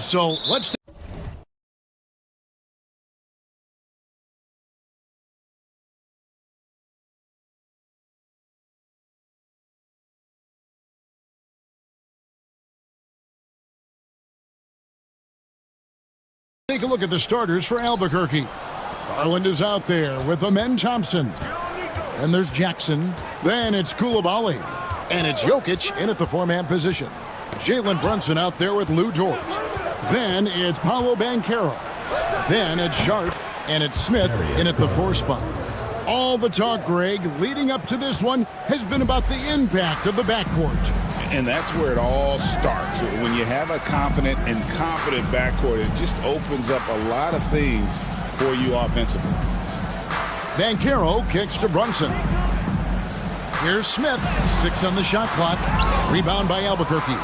So let's take a look at the starters for Albuquerque. Garland is out there with Amen Thompson. And there's Jackson. Then it's Koulibaly. And it's Jokic in at the four-man position. Jalen Brunson out there with Lou Dort. Then it's Paolo Banchero. Then it's Sharp. And it's Smith in at the four spot. All the talk, Greg, leading up to this one has been about the impact of the backcourt. And that's where it all starts. When you have a confident and confident backcourt, it just opens up a lot of things for you offensively. Banchero kicks to Brunson. Here's Smith, 6 on the shot clock. Rebound by Albuquerque.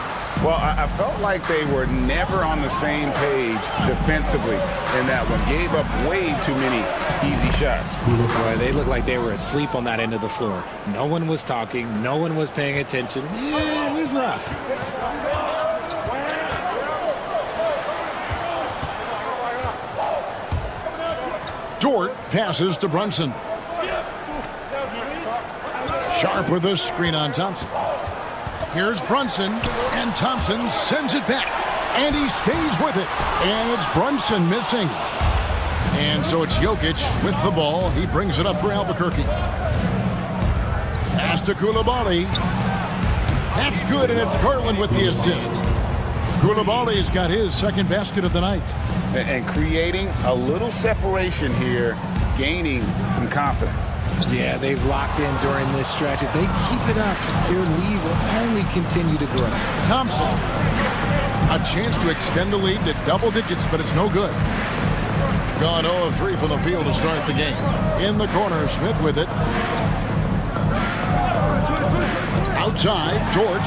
Well, I felt like they were never on the same page defensively in that one. Gave up way too many easy shots. Boy, they looked like they were asleep on that end of the floor. No one was talking. No one was paying attention. Yeah, it was rough. Dort passes to Brunson. Sharp with a screen on Thompson. Here's Brunson, and Thompson sends it back. And he stays with it. And it's Brunson missing. And so it's Jokic with the ball. He brings it up for Albuquerque. Pass to Koulibaly. That's good, and it's Garland with the assist. Koulibaly's got his second basket of the night. And creating a little separation here, gaining some confidence. Yeah, they've locked in during this stretch. If they keep it up, their lead will only continue to grow. Thompson, a chance to extend the lead to double digits, but it's no good. Gone 0 of 3 from the field to start the game. In the corner, Smith with it. Outside, Dort.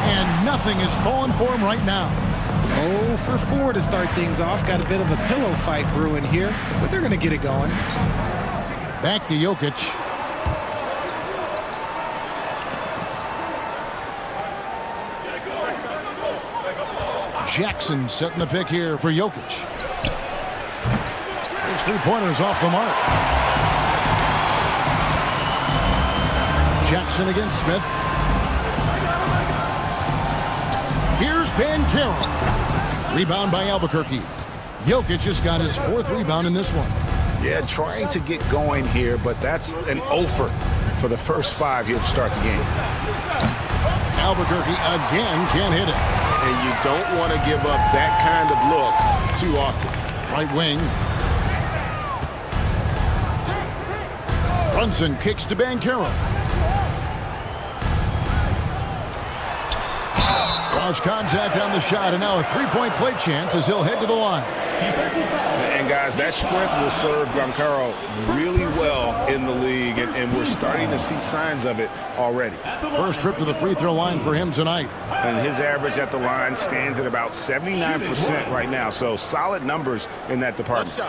And nothing is falling for him right now. 0 for 4 to start things off. Got a bit of a pillow fight brewing here, but they're going to get it going. Back to Jokic. Jackson setting the pick here for Jokic. His three-pointers off the mark. Jackson against Smith. Here's Banchero. Rebound by Albuquerque. Jokic just got his 4th rebound in this one. Yeah, trying to get going here, but that's an offer for the first 5 here to start the game. Albuquerque again can't hit it. And you don't want to give up that kind of look too often. Right wing. Brunson kicks to Banchero. Cross contact on the shot, and now a three-point play chance as he'll head to the line. And guys, that strength will serve Banchero really well in the league, and we're starting to see signs of it already. First trip to the free throw line for him tonight. And his average at the line stands at about 79% right now, so solid numbers in that department.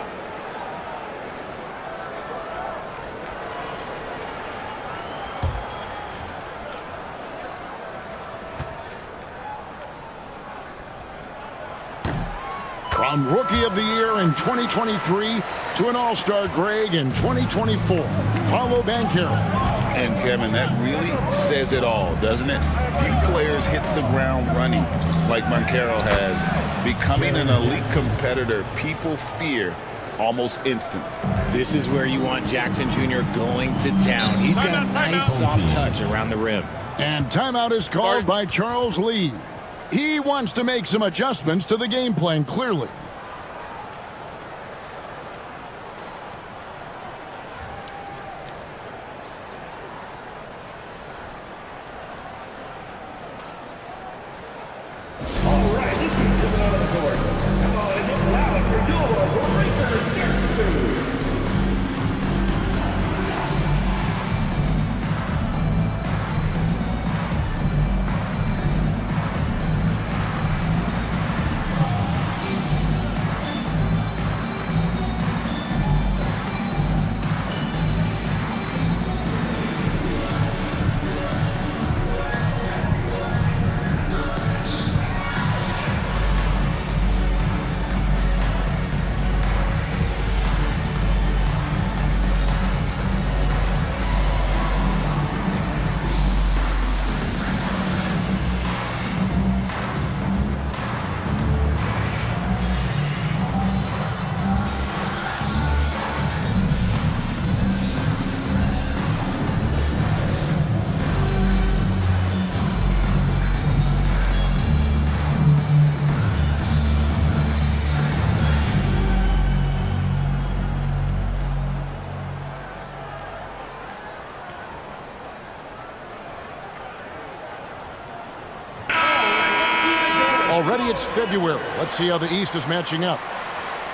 From Rookie of the Year in 2023 to an All-Star Greg in 2024, Paolo Banchero. And Kevin, that really says it all, doesn't it? Few players hit the ground running like Banchero has. Becoming an elite competitor, people fear almost instantly. This is where you want Jackson Jr. going to town. He's got a nice soft touch around the rim. And timeout is called by Charles Lee. He wants to make some adjustments to the game plan, clearly. Already it's February. Let's see how the East is matching up.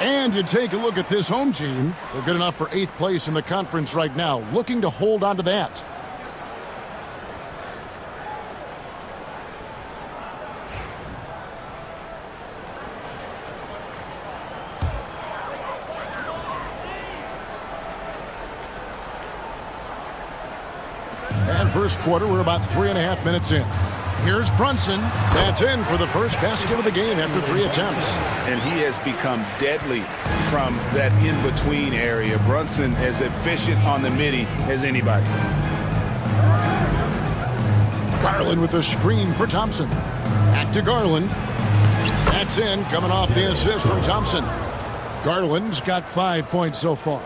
And you take a look at this home team. They're good enough for 8th place in the conference right now, looking to hold on to that. And first quarter, we're about 3.5 minutes in. Here's Brunson. That's in for the first basket of the game after 3 attempts. And he has become deadly from that in-between area. Brunson as efficient on the midi as anybody. Garland with the screen for Thompson. Back to Garland. That's in, coming off the assist from Thompson. Garland's got 5 points so far.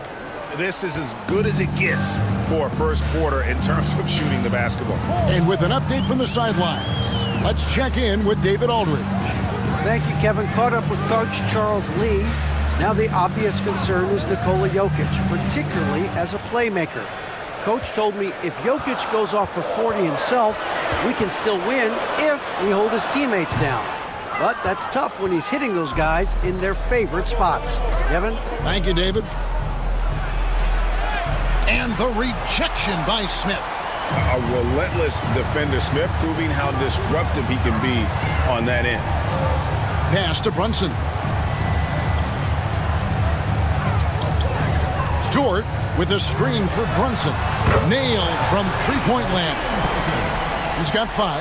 This is as good as it gets for a first quarter in terms of shooting the basketball. And with an update from the sidelines, let's check in with David Aldridge. Thank you, Kevin. Caught up with Coach Charles Lee. Now the obvious concern is Nikola Jokic, particularly as a playmaker. Coach told me if Jokic goes off for 40 himself, we can still win if we hold his teammates down. But that's tough when he's hitting those guys in their favorite spots. Kevin? Thank you, David. And the rejection by Smith. A relentless defender. Smith proving how disruptive he can be on that end. Pass to Brunson. Dort with a screen for Brunson. Nailed from three-point land. He's got 5.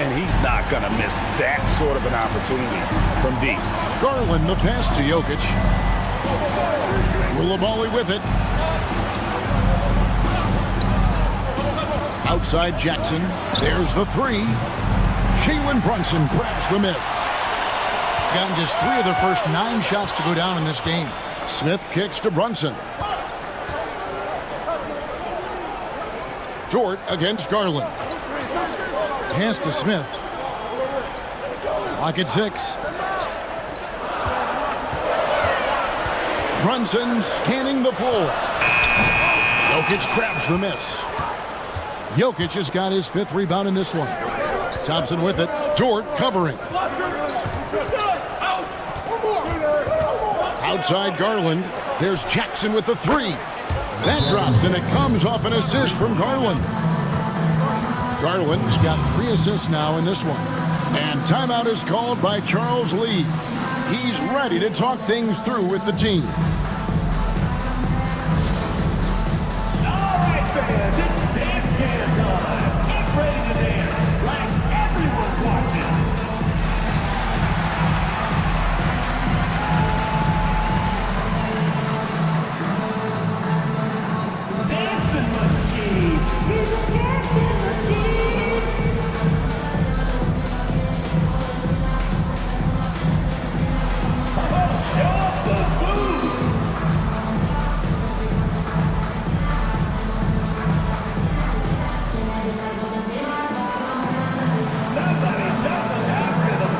And he's not going to miss that sort of an opportunity from deep. Garland the pass to Jokic. Coulibaly with it. Outside Jackson. There's the 3. Jalen Brunson grabs the miss. Gotten just 3 of the first 9 shots to go down in this game. Smith kicks to Brunson. Dort against Garland. Pass to Smith. Clock at 6. Brunson scanning the floor. Jokic grabs the miss. Jokic has got his 5th rebound in this one. Thompson with it. Dort covering. Outside Garland. There's Jackson with the 3. That drops, and it comes off an assist from Garland. Garland's got 3 assists now in this one. And timeout is called by Charles Lee. He's ready to talk things through with the team. All right, fans, it's dance can time. Get ready to dance like everyone's watching. Dancing machine. He's a dancing machine. Oh, show us those moves. Somebody doesn't have rhythm.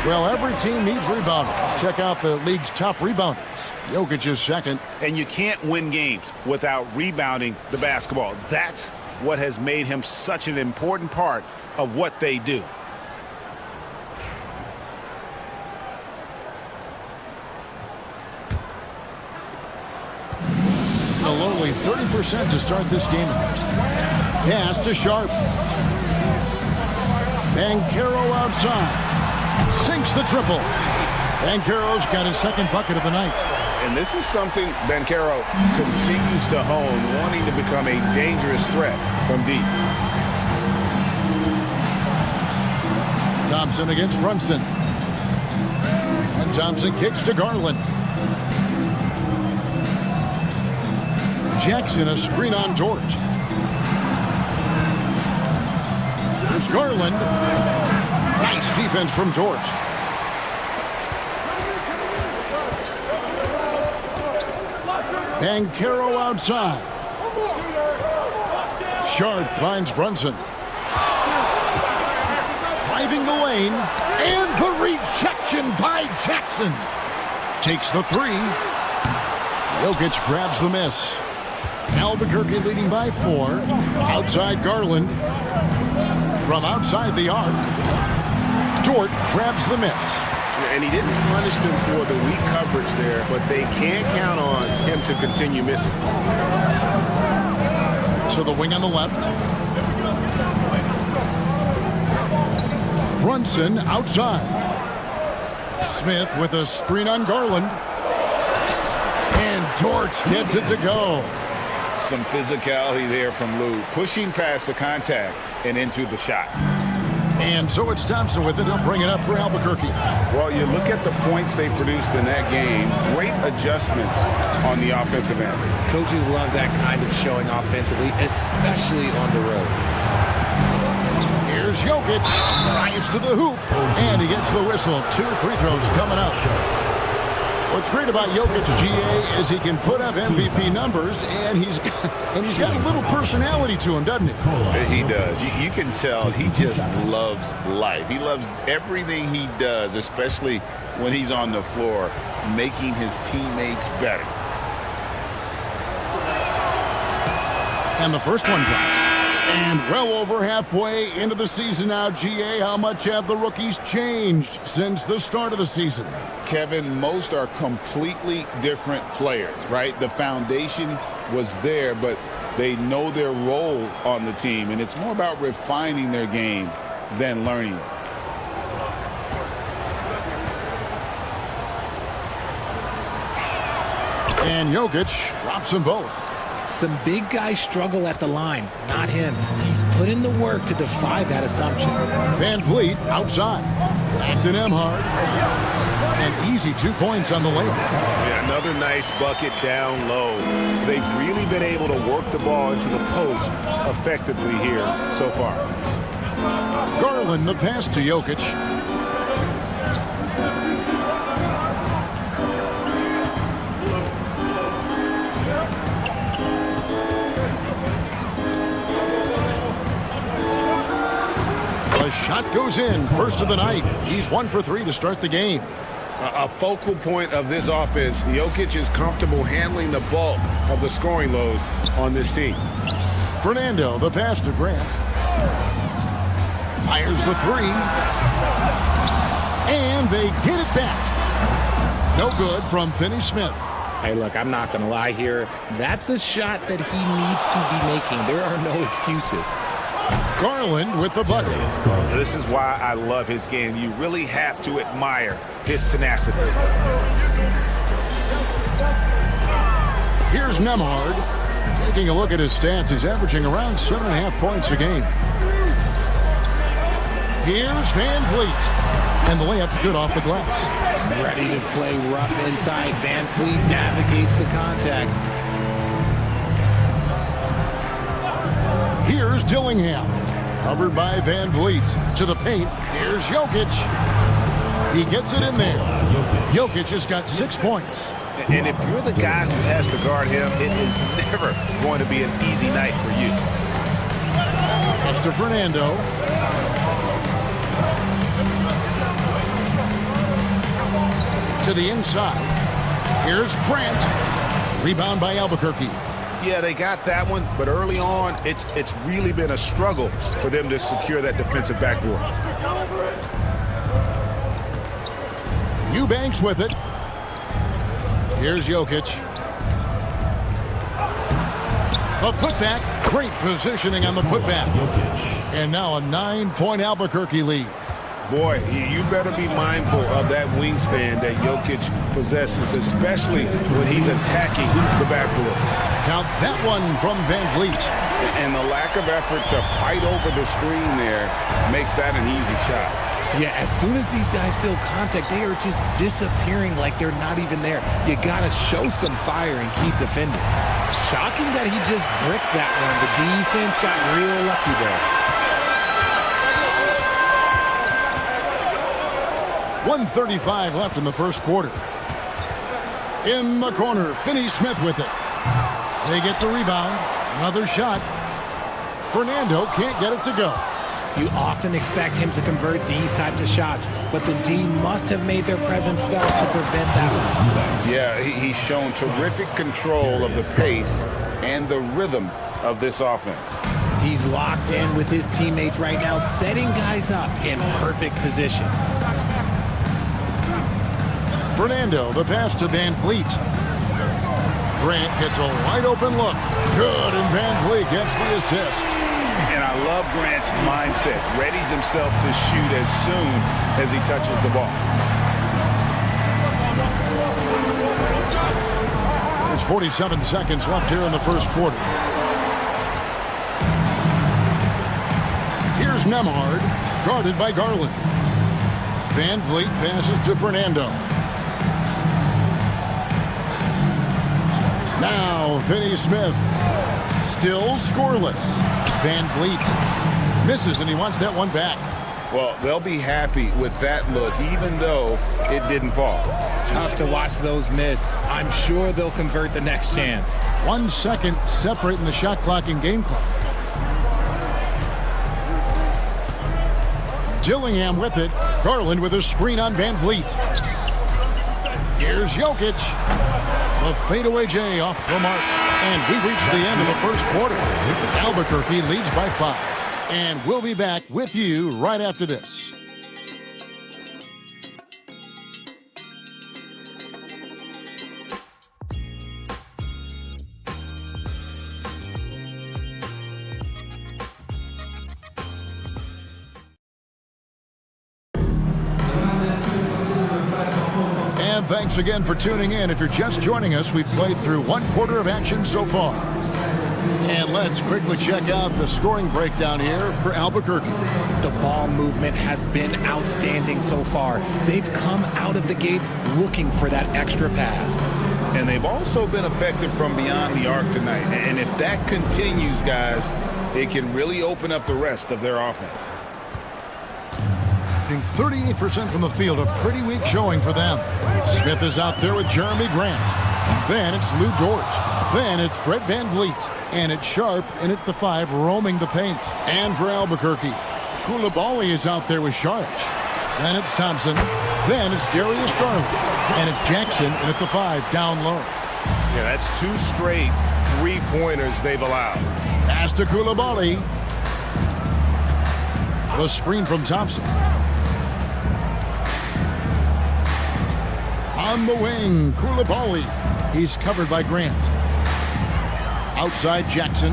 Well, every team needs rebounders. Check out the league's top rebounders. Jokic is 2nd. And you can't win games without rebounding the basketball. That's what has made him such an important part of what they do. A lowly 30% to start this game out. Pass to Sharp. Banchero outside. Sinks the triple. Banchero's got his 2nd bucket of the night. And this is something Banchero continues to hone, wanting to become a dangerous threat from deep. Thompson against Brunson. And Thompson kicks to Garland. Jackson a screen on Dort. Garland. Nice defense from Dort. Bancaro outside. Sharp finds Brunson. Driving the lane. And the rejection by Jackson. Takes the three. Jokic grabs the miss. Albuquerque leading by 4. Outside Garland. From outside the arc. Dort grabs the miss. And he didn't punish them for the weak coverage there, but they can't count on him to continue missing. To the wing on the left. Brunson outside. Smith with a screen on Garland. And Dort gets it to go. Some physicality there from Lou, pushing past the contact and into the shot. And so it's Thompson with it. He'll bring it up for Albuquerque. Well, you look at the points they produced in that game, great adjustments on the offensive end. Coaches love that kind of showing offensively, especially on the road. Here's Jokic. Drives to the hoop. And he gets the whistle. 2 free throws coming up. What's great about Jokic, GA, is he can put up MVP numbers, and he's got a little personality to him, doesn't he? He does. You can tell he just loves life. He loves everything he does, especially when he's on the floor, making his teammates better. And the first one drops. And well over halfway into the season now, GA, how much have the rookies changed since the start of the season? Kevin, most are completely different players, right? The foundation was there, but they know their role on the team, and it's more about refining their game than learning it. And Jokic drops them both. Some big guys struggle at the line, not him. He's put in the work to defy that assumption. Van Vliet outside. Back to Nemhard. An easy 2 points on the layup. Yeah, another nice bucket down low. They've really been able to work the ball into the post effectively here so far. Garland the pass to Jokic. The shot goes in. First of the night. He's 1 for 3 to start the game. A focal point of this offense, Jokic is comfortable handling the bulk of the scoring load on this team. Fernando, the pass to Grant. Fires the 3. And they get it back. No good from Finney Smith. Hey, look, I'm not going to lie here. That's a shot that he needs to be making. There are no excuses. Garland with the bucket. This is why I love his game. You really have to admire his tenacity. Here's Nemhard. Taking a look at his stats, he's averaging around 7.5 points a game. Here's Van Vliet. And the layup's good off the glass. Ready to play rough inside. Van Vliet navigates the contact. Here's Dillingham. Covered by Van Vliet. To the paint. Here's Jokic. He gets it in there. Jokic has got 6 points. And if you're the guy who has to guard him, it is never going to be an easy night for you. Pass to Fernando. To the inside. Here's Grant. Rebound by Albuquerque. Yeah, they got that one, but early on, it's really been a struggle for them to secure that defensive backboard. Eubanks with it. Here's Jokic. A putback. Great positioning on the putback. And now a 9-point Albuquerque lead. Boy, you better be mindful of that wingspan that Jokic possesses, especially when he's attacking the backboard. Count that one from Van Vliet. And the lack of effort to fight over the screen there makes that an easy shot. Yeah, as soon as these guys feel contact, they are just disappearing like they're not even there. You got to show some fire and keep defending. Shocking that he just bricked that one. The defense got real lucky there. 1:35 left in the first quarter. In the corner, Finney Smith with it. They get the rebound. Another shot. Fernando can't get it to go. You often expect him to convert these types of shots, but the D must have made their presence felt to prevent that one. Yeah, he's shown terrific control of the pace and the rhythm of this offense. He's locked in with his teammates right now, setting guys up in perfect position. Fernando, the pass to Van Vliet. Grant gets a wide open look. Good, and Van Vliet gets the assist. And I love Grant's mindset. Readies himself to shoot as soon as he touches the ball. There's 47 seconds left here in the first quarter. Here's Nemhard, guarded by Garland. Van Vliet passes to Fernando. Now Finney Smith, still scoreless. Van Vliet misses, and he wants that one back. Well, they'll be happy with that look, even though it didn't fall. Tough to watch those miss. I'm sure they'll convert the next chance. 1 second separating the shot clock and game clock. Gillingham with it. Garland with a screen on Van Vliet. Here's Jokic. The fadeaway J off the mark. And we've reached the end of the first quarter. Albuquerque leads by 5. And we'll be back with you right after this. And thanks again for tuning in. If you're just joining us, we've played through 1 quarter of action so far. And let's quickly check out the scoring breakdown here for Albuquerque. The ball movement has been outstanding so far. They've come out of the gate looking for that extra pass. And they've also been effective from beyond the arc tonight. And if that continues, guys, it can really open up the rest of their offense. 38% from the field, a pretty weak showing for them. Smith is out there with Jeremy Grant. Then it's Lou Dort. Then it's Fred Van Vliet. And it's Sharp in at the 5, roaming the paint. And for Albuquerque, Coulibaly is out there with Sharp. Then it's Thompson. Then it's Darius Garland. And it's Jackson in at the 5, down low. Yeah, that's 2 straight 3-pointers they've allowed. Pass to Coulibaly. The screen from Thompson. On the wing, Coulibaly. He's covered by Grant. Outside Jackson.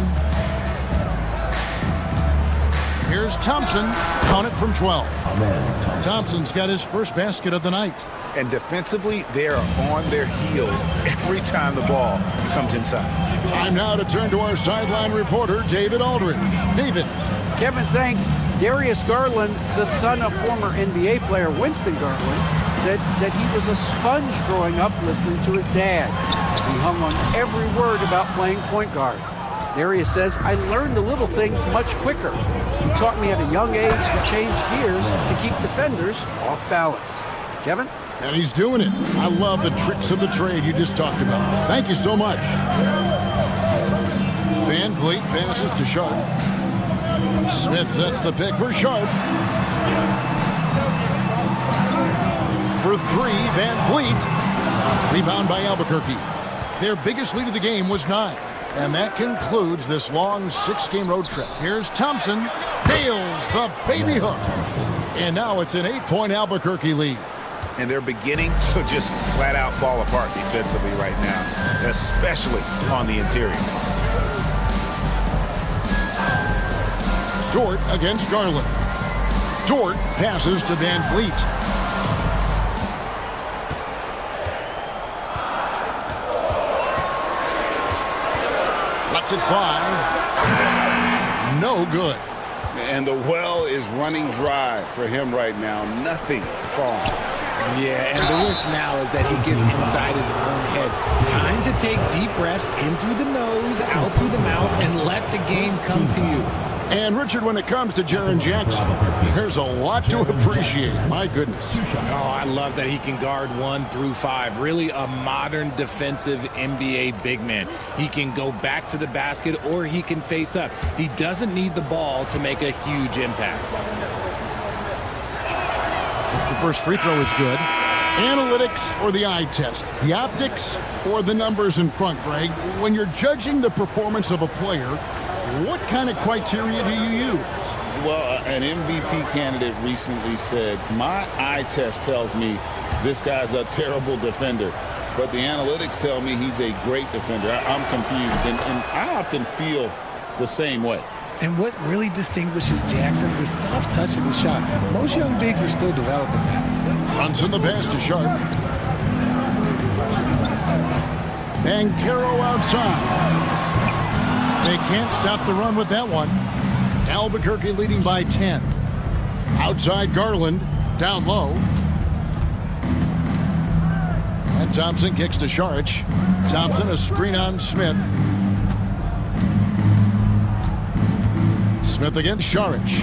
Here's Thompson. Count it from 12. Thompson's got his first basket of the night. And defensively, they are on their heels every time the ball comes inside. Time now to turn to our sideline reporter, David Aldridge. David. Kevin, thanks. Darius Garland, the son of former NBA player Winston Garland, said that he was a sponge growing up listening to his dad. He hung on every word about playing point guard. Darius says, I learned the little things much quicker. He taught me at a young age to change gears to keep defenders off balance. Kevin? And he's doing it. I love the tricks of the trade you just talked about. Thank you so much. Van Vliet passes to Sharp. Smith sets the pick for Sharp. For 3, Van Vliet. Rebound by Albuquerque. Their biggest lead of the game was 9. And that concludes this long 6-game road trip. Here's Thompson. Nails the baby hook. And now it's an 8-point Albuquerque lead. And they're beginning to just flat out fall apart defensively right now, especially on the interior. Dort against Garland. Dort passes to Van Vliet. Lets it fly. No good. And the well is running dry for him right now. Nothing falling. Yeah, and the risk now is that he gets inside his own head. Time to take deep breaths in through the nose, out through the mouth, and let the game come to you. And, Richard, when it comes to Jaren Jackson, there's a lot to appreciate. My goodness. Oh, I love that he can guard 1 through 5. Really a modern defensive NBA big man. He can go back to the basket or he can face up. He doesn't need the ball to make a huge impact. The first free throw is good. Analytics or the eye test? The optics or the numbers in front, Greg? When you're judging the performance of a player, what kind of criteria do you use? Well, an MVP candidate recently said, my eye test tells me this guy's a terrible defender, but the analytics tell me he's a great defender. I'm confused, and I often feel the same way. And what really distinguishes Jackson, the soft touch of his shot. Most young bigs are still developing that. Runs in the pass to Sharp. And Caro outside. They can't stop the run with that one. Albuquerque leading by 10. Outside Garland, down low. And Thompson kicks to Sharich. Thompson, a screen on Smith. Smith against Sharich.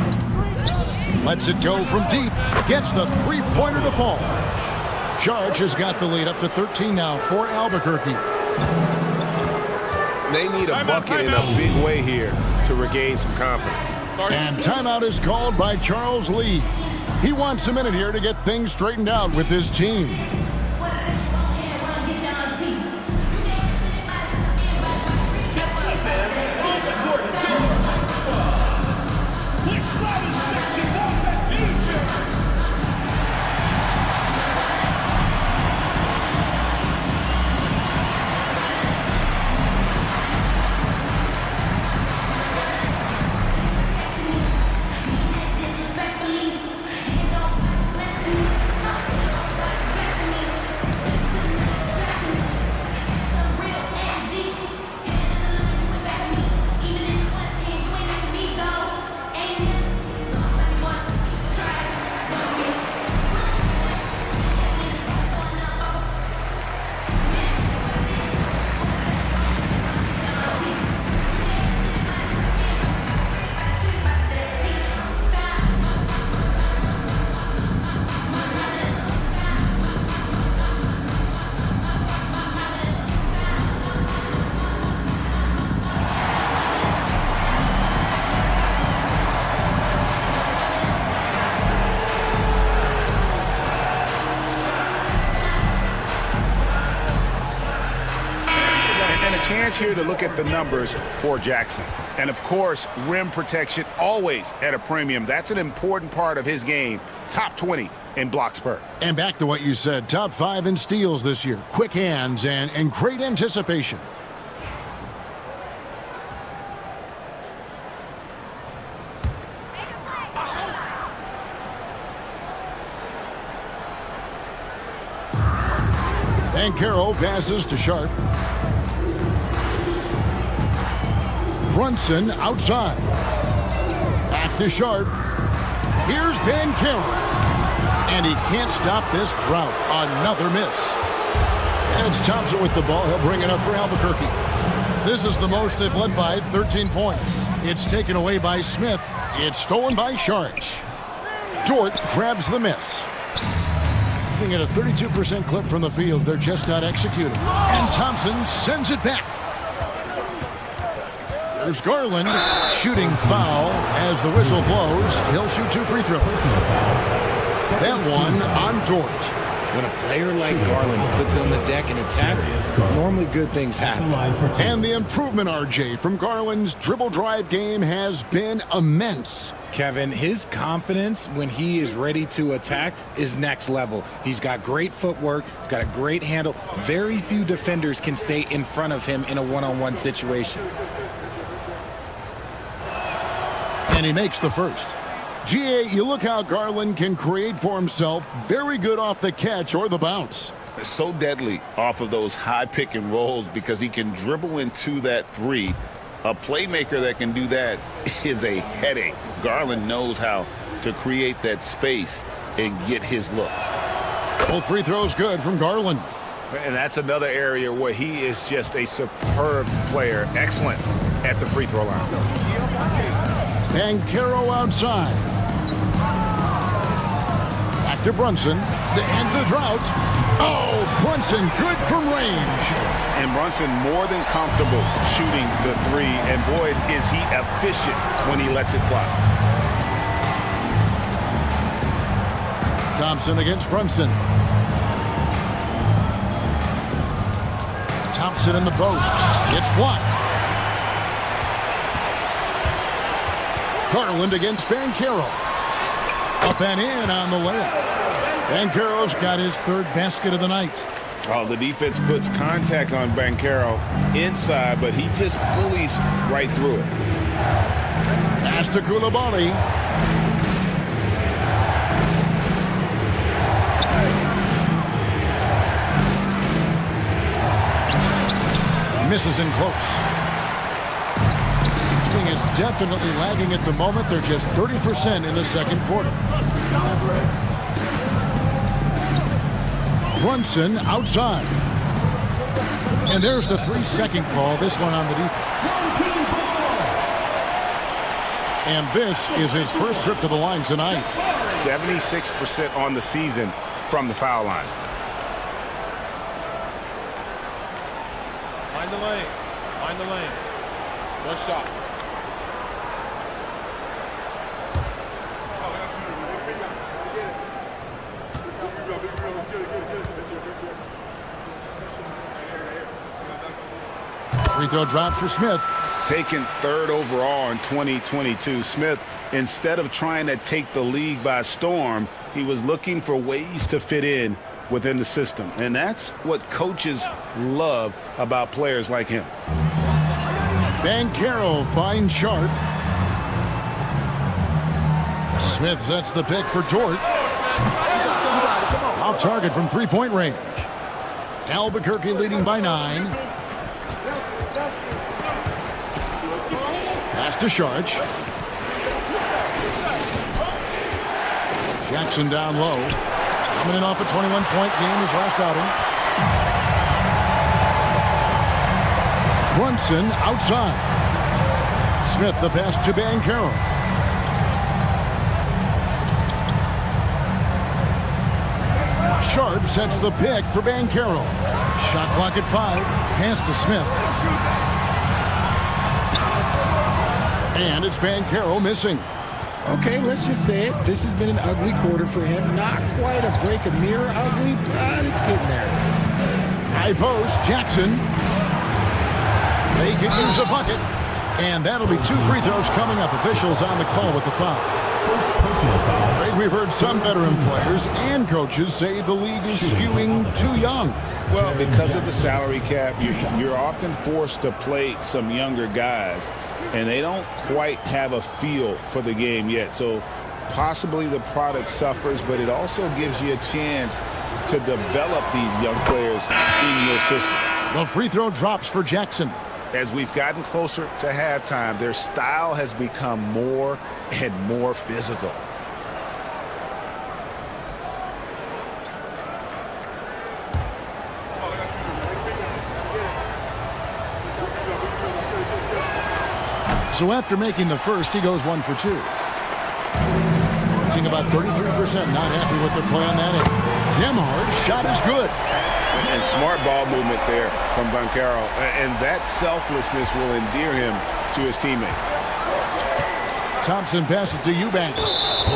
Lets it go from deep. Gets the three-pointer to fall. Sharich has got the lead up to 13 now for Albuquerque. They need a bucket in a big way here to regain some confidence. And timeout is called by Charles Lee. He wants a minute here to get things straightened out with his team. Chance here to look at the numbers for Jackson. And of course, rim protection always at a premium. That's an important part of his game. Top 20 in blocks per. And back to what you said, top 5 in steals this year. Quick hands and great anticipation. And Caro passes to Sharp. Brunson outside. Back to Sharp. Here's Ben Caro. And he can't stop this drought. Another miss. And it's Thompson with the ball. He'll bring it up for Albuquerque. This is the most they've led by, 13 points. It's taken away by Smith. It's stolen by Sharich. Dort grabs the miss. Looking at a 32% clip from the field. They're just not executing. And Thompson sends it back. There's Garland, shooting foul as the whistle blows. He'll shoot 2 free throws. That one on Dort. When a player like Garland puts it on the deck and attacks, normally good things happen. And the improvement, RJ, from Garland's dribble drive game has been immense. Kevin, his confidence when he is ready to attack is next level. He's got great footwork. He's got a great handle. Very few defenders can stay in front of him in a one-on-one situation. And he makes the first. GA, you look how Garland can create for himself. Very good off the catch or the bounce. So deadly off of those high pick and rolls because he can dribble into that three. A playmaker that can do that is a headache. Garland knows how to create that space and get his looks. Both free throws good from Garland. And that's another area where he is just a superb player. Excellent at the free throw line. Banchero outside. Back to Brunson. To end the drought. Oh, Brunson good from range. And Brunson more than comfortable shooting the three. And boy, is he efficient when he lets it fly. Thompson against Brunson. Thompson in the post. It's blocked. Garland against Banchero. Up and in on the layup. Banchero's got his third basket of the night. Oh, the defense puts contact on Banchero inside, but he just bullies right through it. Pass to Coulibaly. Misses in close. Team is definitely lagging at the moment. They're just 30% in the second quarter. Brunson outside. And there's the 3-second call, this one on the defense. And this is his first trip to the line tonight. 76% on the season from the foul line. Find the lanes. Find the lanes. One shot. Free throw drop for Smith. Taken third overall in 2022, Smith, instead of trying to take the league by storm, he was looking for ways to fit in within the system. And that's what coaches love about players like him. Banchero finds Sharp. Smith sets the pick for Dort. Off target from three-point range. Albuquerque leading by 9. Pass to Sharp. Jackson down low. Coming in off a 21-point game his last outing. Brunson outside. Smith the pass to Banchero. Sharp sets the pick for Banchero. Shot clock at 5. Pass to Smith. And it's Banchero missing. Okay, let's just say it. This has been an ugly quarter for him. Not quite a break a mirror ugly, but it's getting there. High post, Jackson. They could use a bucket. And that'll be 2 free throws coming up. Officials on the call with the foul. Right, we've heard some veteran players and coaches say the league is skewing too young. Well, because of the salary cap, you're often forced to play some younger guys, and they don't quite have a feel for the game yet. So possibly the product suffers, but it also gives you a chance to develop these young players in your system. The free throw drops for Jackson. As we've gotten closer to halftime, their style has become more and more physical. So after making the first, he goes 1 for 2. Shooting about 33%, not happy with their play on that end. Demhard's shot is good. And smart ball movement there from Banchero. And that selflessness will endear him to his teammates. Thompson passes to Eubanks.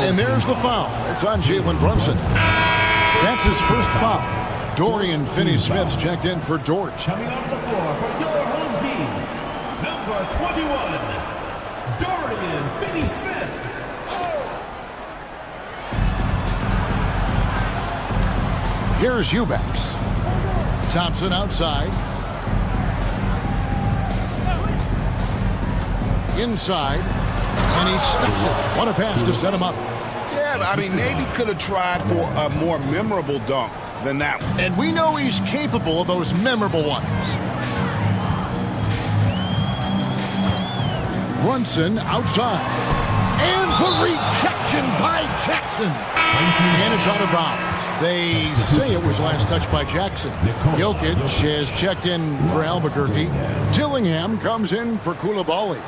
And there's the foul. It's on Jalen Brunson. That's his first foul. Dorian Finney-Smith's checked in for Dort. Coming onto the floor for your home team, number 21, Dorian Finney-Smith. Here's Eubanks. Thompson outside. Inside. And he stuffs it. What a pass to set him up. Yeah, I mean, maybe could have tried for a more memorable dunk than that one. And we know he's capable of those memorable ones. Brunson outside. And the rejection by Jackson. And it's out of bounds. They say it was last touched by Jackson. Jokic has checked in for Albuquerque. Dillingham comes in for Coulibaly.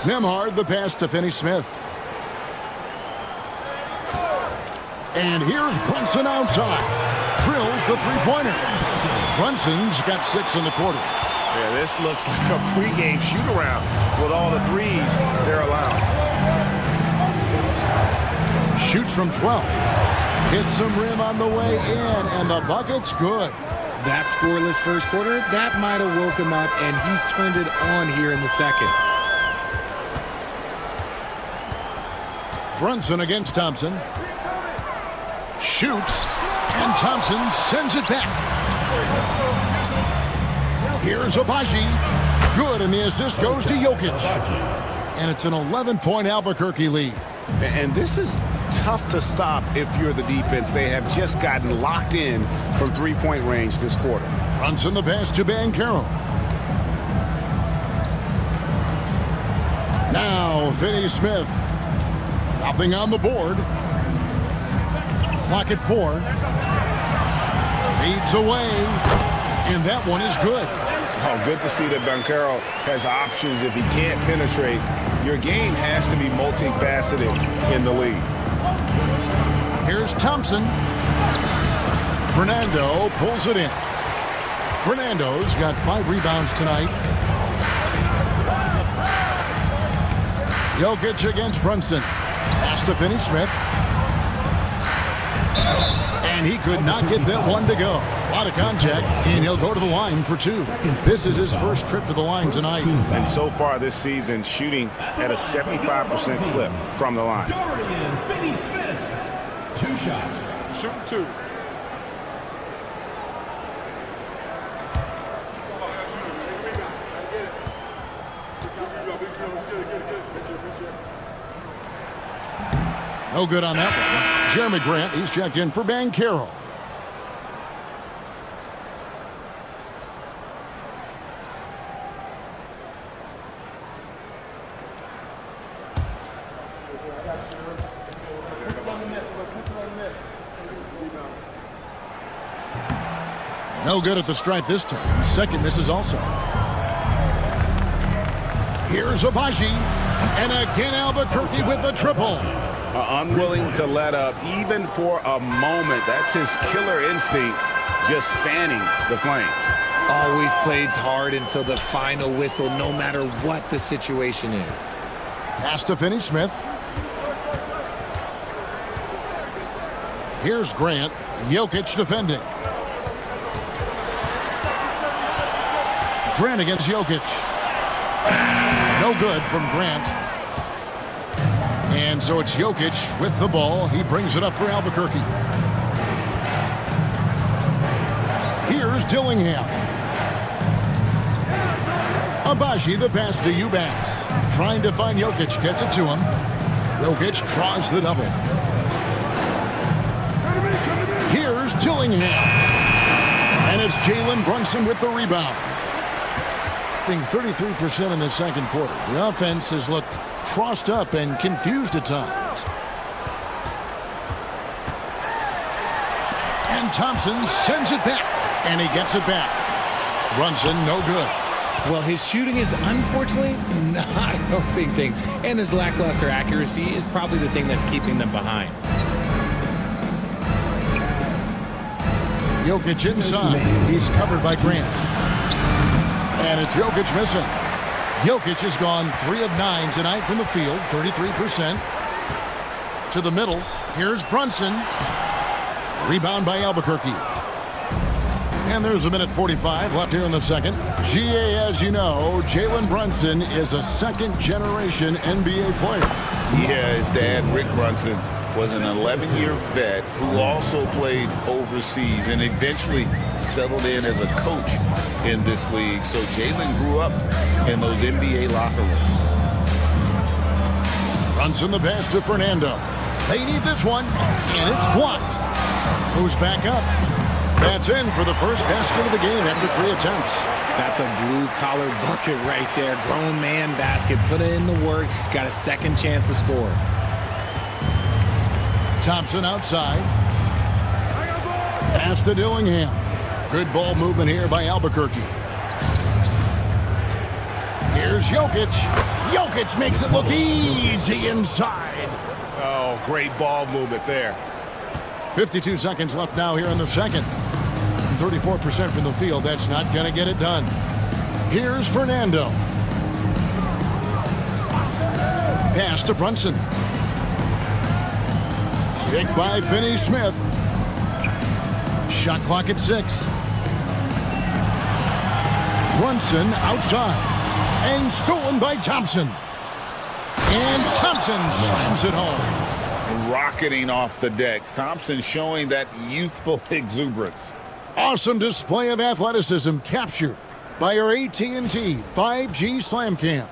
Nemhard the pass to Finney-Smith. And here's Brunson outside. Drills the three-pointer. Brunson's got 6 in the quarter. Yeah, this looks like a pregame shoot-around with all the threes they're allowed. Shoots from 12. Hits some rim on the way in, and the bucket's good. That scoreless first quarter, that might have woke him up, and he's turned it on here in the second. Brunson against Thompson. Shoots, and Thompson sends it back. Here's Abaji. Good, and the assist goes to Jokic. And it's an 11-point Albuquerque lead. And this is tough to stop if you're the defense. They have just gotten locked in from three-point range this quarter. Brunson the pass to Banchero. Now Finney-Smith. Nothing on the board. Clock at 4. Fades away. And that one is good. Oh, good to see that Banchero has options if he can't penetrate. Your game has to be multifaceted in the league. Here's Thompson. Fernando pulls it in. Fernando's got 5 rebounds tonight. Jokic against Brunson. Pass to Finney-Smith. And he could not get that one to go. A lot of contact, and he'll go to the line for 2. This is his first trip to the line tonight. And so far this season, shooting at a 75% clip from the line. Dorian Finney-Smith. 2 shots. Shoot 2. No good on that one. Jeremy Grant, he's checked in for Banchero. No good at the stripe this time. Second misses also. Here's Abaji. And again Albuquerque with the triple. Unwilling to let up even for a moment. That's his killer instinct, just fanning the flames. Always plays hard until the final whistle, no matter what the situation is. Pass to Finney-Smith. Here's Grant. Jokic defending. Grant against Jokic. No good from Grant. And so it's Jokic with the ball. He brings it up for Albuquerque. Here's Dillingham. Abaji the pass to Eubanks. Trying to find Jokic. Gets it to him. Jokic draws the double. Here's Dillingham. And it's Jalen Brunson with the rebound. Being 33% in the second quarter. The offense has looked crossed up and confused at times. And Thompson sends it back. And he gets it back. Brunson, no good. Well, his shooting is unfortunately not a big thing. And his lackluster accuracy is probably the thing that's keeping them behind. Jokic inside. He's covered by Grant. And it's Jokic missing. Jokic has gone 3 of 9 tonight from the field, 33%. To the middle. Here's Brunson. Rebound by Albuquerque. And there's a minute 45 left here in the second. GA, as you know, Jalen Brunson is a second-generation NBA player. Yeah, his dad, Rick Brunson, was an 11-year vet who also played overseas and eventually settled in as a coach in this league. So Jalen grew up in those NBA locker rooms. Brunson the pass to Fernando. They need this one, and it's blocked. Moves back up. That's in for the first basket of the game after 3 attempts. That's a blue-collar bucket right there. Grown man basket. Put in the work. Got a second chance to score. Thompson outside. Pass to Dillingham. Good ball movement here by Albuquerque. Here's Jokic. Jokic makes it look easy inside. Oh, great ball movement there. 52 seconds left now here in the second. 34% from the field. That's not going to get it done. Here's Fernando. Pass to Brunson. Picked by Finney-Smith. Shot clock at 6. Brunson outside. And stolen by Thompson. And Thompson slams it home. Rocketing off the deck. Thompson showing that youthful exuberance. Awesome display of athleticism captured by our AT&T 5G Slam Cam.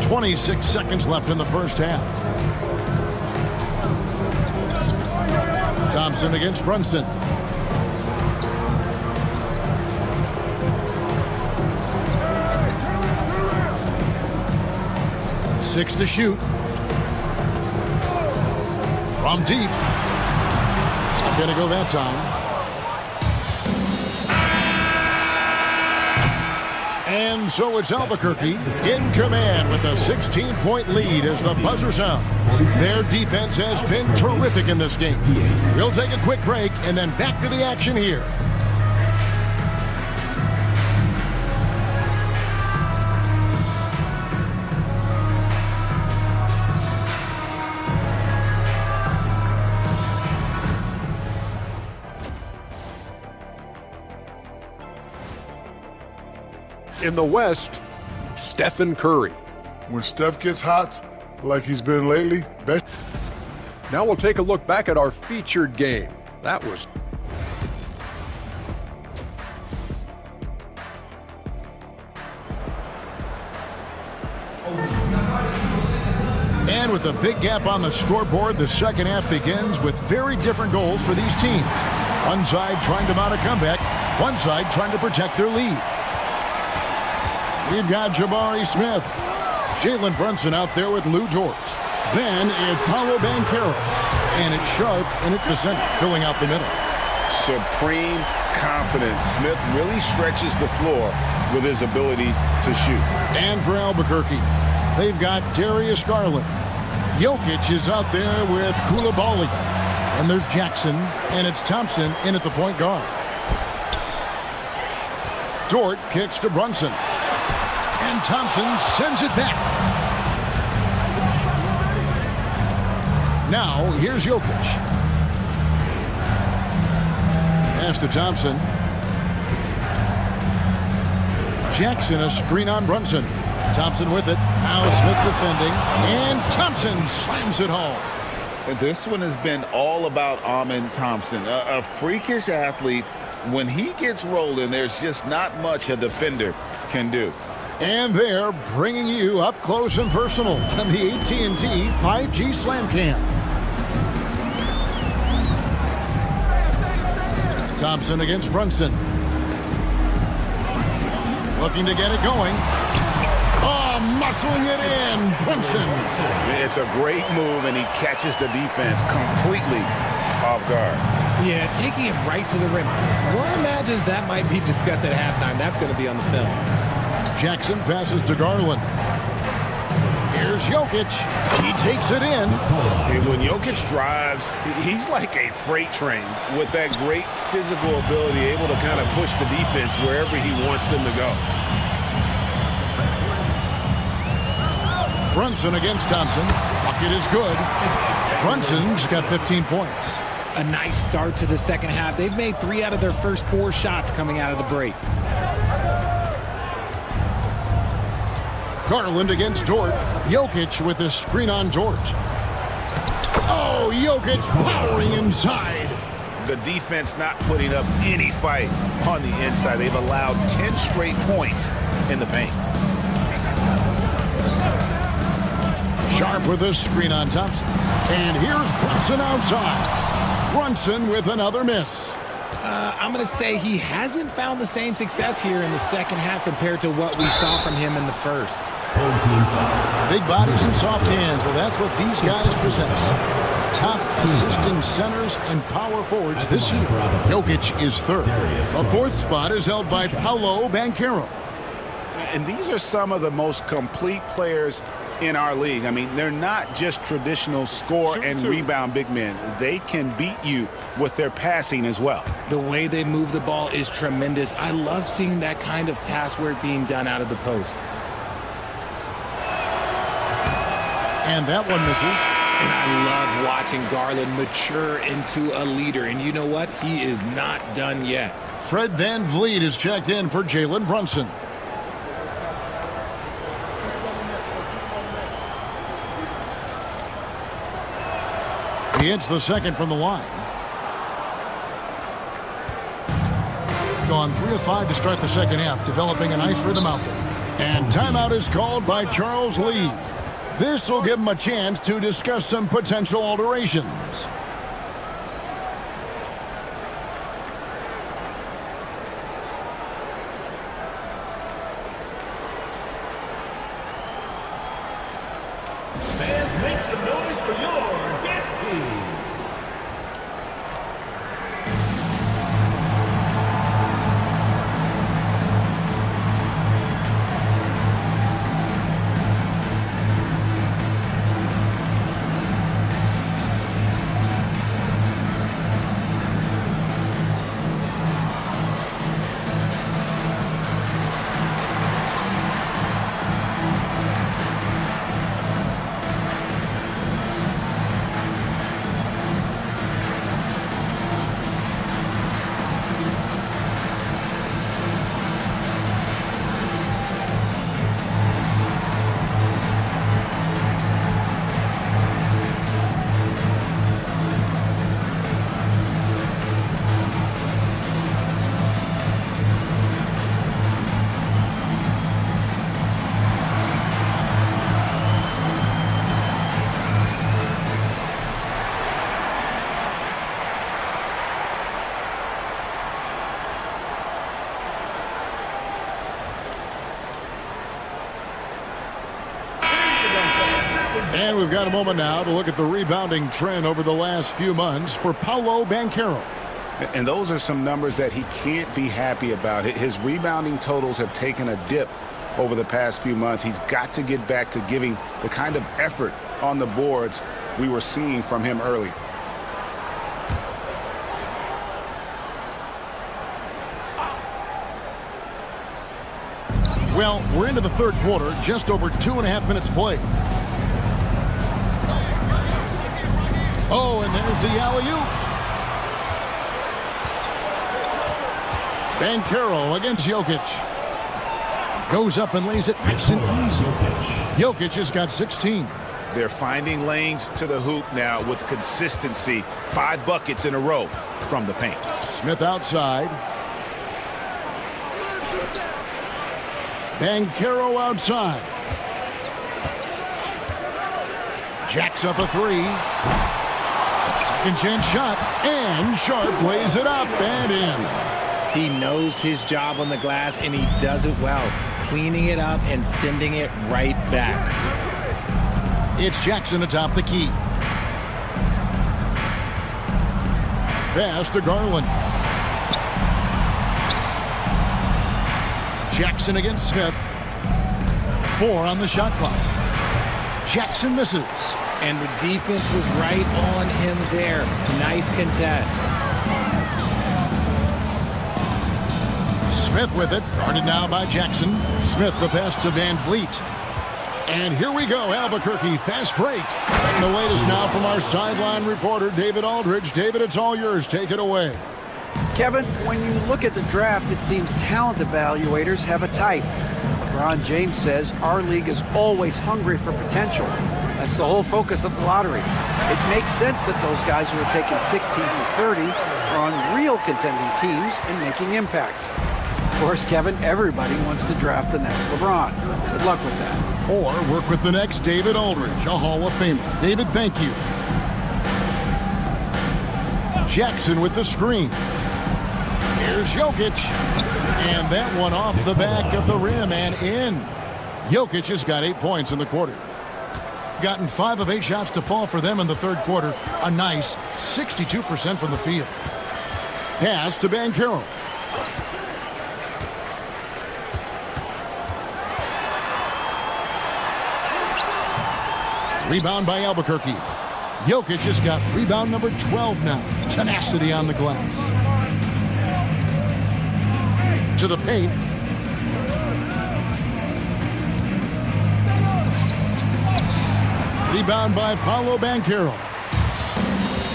26 seconds left in the first half. Thompson against Brunson. Six to shoot. From deep. Not gonna go that time. And so it's Albuquerque in command with a 16-point lead as the buzzer sounds. Their defense has been terrific in this game. We'll take a quick break and then back to the action here. In the West, Stephen Curry. When Steph gets hot, like he's been lately, bet. Now we'll take a look back at our featured game. That was And with a big gap on the scoreboard, the second half begins with very different goals for these teams. One side trying to mount a comeback, one side trying to protect their lead. We've got Jabari Smith. Jalen Brunson out there with Lou Dort. Then it's Paolo Banchero. And it's Sharp in at the center, filling out the middle. Supreme confidence. Smith really stretches the floor with his ability to shoot. And for Albuquerque, they've got Darius Garland. Jokic is out there with Coulibaly. And there's Jackson, and it's Thompson in at the point guard. Dort kicks to Brunson. And Thompson sends it back. Now, here's Jokic. Pass to Thompson. Jackson, a screen on Brunson. Thompson with it. Now Smith defending. And Thompson slams it home. And this one has been all about Amen Thompson. A freakish athlete. When he gets rolling, there's just not much a defender can do. And they're bringing you up close and personal on the AT&T 5G Slam Cam. Thompson against Brunson. Looking to get it going. Oh, muscling it in. Brunson. It's a great move, and he catches the defense completely off guard. Yeah, taking it right to the rim. One imagines that might be discussed at halftime. That's going to be on the film. Jackson passes to Garland. Here's Jokic. He takes it in. And when Jokic drives, he's like a freight train with that great physical ability, able to kind of push the defense wherever he wants them to go. Brunson against Thompson. Bucket is good. Brunson's got 15 points. A nice start to the second half. They've made 3 out of their first 4 shots coming out of the break. Garland against Dort. Jokic with a screen on Dort. Oh, Jokic powering inside. The defense not putting up any fight on the inside. They've allowed 10 straight points in the paint. Sharp with a screen on Thompson. And here's Brunson outside. Brunson with another miss. I'm going to say he hasn't found the same success here in the second half compared to what we saw from him in the first. Big bodies and soft hands. Well, that's what these guys possess. top assisting centers and power forwards this year. Jokic is third. The fourth spot is held by Paolo Banchero. And these are some of the most complete players in our league. I mean, they're not just traditional score and rebound big men. They can beat you with their passing as well. The way they move the ball is tremendous. I love seeing that kind of pass work being done out of the post. And that one misses. And I love watching Garland mature into a leader. And you know what? He is not done yet. Fred VanVleet is checked in for Jalen Brunson. He hits the second from the line. Gone 3 of 5 to start the second half, developing a nice rhythm out there. And timeout is called by Charles Lee. This will give him a chance to discuss some potential alterations. Fans, make some noise for your dance team. And we've got a moment now to look at the rebounding trend over the last few months for Paolo Banchero. And those are some numbers that he can't be happy about. His rebounding totals have taken a dip over the past few months. He's got to get back to giving the kind of effort on the boards we were seeing from him early. Well, we're into the third quarter, just over 2.5 minutes played. Oh, and there's the alley-oop. Banchero against Jokic. Goes up and lays it nice and easy. Jokic has got 16. They're finding lanes to the hoop now with consistency. 5 buckets in a row from the paint. Smith outside. Banchero outside. Jacks up a 3. Second chance shot. And Sharp lays it up and in. He knows his job on the glass, and he does it well, cleaning it up and sending it right back. It's Jackson atop the key. Pass to Garland. Jackson against Smith. 4 on the shot clock. Jackson misses. And the defense was right on him there. Nice contest. Smith with it. Guarded now by Jackson. Smith the pass to VanVleet. And here we go, Albuquerque. Fast break. And the latest now from our sideline reporter, David Aldridge. David, it's all yours. Take it away. Kevin, when you look at the draft, it seems talent evaluators have a type. LeBron James says our league is always hungry for potential. That's the whole focus of the lottery. It makes sense that those guys who are taken 16 through 30 are on real contending teams and making impacts. Of course, Kevin, everybody wants to draft the next LeBron. Good luck with that. Or work with the next David Aldridge, a Hall of Famer. David, thank you. Jackson with the screen. Here's Jokic. And that one off the back of the rim and in. Jokic has got 8 points in the quarter. gotten 5 of 8 shots to fall for them in the third quarter. A nice 62% from the field. Pass to Banchero. Rebound by Albuquerque. Jokic has got rebound number 12 now. Tenacity on the glass. To the paint. Rebound by Paolo Banchero.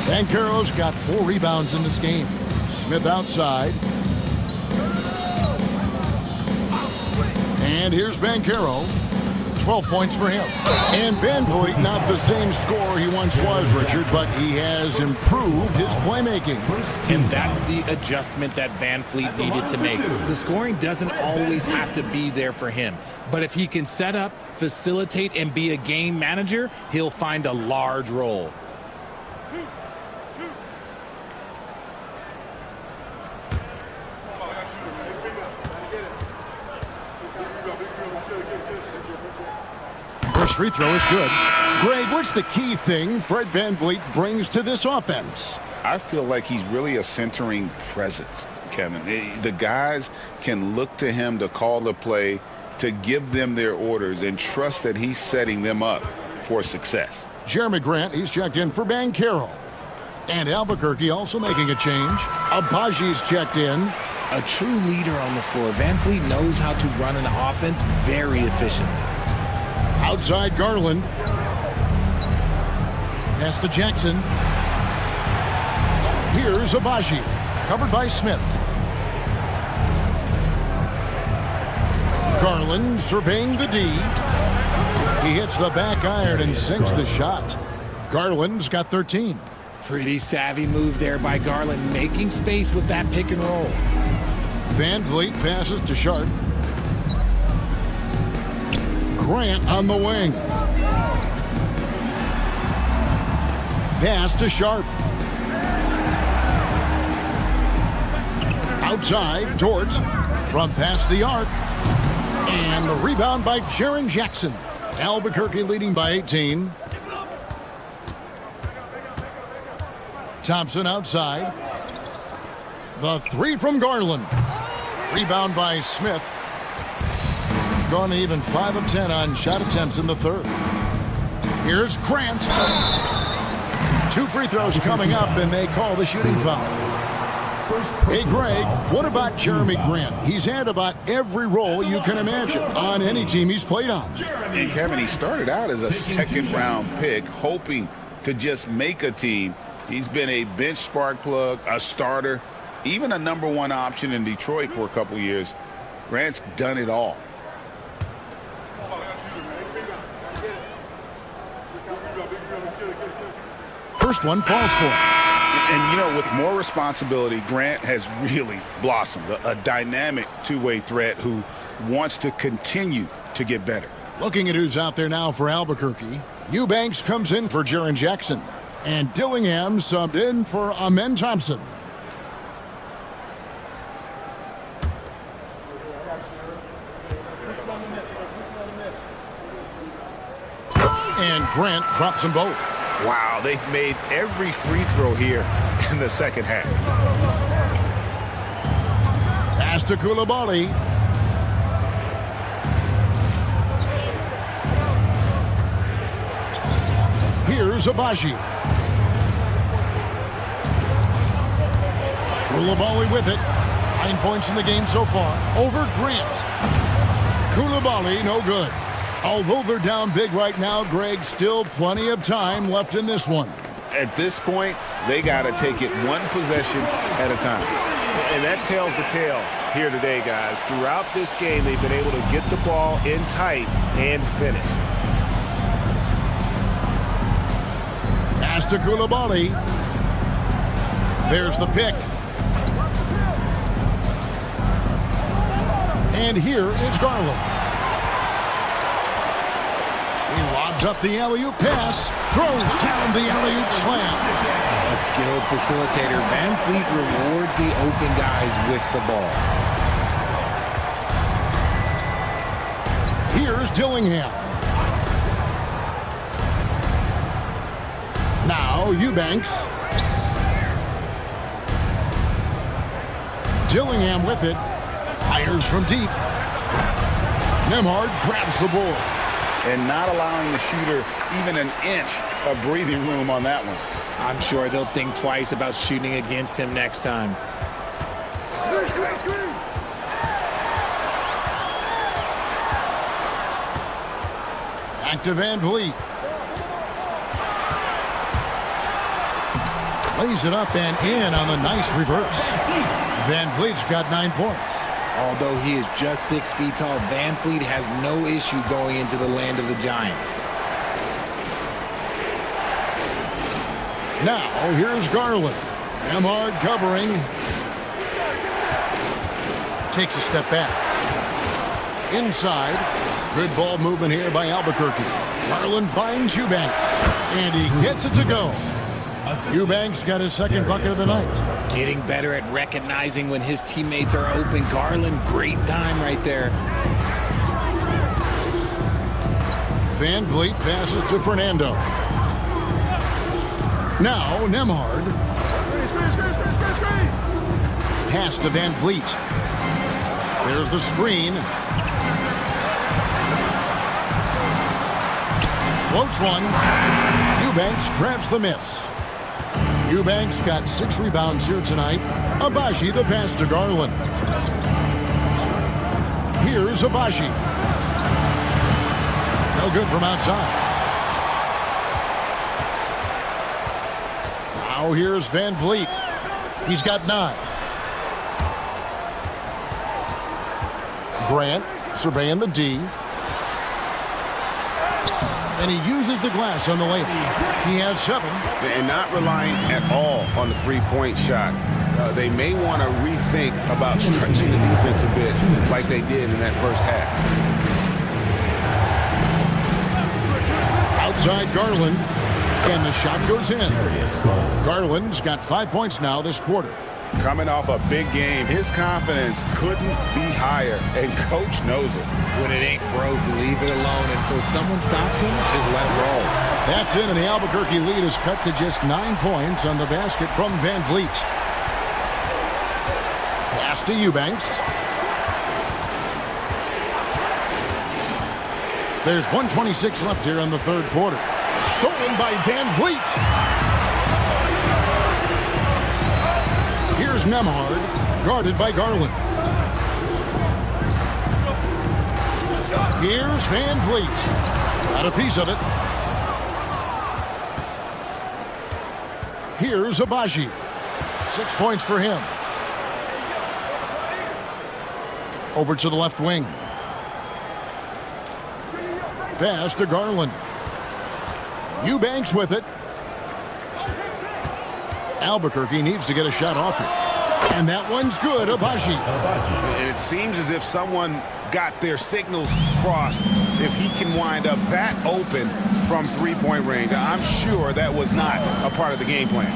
Banchero's got 4 rebounds in this game. Smith outside. And here's Banchero. 12 points for him. And Van Vliet, not the same scorer he once was, Richard, but he has improved his playmaking. And that's the adjustment that Van Vliet needed to make. The scoring doesn't always have to be there for him. But if he can set up, facilitate, and be a game manager, he'll find a large role. First free throw is good. Greg, what's the key thing Fred Van Vliet brings to this offense? I feel like he's really a centering presence, Kevin. The guys can look to him to call the play, to give them their orders, and trust that he's setting them up for success. Jeremy Grant, he's checked in for Banchero. And Albuquerque also making a change. Abaji's checked in. A true leader on the floor. Van Vliet knows how to run an offense very efficiently. Outside Garland. Pass to Jackson. Here's Abaji. Covered by Smith. Garland surveying the D. He hits the back iron and sinks the shot. Garland's got 13. Pretty savvy move there by Garland, making space with that pick and roll. Van Vliet passes to Sharp. Grant on the wing. Pass to Sharp. Outside, Torts from past the arc. And the rebound by Jaren Jackson. Albuquerque leading by 18. Thompson outside. The 3 from Garland. Rebound by Smith. Gone even 5 of 10 on shot attempts in the third. Here's Grant. 2 free throws coming up, and they call the shooting foul. Hey, Greg, what about Jeremy Grant? He's had about every role you can imagine on any team he's played on. And Kevin, he started out as a second-round pick, hoping to just make a team. He's been a bench spark plug, a starter, even a number 1 option in Detroit for a couple years. Grant's done it all. First one falls for him. And, you know, with more responsibility, Grant has really blossomed. A dynamic two-way threat who wants to continue to get better. Looking at who's out there now for Albuquerque. Eubanks comes in for Jaren Jackson. And Dillingham subbed in for Amen Thompson. And Grant drops them both. Wow, they've made every free throw here in the second half. Pass to Coulibaly. Here's Abaji. Coulibaly with it. 9 points in the game so far. Over Grant. Coulibaly, no good. Although they're down big right now, Greg, still plenty of time left in this one. At this point, they got to take it one possession at a time. And that tells the tale here today, guys. Throughout this game, they've been able to get the ball in tight and finish. Pass to Coulibaly. There's the pick. And here is Garland. He lobs up the alley-oop pass, throws down the alley-oop slam. A skilled facilitator, Van Vliet rewards the open guys with the ball. Here's Dillingham. Now Eubanks. Gillingham with it. Fires from deep. Nemhard grabs the ball. And not allowing the shooter even an inch of breathing room on that one. I'm sure they'll think twice about shooting against him next time. Back to Van Vliet. Lays it up and in on the nice reverse. Van Vliet's got 9 points. Although he is just 6 feet tall, Van Vliet has no issue going into the land of the Giants. Now, here's Garland. Nemhard covering. Takes a step back. Inside. Good ball movement here by Albuquerque. Garland finds Eubanks. And he gets it to go. Eubanks got his second bucket of the night. Getting better at recognizing when his teammates are open. Garland, great time right there. Van Vliet passes to Fernando. Now Nemhard. Pass to Van Vliet. There's the screen. Floats one. Eubanks grabs the miss. Eubanks got 6 rebounds here tonight. Abaji the pass to Garland. Here's Abaji. No good from outside. Now here's Van Vliet. He's got 9. Grant surveying the D. And he uses the glass on the layup. He has 7. And not relying at all on the three-point shot. They may want to rethink about stretching the defense a bit like they did in that first half. Outside Garland. And the shot goes in. Garland's got 5 points now this quarter. Coming off a big game, his confidence couldn't be higher, and coach knows it. When it ain't broke, leave it alone until someone stops him. Just let it roll. That's in, and the Albuquerque lead is cut to just 9 points on the basket from Van Vliet. Pass to Eubanks. There's 1:26 left here in the third quarter. Stolen by Van Vliet. Here's Nemhard, guarded by Garland. Here's Van Vliet. Got a piece of it. Here's Abaji. 6 points for him. Over to the left wing. Pass to Garland. Eubanks with it. Albuquerque needs to get a shot off it. And that one's good, Abaji. And it seems as if someone got their signals crossed if he can wind up that open from three-point range. I'm sure that was not a part of the game plan.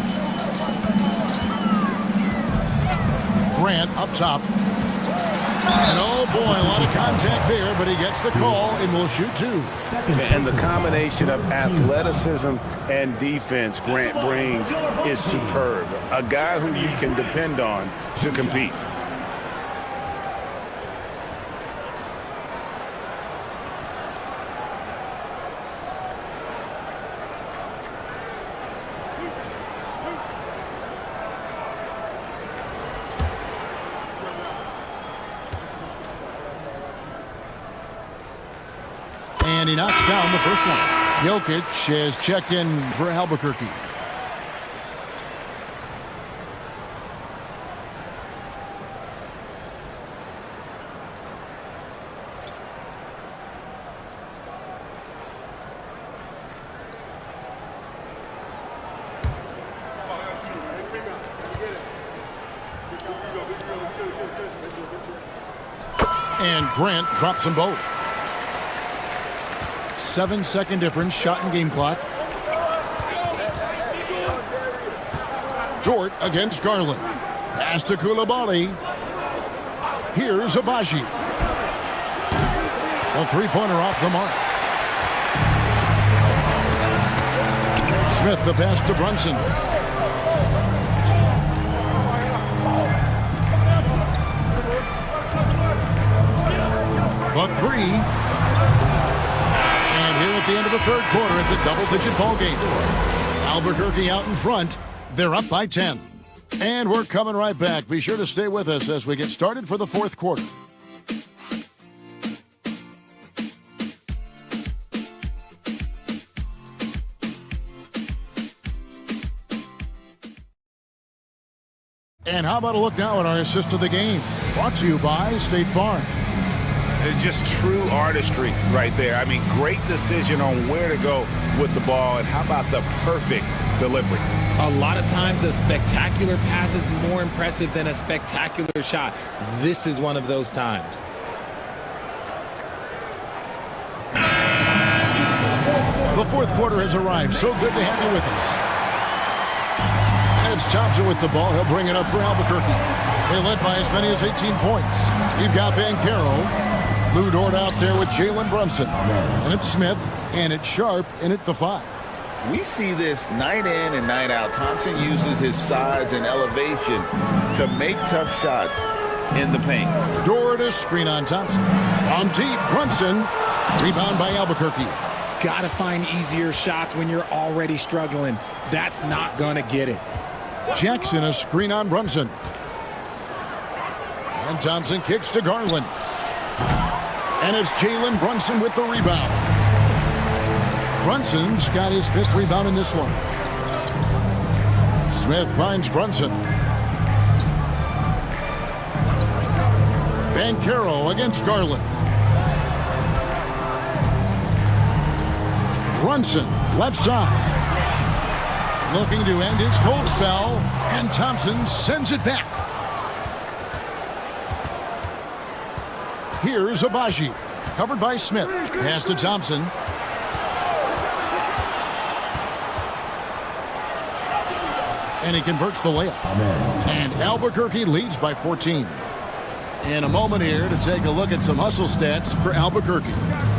Grant up top. And oh boy, a lot of contact there, but he gets the call and will shoot 2. And the combination of athleticism and defense Grant brings is superb. A guy who you can depend on to compete. And he knocks down the first one. Jokic has checked in for Albuquerque. And Grant drops them both. 7-second difference, shot and game clock. Dort against Garland. Pass to Coulibaly. Here's Abaji. A three-pointer off the mark. Smith the pass to Brunson. The three. And here at the end of the third quarter, it's a double-digit ball game. Albuquerque out in front. They're up by 10. And we're coming right back. Be sure to stay with us as we get started for the fourth quarter. And how about a look now at our assist of the game? Brought to you by State Farm. It's just true artistry right there. I mean, great decision on where to go with the ball, and how about the perfect delivery? A lot of times a spectacular pass is more impressive than a spectacular shot. This is one of those times. The fourth quarter has arrived. So good to have you with us. And it's Thompson with the ball. He'll bring it up for Albuquerque. They led by as many as 18 points. You've got Bancaro. Lou Dort out there with Jalen Brunson. And it's Smith. And it's Sharp in at the 5. We see this night in and night out. Thompson uses his size and elevation to make tough shots in the paint. Dort a screen on Thompson. From deep, Brunson. Rebound by Albuquerque. Got to find easier shots when you're already struggling. That's not going to get it. Jackson a screen on Brunson. And Thompson kicks to Garland. And it's Jalen Brunson with the rebound. Brunson's got his 5th rebound in this one. Smith finds Brunson. Bancaro against Garland. Brunson, left side. Looking to end his cold spell. And Thompson sends it back. Here's Abaji. Covered by Smith. Pass to Thompson. And he converts the layup. And Albuquerque leads by 14. In a moment here to take a look at some hustle stats for Albuquerque.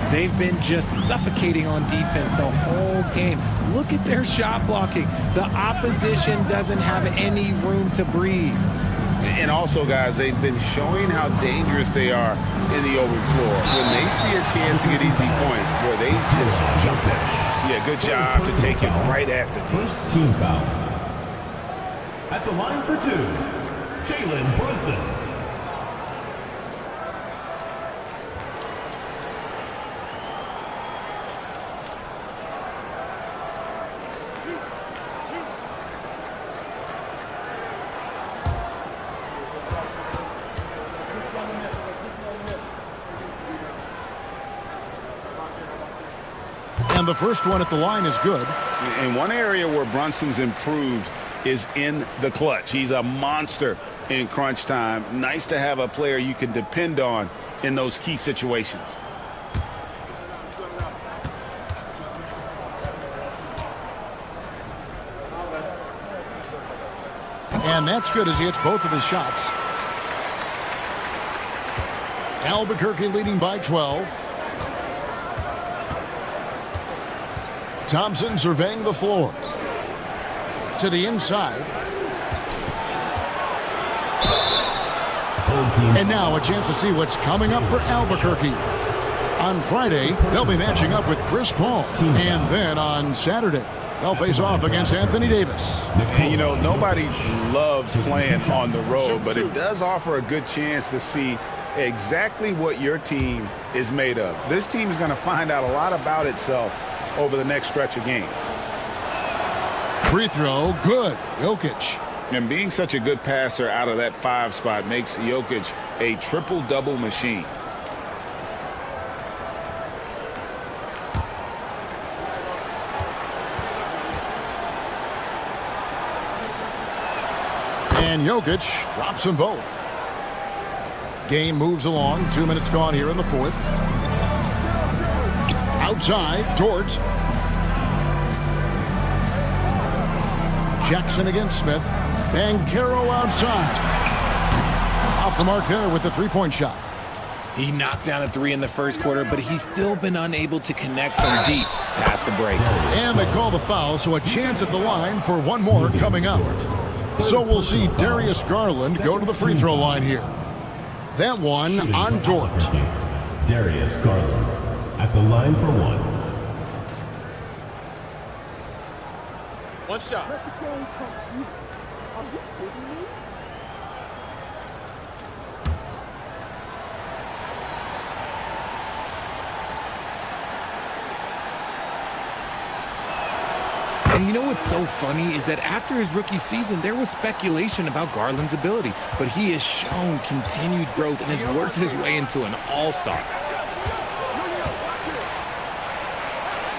They've been just suffocating on defense the whole game. Look at their shot blocking. The opposition doesn't have any room to breathe. And also, guys, they've been showing how dangerous they are in the open floor. When they see a chance to get easy points, where they just jump it. Yeah, good job to take it right at the first team foul. At the line for 2, Jalen Brunson. And the first one at the line is good. And one area where Brunson's improved is in the clutch. He's a monster in crunch time. Nice to have a player you can depend on in those key situations. And that's good as he hits both of his shots. Albuquerque leading by 12. Thompson surveying the floor. To the inside. And now a chance to see what's coming up for Albuquerque. On Friday, they'll be matching up with Chris Paul. And then on Saturday, they'll face off against Anthony Davis. And, you know, nobody loves playing on the road, but it does offer a good chance to see exactly what your team is made of. This team is going to find out a lot about itself over the next stretch of games. Free throw, good. Jokic. And being such a good passer out of that 5 spot makes Jokic a triple-double machine. And Jokic drops them both. Game moves along. 2 minutes gone here in the fourth. Outside, Dort. Jackson against Smith. Bancaro outside. Off the mark there with the three-point shot. He knocked down a 3 in the first quarter, but he's still been unable to connect from deep past the break. And they call the foul, so a chance at the line for one more coming up. So we'll see Darius Garland go to the free throw line here. That one on Dort. Darius Garland at the line for one. One shot. And you know what's so funny is that after his rookie season, there was speculation about Garland's ability, but he has shown continued growth and has worked his way into an all-star.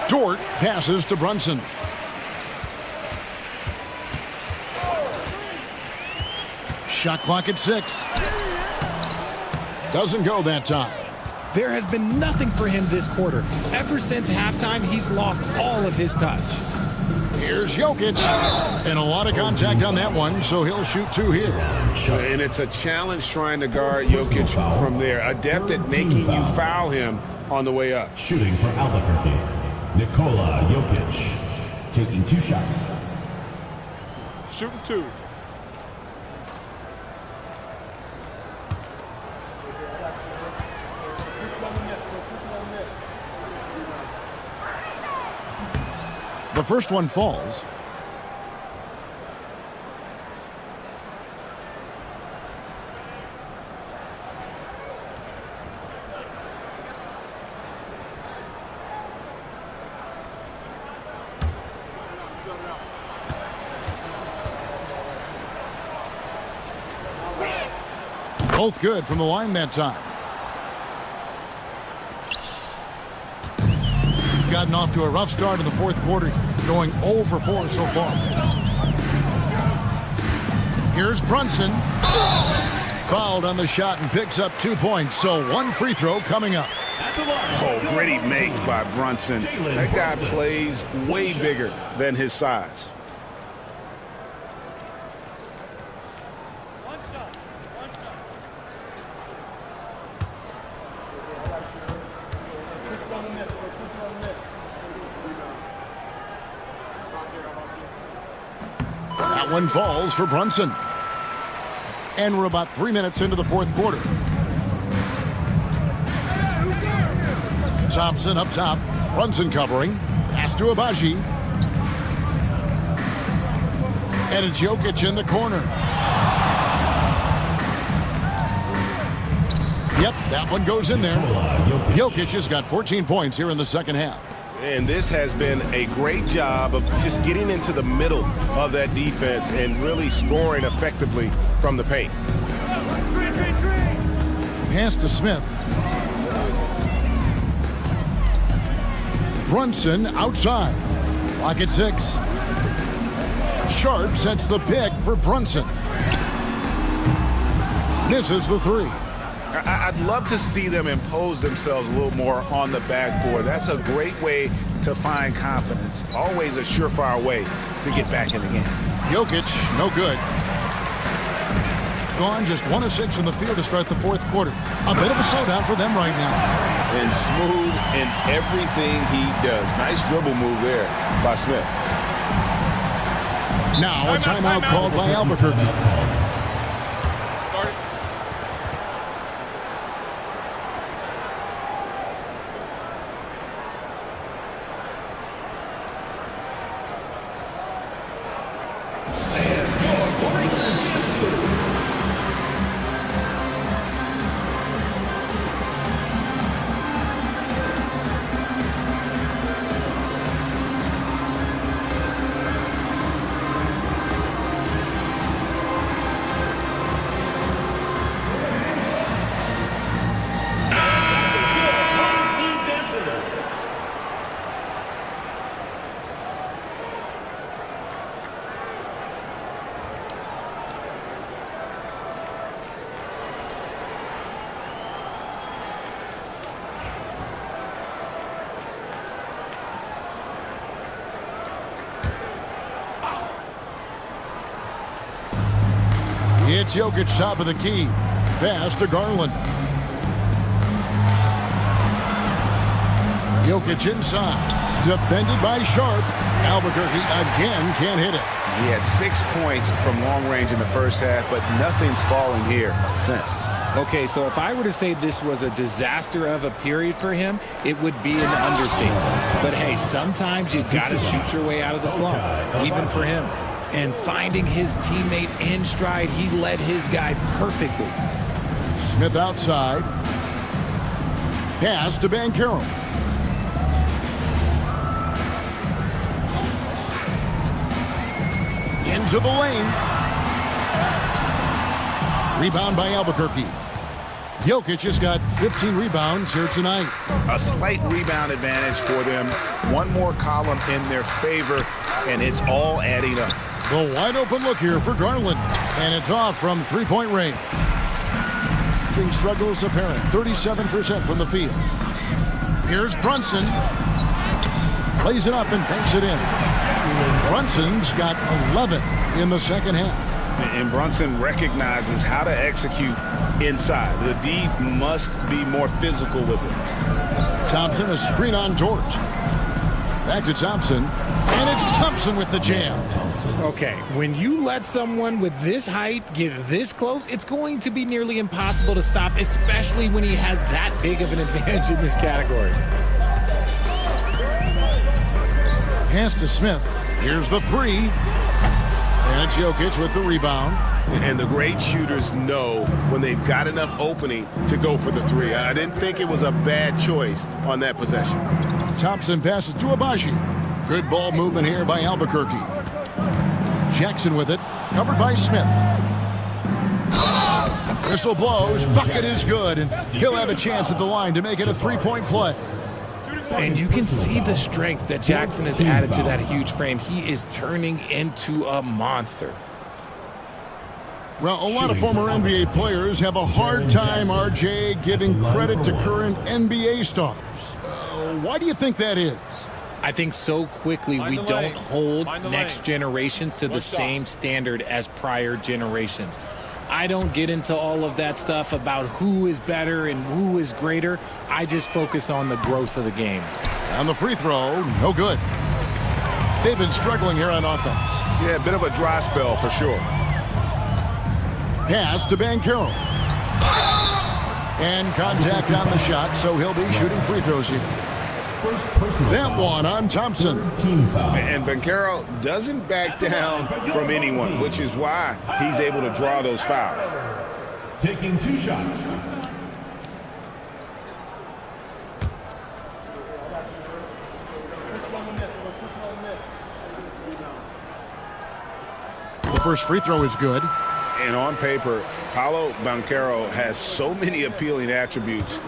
Dort passes to Brunson. Shot clock at 6. Doesn't go that time. There has been nothing for him this quarter. Ever since halftime, he's lost all of his touch. Here's Jokic. And a lot of contact on that one, so he'll shoot 2 here. And it's a challenge trying to guard Jokic from there. Adept at making you foul him on the way up. Shooting for Albuquerque, Nikola Jokic, taking 2 shots. Shooting 2. The first one falls. Both good from the line that time. Gotten off to a rough start in the fourth quarter, going 0 for 4 so far. Here's Brunson. Fouled on the shot and picks up 2 points, so 1 free throw coming up. Oh, gritty make by Brunson. That guy plays way bigger than his size. That one falls for Brunson. And we're about 3 minutes into the fourth quarter. Thompson up top. Brunson covering. Pass to Abaji. And it's Jokic in the corner. Yep, that one goes in there. Jokic has got 14 points here in the second half. And this has been a great job of just getting into the middle of that defense and really scoring effectively from the paint. Pass to Smith. Brunson outside. Clock at 6. Sharp sets the pick for Brunson. Misses the 3. I'd love to see them impose themselves a little more on the backboard. That's a great way to find confidence. Always a surefire way to get back in the game. Jokic, no good. Gone just 1 of 6 in the field to start the fourth quarter. A bit of a slowdown for them right now. And smooth in everything he does. Nice dribble move there by Smith. Now a timeout called by Albuquerque. It's Jokic top of the key. Pass to Garland. Jokic inside. Defended by Sharp. Albuquerque again can't hit it. He had 6 points from long range in the first half, but nothing's fallen here since. Okay, so if I were to say this was a disaster of a period for him, it would be an understatement. But hey, sometimes you got to shoot your way out of the slump, even for him. And finding his teammate in stride, he led his guy perfectly. Smith outside. Pass to Banchero. Into the lane. Rebound by Albuquerque. Jokic has got 15 rebounds here tonight. A slight rebound advantage for them. One more column in their favor, and it's all adding up. The wide open look here for Garland. And it's off from three-point range. Shooting struggles apparent. 37% from the field. Here's Brunson. Plays it up and banks it in. Brunson's got 11 in the second half. And Brunson recognizes how to execute inside. The D must be more physical with it. Thompson, a screen on Dort. Back to Thompson. And it's Thompson with the jam. Okay, when you let someone with this height get this close, it's going to be nearly impossible to stop, especially when he has that big of an advantage in this category. Pass to Smith. Here's the three. And it's Jokic with the rebound. And the great shooters know when they've got enough opening to go for the three. I didn't think it was a bad choice on that possession. Thompson passes to Abaji. Good ball movement here by Albuquerque. Jackson with it. Covered by Smith. Whistle blows. Bucket is good. And he'll have a chance at the line to make it a three-point play. And you can see the strength that Jackson has added to that huge frame. He is turning into a monster. Well, a lot of former NBA players have a hard time, RJ, giving credit to current NBA stars. Why do you think that is? I think so quickly we don't hold next generations to the same standard as prior generations. I don't get into all of that stuff about who is better and who is greater. I just focus on the growth of the game. On the free throw, no good. They've been struggling here on offense. Yeah, a bit of a dry spell for sure. Pass to Banchero. And contact on the shot, so he'll be shooting free throws here. That one on Thompson. And Banchero doesn't back down from anyone, which is why he's able to draw those fouls. Taking 2 shots. The first free throw is good. And on paper, Paolo Banchero has so many appealing attributes.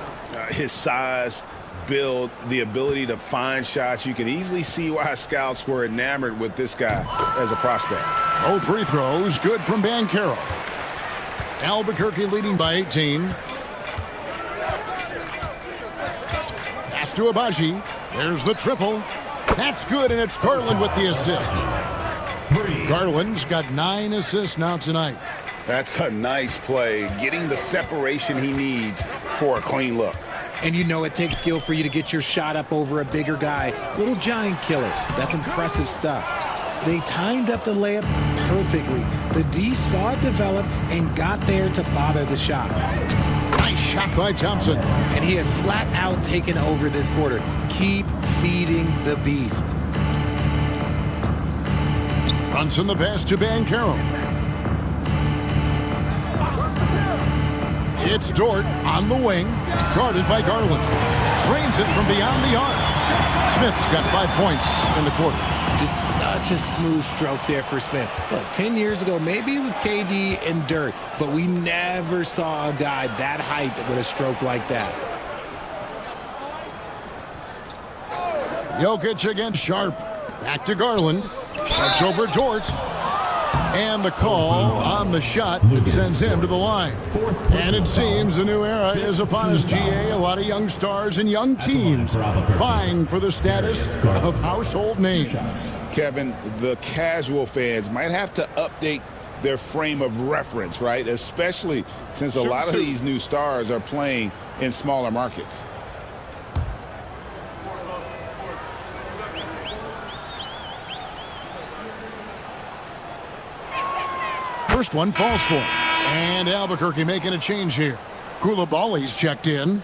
His size, build, the ability to find shots. You can easily see why scouts were enamored with this guy as a prospect. Both free throws good from Banchero. Albuquerque leading by 18. Pass to Abaji. There's the triple. That's good, and it's Garland with the assist. Garland's got 9 assists now tonight. That's a nice play, getting the separation he needs for a clean look. And you know it takes skill for you to get your shot up over a bigger guy. Little giant killer. That's impressive stuff. They timed up the layup perfectly. The D saw it develop and got there to bother the shot. Nice shot by Thompson. And he has flat out taken over this quarter. Keep feeding the beast. Brunson the pass to Banchero. It's Dort on the wing, guarded by Garland. Drains it from beyond the arc. Smith's got 5 points in the quarter. Just such a smooth stroke there for Smith. Look, 10 years ago, maybe it was KD and Dirt, but we never saw a guy that height with a stroke like that. Jokic against Sharp. Back to Garland. Checks over Dort. And the call on the shot that sends him to the line. And it seems a new era is upon us, GA. A lot of young stars and young teams vying for the status of household names. Kevin, the casual fans might have to update their frame of reference, right? Especially since a lot of these new stars are playing in smaller markets. first one falls for him. And Albuquerque making a change here. Koulibaly's checked in.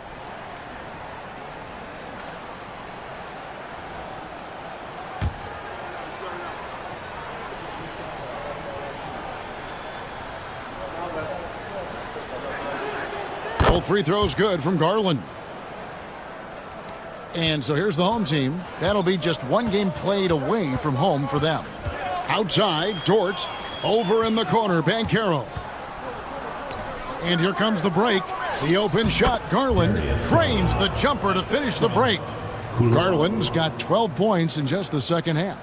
Both free throws good from Garland. And so here's the home team. That'll be just one game played away from home for them. Outside, Dort. Over in the corner, Banchero. And here comes the break. The open shot, Garland drains the jumper to finish the break. Garland's got 12 points in just the second half.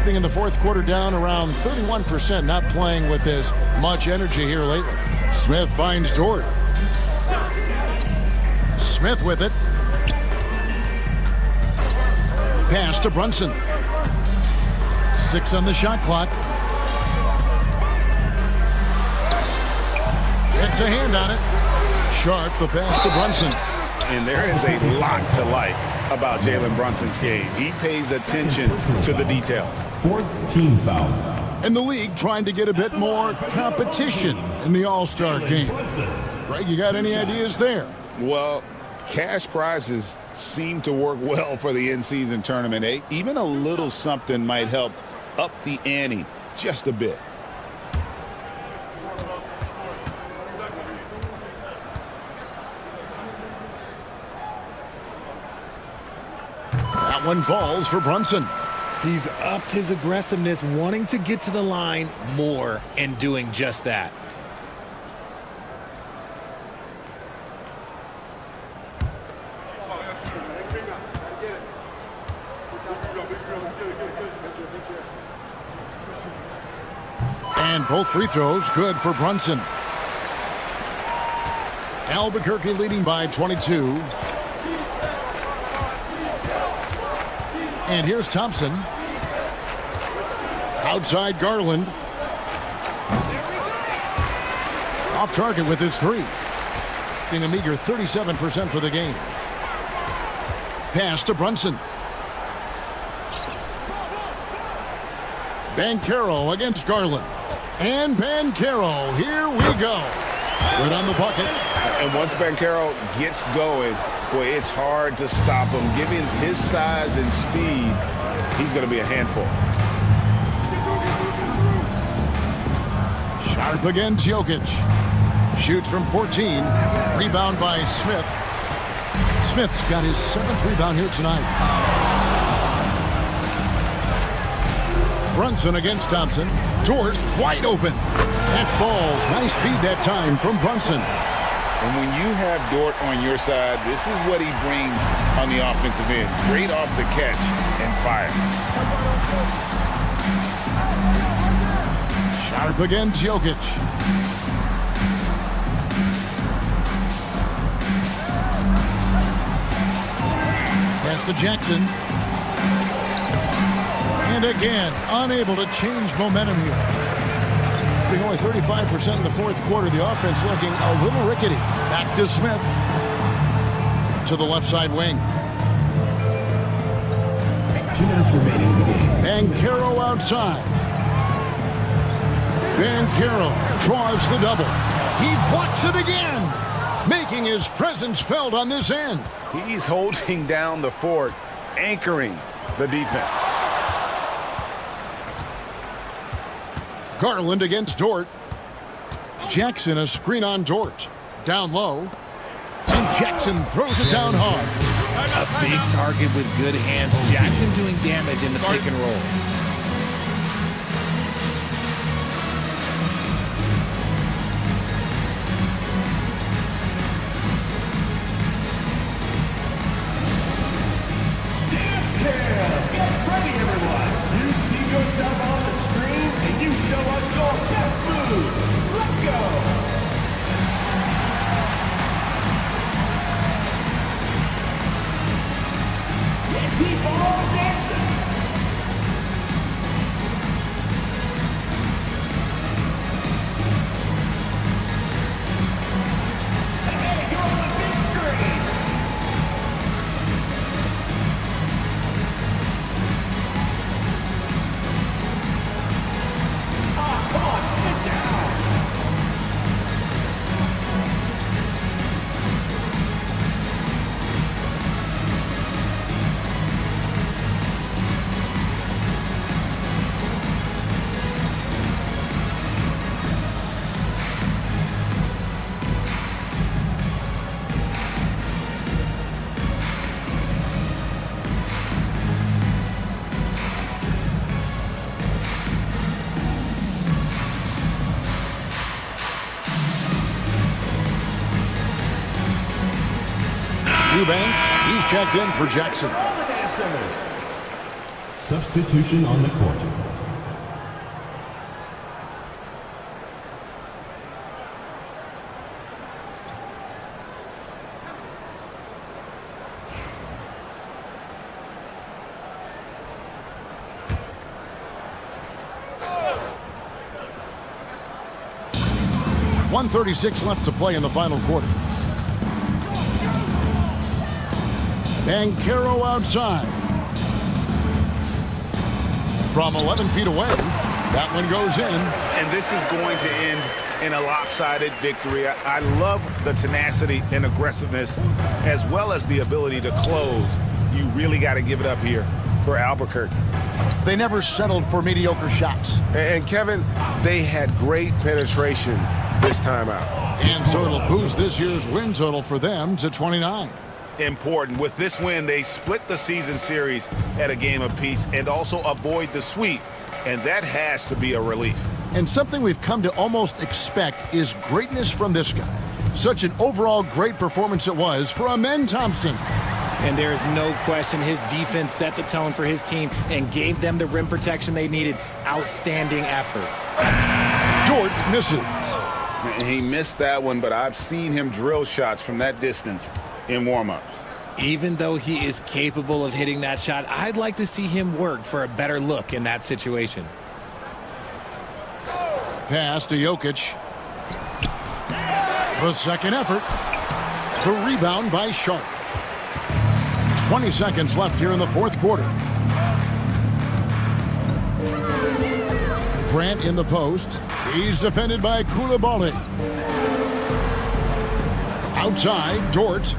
Being in the fourth quarter down around 31%, not playing with as much energy here lately. Smith finds Dort. Smith with it. Pass to Brunson. 6 on the shot clock. Gets a hand on it. Sharp, the pass to Brunson. And there is a lot to like about Jalen Brunson's game. He pays attention to the details. 4th team foul. And the league trying to get a bit more competition in the All-Star game. Greg, you got any ideas there? Well, cash prizes seem to work well for the in-season tournament. Even a little something might help up the ante just a bit. That one falls for Brunson. He's upped his aggressiveness, wanting to get to the line more and doing just that. And both free throws good for Brunson. Albuquerque leading by 22. And here's Thompson. Outside Garland. Off target with his three. Being a meager 37% for the game. Pass to Brunson. Banchero against Garland. And Banchero, here we go. Good on the bucket. And once Banchero gets going, boy, it's hard to stop him. Given his size and speed, he's going to be a handful. Sharp against Jokic. Shoots from 14. Rebound by Smith. Smith's got his 7th rebound here tonight. Brunson against Thompson. Dort wide open. That falls. Nice speed that time from Brunson. And when you have Dort on your side, this is what he brings on the offensive end. Great off the catch and fire. Sharp against Jokic. Pass to Jackson. And again, unable to change momentum here. Being only 35% in the fourth quarter, the offense looking a little rickety. Back to Smith. To the left side wing. 2 minutes remaining in the game. Banchero outside. Banchero draws the double. He blocks it again, making his presence felt on this end. He's holding down the fort, anchoring the defense. Garland against Dort. Jackson a screen on Dort. Down low. And Jackson throws it down hard. A big target with good hands. Jackson doing damage in the pick and roll. Dance cam! Get ready, everyone! You see yourself on the screen, and you show us your best moves. Let's go! And keep on dancing! Eubanks, he's checked in for Jackson. All the dancers. Substitution on the court. .136 left to play in the final quarter. Banchero outside. From 11 feet away, that one goes in. And this is going to end in a lopsided victory. I love the tenacity and aggressiveness as well as the ability to close. You really got to give it up here for Albuquerque. They never settled for mediocre shots. And Kevin, they had great penetration this time out. And so it'll boost this year's win total for them to 29. Important. With this win, they split the season series at a game apiece and also avoid the sweep. And that has to be a relief. And something we've come to almost expect is greatness from this guy. Such an overall great performance it was for Amen Thompson. And there's no question his defense set the tone for his team and gave them the rim protection they needed. Outstanding effort. Dort misses. And he missed that one, but I've seen him drill shots from that distance in warm-ups. Even though he is capable of hitting that shot, I'd like to see him work for a better look in that situation. Pass to Jokic. The second effort. The rebound by Sharp. 20 seconds left here in the fourth quarter. Grant in the post. He's defended by Koulibaly. Outside, Dort.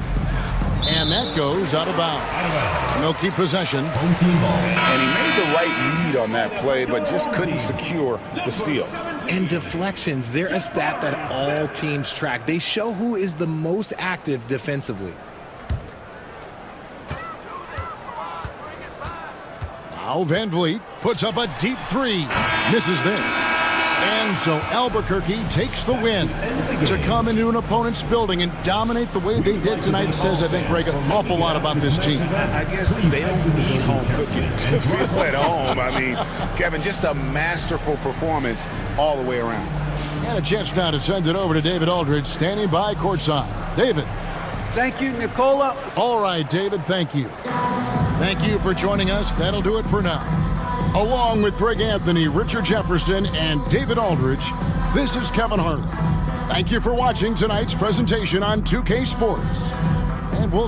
And that goes out of bounds. And they'll keep possession. Home team ball. And he made the right read on that play, but just couldn't secure the steal. And deflections, they're a stat that all teams track. They show who is the most active defensively. Now Van Vliet puts up a deep three. Misses there. And so Albuquerque takes the win. To come into an opponent's building and dominate the way they did tonight says, I think, Greg, an awful lot about this team. I guess they don't need home cooking to feel at home. I mean, Kevin, just a masterful performance all the way around. And a chance now to send it over to David Aldridge, standing by courtside. David. Thank you, Nicola. All right, David, thank you. Thank you for joining us. That'll do it for now. Along with Greg Anthony, Richard Jefferson, and David Aldridge, this is Kevin Harlan. Thank you for watching tonight's presentation on 2K Sports. And we'll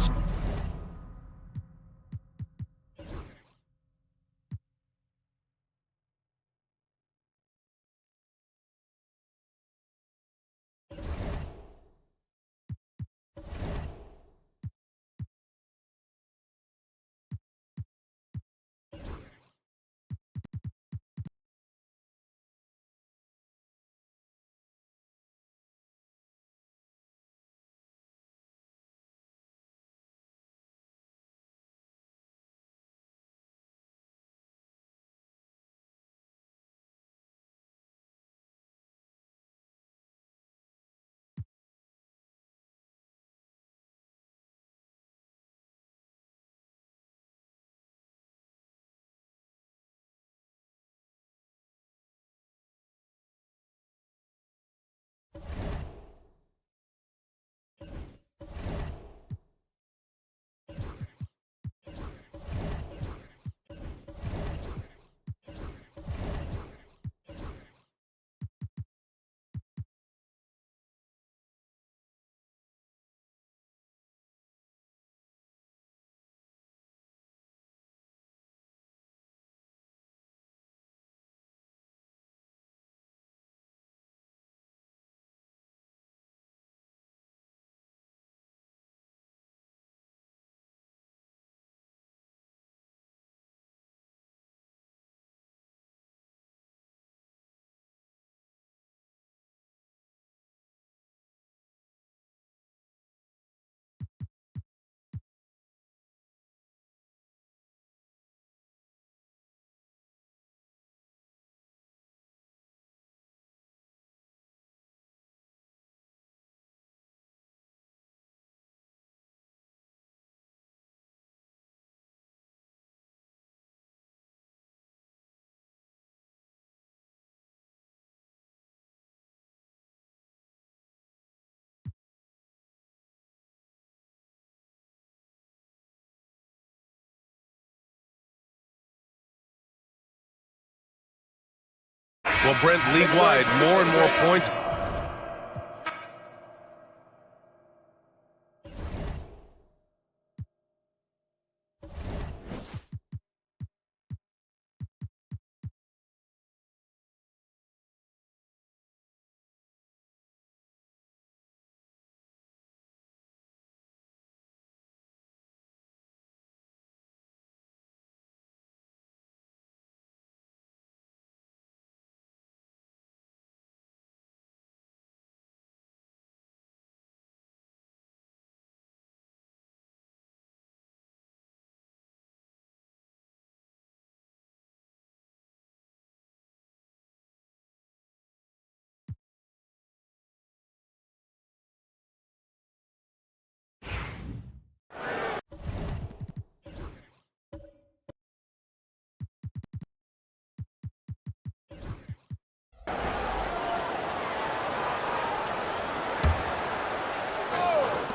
Well, Brent, league-wide, more and more points.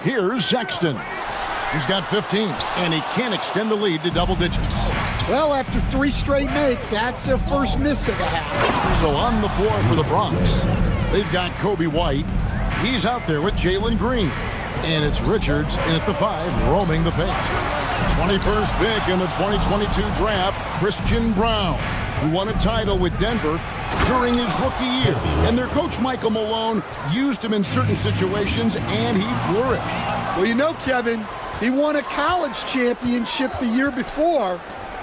Here's Sexton. He's got 15, and he can't extend the lead to double digits. Well, after 3 straight makes, that's their first miss of the half. So on the floor for the Bronx, they've got Kobe White. He's out there with Jalen Green. And it's Richards in at the 5, roaming the paint. 21st pick in the 2022 draft, Christian Brown, who won a title with Denver during his rookie year. And their coach, Michael Malone, used him in certain situations, and he flourished. Well, you know, Kevin, he won a college championship the year before.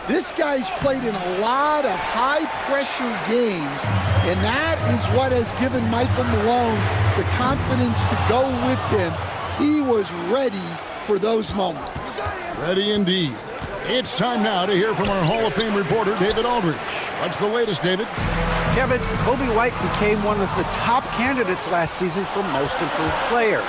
This guy's played in a lot of high-pressure games, and that is what has given Michael Malone the confidence to go with him. He was ready for those moments. Ready indeed. It's time now to hear from our Hall of Fame reporter, David Aldridge. What's the latest, David? Kevin, Kobe White became one of the top candidates last season for Most Improved Player.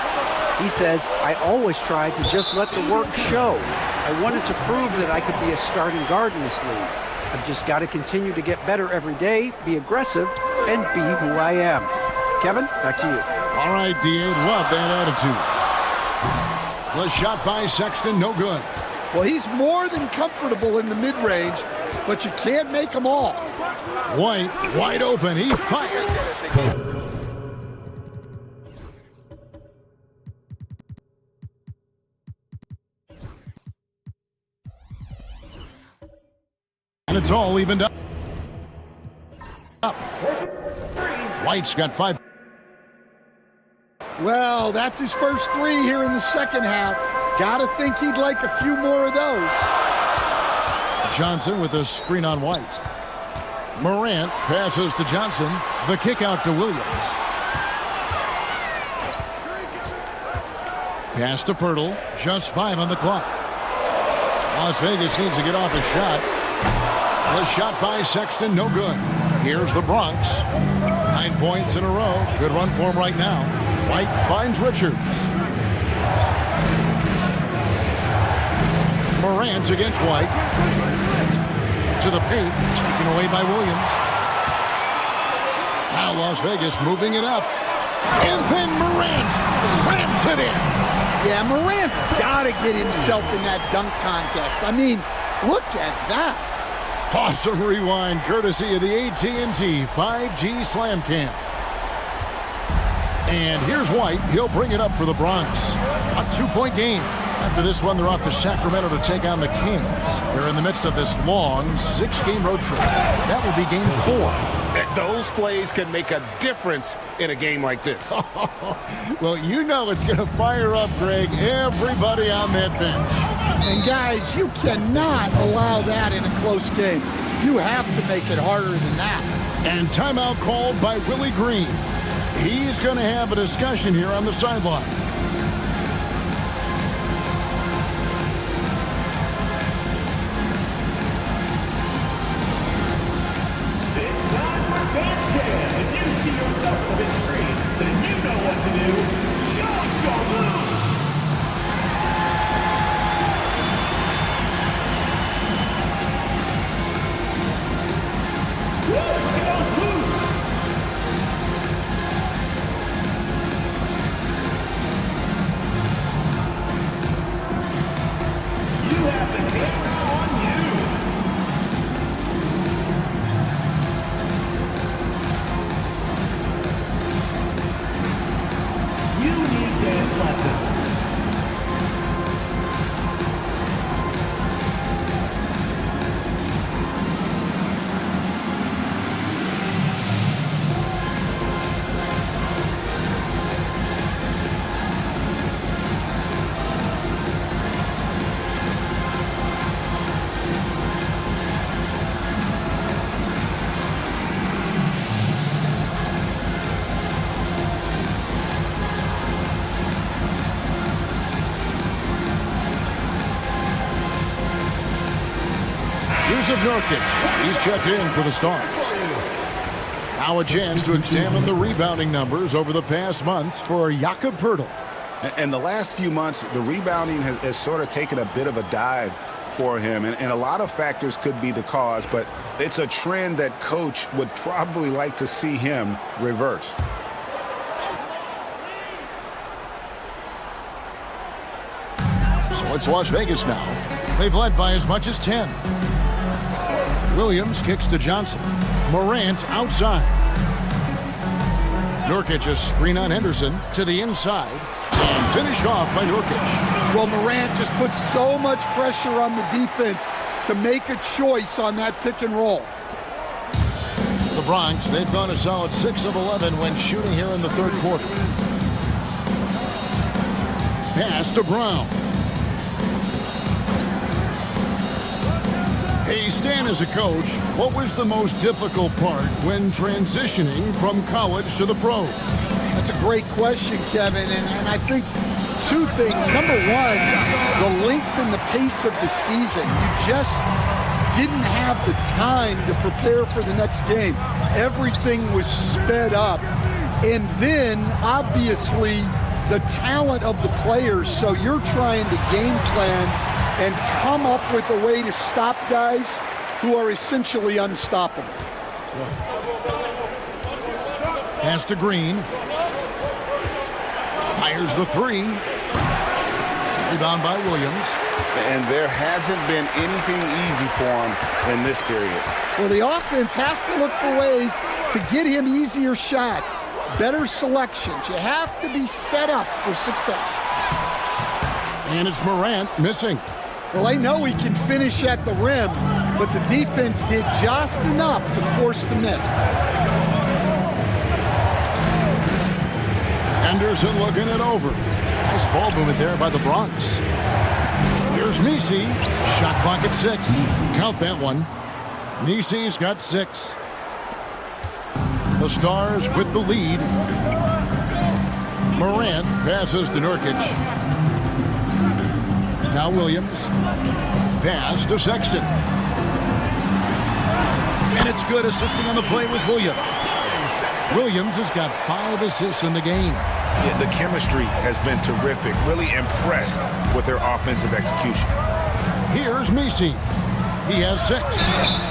He says, I always tried to just let the work show. I wanted to prove that I could be a starting guard in this league. I've just got to continue to get better every day, be aggressive, and be who I am. Kevin, back to you. All right, D.A., love that attitude. The shot by Sexton, no good. Well, he's more than comfortable in the mid-range, but you can't make them all. White, wide open, he fires. And it's all evened up. White's got 5. Well, that's his first 3 here in the second half. Gotta think he'd like a few more of those. Johnson with a screen on White. Morant passes to Johnson. The kick out to Williams. Pass to Pirtle. Just 5 on the clock. Las Vegas needs to get off a shot. The shot by Sexton, no good. Here's the Bronx. 9 points in a row. Good run for him right now. White finds Richards. Morant against White. To the paint. Taken away by Williams. Now Las Vegas moving it up. And then Morant ramps it in. Yeah, Morant's got to get himself in that dunk contest. I mean, look at that. Awesome rewind courtesy of the AT&T 5G Slam Cam. And here's White. He'll bring it up for the Bronx. A 2-point game. After this one, they're off to Sacramento to take on the Kings. They're in the midst of this long 6-game road trip. That will be game 4. Those plays can make a difference in a game like this. Well, you know it's going to fire up, Greg, everybody on that bench. And guys, you cannot allow that in a close game. You have to make it harder than that. And timeout called by Willie Green. He's going to have a discussion here on the sideline. It's time for Dance Jam. If you see yourself on the big screen, then you know what to do. Show us your moves. Woo, look at those moves. You have the camera on you. Yusuf Nurkic. He's checked in for the Stars. Now a chance to examine the rebounding numbers over the past months for Jakob Poeltl. In the last few months, the rebounding has sort of taken a bit of a dive for him, and a lot of factors could be the cause, but it's a trend that coach would probably like to see him reverse. So it's Las Vegas now. They've led by as much as 10. Williams kicks to Johnson. Morant outside. Nurkic a screen on Henderson to the inside and finished off by Nurkic. Well, Morant just put so much pressure on the defense to make a choice on that pick and roll. The Bronx, they've gone a solid 6 of 11 when shooting here in the third quarter. Pass to Brown. Hey, Stan, as a coach, what was the most difficult part when transitioning from college to the pros? That's a great question, Kevin, and I think two things. Number one, the length and the pace of the season. You just didn't have the time to prepare for the next game. Everything was sped up. And then, obviously, the talent of the players. So you're trying to game plan and come up with a way to stop guys who are essentially unstoppable. Pass to Green. Fires the three. Rebound by Williams. And there hasn't been anything easy for him in this period. Well, the offense has to look for ways to get him easier shots, better selections. You have to be set up for success. And it's Morant missing. Well, they know he can finish at the rim, but the defense did just enough to force the miss. Henderson looking it over. Nice ball movement there by the Bronx. Here's Messi. Shot clock at 6. Count that one. Messi's got 6. The Stars with the lead. Morant passes to Nurkic. Now Williams. Pass to Sexton. And it's good. Assisting on the play was Williams. Williams has got 5 assists in the game. Yeah, the chemistry has been terrific. Really impressed with their offensive execution. Here's Messi. He has 6.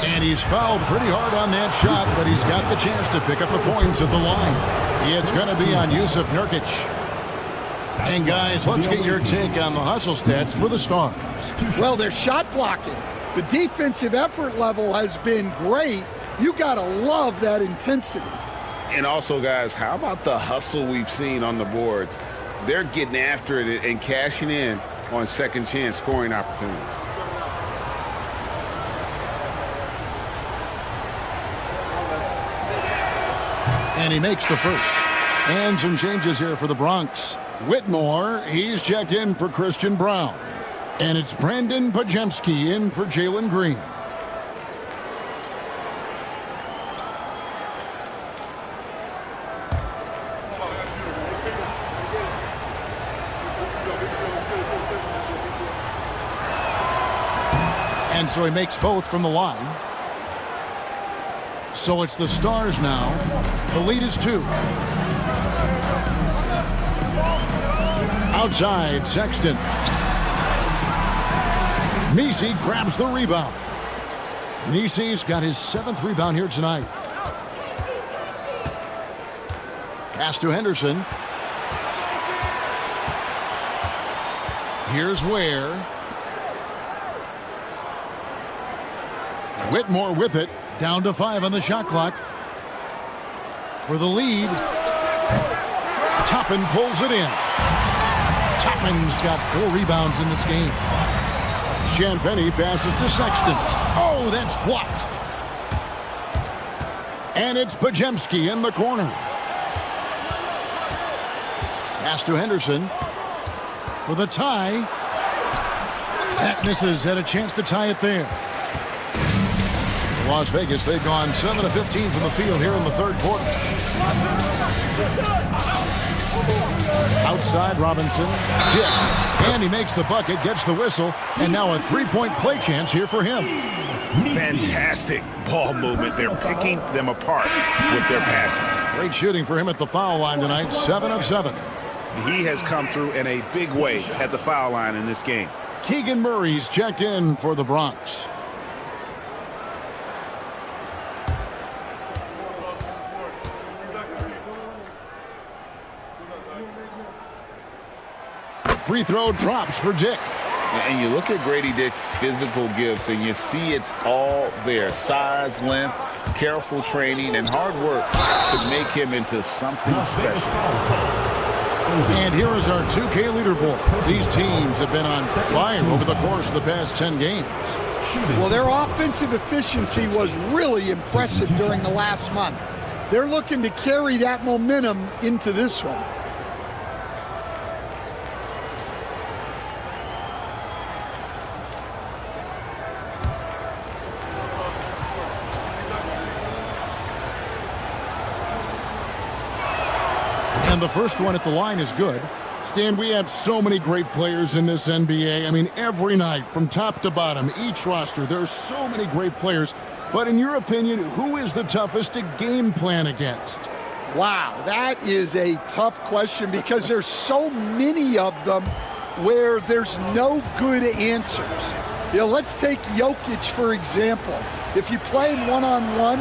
And he's fouled pretty hard on that shot, but he's got the chance to pick up the points at the line. It's going to be on Yusuf Nurkic. And guys, let's get your take on the hustle stats for the Stars. Well, they're shot blocking. The defensive effort level has been great. You got to love that intensity. And also, guys, how about the hustle we've seen on the boards? They're getting after it and cashing in on second chance scoring opportunities. And he makes the first. And some changes here for the Bronx. Whitmore, he's checked in for Christian Brown. And it's Brandon Pajemski in for Jalen Green. And so he makes both from the line. So it's the Stars now. The lead is 2. Outside, Sexton. Messi grabs the rebound. Messi's got his 7th rebound here tonight. Pass to Henderson. Here's Ware. Whitmore with it. Down to 5 on the shot clock. For the lead. Toppin pulls it in. Toppin's got 4 rebounds in this game. Champagnie passes to Sexton. Oh, that's blocked. And it's Pajemski in the corner. Pass to Henderson. For the tie. That misses. Had a chance to tie it there. Las Vegas, they've gone 7 of 15 from the field here in the third quarter. Outside, Robinson. Tip. And he makes the bucket, gets the whistle, and now a 3-point play chance here for him. Fantastic ball movement. They're picking them apart with their passing. Great shooting for him at the foul line tonight, 7 of 7. He has come through in a big way at the foul line in this game. Keegan Murray's checked in for the Bronx. Free throw drops for Dick. And you look at Grady Dick's physical gifts, and you see it's all there. Size, length, careful training, and hard work could make him into something special. And here is our 2K leaderboard. These teams have been on fire over the course of the past 10 games. Well, their offensive efficiency was really impressive during the last month. They're looking to carry that momentum into this one. And the first one at the line is good. Stan, we have so many great players in this NBA. I mean, every night, from top to bottom, each roster, there are so many great players. But in your opinion, who is the toughest to game plan against? Wow, that is a tough question because there's so many of them where there's no good answers. You know, let's take Jokic, for example. If you play him one-on-one,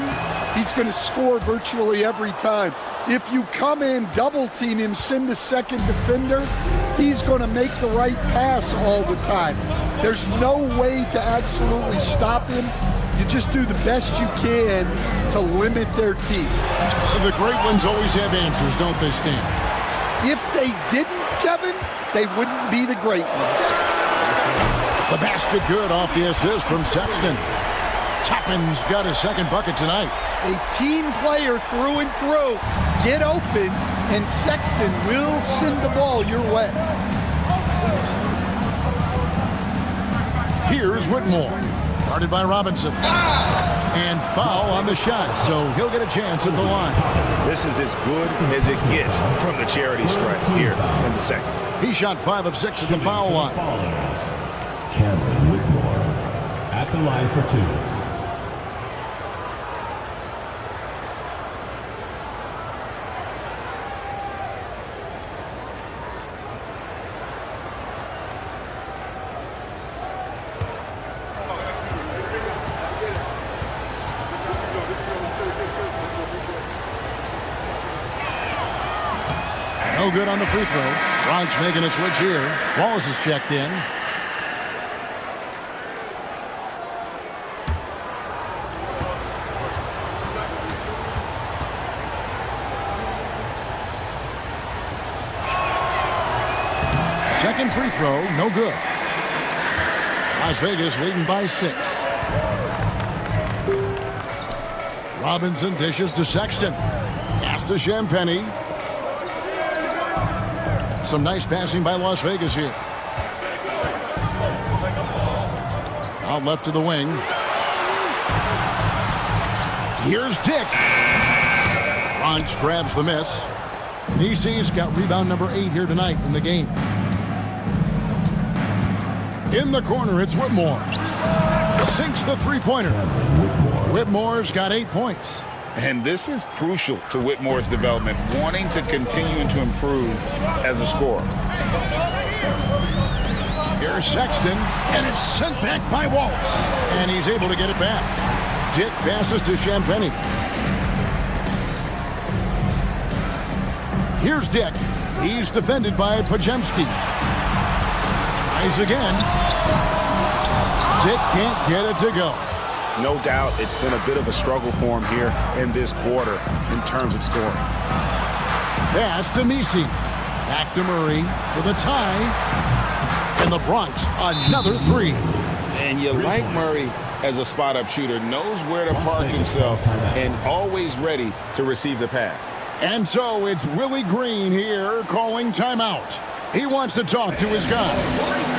he's going to score virtually every time. If you come in, double team him, send the second defender, he's going to make the right pass all the time. There's no way to absolutely stop him. You just do the best you can to limit their team. The great ones always have answers, don't they, Stan? If they didn't, Kevin, they wouldn't be the great ones. The basket good off the assist from Sexton. Toppin's got his second bucket tonight. A team player through and through. Get open, and Sexton will send the ball your way. Here's Whitmore. Guarded by Robinson. And foul on the shot, so he'll get a chance at the line. This is as good as it gets from the charity stripe here in the second. He shot 5 of 6 at the foul line. Cameron Whitmore at the line for 2. No good on the free throw. Bronx making a switch here. Wallace is checked in. Second free throw, no good. Las Vegas leading by 6. Robinson dishes to Sexton. Pass to Champagnie. Some nice passing by Las Vegas here. Out left to the wing. Here's Dick. Bronx grabs the miss. EC's got rebound number 8 here tonight in the game. In the corner, it's Whitmore. Sinks the three-pointer. Whitmore's got 8 points. And this is crucial to Whitmore's development, wanting to continue to improve as a scorer. Here's Sexton, and it's sent back by Wallace. And he's able to get it back. Dick passes to Champagnie. Here's Dick. He's defended by Pajemski. Tries again. Dick can't get it to go. No doubt it's been a bit of a struggle for him here in this quarter in terms of scoring. Pass to Misi. Back to Murray for the tie. And the Bronx, another 3. And you like Murray as a spot-up shooter, knows where to park himself, and always ready to receive the pass. And so it's Willie Green here calling timeout. He wants to talk to his guy.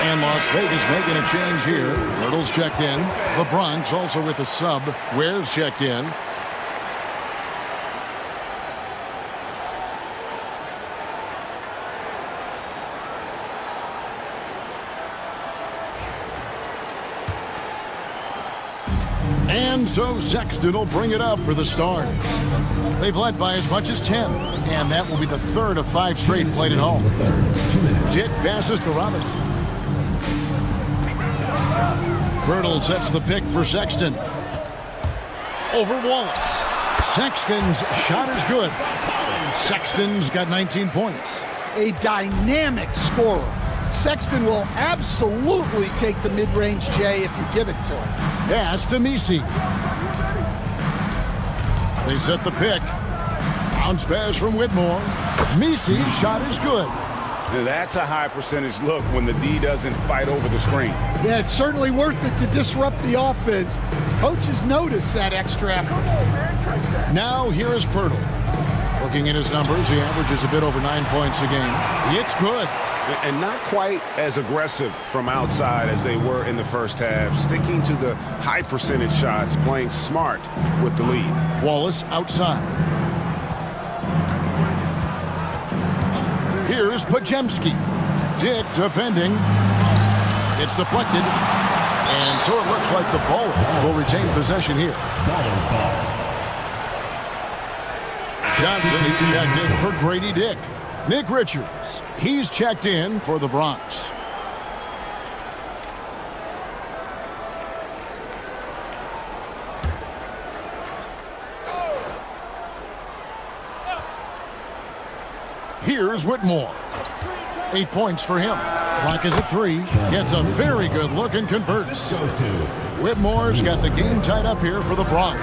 And Las Vegas making a change here. Hurdle's checked in. The Bronx also with a sub. Ware's checked in. And so Sexton will bring it up for the Stars. They've led by as much as 10, and that will be the third of 5 straight played at home. It passes to Robinson. Hurdle sets the pick for Sexton. Over Wallace. Sexton's shot is good. Sexton's got 19 points. A dynamic scorer. Sexton will absolutely take the mid-range J if you give it to him. Pass to Misi. They set the pick. Bounce pass from Whitmore. Misi's shot is good. Now that's a high percentage look when the D doesn't fight over the screen. Yeah, it's certainly worth it to disrupt the offense. Coaches notice that extra effort. Now here is Pirtle. Looking at his numbers, he averages a bit over 9 points a game. It's good. And not quite as aggressive from outside as they were in the first half, sticking to the high percentage shots, playing smart with the lead. Wallace outside. Here's Pajemski. Dick defending. It's deflected. And so it looks like the Ballers will retain possession here. Johnson, he's checked in for Grady Dick. Nick Richards, he's checked in for the Bronx. Here's Whitmore. 8 points for him. Clock is at 3. Gets a very good look and converts. Whitmore's got the game tied up here for the Bronx.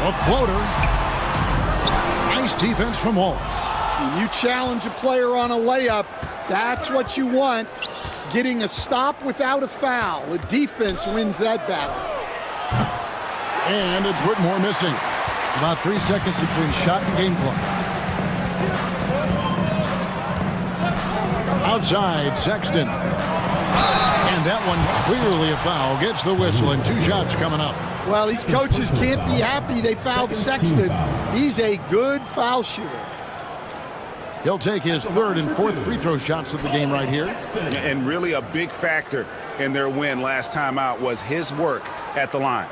A floater. Nice defense from Wallace. When you challenge a player on a layup, that's what you want. Getting a stop without a foul. The defense wins that battle. And it's Whitmore missing. About 3 seconds between shot and game clock. Outside, Sexton. And that one clearly a foul. Gets the whistle and 2 shots coming up. Well, these coaches can't be happy they fouled Sexton. He's a good foul shooter. He'll take his 3rd and 4th free throw shots of the game right here. And really a big factor in their win last time out was his work at the line.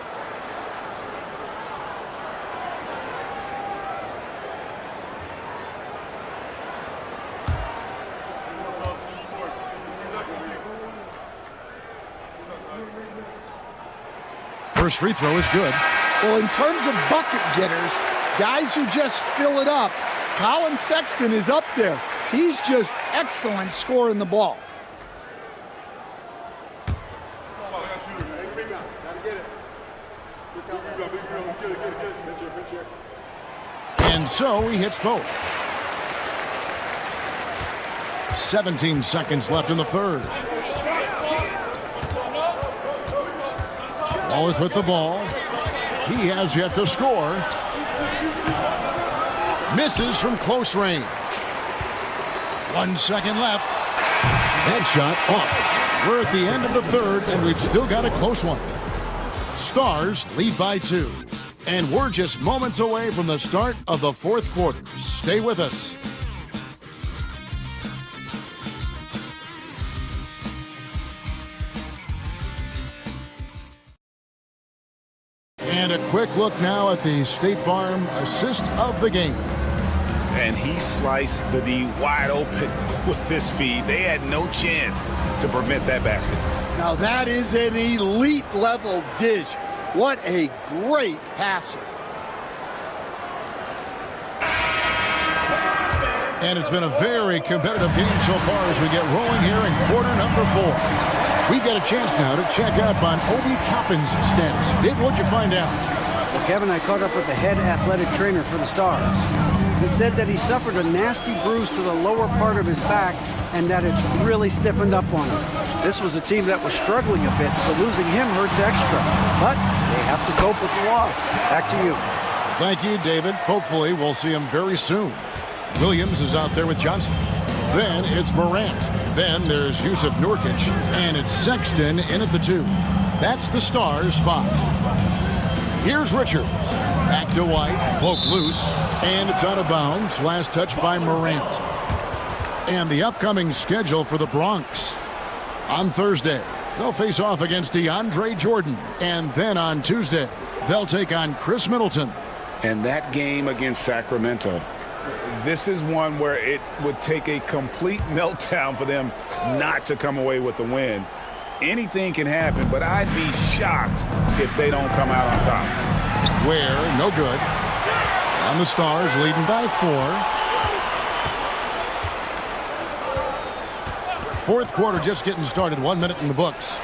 First free throw is good. Well, in terms of bucket getters, guys who just fill it up, Colin Sexton is up there. He's just excellent scoring the ball. And so he hits both. 17 seconds left in the 3rd. Wallace with the ball. He has yet to score. Misses from close range. 1 second left. That shot off. We're at the end of the 3rd, and we've still got a close one. Stars lead by 2. And we're just moments away from the start of the 4th quarter. Stay with us. And a quick look now at the State Farm assist of the game. And he sliced the D wide open with this feed. They had no chance to prevent that basket. Now that is an elite level dish. What a great passer. And it's been a very competitive game so far as we get rolling here in quarter number 4. We've got a chance now to check up on Obi Toppin's status. Dave, what'd you find out? Well, Kevin, I caught up with the head athletic trainer for the Stars. He said that he suffered a nasty bruise to the lower part of his back and that it's really stiffened up on him. This was a team that was struggling a bit, so losing him hurts extra. But they have to cope with the loss. Back to you. Thank you, David. Hopefully we'll see him very soon. Williams is out there with Johnson. Then it's Morant. Then there's Yusuf Nurkic. And it's Sexton in at the 2. That's the Stars' 5. Here's Richards. Back to White. Poke loose. And it's out of bounds. Last touch by Morant. And the upcoming schedule for the Bronx. On Thursday, they'll face off against DeAndre Jordan. And then on Tuesday, they'll take on Chris Middleton. And that game against Sacramento, this is one where it would take a complete meltdown for them not to come away with the win. Anything can happen, but I'd be shocked if they don't come out on top. Ware, no good. And the Stars leading by 4. Fourth quarter just getting started. 1 minute in the books.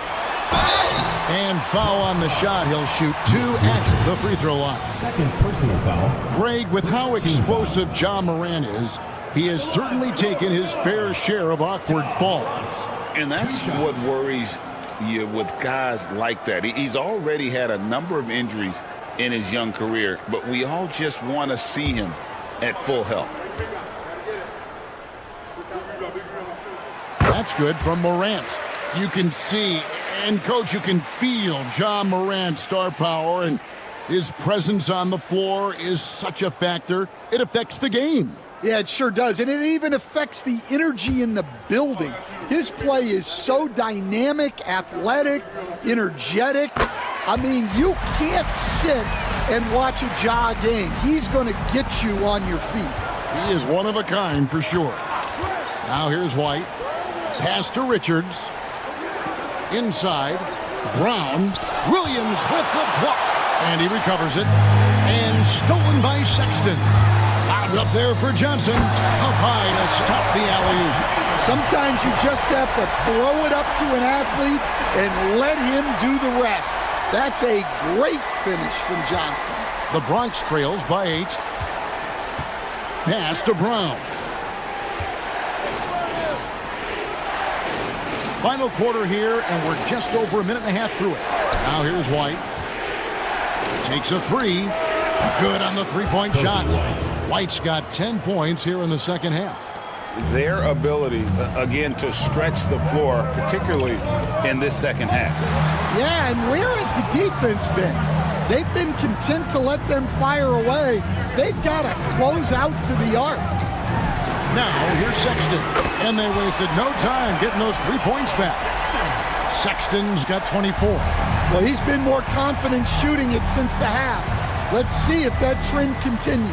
And foul on the shot. He'll shoot 2 at the free throw line. Second personal foul. Greg, with how explosive Ja Morant is, he has certainly taken his fair share of awkward falls. And that's what worries you with guys like that. He's already had a number of injuries in his young career, but we all just want to see him at full health. That's good from Morant. You can see, and Coach, you can feel Ja Morant's star power, and his presence on the floor is such a factor. It affects the game. Yeah, it sure does. And it even affects the energy in the building. His play is so dynamic, athletic, energetic. I mean, you can't sit and watch a Ja game. He's going to get you on your feet. He is one of a kind for sure. Now here's White. Pass to Richards. Inside. Brown. Williams with the block. And he recovers it. And stolen by Sexton. Lobbed up there for Johnson. Up high to stop the alley-oop. Sometimes you just have to throw it up to an athlete and let him do the rest. That's a great finish from Johnson. The Bronx trails by 8. Pass to Brown. Final quarter here, and we're just over a minute and a half through it. Now here's White. Takes a 3. Good on the three-point shot. White's got 10 points here in the second half. Their ability, again, to stretch the floor, particularly in this second half. Yeah, and where has the defense been? They've been content to let them fire away. They've got to close out to the arc. Now, here's Sexton. And they wasted no time getting those 3 points back. Sexton's got 24. Well, he's been more confident shooting it since the half. Let's see if that trend continues.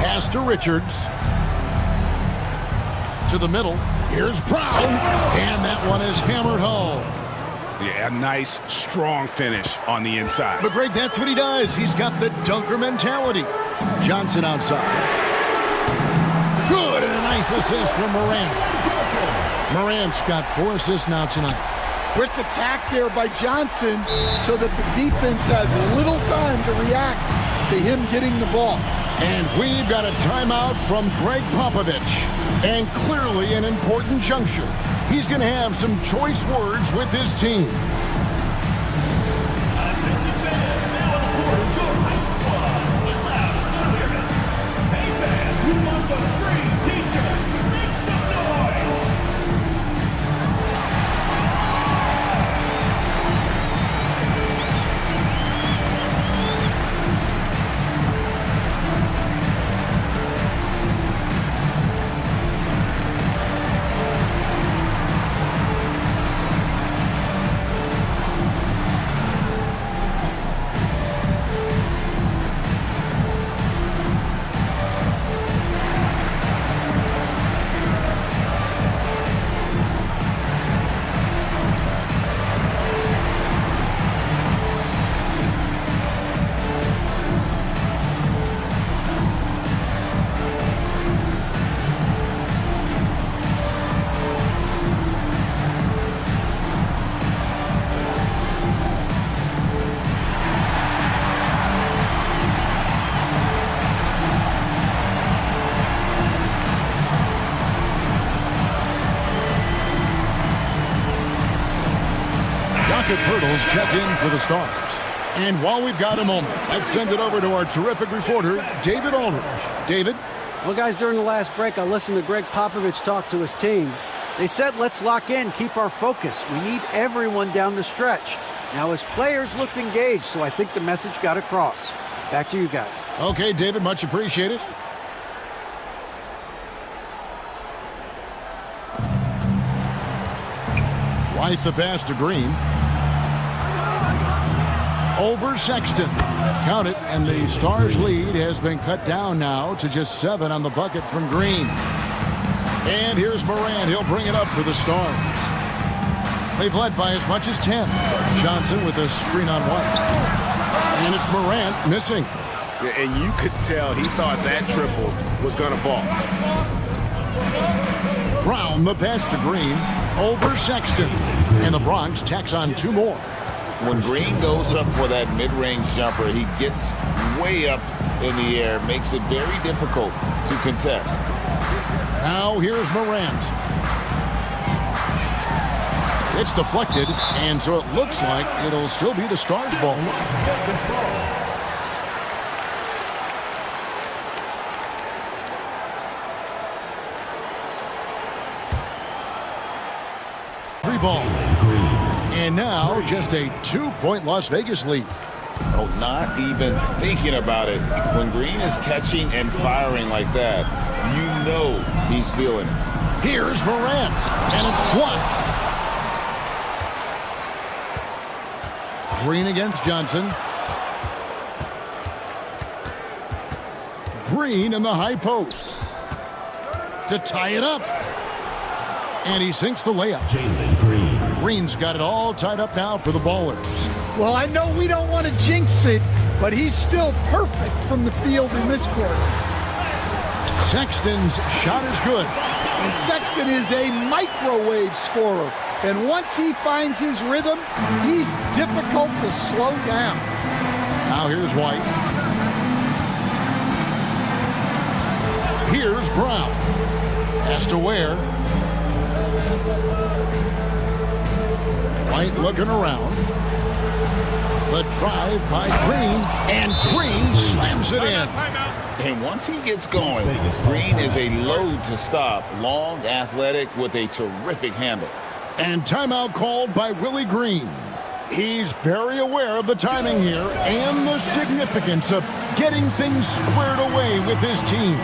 Pass to Richards. To the middle. Here's Brown. And that one is hammered home. Yeah, a nice, strong finish on the inside. But Greg, that's what he does. He's got the dunker mentality. Johnson outside. Good, and a nice assist from Morant. Morant's got 4 assists now tonight. Quick attack there by Johnson so that the defense has little time to react to him getting the ball. And we've got a timeout from Greg Popovich. And clearly an important juncture. He's going to have some choice words with his team. Who wants a free t-shirt? Make some noise! Pirtles check in for the Stars. And while we've got a moment, let's send it over to our terrific reporter, David Aldridge. David? Well, guys, during the last break, I listened to Greg Popovich talk to his team. They said, let's lock in, keep our focus. We need everyone down the stretch. Now, his players looked engaged, so I think the message got across. Back to you guys. Okay, David, much appreciated. White the pass to Green. Over Sexton. Count it, and the Stars' lead has been cut down now to just 7 on the bucket from Green. And here's Morant. He'll bring it up for the Stars. They've led by as much as 10. Johnson with a screen on White. And it's Morant missing. Yeah, and you could tell he thought that triple was going to fall. Brown the pass to Green. Over Sexton. And the Bronx tacks on 2 more. When Green goes up for that mid-range jumper, he gets way up in the air, makes it very difficult to contest. Now here's Morant. It's deflected, and so it looks like it'll still be the Stars' ball. Three ball. And now just a 2-point Las Vegas lead. Oh, not even thinking about it. When Green is catching and firing like that, you know he's feeling it. Here's Morant, and it's blocked. Green against Johnson. Green in the high post to tie it up. And he sinks the layup. Green's got it all tied up now for the Ballers. Well, I know we don't want to jinx it, but he's still perfect from the field in this quarter. Sexton's shot is good. And Sexton is a microwave scorer. And once he finds his rhythm, he's difficult to slow down. Now here's White. Here's Brown. Has to Ware. White looking around. The drive by Green, and Green slams it in. And once he gets going, Green is a load to stop. Long, athletic, with a terrific handle. And timeout called by Willie Green. He's very aware of the timing here and the significance of getting things squared away with his team.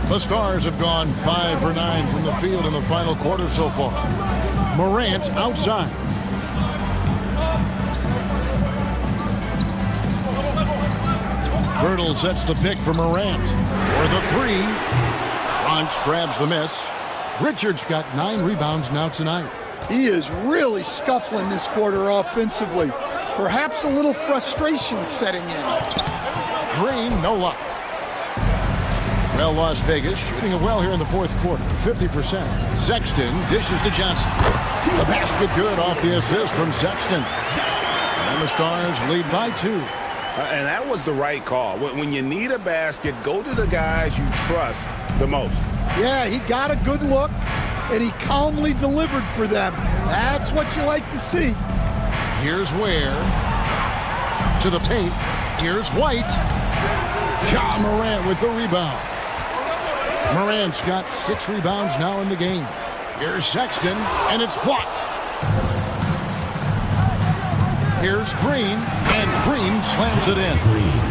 The Stars have gone 5 for 9 from the field in the final quarter so far. Morant outside. Birtle sets the pick for Morant. For the 3. Bronx grabs the miss. Richards got 9 rebounds now tonight. He is really scuffling this quarter offensively. Perhaps a little frustration setting in. Green, no luck. Well, Las Vegas shooting it well here in the fourth quarter, 50%. Sexton dishes to Johnson. The basket good off the assist from Sexton. And the Stars lead by 2. And that was the right call. When you need a basket, go to the guys you trust the most. Yeah, he got a good look. and he calmly delivered for them. That's what you like to see. Here's Ware. To the paint. Here's White. Ja Morant with the rebound. Morant's got 6 rebounds now in the game. Here's Sexton, and it's blocked. Here's Green, and Green slams it in.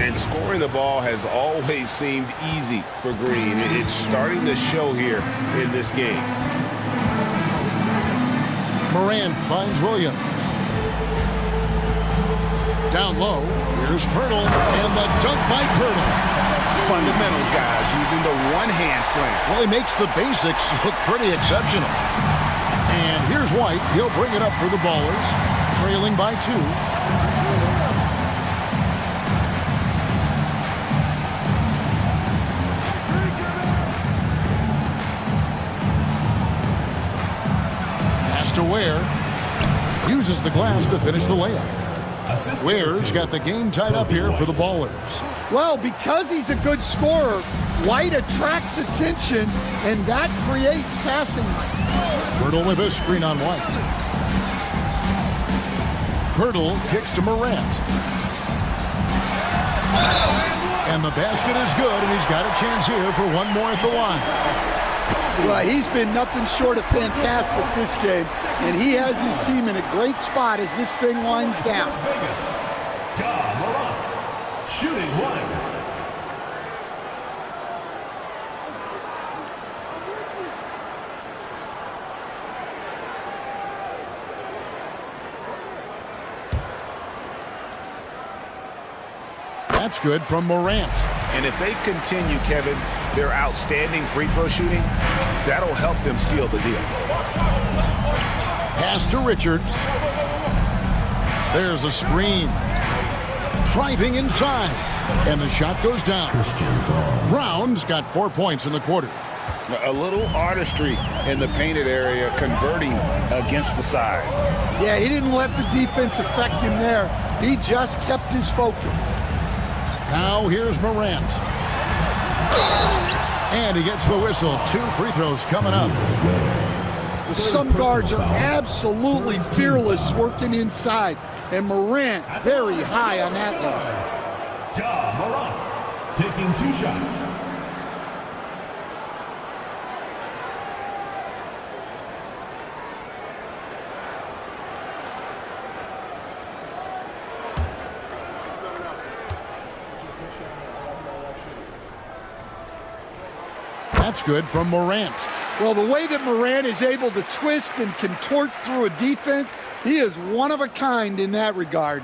And scoring the ball has always seemed easy for Green. It's starting to show here in this game. Morant finds Williams. Down low, here's Pirtle, and the dunk by Pirtle. Fundamentals, guys, using the one-hand slam. Well, he makes the basics look pretty exceptional. And here's White. He'll bring it up for the Ballers, trailing by 2. Pass to Ware. Uses the glass to finish the layup. Ware's got the game tied up here for the Ballers. Well, because he's a good scorer, White attracts attention, and that creates passing. Pirtle with a screen on White. Pirtle kicks to Morant. And the basket is good, and he's got a chance here for one more at the line. Well, he's been nothing short of fantastic this game, and he has his team in a great spot as this thing winds down. Ja Morant, shooting 1. That's good from Morant. And if they continue, Kevin, their outstanding free throw shooting, that'll help them seal the deal. Pass to Richards. There's a screen. Driving inside. And the shot goes down. Brown's got 4 points in the quarter. A little artistry in the painted area, converting against the size. Yeah, he didn't let the defense affect him there. He just kept his focus. Now here's Morant. And he gets the whistle. 2 free throws coming up. Some guards are absolutely fearless working inside, and Morant very high on that list. Ja Morant taking 2 shots. That's good from Morant. Well, the way that Morant is able to twist and contort through a defense, he is one of a kind in that regard.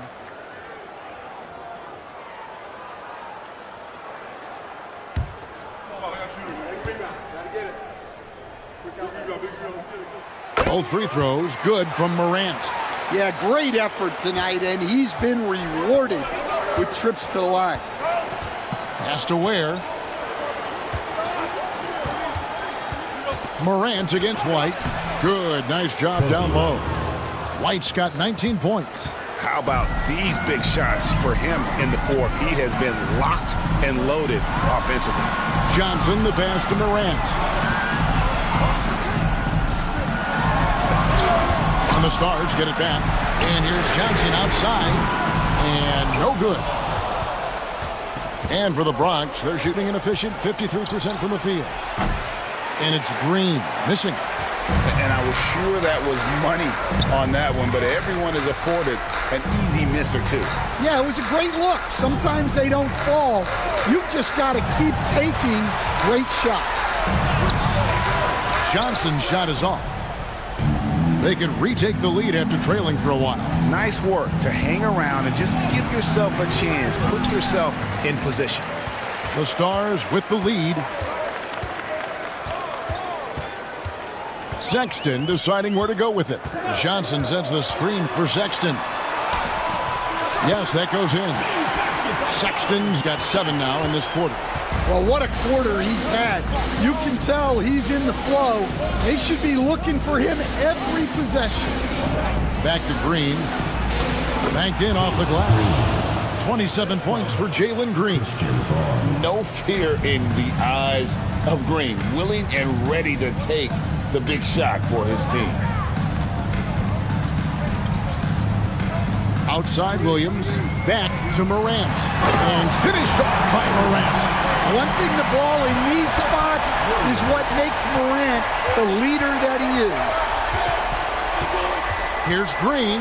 Both free throws good from Morant. Yeah, great effort tonight, and he's been rewarded with trips to the line. Pass to Ware. Morant against White. Good, nice job down low. White's got 19 points. How about these big shots for him in the fourth? He has been locked and loaded offensively. Johnson, the pass to Morant. And the Stars get it back. And here's Johnson outside. And no good. And for the Bronx, they're shooting an efficient 53% from the field. And it's Green missing. And I was sure that was money on that one, but everyone is afforded an easy miss or two. Yeah, it was a great look. Sometimes they don't fall. You've just got to keep taking great shots. Johnson's shot is off. They can retake the lead after trailing for a while. Nice work to hang around and just give yourself a chance. Put yourself in position. The Stars with the lead. Sexton deciding where to go with it. Johnson sends the screen for Sexton. Yes, that goes in. Sexton's got 7 now in this quarter. Well, what a quarter he's had. You can tell he's in the flow. They should be looking for him every possession. Back to Green. Banked in off the glass. 27 points for Jalen Green. No fear in the eyes of Green. Willing and ready to take the big shot for his team. Outside Williams, back to Morant, and finished off by Morant. One thing the ball in these spots is what makes Morant the leader that he is. Here's Green.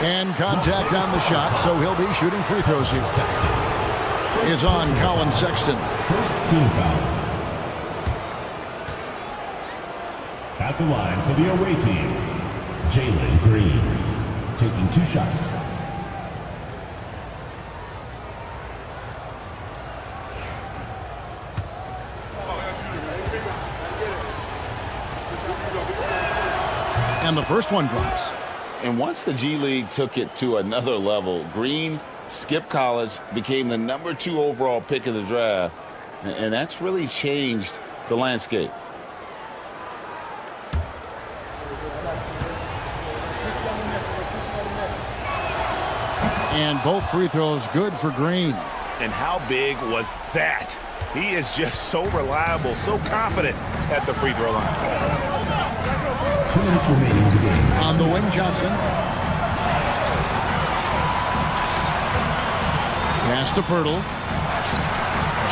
And contact on the shot, so he'll be shooting free throws here. Is on Colin Sexton. First team foul. At the line for the away team, Jalen Green, taking 2 shots. And the first one drops. And once the G League took it to another level, Green skipped college, became the #2 overall pick of the draft, and that's really changed the landscape. And both free throws good for Green. And how big was that? He is just so reliable, so confident at the free throw line. 2 minutes remaining in the game. On the wing, Johnson. Pass to Pirtle.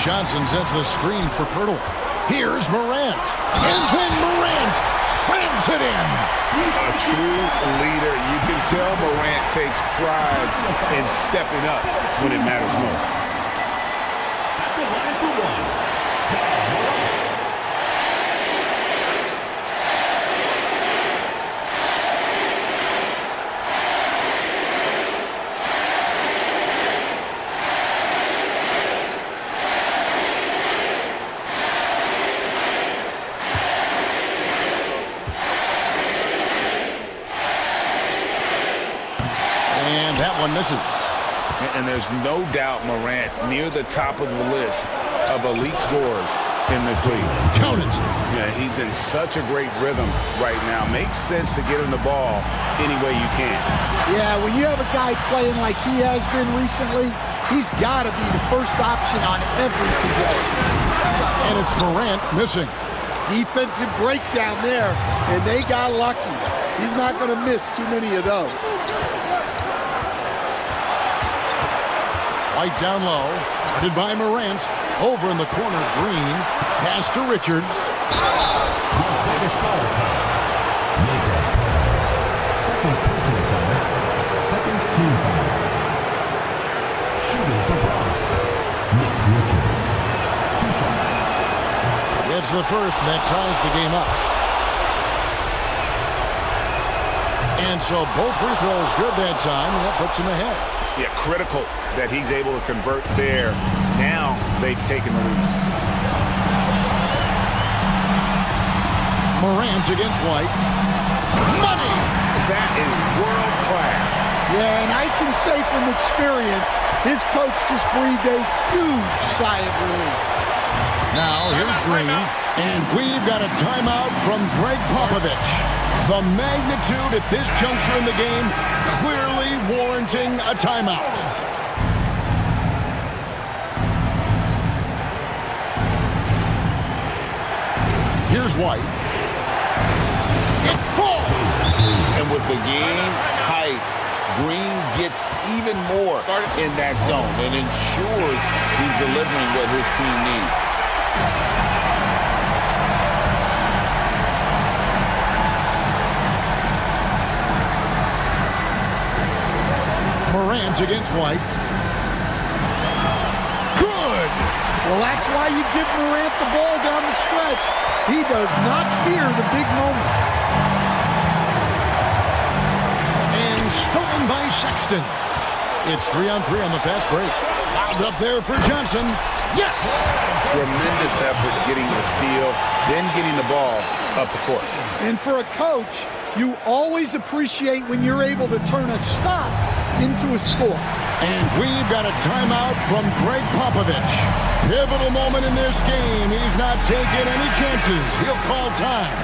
Johnson sets the screen for Pirtle. Here's Morant. And then Morant slams it in. A true leader. You can tell Morant takes pride in stepping up when it matters most. At the line for one. And that one misses. And there's no doubt Morant near the top of the list of elite scorers in this league. Count it. Yeah, he's in such a great rhythm right now. Makes sense to get him the ball any way you can. Yeah, when you have a guy playing like he has been recently, he's got to be the first option on every possession. And it's Morant missing. Defensive breakdown there, and they got lucky. He's not going to miss too many of those. White down low, guarded by Morant. Over in the corner, Green. Pass to Richards. Las Vegas foul. Makeup. Second personal foul. Second team foul. Shooting for Bronx. Nick Richards. 2 shots. It's the first, and that ties the game up. And so both free throws good that time, and that puts him ahead. Yeah, critical that he's able to convert there. Now they've taken the lead. Morant against White. Money! That is world class. Yeah, and I can say from experience, his coach just breathed a huge sigh of relief. Now here's Green, and we've got a timeout from Greg Popovich. The magnitude at this juncture in the game clearly warranting a timeout. Here's White. It falls! And with the game tight, Green gets even more in that zone and ensures he's delivering what his team needs. Morant against White. Good! Well, that's why you give Morant the ball down the stretch. He does not fear the big moments. And stolen by Sexton. It's 3-on-3 on the fast break. Wound up there for Johnson. Yes! Tremendous effort getting the steal, then getting the ball up the court. And for a coach, you always appreciate when you're able to turn a stop into a score. And we've got a timeout from Greg Popovich. Pivotal moment in this game. He's not taking any chances. He'll call time.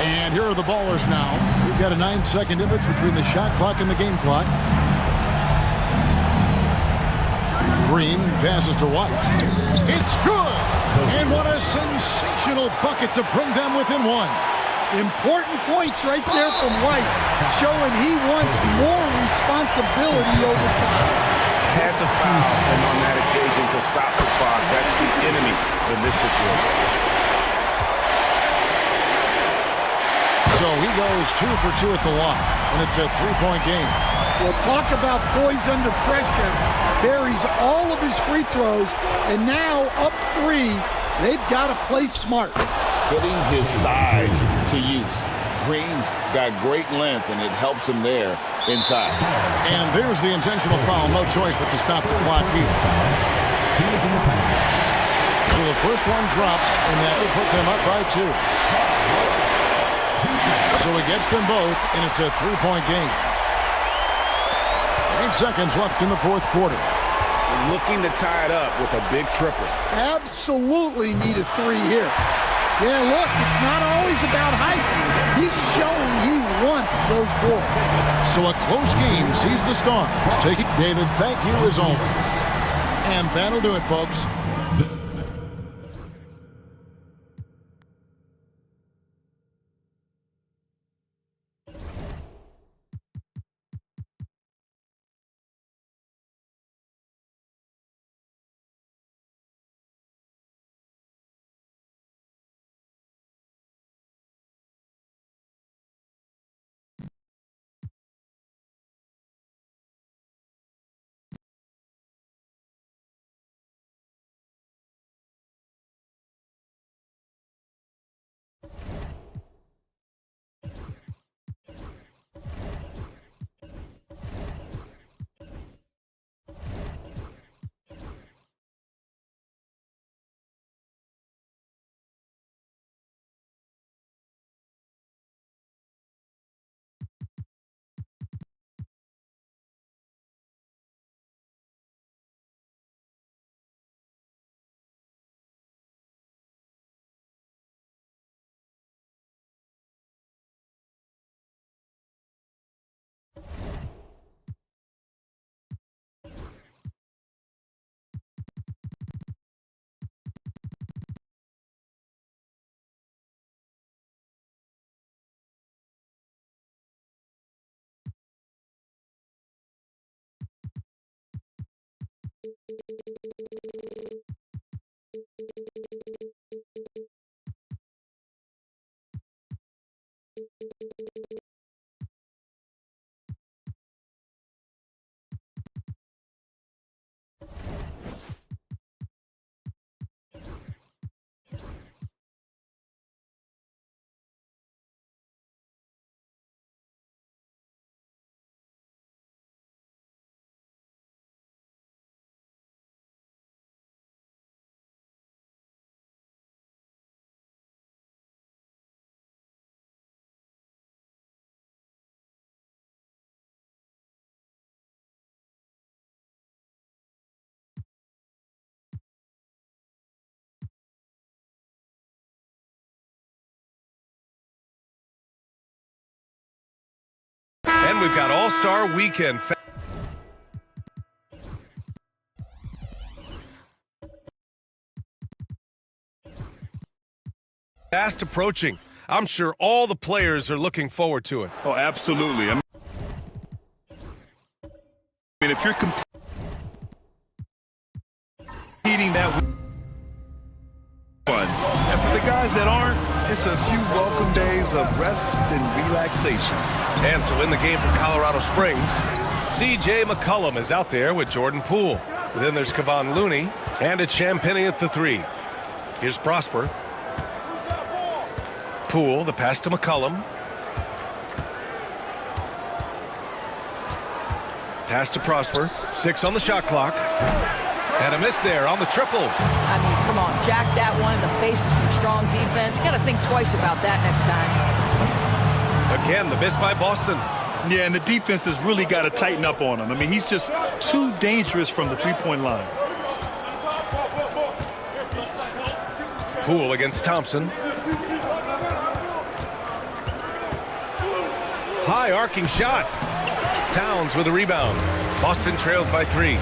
And here are the ballers now. We've got a 9-second difference between the shot clock and the game clock. Green passes to White. It's good! And what a sensational bucket to bring them within one. Important points right there from White, showing he wants more responsibility over time. Had to foul, and on that occasion to stop the clock. That's the enemy in this situation. So he goes 2 for 2 at the line, and it's a 3-point game. Well, talk about poise under pressure. Buries all of his free throws, and now up 3, they've got to play smart. Putting his size to use. Green's got great length, and it helps him there inside. And there's the intentional foul. No choice but to stop the clock here. So the first one drops, and that will put them up by 2. So he gets them both, and it's a 3-point game. 8 seconds left in the fourth quarter. Looking to tie it up with a big triple. Absolutely need a 3 here. Yeah, look, it's not always about height. He's showing he wants those balls. So a close game sees the Stars taking. David, thank you as always. And that'll do it, folks. And we've got All-Star Weekend. Fast approaching. I'm sure all the players are looking forward to it. Oh, absolutely. I mean, if you're competing that fun. And for the guys that aren't, it's a few welcome days of rest and relaxation. And so in the game for Colorado Springs, C.J. McCollum is out there with Jordan Poole. Then there's Kevon Looney and it's Champagnie at the 3. Here's Prosper. Poole, the pass to McCollum. Pass to Prosper. 6 on the shot clock. And a miss there on the triple. I mean, come on, jack that one in the face of some strong defense. You got to think twice about that next time. Again, the miss by Boston. Yeah, and the defense has really got to tighten up on him. I mean, he's just too dangerous from the three-point line. Poole against Thompson. High arcing shot. Towns with a rebound. Boston trails by 3.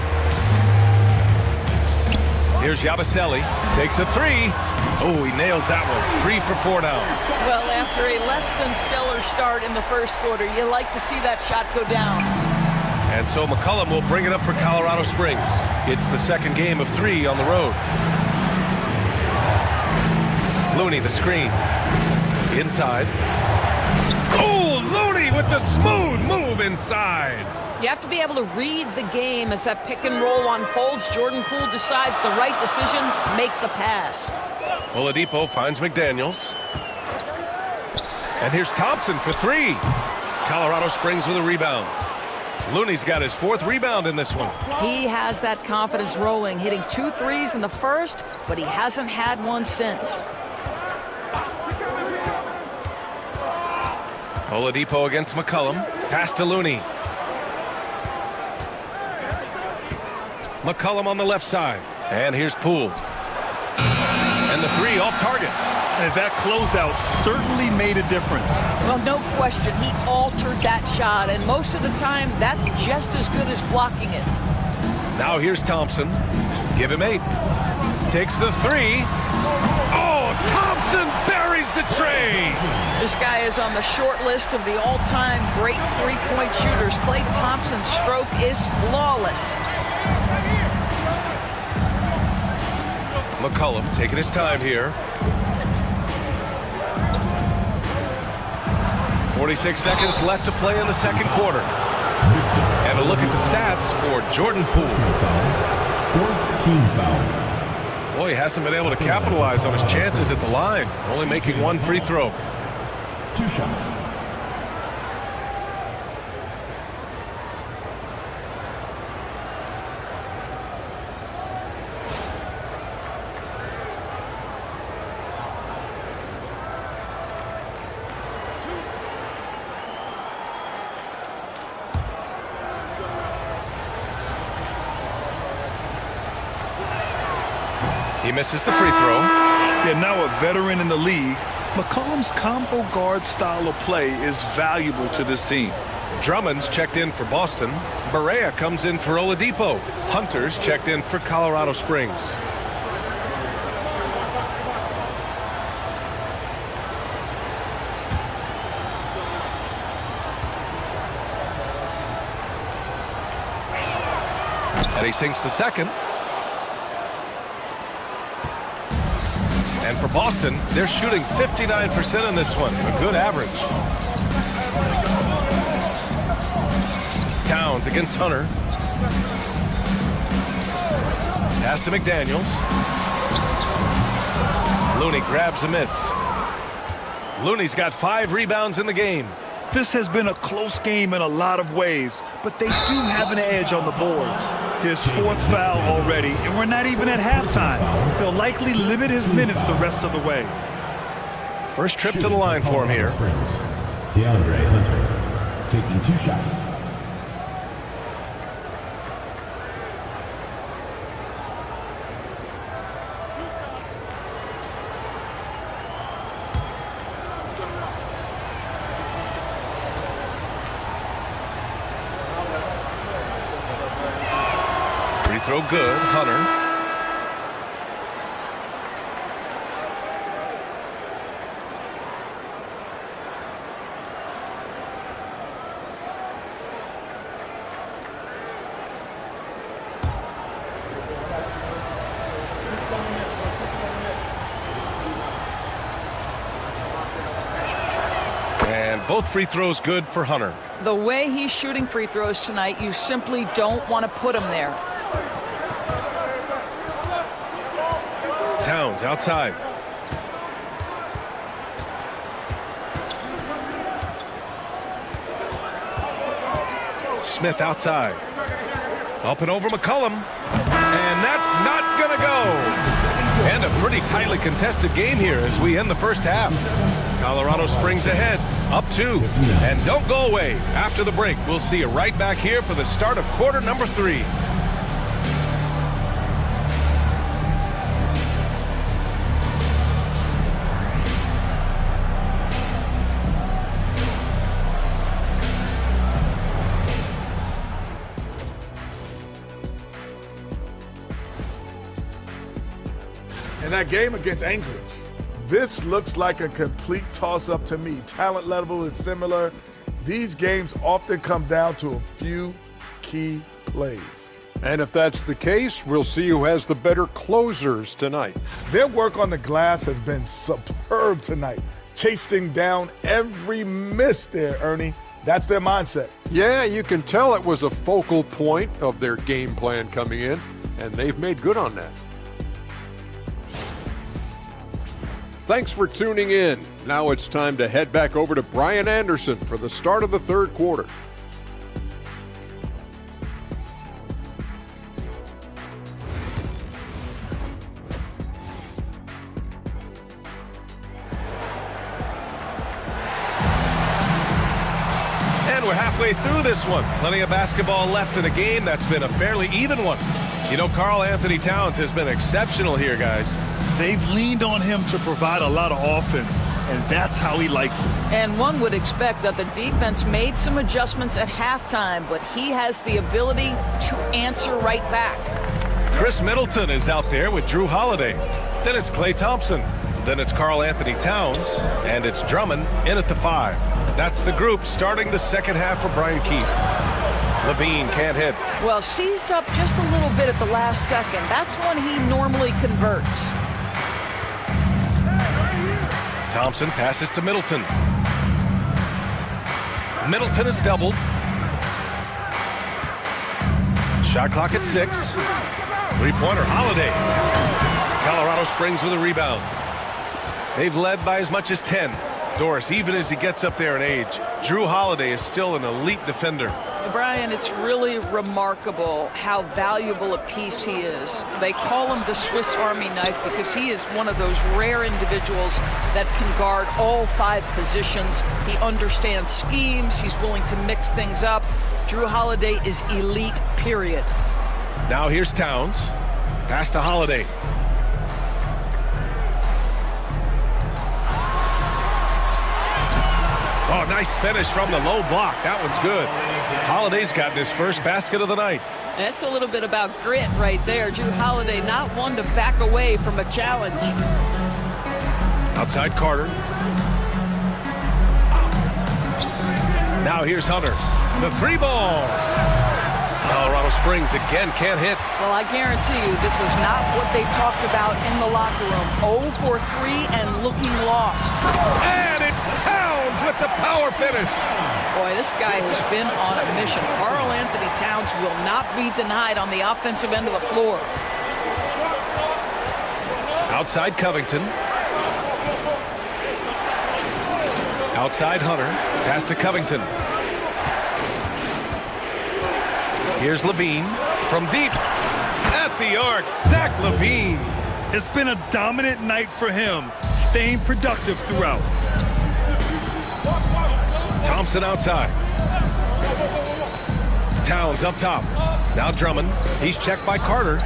Here's Yabusele. Takes a three. Oh, he nails that one. 3 for 4 now. Well, after a less than stellar start in the first quarter, you like to see that shot go down. And so McCollum will bring it up for Colorado Springs. It's the second game of 3 on the road. Looney, the screen. Inside. Oh, Looney with the smooth move inside. You have to be able to read the game as that pick and roll unfolds. Jordan Poole decides the right decision, make the pass. Oladipo finds McDaniels. And here's Thompson for 3. Colorado Springs with a rebound. Looney's got his 4th rebound in this one. He has that confidence rolling, hitting 2 threes in the first, but he hasn't had one since. Oladipo against McCollum. Pass to Looney. McCollum on the left side. And here's Poole. And the 3 off target. And that closeout certainly made a difference. Well, no question, he altered that shot, and most of the time, that's just as good as blocking it. Now here's Thompson. Give him 8. Takes the 3. Oh, Thompson buries the tray. This guy is on the short list of the all-time great three-point shooters. Klay Thompson's stroke is flawless. McCollum taking his time here. 46 seconds left to play in the second quarter. And a look at the stats for Jordan Poole. 4th team foul. Boy, he hasn't been able to capitalize on his chances at the line. Only making 1 free throw. 2 shots. He misses the free throw. Yeah, now a veteran in the league, McCollum's combo guard style of play is valuable to this team. Drummond's checked in for Boston. Barea comes in for Oladipo. Hunter's checked in for Colorado Springs. And he sinks the second. And for Boston, they're shooting 59% in this one, a good average. Towns against Hunter. Pass to McDaniels. Looney grabs a miss. Looney's got 5 rebounds in the game. This has been a close game in a lot of ways, but they do have an edge on the boards. His 4th foul already, and we're not even at halftime. They'll likely limit his minutes the rest of the way. First trip to the line for him here. DeAndre Hunter taking 2 shots. Free throw good, Hunter. Both free throws good for Hunter. The way he's shooting free throws tonight, you simply don't want to put him there. Towns outside. Smith outside. Up and over McCollum. And that's not going to go. And a pretty tightly contested game here as we end the first half. Colorado Springs ahead, up 2. And don't go away. After the break, we'll see you right back here for the start of quarter number 3. And that game against Anchorage, this looks like a complete toss-up to me. Talent level is similar. These games often come down to a few key plays. And if that's the case, we'll see who has the better closers tonight. Their work on the glass has been superb tonight, chasing down every miss there, Ernie. That's their mindset. Yeah, you can tell it was a focal point of their game plan coming in, and they've made good on that. Thanks for tuning in. Now it's time to head back over to Brian Anderson for the start of the third quarter. We're halfway through this one. Plenty of basketball left in a game that's been a fairly even one. You know, Karl Anthony Towns has been exceptional here, guys. They've leaned on him to provide a lot of offense, and that's how he likes it. And one would expect that the defense made some adjustments at halftime, but he has the ability to answer right back. Chris Middleton is out there with Drew Holiday. Then it's Klay Thompson. Then it's Karl Anthony Towns, and it's Drummond in at the 5. That's the group starting the second half for Brian Keefe. Levine can't hit. Well, seized up just a little bit at the last second. That's when he normally converts. Thompson passes to Middleton. Middleton is doubled. Shot clock at 6. Three-pointer, Holiday. Colorado Springs with a rebound. They've led by as much as 10. Doris, even as he gets up there in age, Drew Holiday is still an elite defender. Brian, it's really remarkable how valuable a piece he is. They call him the Swiss Army knife because he is one of those rare individuals that can guard all 5 positions. He understands schemes. He's willing to mix things up. Drew Holiday is elite, period. Now here's Towns. Pass to Holiday. Oh, nice finish from the low block. That one's good. Holiday's gotten his first basket of the night. That's a little bit about grit right there. Drew Holiday, not one to back away from a challenge. Outside Carter. Now here's Hunter. The 3 ball. Colorado Springs again can't hit. Well, I guarantee you this is not what they talked about in the locker room. 0 for 3 and looking lost. And it's Towns with the power finish. Boy, this guy has been on a mission. Karl Anthony Towns will not be denied on the offensive end of the floor. Outside Covington. Outside Hunter. Pass to Covington. Here's Levine from deep at the arc. Zach Levine. It's been a dominant night for him, staying productive throughout. Thompson outside. Towns up top. Now Drummond. He's checked by Carter.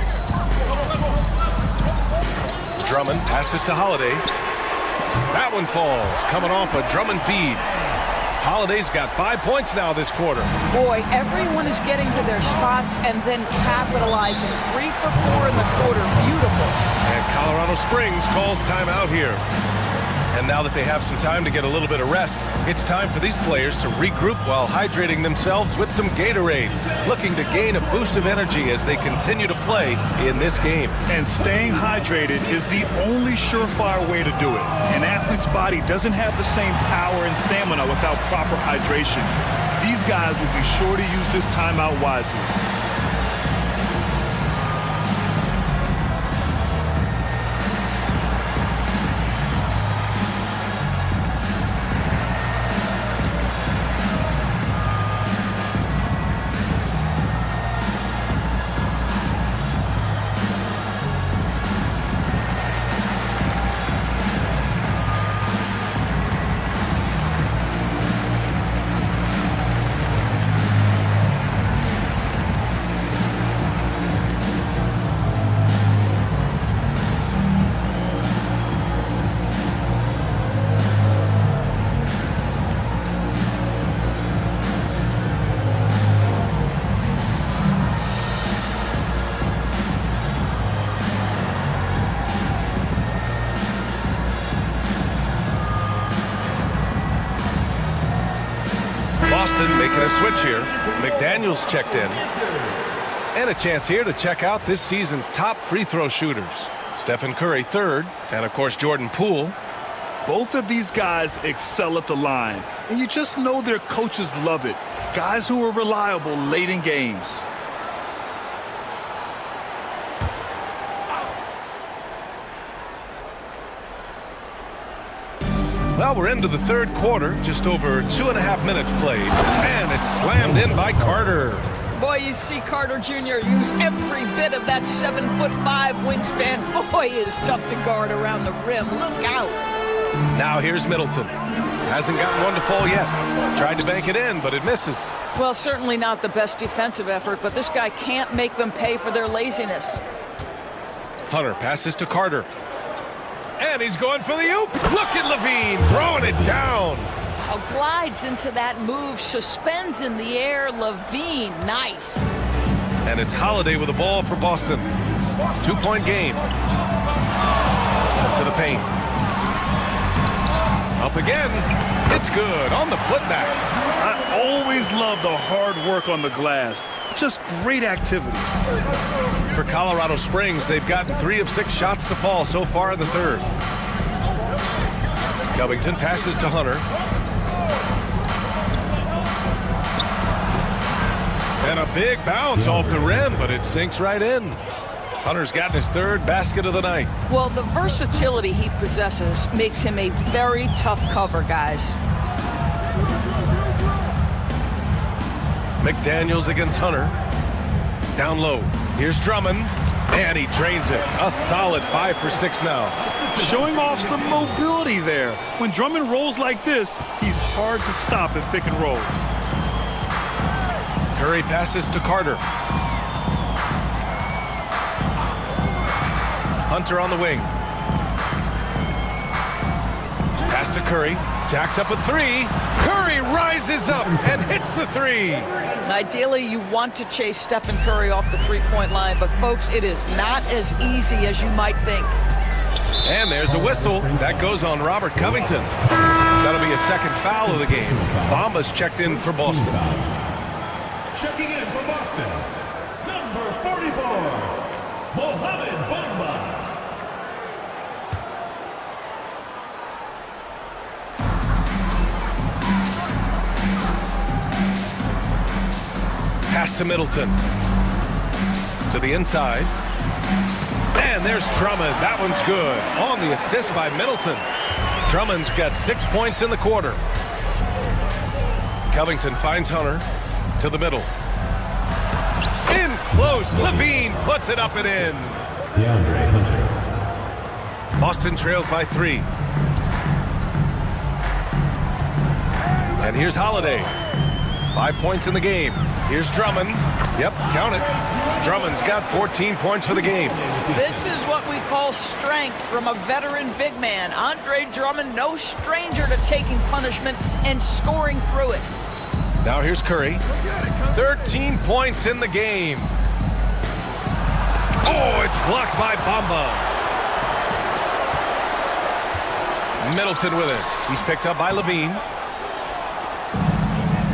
Drummond passes to Holiday. That one falls, coming off a Drummond feed. Holiday's got 5 points now this quarter. Boy, everyone is getting to their spots and then capitalizing. 3 for 4 in the quarter. Beautiful. And Colorado Springs calls timeout here. And now that they have some time to get a little bit of rest, it's time for these players to regroup while hydrating themselves with some Gatorade, looking to gain a boost of energy as they continue to play in this game. And staying hydrated is the only surefire way to do it. An athlete's body doesn't have the same power and stamina without proper hydration. These guys will be sure to use this timeout wisely. switch here. McDaniels checked in. And a chance here to check out this season's top free throw shooters. Stephen Curry third, and of course Jordan Poole. Both of these guys excel at the line, and you just know their coaches love it. Guys who are reliable late in games. Well, we're into the third quarter, just over 2.5 minutes played, and it's slammed in by Carter. Boy, you see Carter Jr. use every bit of that 7'5" wingspan. Boy, he is tough to guard around the rim. Look out. Now here's Middleton. Hasn't gotten one to fall yet. Tried to bank it in, but it misses. Well, certainly not the best defensive effort, but this guy can't make them pay for their laziness. Hunter passes to Carter. And he's going for the oop. Look at Levine throwing it down. How glides into that move, suspends in the air. Levine, nice. And it's Holiday with the ball for Boston. 2-point game. To the paint. Up again. It's good on the putback. I always love the hard work on the glass. Just great activity. For Colorado Springs, they've gotten 3 of 6 shots to fall so far in the third. Covington passes to Hunter. And a big bounce off the rim, but it sinks right in. Hunter's gotten his third basket of the night. Well, the versatility he possesses makes him a very tough cover, guys. McDaniels against Hunter. Down low. Here's Drummond. And he drains it. A solid 5 for 6 now. Showing off some mobility there. When Drummond rolls like this, he's hard to stop in pick and rolls. Curry passes to Carter. Hunter on the wing. Pass to Curry. Jacks up a 3. Curry rises up and hits the 3. Ideally, you want to chase Stephen Curry off the three-point line, but folks, it is not as easy as you might think. And there's a whistle. That goes on Robert Covington. That'll be a second foul of the game. Bamba's checked in for Boston. Checking in for Boston, number 44, Mohamed Bamba. Pass to Middleton. To the inside. And there's Drummond. That one's good. On the assist by Middleton. Drummond's got 6 points in the quarter. Covington finds Hunter. To the middle. In close. Levine puts it up and in. Boston trails by 3. And here's Holiday. 5 points in the game. Here's Drummond. Yep, count it. Drummond's got 14 points for the game. This is what we call strength from a veteran big man. Andre Drummond, no stranger to taking punishment and scoring through it. Now here's Curry. 13 points in the game. Oh, it's blocked by Bamba. Middleton with it. He's picked up by Levine.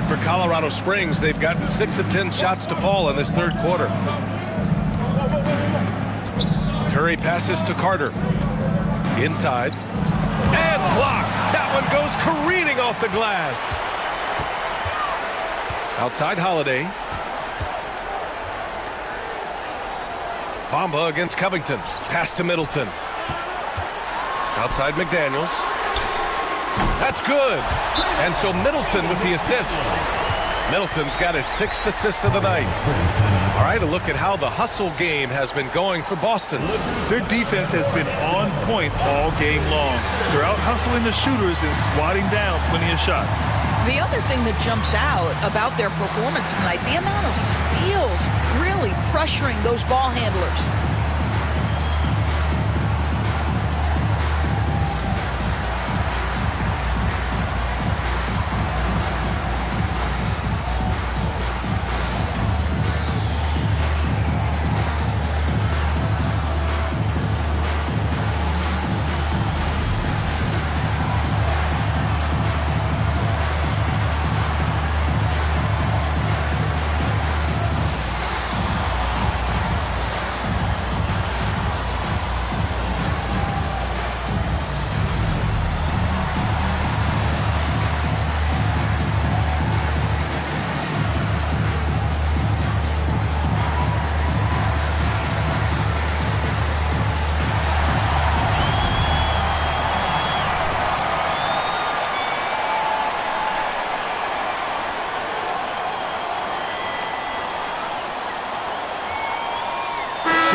For Colorado Springs, they've gotten 6 of 10 shots to fall in this third quarter. Curry passes to Carter. Inside. And blocked. That one goes careening off the glass. Outside Holiday. Bamba against Covington. Pass to Middleton. Outside McDaniels. That's good. And so Middleton with the assist. Middleton's got his 6th assist of the night. All right, a look at how the hustle game has been going for Boston. Their defense has been on point all game long. They're out hustling the shooters and swatting down plenty of shots. The other thing that jumps out about their performance tonight, the amount of steals, really pressuring those ball handlers.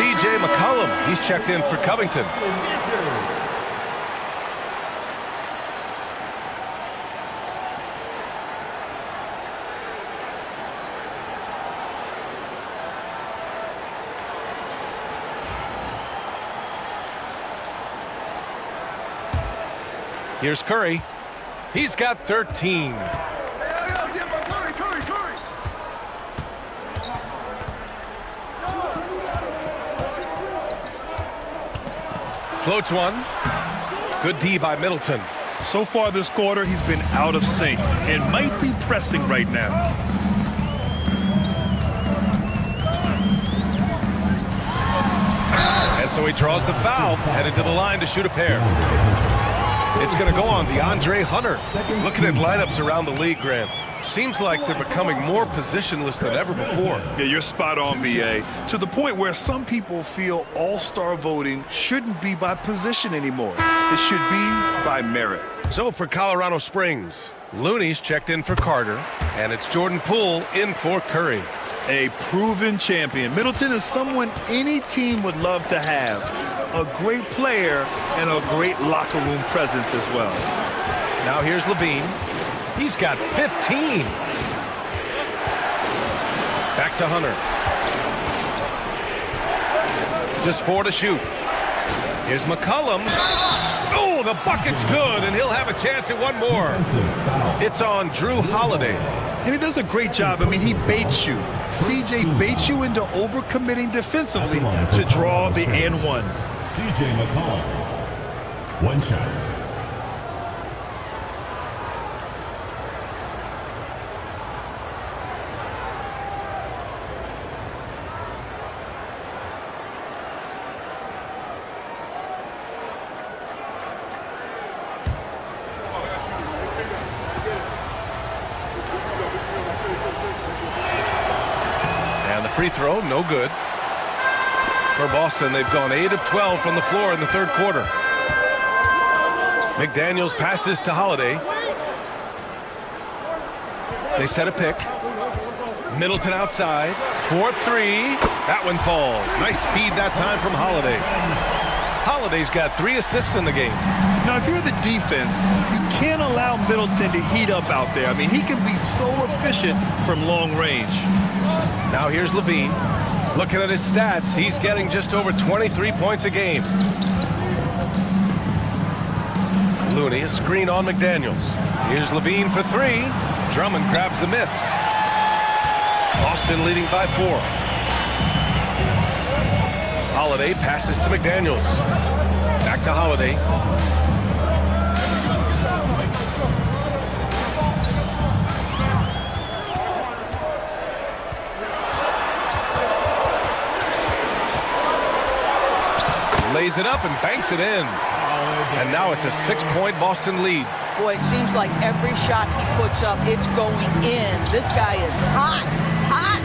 C.J. McCollum, he's checked in for Covington. Here's Curry. He's got 13. Floats one. Good D by Middleton. So far this quarter, he's been out of sync and might be pressing right now. And so he draws the foul, headed to the line to shoot a pair. It's going to go on DeAndre Hunter. Looking at lineups around the league, Grant, seems like they're becoming more positionless than ever before. Yeah, you're spot on, BA. To the point where some people feel all-star voting shouldn't be by position anymore. It should be by merit. So for Colorado Springs, Looney's checked in for Carter, and it's Jordan Poole in for Curry. A proven champion. Middleton is someone any team would love to have. A great player and a great locker room presence as well. Now here's Levine. He's got 15. Back to Hunter. Just 4 to shoot. Here's McCollum. Oh, the bucket's good, and he'll have a chance at one more. It's on Drew Holiday. And he does a great job. I mean, he baits you. CJ baits you into overcommitting defensively to draw the and one. CJ McCollum. One shot. Free throw, no good. For Boston, they've gone 8 of 12 from the floor in the third quarter. McDaniels passes to Holiday. They set a pick. Middleton outside. 4-3. That one falls. Nice feed that time from Holiday. Holiday's got 3 assists in the game. Now, if you're the defense, you can't allow Middleton to heat up out there. I mean, he can be so efficient from long range. Now here's Levine. Looking at his stats, he's getting just over 23 points a game. Looney, a screen on McDaniels. Here's Levine for 3. Drummond grabs the miss. Boston leading by 4. Holiday passes to McDaniels. Back to Holiday. Lays it up and banks it in. And now it's a 6-point Boston lead. Boy, it seems like every shot he puts up, it's going in. This guy is hot, hot.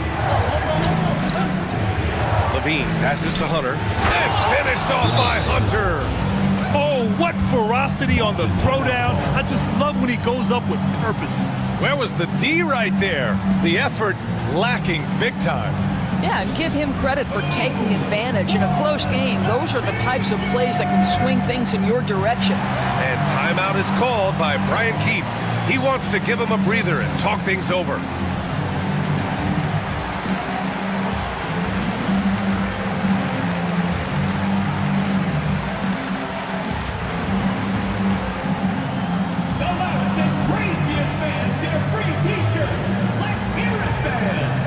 Levine passes to Hunter. And finished off by Hunter. Oh, what ferocity on the throwdown. I just love when he goes up with purpose. Where was the D right there? The effort lacking big time. Yeah, and give him credit for taking advantage in a close game. Those are the types of plays that can swing things in your direction. And timeout is called by Brian Keefe. He wants to give him a breather and talk things over. The loudest and craziest fans get a free t-shirt. Let's hear it, fans.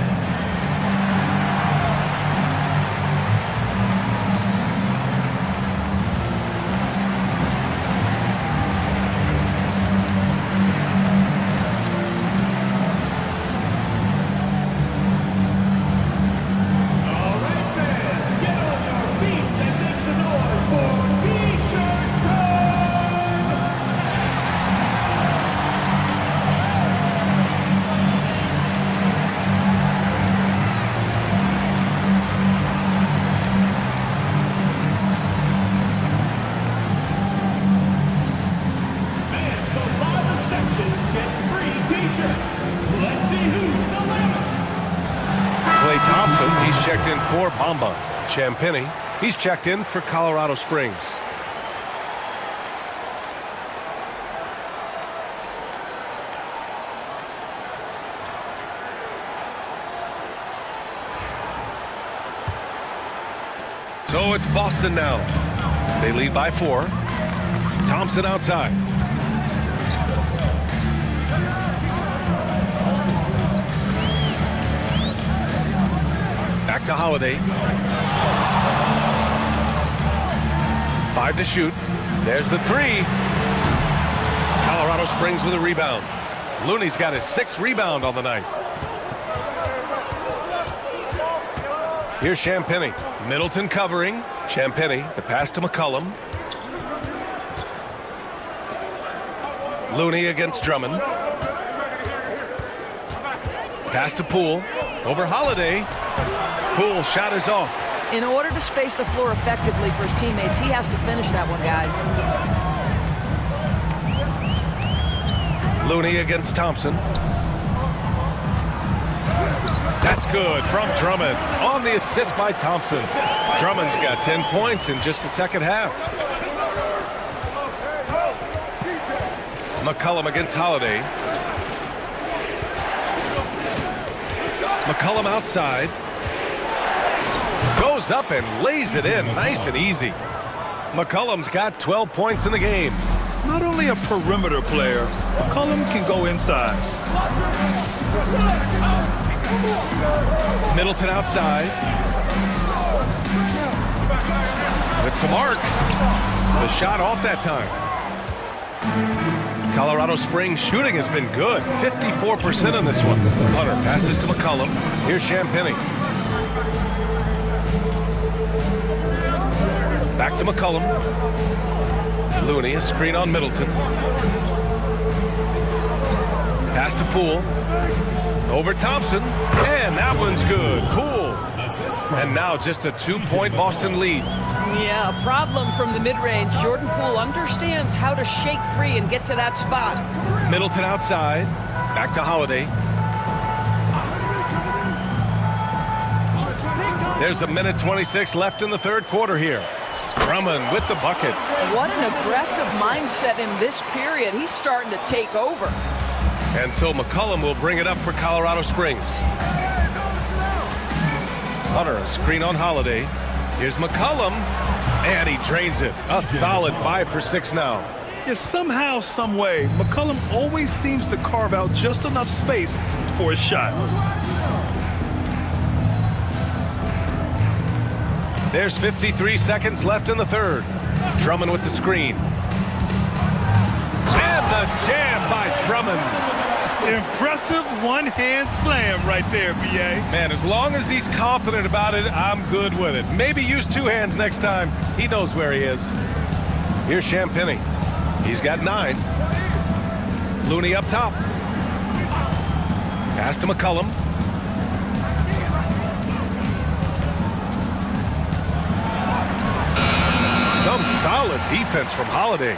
Champagny. He's checked in for Colorado Springs. So it's Boston now. They lead by 4. Thompson outside. Back to Holiday. 5 to shoot. There's the 3. Colorado Springs with a rebound. Looney's got his 6th rebound on the night. Here's Champagny. Middleton covering. Champagny, the pass to McCollum. Looney against Drummond. Pass to Poole. Over Holiday. Poole shot is off. In order to space the floor effectively for his teammates, he has to finish that one, guys. Looney against Thompson. That's good from Drummond on the assist by Thompson. Drummond's got 10 points in just the second half. McCollum against Holiday. McCollum outside. Goes up and lays it in nice and easy. McCollum's got 12 points in the game. Not only a perimeter player, McCollum can go inside. Middleton outside. With some arc. The shot off that time. Colorado Springs shooting has been good. 54% in this one. Hunter passes to McCollum. Here's Champagny. Back to McCollum. Looney, a screen on Middleton. Pass to Poole. Over Thompson. And that one's good. Poole. And now just a 2-point Boston lead. Yeah, a problem from the mid-range. Jordan Poole understands how to shake free and get to that spot. Middleton outside. Back to Holiday. There's 1:26 left in the third quarter here. Drummond with the bucket. What an aggressive mindset in this period. He's starting to take over. And so McCollum will bring it up for Colorado Springs. Hunter, a screen on Holiday. Here's McCollum. And he drains it. A solid 5 for 6 now. Yeah, somehow, some way, McCollum always seems to carve out just enough space for his shot. There's 53 seconds left in the third. Drummond with the screen. And the jam by Drummond. Impressive one-hand slam right there, B.A. Man, as long as he's confident about it, I'm good with it. Maybe use 2 hands next time. He knows where he is. Here's Champagny. He's got 9. Looney up top. Pass to McCollum. Some solid defense from Holiday.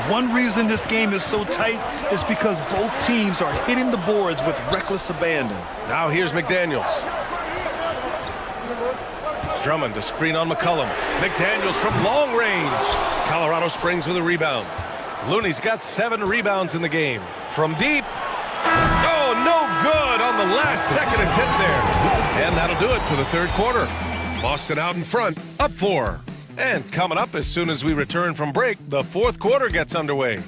One reason this game is so tight is because both teams are hitting the boards with reckless abandon. Now here's McDaniels. Drummond, a screen on McCollum. McDaniels from long range. Colorado Springs with a rebound. Looney's got 7 rebounds in the game. From deep. Oh, no good on the last second attempt there. And that'll do it for the third quarter. Boston out in front, up 4. And coming up as soon as we return from break, the fourth quarter gets underway.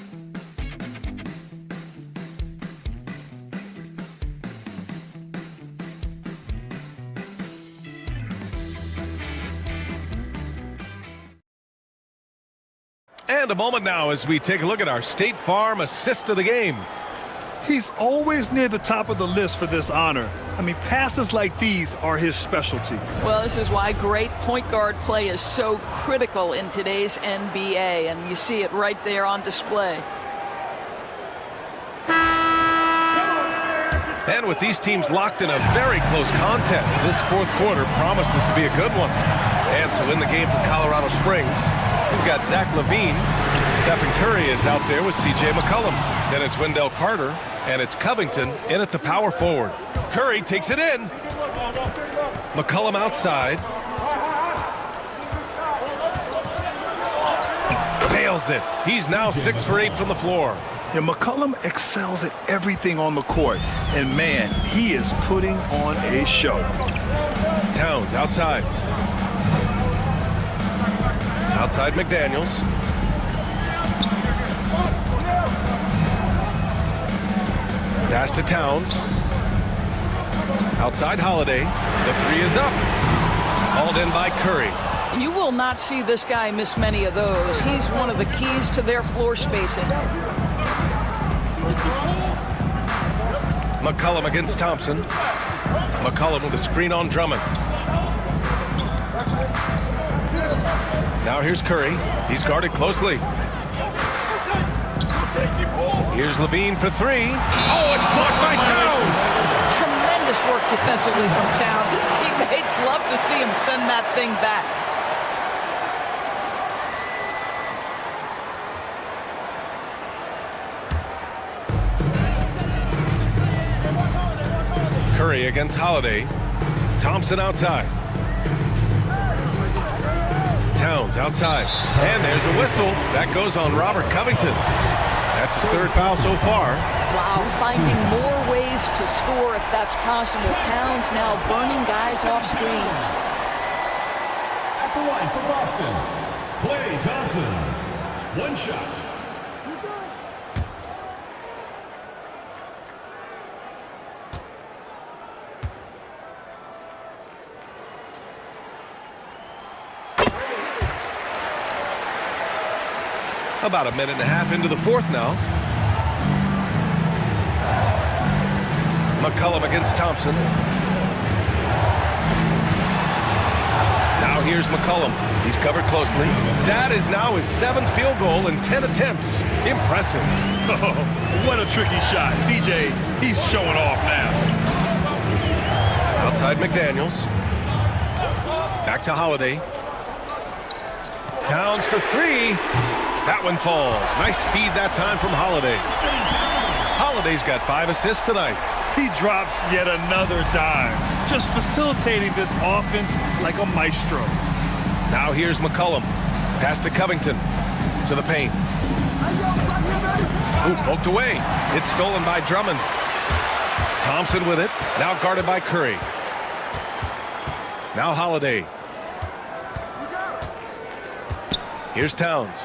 And a moment now as we take a look at our State Farm assist of the game. He's always near the top of the list for this honor. I mean, passes like these are his specialty. Well, this is why great point guard play is so critical in today's NBA, and you see it right there on display. And with these teams locked in a very close contest, this fourth quarter promises to be a good one. And so in the game for Colorado Springs, we've got Zach LaVine. Stephen Curry is out there with C.J. McCollum. Then it's Wendell Carter, and it's Covington in at the power forward. Curry takes it in. McCollum outside. nails it. He's now 6 for 8 from the floor. And McCollum excels at everything on the court. And man, he is putting on a show. Towns outside. Outside McDaniels. Pass to Towns. Outside Holiday. The three is up. Hauled in by Curry. You will not see this guy miss many of those. He's one of the keys to their floor spacing. McCollum against Thompson. McCollum with a screen on Drummond. Now here's Curry. He's guarded closely. Here's Levine for three. Oh, it's blocked by Towns. Tremendous work defensively from Towns. His teammates love to see him send that thing back. Curry against Holiday. Thompson outside. Towns outside. And there's a whistle. That goes on Robert Covington. That's his third foul so far. Wow, finding more ways to score if that's possible. Towns now burning guys off screens. At the line for Boston, Klay Thompson. One shot. About a minute and a half into the fourth now. McCollum against Thompson. Now here's McCollum. He's covered closely. That is now his 7th field goal in 10 attempts. Impressive. Oh, what a tricky shot. CJ, he's showing off now. Outside McDaniels. Back to Holiday. Towns for three. That one falls. Nice feed that time from Holiday. Holiday's got 5 assists tonight. He drops yet another dime, just facilitating this offense like a maestro. Now here's McCollum. Pass to Covington. To the paint. Ooh, poked away. It's stolen by Drummond. Thompson with it. Now guarded by Curry. Now Holiday. Here's Towns.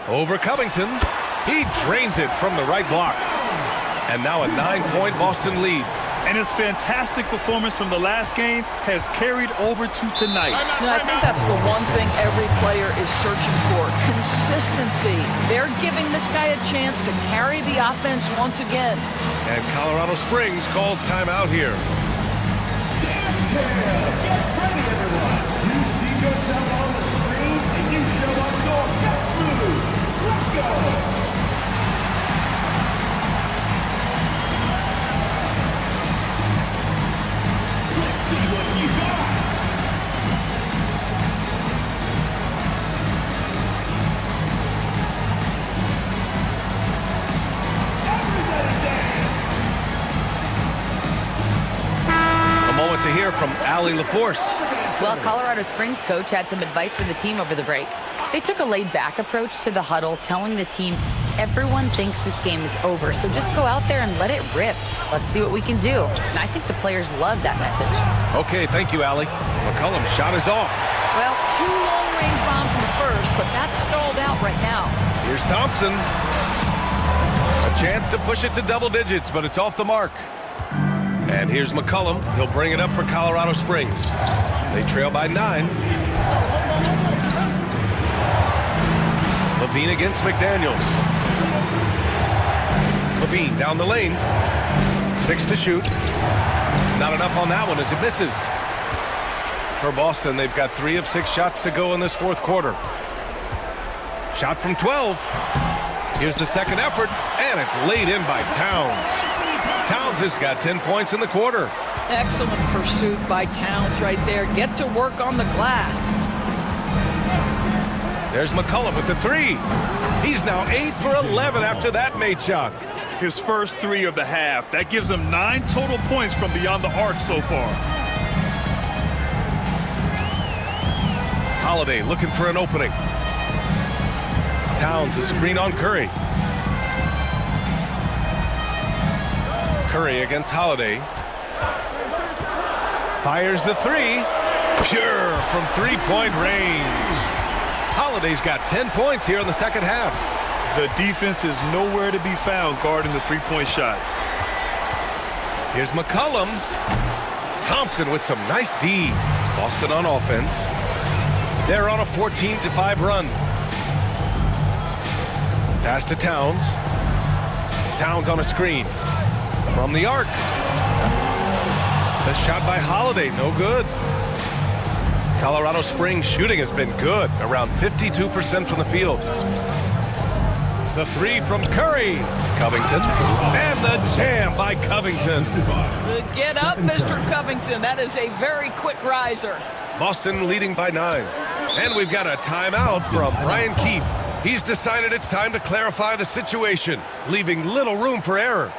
Over Covington. He drains it from the right block. And now a 9-point Boston lead. And his fantastic performance from the last game has carried over to tonight. No, I think that's the one thing every player is searching for. Consistency. They're giving this guy a chance to carry the offense once again. And Colorado Springs calls timeout here. Dance camp. Get ready, everyone. You see yourself on the screen, and you show us your best moves. Let's go. To hear from Allie LaForce. Well, Colorado Springs coach had some advice for the team over the break. They took a laid-back approach to the huddle, telling the team everyone thinks this game is over, so just go out there and let it rip. Let's see what we can do. And I think the players love that message. Okay, thank you, Allie. McCollum's shot is off. Well, 2 long-range bombs in the first, but that's stalled out right now. Here's Thompson. A chance to push it to double digits, but it's off the mark. And here's McCollum. He'll bring it up for Colorado Springs. They trail by 9. Levine against McDaniels. Levine down the lane. 6 to shoot. Not enough on that one as it misses. For Boston, they've got 3 of 6 shots to go in this fourth quarter. Shot from 12. Here's the second effort, and it's laid in by Towns. Towns has got 10 points in the quarter. Excellent pursuit by Towns right there. Get to work on the glass. There's McCollum with the 3. He's now 8 for 11 after that made shot. His first 3 of the half. That gives him 9 total points from beyond the arc so far. Holiday looking for an opening. Towns, a screen on Curry. Curry against Holiday. Fires the three. Pure from three-point range. Holiday's got 10 points here in the second half. The defense is nowhere to be found guarding the three-point shot. Here's McCollum. Thompson with some nice D. Boston on offense. They're on a 14-5 run. Pass to Towns. Towns on a screen. From the arc. The shot by Holiday, no good. Colorado Springs shooting has been good, around 52% from the field. The three from Curry. Covington. And the jam by Covington. Get up, Mr. Covington. That is a very quick riser. Boston leading by 9. And we've got a timeout from Brian Keefe. He's decided it's time to clarify the situation, leaving little room for error.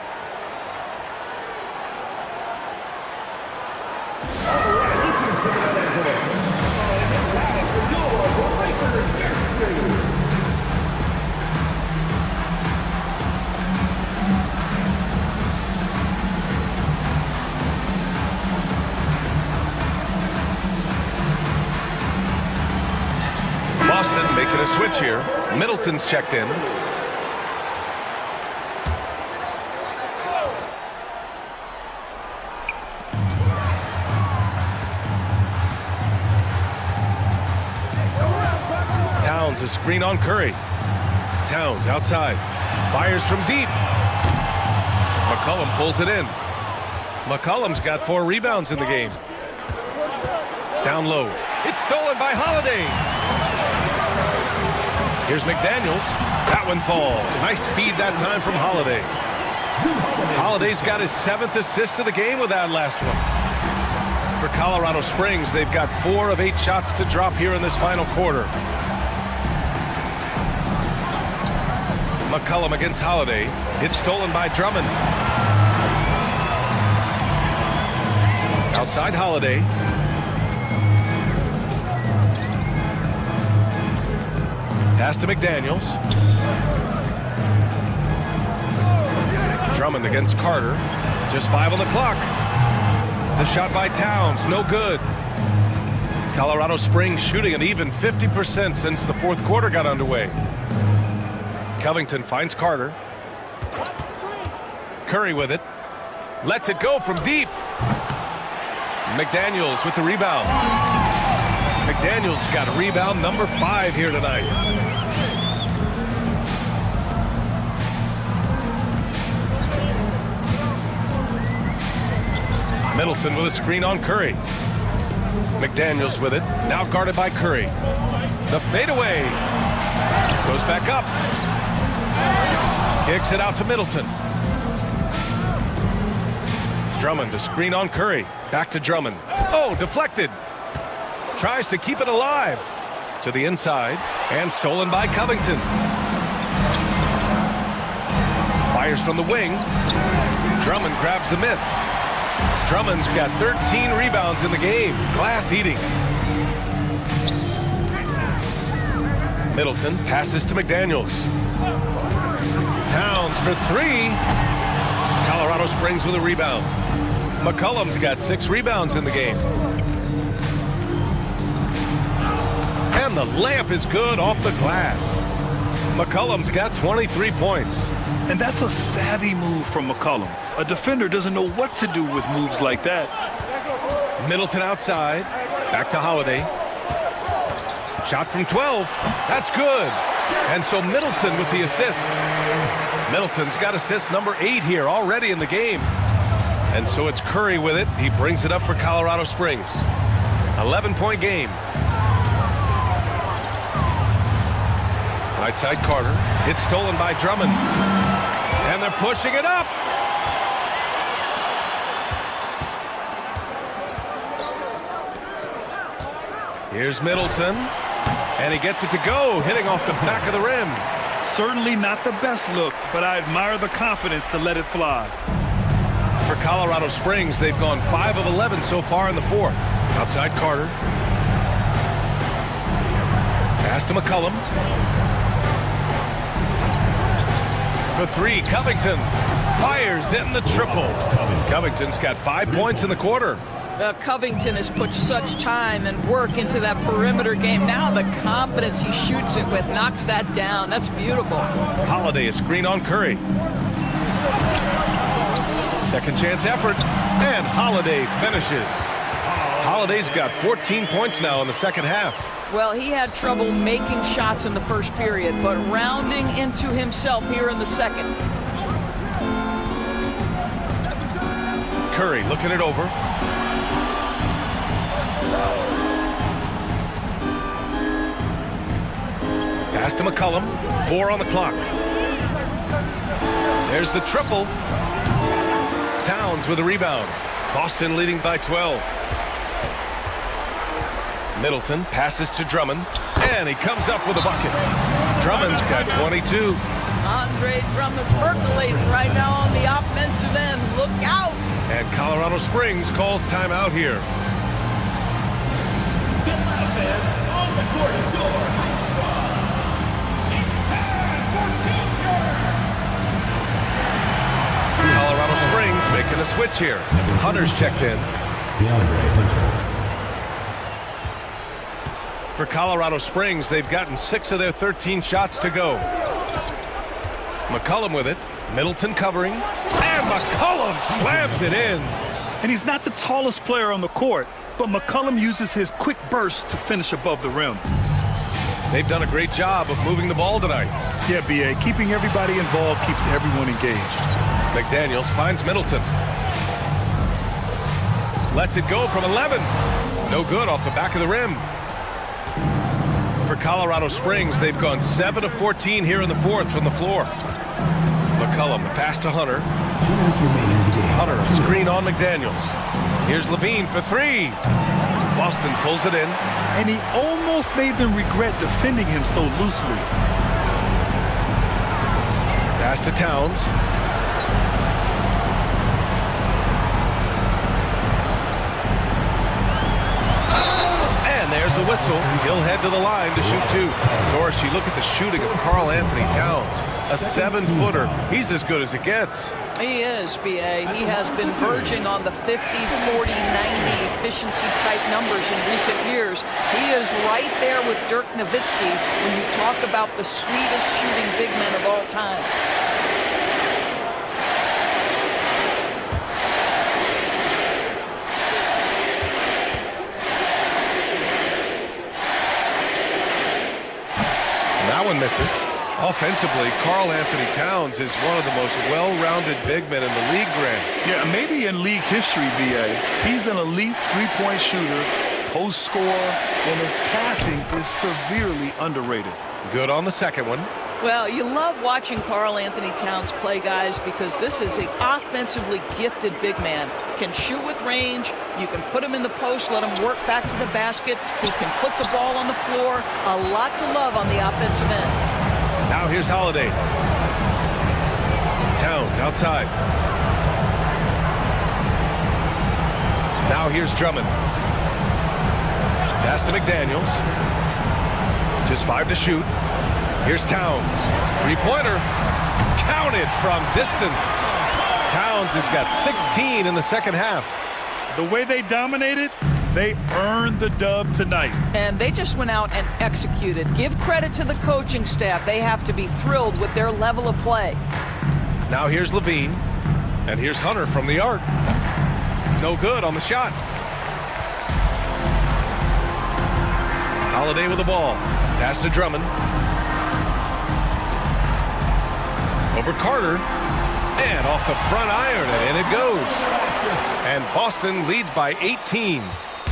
Boston making a switch here. Middleton's checked in. Towns, a screen on Curry. Towns outside. Fires from deep. McCollum pulls it in. McCollum's got 4 rebounds in the game. Down low. It's stolen by Holiday. Here's McDaniels. That one falls. Nice feed that time from Holiday. Holiday's got his 7th assist of the game with that last one. For Colorado Springs, they've got 4 of 8 shots to drop here in this final quarter. McCollum against Holiday. It's stolen by Drummond. Outside Holiday. Pass to McDaniels. Drummond against Carter. Just 5 on the clock. The shot by Towns, no good. Colorado Springs shooting an even 50% since the fourth quarter got underway. Covington finds Carter. Curry with it. Lets it go from deep. McDaniels with the rebound. McDaniels got rebound number 5 here tonight. Middleton with a screen on Curry. McDaniels with it. Now guarded by Curry. The fadeaway. Goes back up. Kicks it out to Middleton. Drummond to screen on Curry. Back to Drummond. Oh, deflected. Tries to keep it alive. To the inside. And stolen by Covington. Fires from the wing. Drummond grabs the miss. Drummond's got 13 rebounds in the game. Glass eating. Middleton passes to McDaniels. Towns for 3. Colorado Springs with a rebound. McCollum's got 6 rebounds in the game. And the layup is good off the glass. McCollum's got 23 points. And that's a savvy move from McCollum. A defender doesn't know what to do with moves like that. Middleton outside. Back to Holiday. Shot from 12. That's good. And so Middleton with the assist. Middleton's got assist number 8 here already in the game. And so it's Curry with it. He brings it up for Colorado Springs. 11-point game. Right side Carter. It's stolen by Drummond. And they're pushing it up. Here's Middleton. And he gets it to go, hitting off the back of the rim. Certainly not the best look, but I admire the confidence to let it fly. For Colorado Springs, they've gone 5 of 11 so far in the fourth. Outside Carter. Pass to McCollum. for three. Covington fires in the triple. Covington's got 5 points in the quarter. Covington has put such time and work into that perimeter game. Now the confidence he shoots it with knocks that down. That's beautiful. Holiday, a screen on Curry. Second chance effort, and Holiday finishes. Holiday's got 14 points now in the second half. Well, he had trouble making shots in the first period, but rounding into himself here in the second. Curry looking it over. Pass to McCollum. 4 on the clock. There's the triple. Towns with a rebound. Boston leading by 12. Middleton passes to Drummond, and he comes up with a bucket. Drummond's got 22. Andre Drummond percolating right now on the offensive end. Look out! And Colorado Springs calls timeout here. On the court, your home squad. It's time for team turns. Colorado Springs making a switch here. Hunter's checked in. For Colorado Springs, they've gotten 6 of their 13 shots to go. McCollum with it. Middleton covering. And McCollum slams it in. And he's not the tallest player on the court, but McCollum uses his quick burst to finish above the rim. They've done a great job of moving the ball tonight. Yeah, B.A., keeping everybody involved keeps everyone engaged. McDaniels finds Middleton. Lets it go from 11. No good off the back of the rim. For Colorado Springs, they've gone 7 of 14 here in the fourth from the floor. McCollum, the pass to Hunter. Hunter, a screen on McDaniels. Here's Levine for 3. Boston pulls it in. And he almost made them regret defending him so loosely. Pass to Towns. And there's a whistle. He'll head to the line to shoot 2. Doris, you look at the shooting of Karl Anthony Towns. A 7-footer. He's as good as it gets. He is, B.A. He has been verging on the 50, 40, 90 efficiency type numbers in recent years. He is right there with Dirk Nowitzki when you talk about the sweetest shooting big men of all time. That one misses. Offensively, Karl Anthony Towns is one of the most well-rounded big men in the league, Grant. Yeah, maybe in league history, B.A. He's an elite three-point shooter, post scorer, and his passing is severely underrated. Good on the second one. Well, you love watching Karl Anthony Towns play, guys, because this is an offensively gifted big man. Can shoot with range. You can put him in the post, let him work back to the basket. He can put the ball on the floor. A lot to love on the offensive end. Now here's Holiday. Towns outside. Now here's Drummond. Pass to McDaniels. Just 5 to shoot. Here's Towns. 3-pointer. Counted from distance. Towns has got 16 in the second half. The way they dominated, they earned the dub tonight. And they just went out and executed. Give credit to the coaching staff. They have to be thrilled with their level of play. Now here's Levine. And here's Hunter from the arc. No good on the shot. Holiday with the ball. Pass to Drummond. Over Carter. And off the front iron, and in it goes. And Boston leads by 18.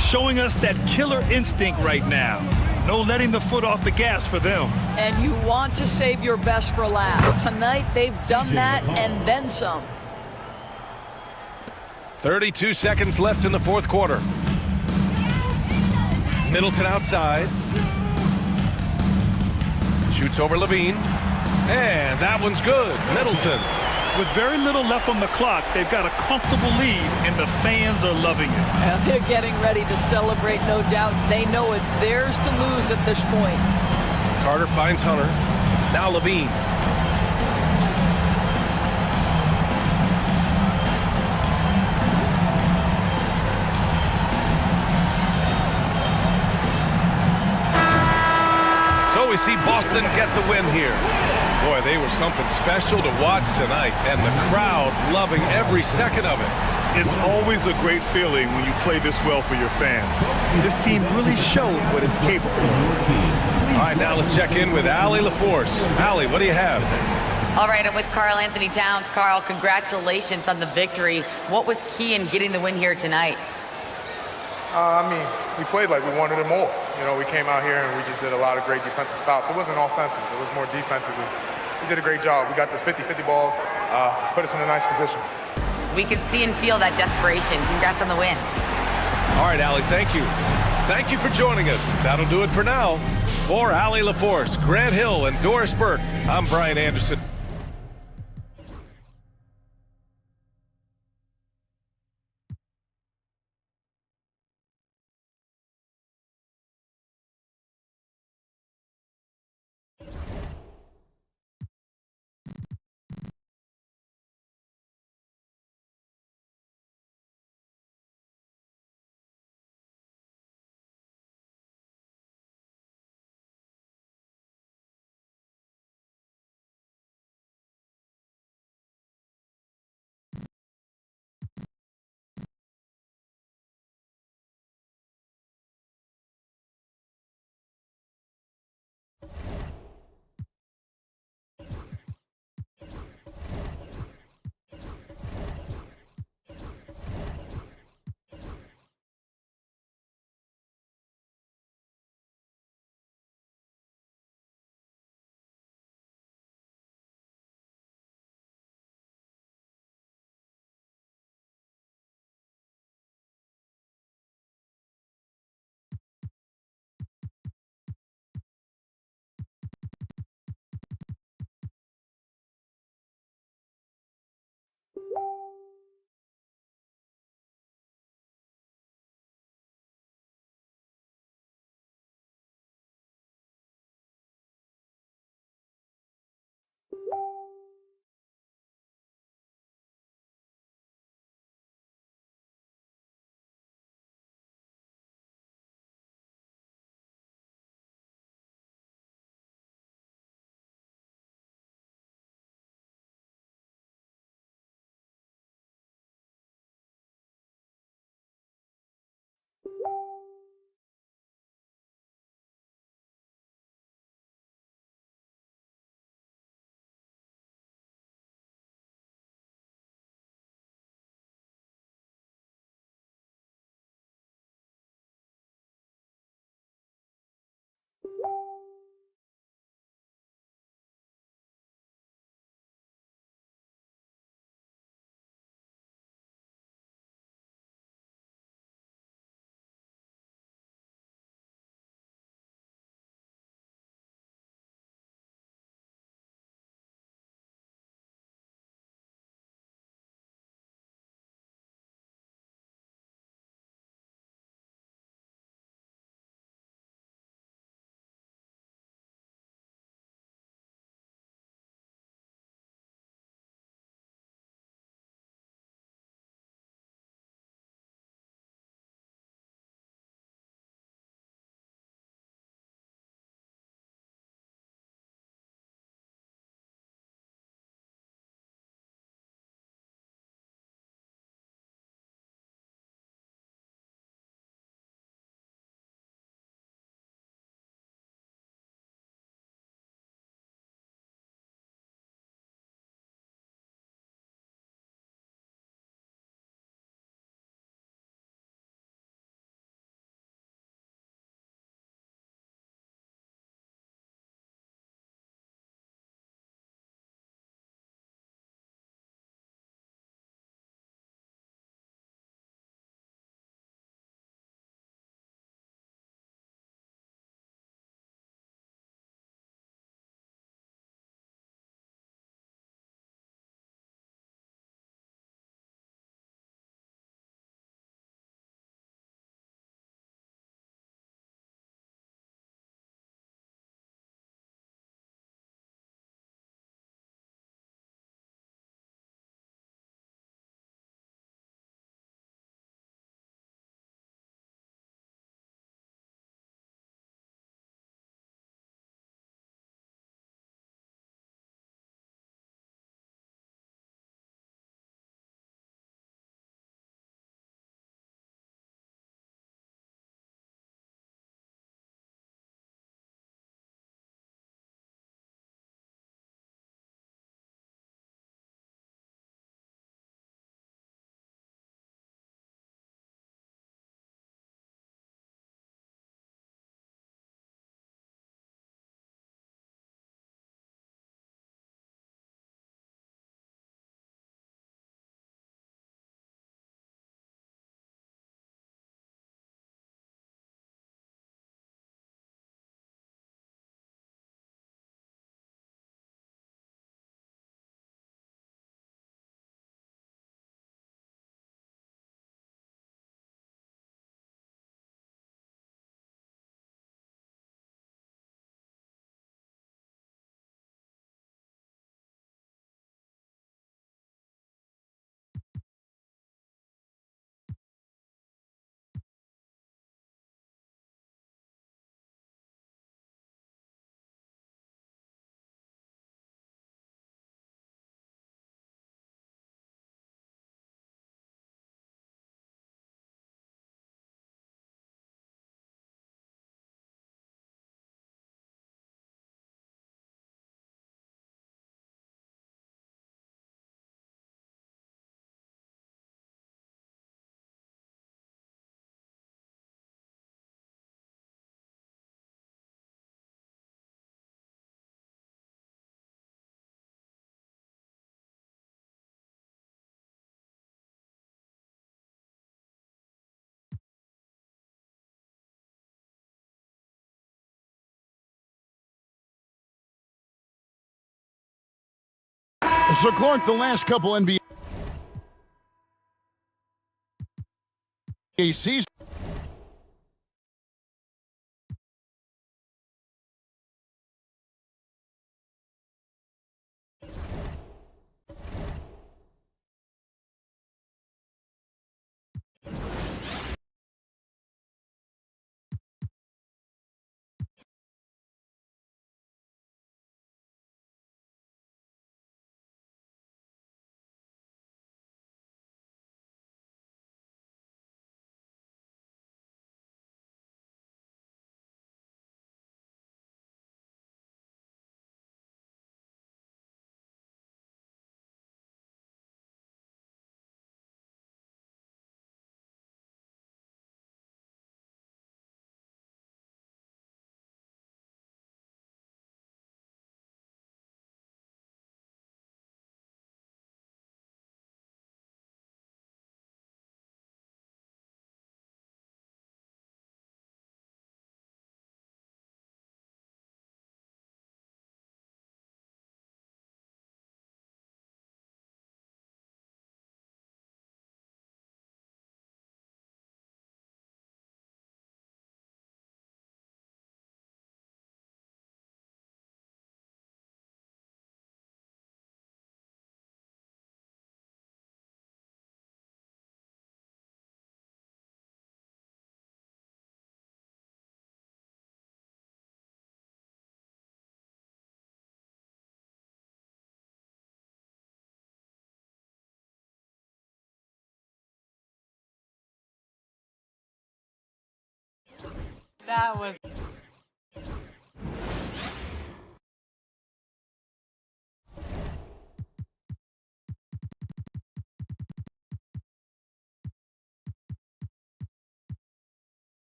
Showing us that killer instinct right now. No letting the foot off the gas for them. And you want to save your best for last. Tonight, they've done that and then some. 32 seconds left in the fourth quarter. Middleton outside. Shoots over Levine. And that one's good. Middleton. With very little left on the clock, they've got a comfortable lead, and the fans are loving it. They're getting ready to celebrate, no doubt. They know it's theirs to lose at this point. Carter finds Hunter. Now Levine. we see Boston get the win here. Boy, they were something special to watch tonight, and the crowd loving every second of it. It's always a great feeling when you play this well for your fans. This team really showed what it's capable of. All right, now let's check in with Allie LaForce. Allie, what do you have? All right, I'm with Carl Anthony Towns. Carl, congratulations on the victory. What was key in getting the win here tonight? I mean, we played like we wanted it more. You know, we came out here and we just did a lot of great defensive stops. It wasn't offensive. It was more defensively. We did a great job. We got those 50-50 balls, put us in a nice position. We can see and feel that desperation. Congrats on the win. All right, Allie, thank you. Thank you for joining us. That'll do it for now. For Allie LaForce, Grant Hill, and Doris Burke, I'm Brian Anderson. So, Clark, the last couple NBA seasons. That was...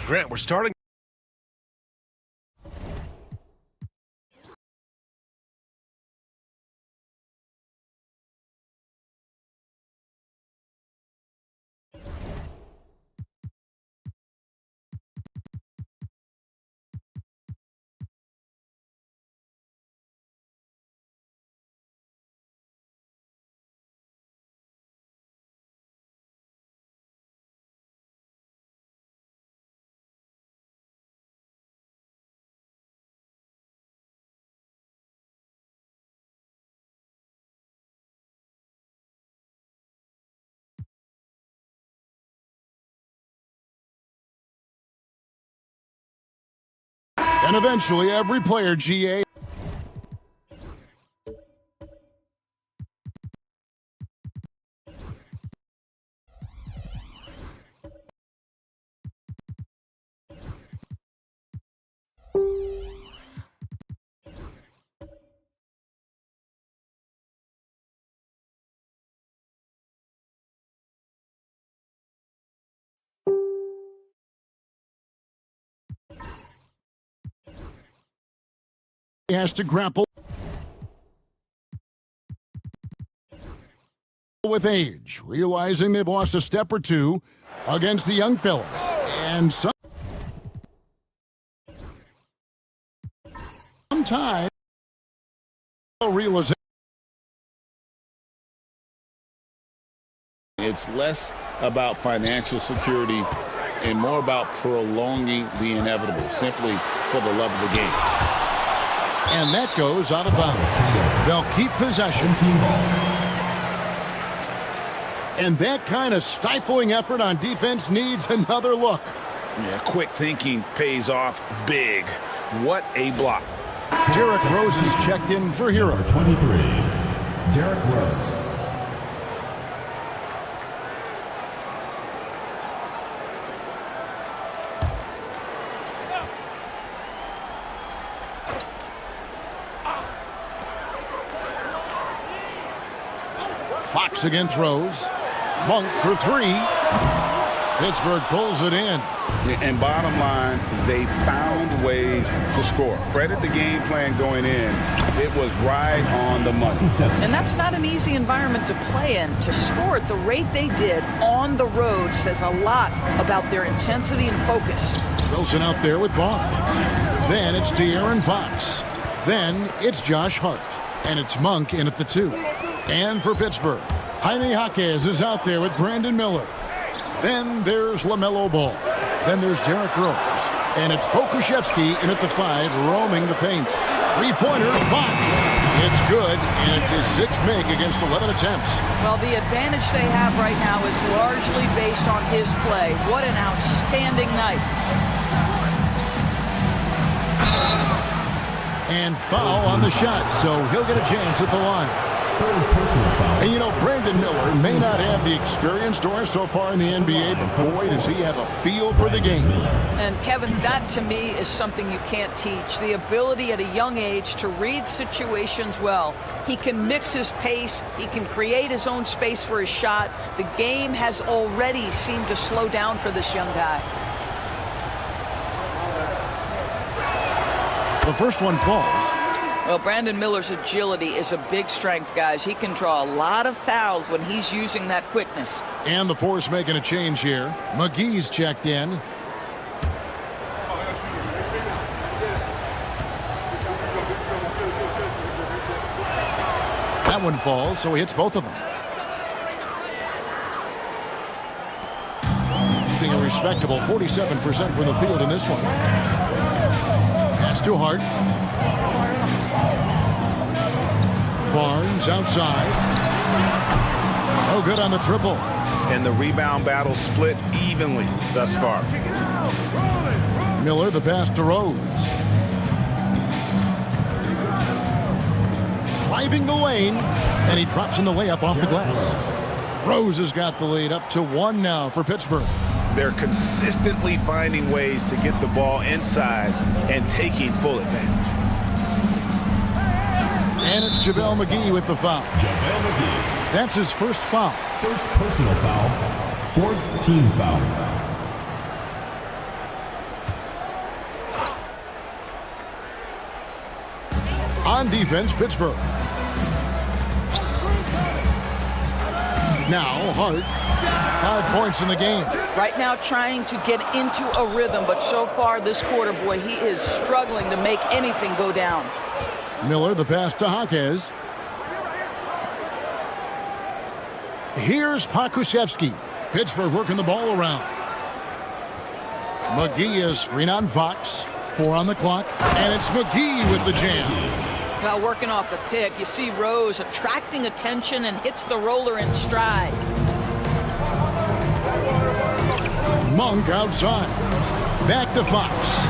Grant, we're starting. And eventually, every player, GA. He has to grapple with age, realizing they've lost a step or two against the young fellas. And sometimes realization. It's less about financial security and more about prolonging the inevitable, simply for the love of the game. And that goes out of bounds. They'll keep possession. And that kind of stifling effort on defense needs another look. Yeah, quick thinking pays off big. What a block. Derrick Rose is checked in for hero. 23, Derrick Rose. Fox again throws. Monk for three. Pittsburgh pulls it in. And bottom line, they found ways to score. Credit the game plan going in. It was right on the money. And that's not an easy environment to play in. To score at the rate they did on the road says a lot about their intensity and focus. Wilson out there with Barnes. Then it's De'Aaron Fox. Then it's Josh Hart. And it's Monk in at the 2. And for Pittsburgh, Jaime Jaquez is out there with Brandon Miller. Then there's LaMelo Ball. Then there's Derrick Rose. And it's Pokusevski in at the 5, roaming the paint. Three-pointer, Fox. It's good, and it's his 6th make against 11 attempts. Well, the advantage they have right now is largely based on his play. What an outstanding night. And foul on the shot, so he'll get a chance at the line. And you know, Brandon Miller may not have the experience, Doris, so far in the NBA, but boy, does he have a feel for the game. And Kevin, that to me is something you can't teach. The ability at a young age to read situations well. He can mix his pace. He can create his own space for his shot. The game has already seemed to slow down for this young guy. The first one falls. Well, Brandon Miller's agility is a big strength, guys. He can draw a lot of fouls when he's using that quickness. And the force making a change here. McGee's checked in. That one falls, so he hits both of them. Being a respectable 47% from the field in this one. Pass to Hart. Barnes outside. No good on the triple. And the rebound battle split evenly thus far. Miller, the pass to Rose. Driving the lane, and he drops in the layup off the glass. Rose has got the lead up to 1 now for Pittsburgh. They're consistently finding ways to get the ball inside and taking full advantage. And it's JaVale McGee with the foul. JaVale McGee. That's his first foul. First personal foul. 4th team foul. On defense, Pittsburgh. Now, Hart. 5 points in the game. Right now trying to get into a rhythm, but so far this quarter, boy, he is struggling to make anything go down. Miller, the pass to Jaquez. Here's Pokusevski. Pittsburgh working the ball around. McGee is screen on Fox. 4 on the clock. And it's McGee with the jam. Well, working off the pick, you see Rose attracting attention and hits the roller in stride. Monk outside. Back to Fox.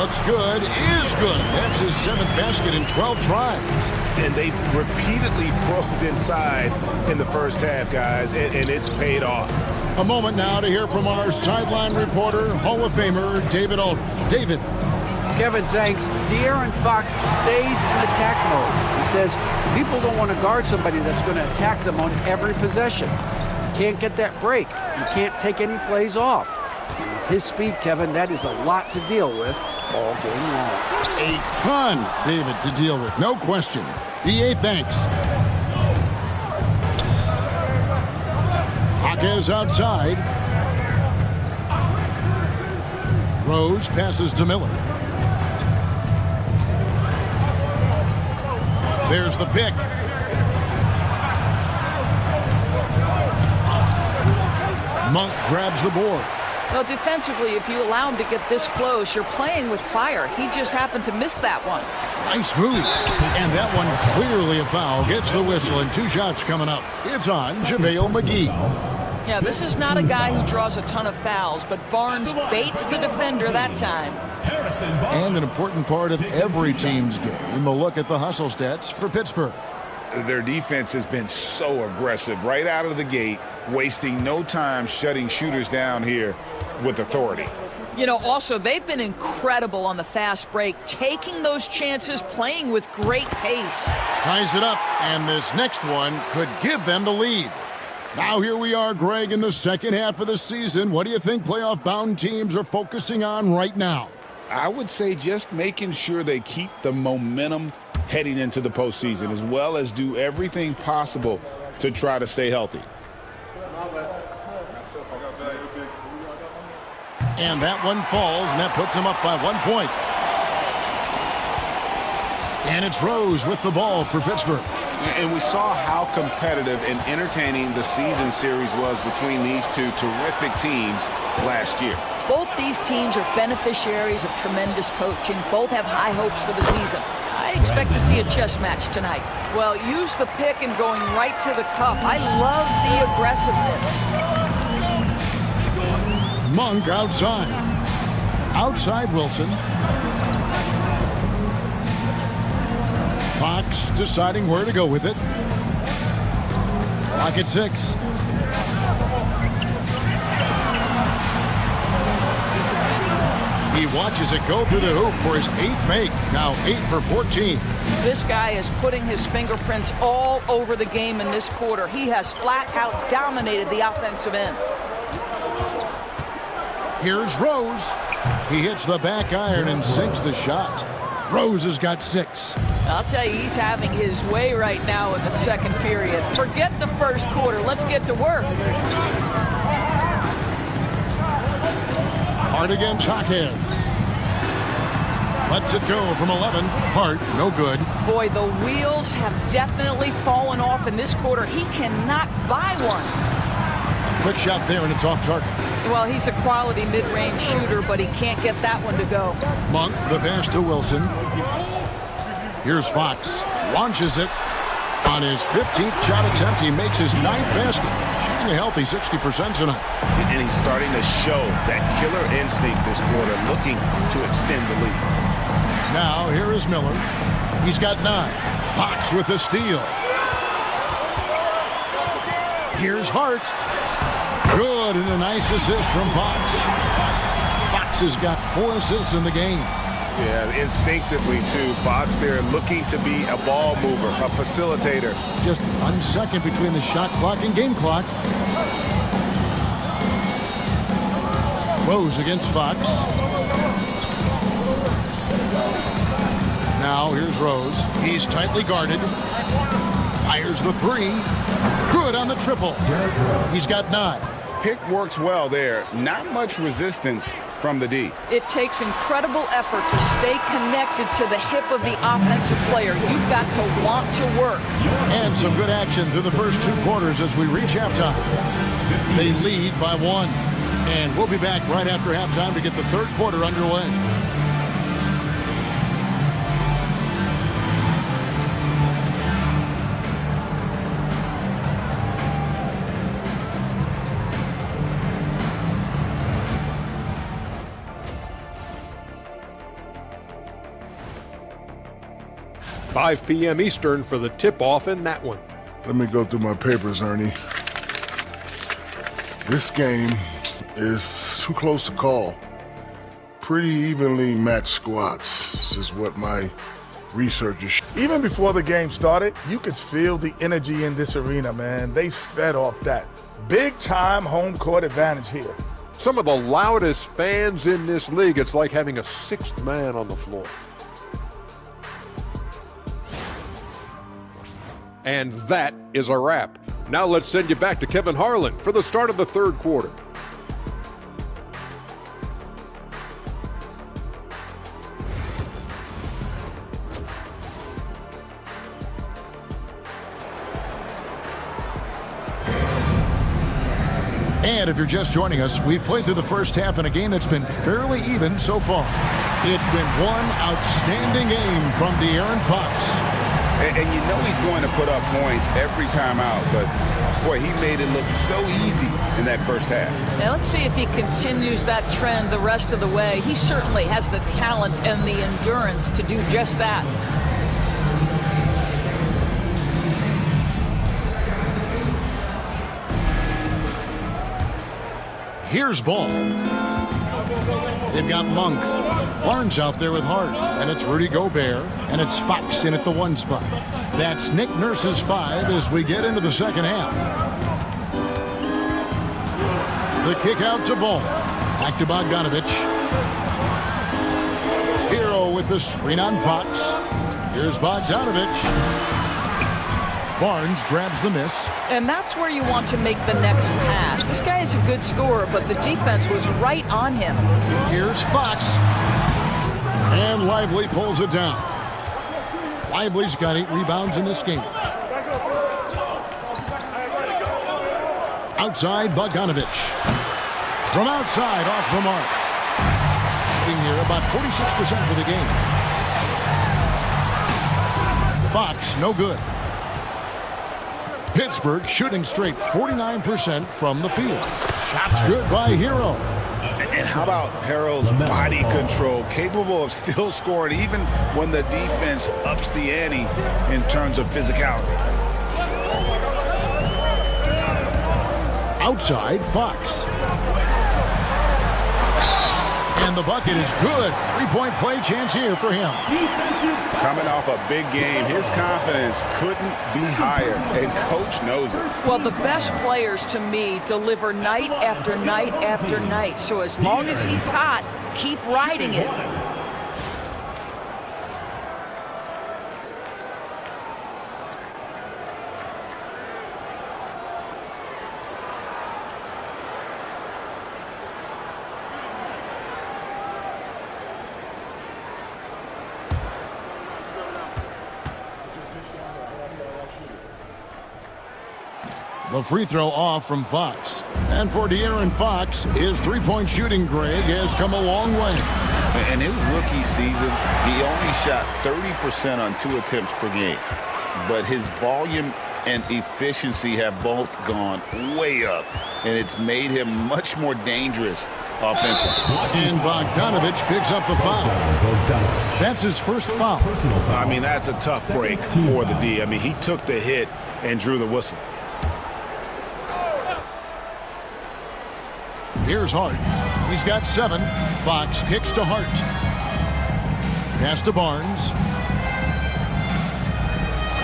Looks good, is good. That's his 7th basket in 12 tries. And they've repeatedly probed inside in the first half, guys, and it's paid off. A moment now to hear from our sideline reporter, Hall of Famer David Aldridge. David. Kevin, thanks. De'Aaron Fox stays in attack mode. He says people don't want to guard somebody that's going to attack them on every possession. You can't get that break. You can't take any plays off. And with his speed, Kevin, that is a lot to deal with all game long. A ton, David, to deal with. No question. DA, thanks. Jaquez outside. Rose passes to Miller. There's the pick. Monk grabs the board. Well, defensively, if you allow him to get this close, you're playing with fire. He just happened to miss that one. Nice move. And that one clearly a foul. Gets the whistle, and 2 shots coming up. It's on JaVale McGee. Yeah, this is not a guy who draws a ton of fouls, but Barnes baits the defender that time. And an important part of every team's game, a look at the hustle stats for Pittsburgh. Their defense has been so aggressive right out of the gate, wasting no time shutting shooters down here with authority. You know, also, they've been incredible on the fast break, taking those chances, playing with great pace. Ties it up, and this next one could give them the lead. Now here we are, Greg, in the second half of the season. What do you think playoff-bound teams are focusing on right now? I would say just making sure they keep the momentum heading into the postseason, as well as do everything possible to try to stay healthy. And that one falls, and that puts them up by 1 point. And it's Rose with the ball for Pittsburgh. And we saw how competitive and entertaining the season series was between these two terrific teams last year. Both these teams are beneficiaries of tremendous coaching. Both have high hopes for the season. I expect to see a chess match tonight. Well, use the pick and going right to the cup. I love the aggressiveness. Monk outside. Outside Wilson. Fox deciding where to go with it. Clock at 6. He watches it go through the hoop for his 8th make. Now 8 for 14. This guy is putting his fingerprints all over the game in this quarter. He has flat out dominated the offensive end. Here's Rose. He hits the back iron and sinks the shot. Rose has got 6. I'll tell you, he's having his way right now in the second period. Forget the first quarter. Let's get to work. Hart against Hawkins. Lets it go from 11. Hart, no good. Boy, the wheels have definitely fallen off in this quarter. He cannot buy one. Quick shot there, and it's off target. Well, he's a quality mid-range shooter, but he can't get that one to go. Monk, the pass to Wilson. Here's Fox. Launches it. On his 15th shot attempt, he makes his 9th basket. Shooting a healthy 60% tonight. And he's starting to show that killer instinct this quarter, looking to extend the lead. Now, here is Miller. He's got 9. Fox with the steal. Here's Hart. Good, and a nice assist from Fox. Fox has got 4 assists in the game. Yeah, instinctively, too. Fox there looking to be a ball mover, a facilitator. Just 1 second between the shot clock and game clock. Rose against Fox. Now here's Rose. He's tightly guarded. Fires the 3. Good on the triple. He's got 9. Pick works well there. Not much resistance from the D. It takes incredible effort to stay connected to the hip of the offensive player. You've got to want to work. And some good action through the first 2 quarters as we reach halftime. They lead by 1. And we'll be back right after halftime to get the third quarter underway. $5 p.m. Eastern for the tip-off in that one. Let me go through my papers, Ernie. This game is too close to call. Pretty evenly matched squads. This is what my research is. Even before the game started, you could feel the energy in this arena, man. They fed off that. Big-time home court advantage here. Some of the loudest fans in this league. It's like having a 6th man on the floor. And that is a wrap. Now let's send you back to Kevin Harlan for the start of the third quarter. And if you're just joining us, we've played through the first half in a game that's been fairly even so far. It's been one outstanding game from De'Aaron Fox. And you know he's going to put up points every time out, but boy, he made it look so easy in that first half. Now let's see if he continues that trend the rest of the way. He certainly has the talent and the endurance to do just that. Here's ball. They've got Monk. Barnes out there with Hart. And it's Rudy Gobert. And it's Fox in at the 1 spot. That's Nick Nurse's 5 as we get into the second half. The kick out to Ball. Back to Bogdanovich. Hero with the screen on Fox. Here's Bogdanovich. Barnes grabs the miss. And that's where you want to make the next pass. This guy is a good scorer, but the defense was right on him. Here's Fox. And Lively pulls it down. Lively's got 8 rebounds in this game. Outside, Bogdanovich. From outside, off the mark. Shooting here about 46% for the game. Fox, no good. Pittsburgh shooting straight 49% from the field. Shots good by Hero. And how about Harrell's body control, capable of still scoring even when the defense ups the ante in terms of physicality. Outside, Fox. And the bucket is good. 3-point play chance here for him. Coming off a big game, his confidence couldn't be higher, and coach knows it. Well, the best players to me deliver night after night after night. So as long as he's hot, keep riding it. The free throw off from Fox. And for De'Aaron Fox, his 3-point shooting, Greg, has come a long way. In his rookie season, he only shot 30% on 2 attempts per game. But his volume and efficiency have both gone way up. And it's made him much more dangerous offensively. And Bogdanovich picks up the foul. That's his first foul. I mean, that's a tough break for the D. I mean, he took the hit and drew the whistle. Here's Hart. He's got 7. Fox kicks to Hart. Pass to Barnes.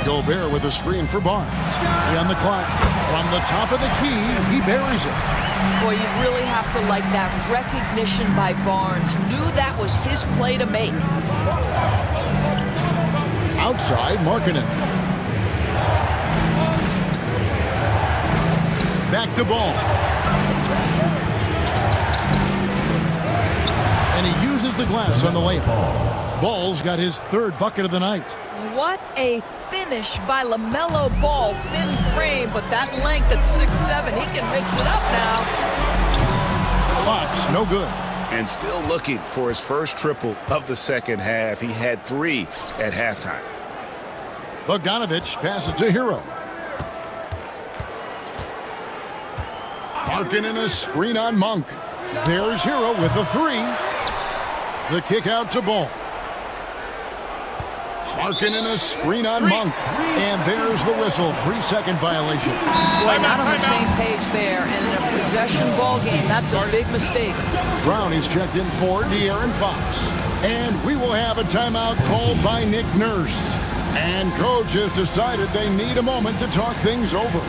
Gobert with a screen for Barnes. On the clock. From the top of the key, he buries it. Boy, you really have to like that recognition by Barnes. Knew that was his play to make. Outside, Markkanen. Back to Ball. And he uses the glass on the layup. Ball's got his 3rd bucket of the night. What a finish by LaMelo Ball. Thin frame, but that length at 6'7", he can mix it up now. Fox, no good. And still looking for his first triple of the second half. He had 3 at halftime. Bogdanovich passes to Hero. Markkanen a screen on Monk. There's Hero with the 3. The kick out to Ball. Markkanen a screen on Monk. And there's the whistle. 3-second violation. Boy, not on the same page there. And in a possession ball game, that's a big mistake. Brown is checked in for De'Aaron Fox. And we will have a timeout called by Nick Nurse. And coach has decided they need a moment to talk things over.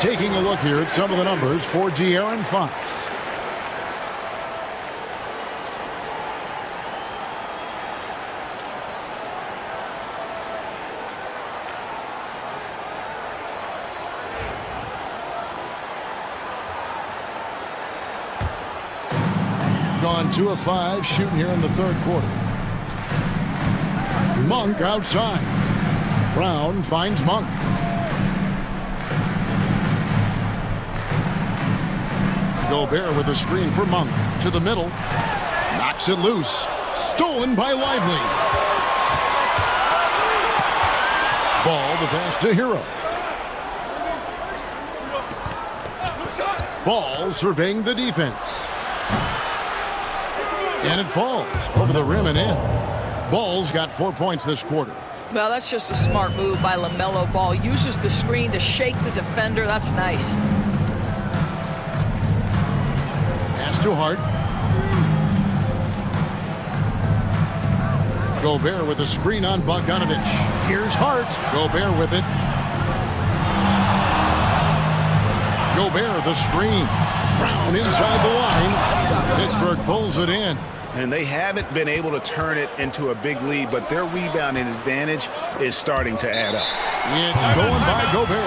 Taking a look here at some of the numbers for De'Aaron Fox. Gone 2 of 5 shooting here in the third quarter. Monk outside. Brown finds Monk. Gobert with a screen for Monk. To the middle. Knocks it loose. Stolen by Lively. Ball the pass to Hero. Ball surveying the defense. And it falls over the rim and in. Ball's got 4 points this quarter. Well, that's just a smart move by LaMelo Ball. Uses the screen to shake the defender. That's nice. Pass to Hart. Gobert with a screen on Bogdanovich. Here's Hart. Gobert with it. Gobert the screen. Brown inside the line. Pittsburgh pulls it in. And they haven't been able to turn it into a big lead, but their rebounding advantage is starting to add up. It's stolen by Gobert,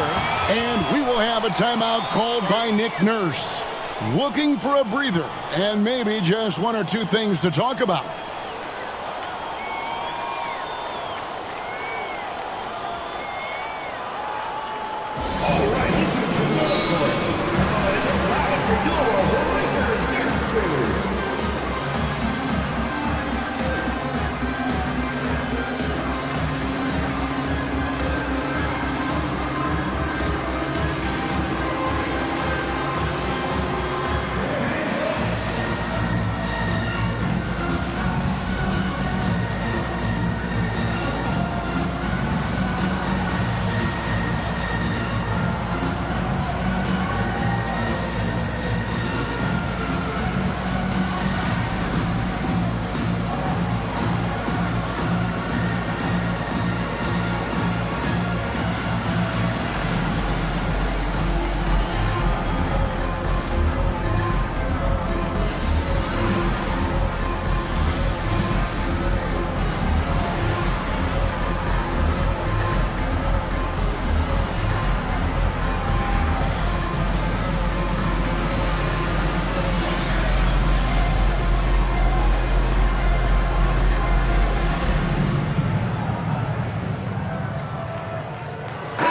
and we will have a timeout called by Nick Nurse. Looking for a breather, and maybe just 1 or 2 things to talk about.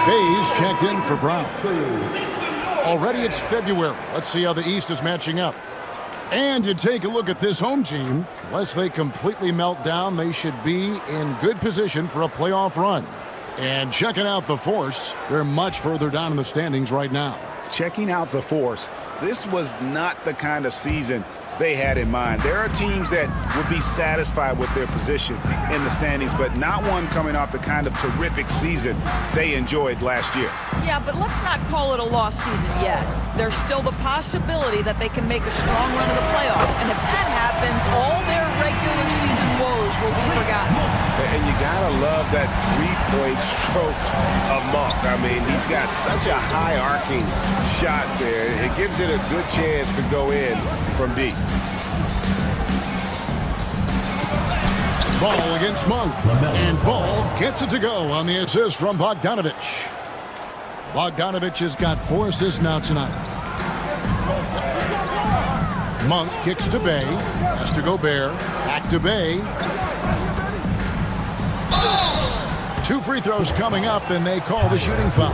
Hayes checked in for Brown. Already it's February. Let's see how the East is matching up. And you take a look at this home team. Unless they completely melt down, they should be in good position for a playoff run. And checking out the Force, they're much further down in the standings right now. Checking out the Force, this was not the kind of season they had in mind. There are teams that would be satisfied with their position in the standings, but not one coming off the kind of terrific season they enjoyed last year. Yeah, but let's not call it a lost season yet. There's still the possibility that they can make a strong run of the playoffs, and if that happens, all their regular season woes will be forgotten. And you gotta love that three-point stroke of Monk. I mean, he's got such a high arcing shot there. It gives it a good chance to go in from deep. Ball against Monk. And Ball gets it to go on the assist from Bogdanovich. Bogdanovich has got 4 assists now tonight. Monk kicks to Bay. Has to Gobert. Back to Bay. 2 free throws coming up, and they call the shooting foul.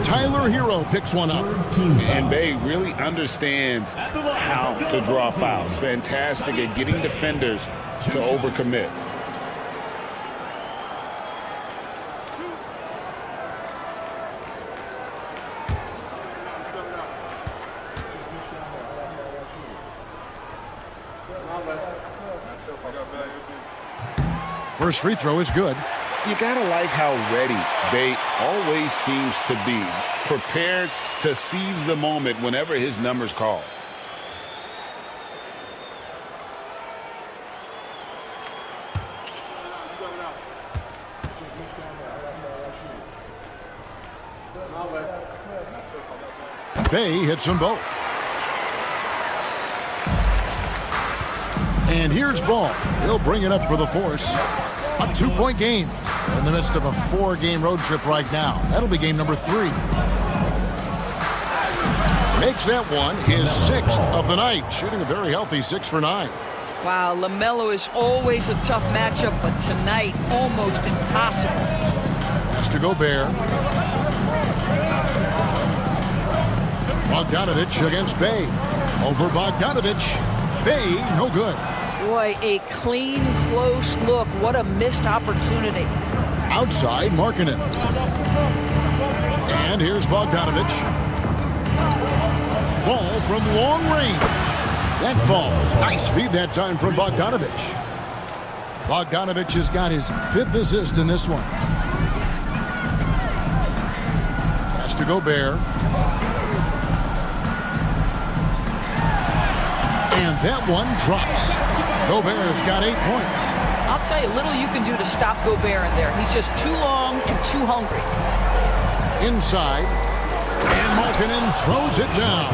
Tyler Hero picks one up. And Bay really understands how to draw fouls. Fantastic at getting defenders to overcommit. First free throw is good. You gotta like how ready Bay always seems to be, prepared to seize the moment whenever his number's called. Bay hits them both. And here's Ball. He'll bring it up for the Force. A 2-point game. We're in the midst of a 4-game road trip right now. That'll be game number 3. Makes that one his 6th of the night, shooting a very healthy 6 for 9. Wow, LaMelo is always a tough matchup, but tonight, almost impossible. Pass to Gobert. Bogdanovich against Bay. Over Bogdanovich. Bay, no good. Boy, a clean, close look. What a missed opportunity. Outside, Markkanen. And here's Bogdanovich. Ball from long range. That falls. Nice feed that time from Bogdanovich. Bogdanovich has got his 5th assist in this one. Pass to Gobert. And that one drops. Gobert's got 8 points. I'll tell you, little you can do to stop Gobert in there. He's just too long and too hungry. Inside. And Markkanen throws it down.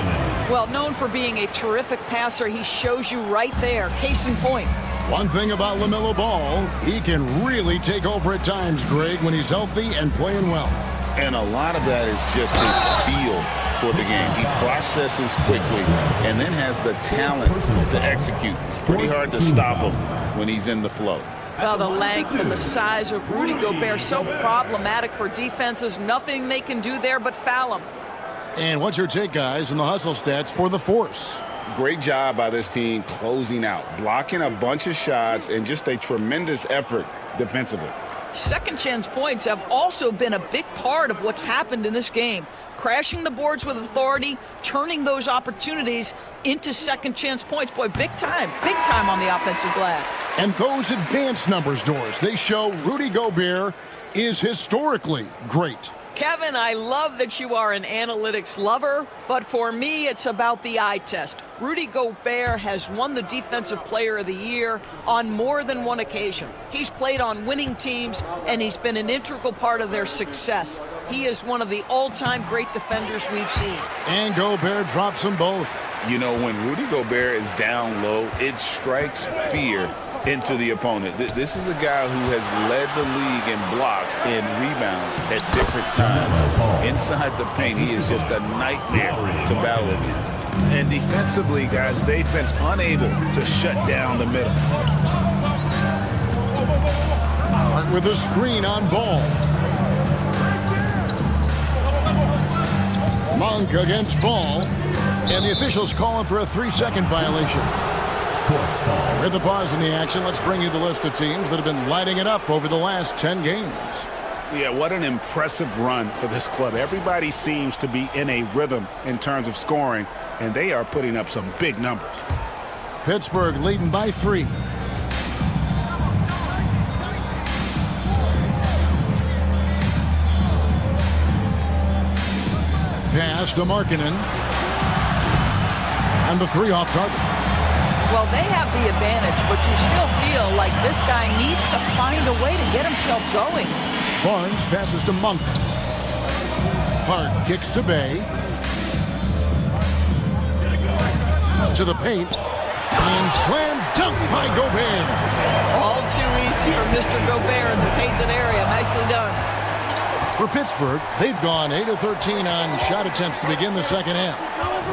Well, known for being a terrific passer, he shows you right there. Case in point. One thing about LaMelo Ball, he can really take over at times, Greg, when he's healthy and playing well. And a lot of that is just his feel for the game. He processes quickly and then has the talent to execute. It's pretty hard to stop him when he's in the flow. Well, the length and the size of Rudy Gobert, so problematic for defenses. Nothing they can do there but foul him. And what's your take, guys, in the hustle stats for the Force? Great job by this team closing out, blocking a bunch of shots, and just a tremendous effort defensively. Second chance points have also been a big part of what's happened in this game. Crashing the boards with authority, turning those opportunities into second chance points. Boy, big time on the offensive glass. And those advanced numbers, Doris, they show Rudy Gobert is historically great. Kevin, I love that you are an analytics lover, but for me, it's about the eye test. Rudy Gobert has won the Defensive Player of the Year on more than one occasion. He's played on winning teams, and he's been an integral part of their success. He is one of the all-time great defenders we've seen. And Gobert drops them both. You know, when Rudy Gobert is down low, it strikes fear into the opponent. This is a guy who has led the league in blocks and rebounds at different times. Inside the paint, he is just a nightmare to battle against. And defensively, guys, they've been unable to shut down the middle. With a screen on Ball. Monk against Ball. And the officials calling for a 3-second violation. With the pause in the action, let's bring you the list of teams that have been lighting it up over the last 10 games. Yeah, what an impressive run for this club. Everybody seems to be in a rhythm in terms of scoring, and they are putting up some big numbers. Pittsburgh leading by 3. Pass to Markkanen. And the 3 off target. Well, they have the advantage, but you still feel like this guy needs to find a way to get himself going. Barnes passes to Monk. Hart kicks to Bay. To the paint. And slam dunk by Gobert. All too easy for Mr. Gobert in the painted area. Nicely done. For Pittsburgh, they've gone 8 of 13 on shot attempts to begin the second half.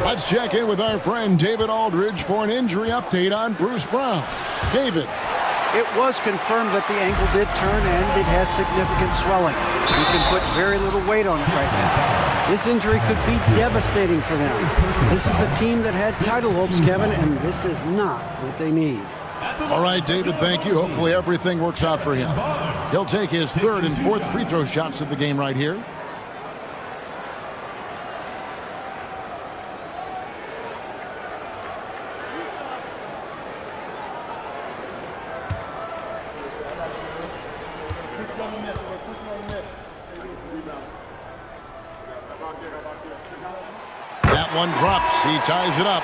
Let's check in with our friend David Aldridge for an injury update on Bruce Brown. David. It was confirmed that the ankle did turn and it has significant swelling. You can put very little weight on it right now. This injury could be devastating for them. This is a team that had title hopes, Kevin, and this is not what they need. All right, David, thank you. Hopefully everything works out for him. He'll take his 3rd and 4th free throw shots of the game right here. That one drops. He ties it up.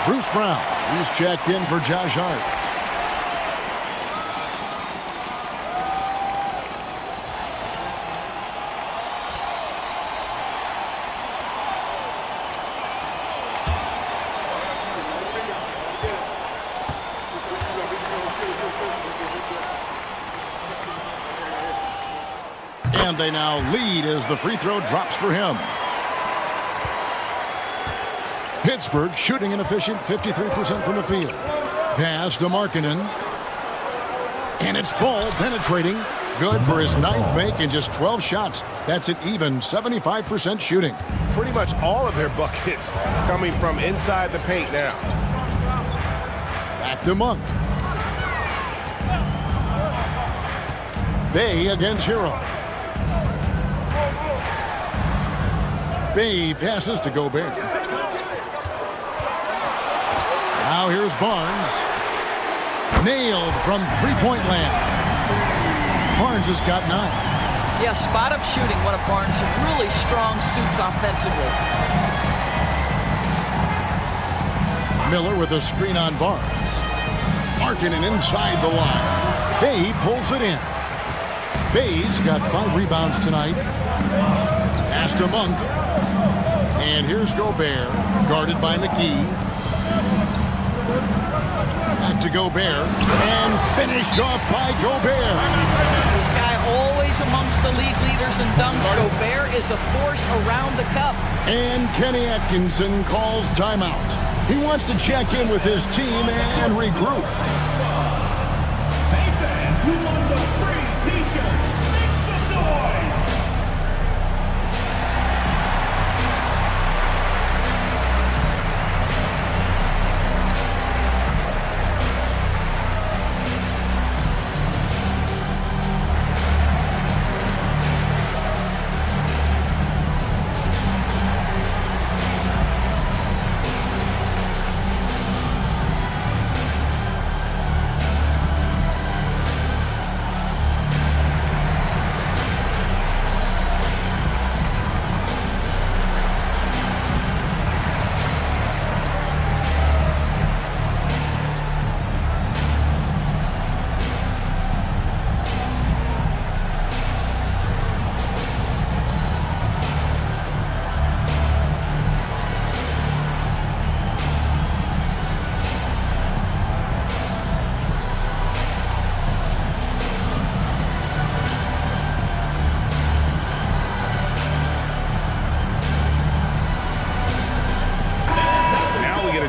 Bruce Brown, he's checked in for Josh Hart. And they now lead as the free throw drops for him. Pittsburgh shooting an efficient 53% from the field. Pass to Markkanen. And it's Ball penetrating. Good for his 9th make in just 12 shots. That's an even 75% shooting. Pretty much all of their buckets coming from inside the paint now. Back to Monk. Bay against Hero. Bay passes to Gobert. Now here's Barnes. Nailed from three-point land. Barnes has got 9. Yeah, spot-up shooting, one of Barnes' really strong suits offensively. Miller with a screen on Barnes. Markkanen inside the line. Bay pulls it in. Bay's got 5 rebounds tonight. Pass to Monk. And here's Gobert, guarded by McGee. Back to Gobert, and finished off by Gobert. This guy always amongst the league leaders in dunks. Gobert is a force around the cup. And Kenny Atkinson calls timeout. He wants to check in with his team and regroup. Hey fans, who wants a free t-shirt? Make some noise!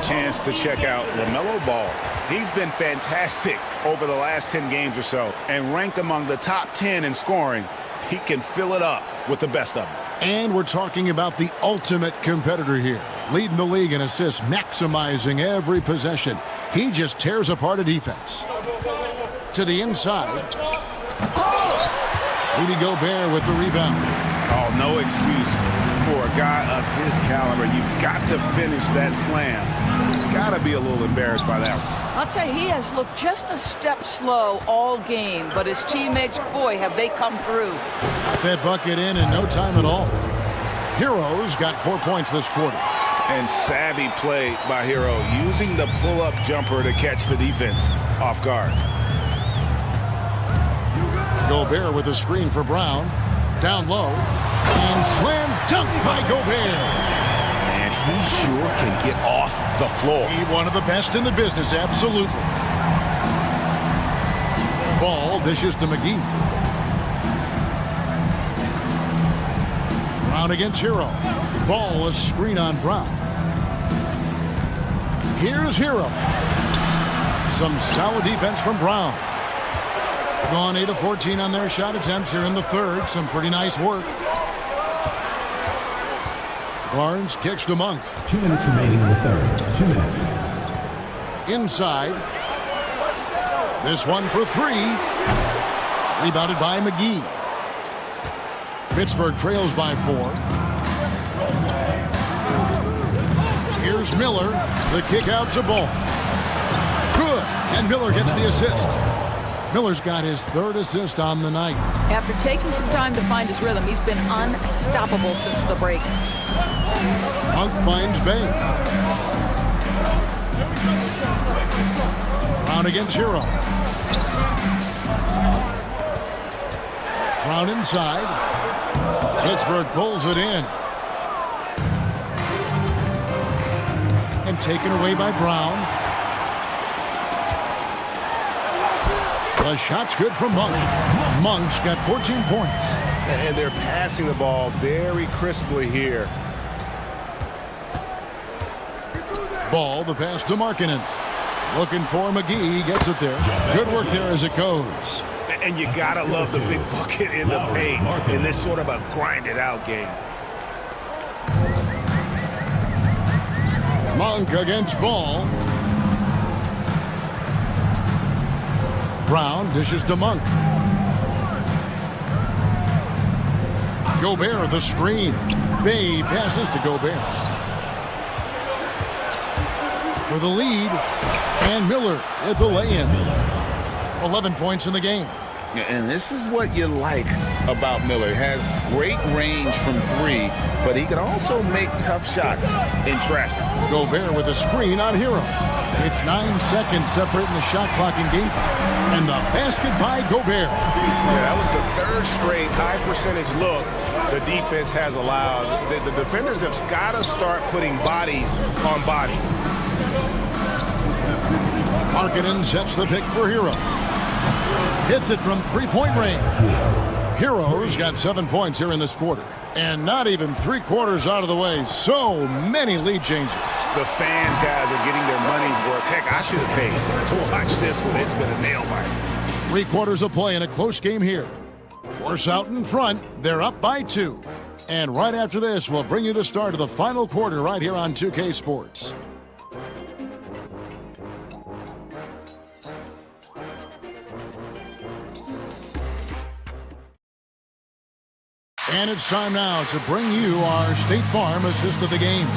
Chance to check out LaMelo Ball. He's been fantastic over the last 10 games or so and ranked among the top 10 in scoring. He can fill it up with the best of them. And we're talking about the ultimate competitor here. Leading the league in assists, maximizing every possession. He just tears apart a defense. To the inside. Rudy Gobert with the rebound. Oh, no excuse for a guy of his caliber. You've got to finish that slam. Got to be a little embarrassed by that one. I'll tell you, he has looked just a step slow all game, but his teammates, boy, have they come through. Got that bucket in no time at all. Hero's got 4 points this quarter. And savvy play by Hero, using the pull-up jumper to catch the defense off guard. Gobert with a screen for Brown. Down low. And slam dunk by Gobert. And he sure can get off the floor. He one of the best in the business, absolutely. Ball dishes to McGee. Brown against Hero. Ball, a screen on Brown. Here's Hero. Some solid defense from Brown. Gone 8 of 14 on their shot attempts here in the third. Some pretty nice work. Barnes kicks to Monk. 2 minutes remaining in the third. 2 minutes. Inside. This one for 3. Rebounded by McGee. Pittsburgh trails by 4. Here's Miller. The kick out to Ball. Good. And Miller gets the assist. Miller's got his 3rd assist on the night. After taking some time to find his rhythm, he's been unstoppable since the break. Monk finds Bay. Brown against Hero. Brown inside. Pittsburgh pulls it in. And taken away by Brown. The shot's good from Monk. Monk's got 14 points. And they're passing the ball very crisply here. Ball, the pass to Markkanen. Looking for McGee. He gets it there. Good work there as it goes. And you gotta love the big bucket in the paint in this sort of a grind-it-out game. Monk against Ball. Brown dishes to Monk. Gobert the screen. Bay passes to Gobert. For the lead, and Miller at the lay-in. 11 points in the game. And this is what you like about Miller. He has great range from three, but he can also make tough shots in traffic. Gobert with a screen on Hero. It's 9 seconds separating the shot clock and game clock. And the basket by Gobert. Yeah, that was the third straight high percentage look the defense has allowed. The defenders have got to start putting bodies on bodies. Markkanen sets the pick for Hero. Hits it from three-point range. Hero's got 7 points here in this quarter. And not even 3/4 out of the way. So many lead changes. The fans, guys, are getting their money's worth. Heck, I should have paid to watch this one. It's been a nail biter. 3/4 of play in a close game here. Force out in front. They're up by 2. And right after this, we'll bring you the start of the final quarter right here on 2K Sports. And it's time now to bring you our State Farm assist of the game.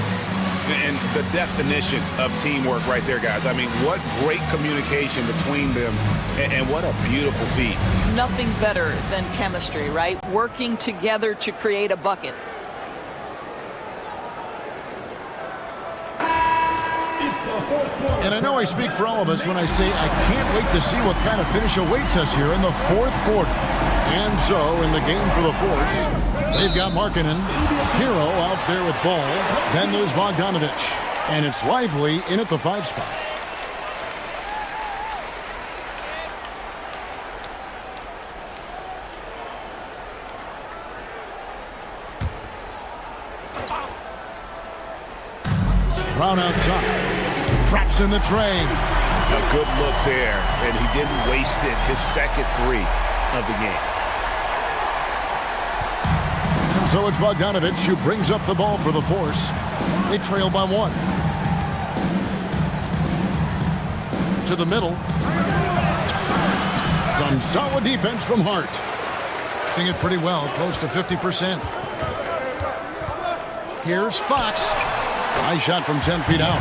And the definition of teamwork right there, guys. I mean, what great communication between them, and what a beautiful feat. Nothing better than chemistry, right? Working together to create a bucket. And I know I speak for all of us when I say I can't wait to see what kind of finish awaits us here in the fourth quarter. And so, in the game for the Force, they've got Markkanen, Hero out there with Ball. Then there's Bogdanovich. And it's Lively in at the 5 spot. Brown outside. Traps in the tray. A good look there, and he didn't waste it. His second 3 of the game. So it's Bogdanovich who brings up the ball for the Force. They trail by 1. To the middle. Some solid defense from Hart. Doing it pretty well, close to 50%. Here's Fox. High shot from 10 feet out.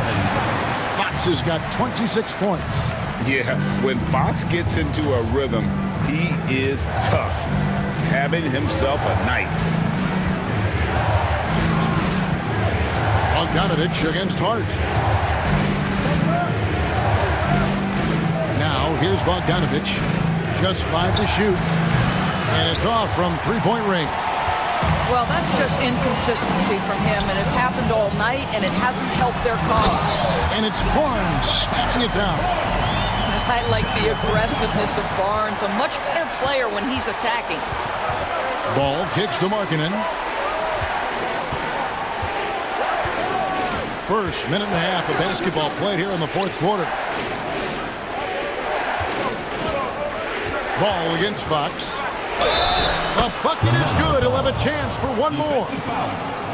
Fox has got 26 points. Yeah, when Fox gets into a rhythm, he is tough. Having himself a night. Bogdanovich against Hart. Now here's Bogdanovich. Just 5 to shoot. And it's off from three-point range. Well, that's just inconsistency from him, and it's happened all night, and it hasn't helped their cause. And it's Barnes snapping it down. I like the aggressiveness of Barnes, a much better player when he's attacking. Ball kicks to Markkanen. First minute and a half of basketball played here in the fourth quarter. Ball against Fox. The bucket is good. He'll have a chance for one more.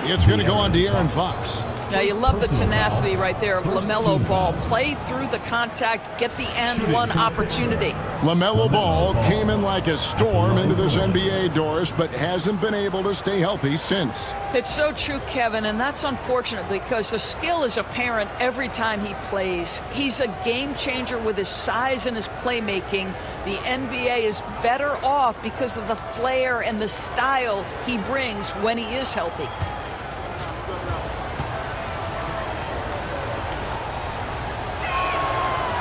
It's going to go on De'Aaron Fox. Now, you love the tenacity right there of LaMelo Ball. Play through the contact, get the and one opportunity. LaMelo Ball came in like a storm into this NBA, Doris, but hasn't been able to stay healthy since. It's so true, Kevin, and that's unfortunate because the skill is apparent every time he plays. He's a game changer with his size and his playmaking. The NBA is better off because of the flair and the style he brings when he is healthy.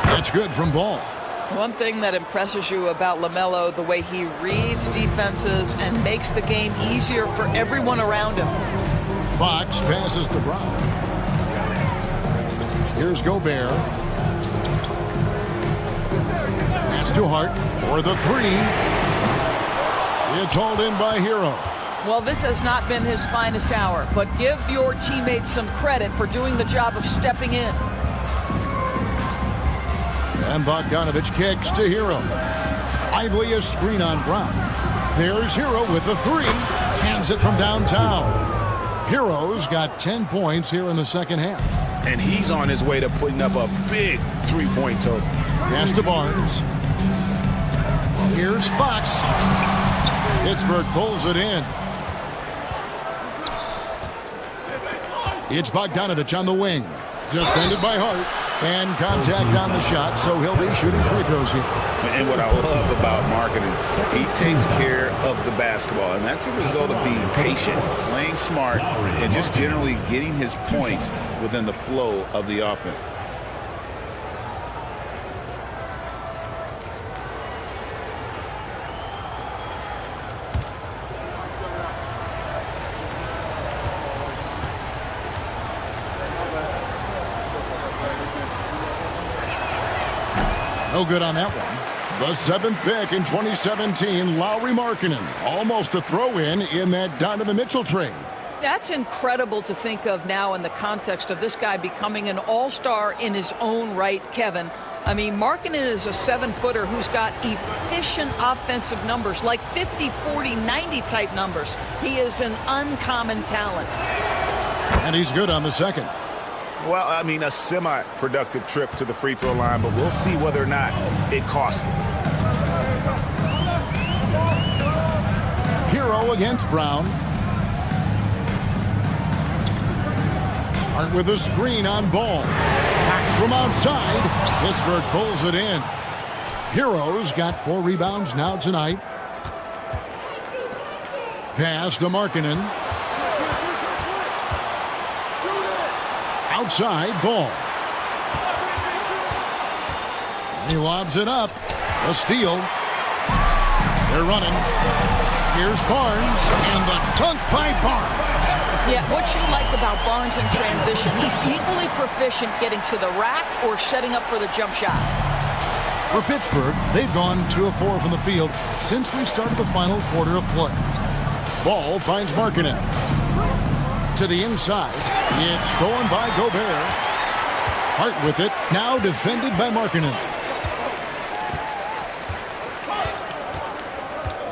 That's good from Ball. One thing that impresses you about LaMelo, the way he reads defenses and makes the game easier for everyone around him. Fox passes to Brown. Here's Gobert. Pass to Hart for the three. It's hauled in by Hero. Well, this has not been his finest hour, but give your teammates some credit for doing the job of stepping in. And Bogdanovich kicks to Hero. Lively a screen on Brown. There's Hero with the three. Hands it from downtown. Hero's got 10 points here in the second half. And he's on his way to putting up a big three-point total. Pass to Barnes. Here's Fox. Pittsburgh pulls it in. It's Bogdanovich on the wing. Defended by Hart. And contact on the shot, so he'll be shooting free throws here. And what I love about marketing, he takes care of the basketball, and that's a result of being patient, playing smart, and just generally getting his points within the flow of the offense. No good on that one. The 7th pick in 2017, Lauri Markkanen. Almost a throw-in in that Donovan Mitchell trade. That's incredible to think of now in the context of this guy becoming an all-star in his own right, Kevin. I mean, Markkanen is a 7-footer who's got efficient offensive numbers, like 50, 40, 90 type numbers. He is an uncommon talent. And he's good on the second. Well, I mean, a semi-productive trip to the free throw line, but we'll see whether or not it costs him. Hero against Brown. Hart with a screen on Ball. Back from outside. Pittsburgh pulls it in. Hero's got 4 rebounds now tonight. Pass to Markkanen. Outside, Ball. He lobs it up. A steal. They're running. Here's Barnes, and the dunk by Barnes. Yeah, what you like about Barnes in transition, he's equally proficient getting to the rack or setting up for the jump shot. For Pittsburgh, they've gone 2 of 4 from the field since we started the final quarter of play. Ball finds Markkanen. To the inside. It's stolen by Gobert. Hart with it. Now defended by Markkanen.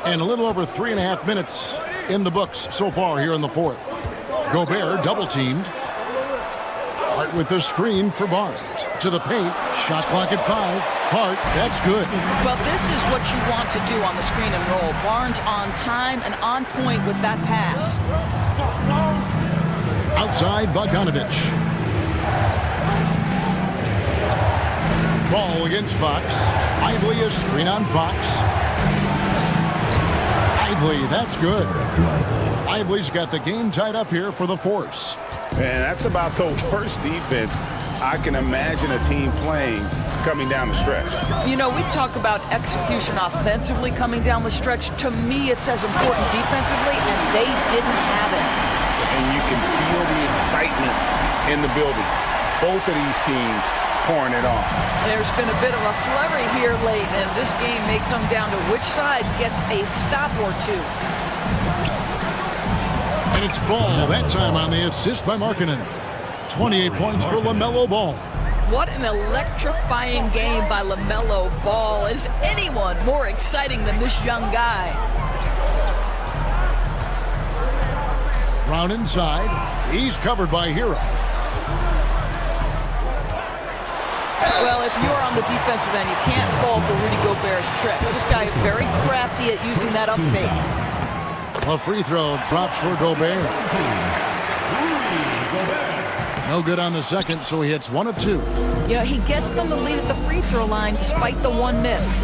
And a little over 3.5 minutes in the books so far here in the fourth. Gobert double-teamed. Hart with the screen for Barnes. To the paint. Shot clock at 5. Hart, that's good. Well, this is what you want to do on the screen and roll. Barnes on time and on point with that pass. Outside, Bogdanovich. Ball against Fox. Lively a screen on Fox. Lively, that's good. Lively's got the game tied up here for the Force. And that's about the worst defense I can imagine a team playing coming down the stretch. You know, we talk about execution offensively coming down the stretch. To me, it's as important defensively, and they didn't have it. And you can feel the excitement in the building. Both of these teams pouring it on. There's been a bit of a flurry here late, and this game may come down to which side gets a stop or two. And it's Ball, that time on the assist by Markkanen. 28 points for LaMelo Ball. What an electrifying game by LaMelo Ball. Is anyone more exciting than this young guy? Brown inside. He's covered by Hero. Well, if you're on the defensive end, you can't fall for Rudy Gobert's tricks. This guy is very crafty at using that up fake. A free throw drops for Gobert. No good on the second, so he hits 1 of 2. Yeah, he gets them the lead at the free throw line despite the 1 miss.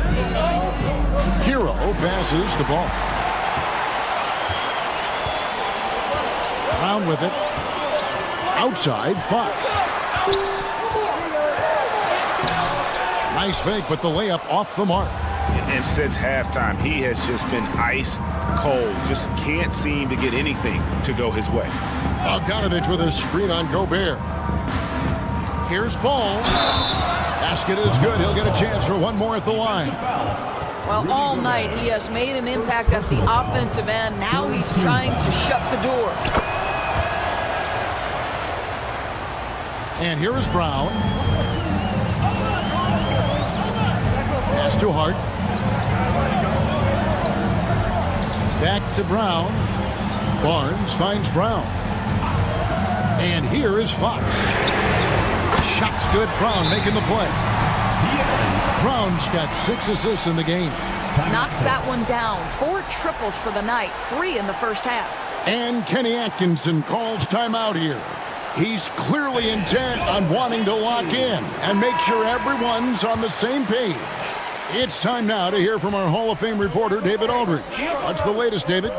Hero passes the ball. Brown with it. Outside, Fox. Nice fake, but the layup off the mark. And since halftime, he has just been ice cold. Just can't seem to get anything to go his way. Bogdanovich with a screen on Gobert. Here's Ball. Basket is good. He'll get a chance for one more at the line. Well, all night he has made an impact at the offensive end. Now he's trying to shut the door. And here is Brown. Pass to Hart. Back to Brown. Barnes finds Brown. And here is Fox. Shot's good. Brown making the play. Brown's got 6 assists in the game. Knocks that one down. 4 triples for the night. 3 in the first half. And Kenny Atkinson calls timeout here. He's clearly intent on wanting to lock in and make sure everyone's on the same page. It's time now to hear from our Hall of Fame reporter, David Aldridge. What's the latest, David?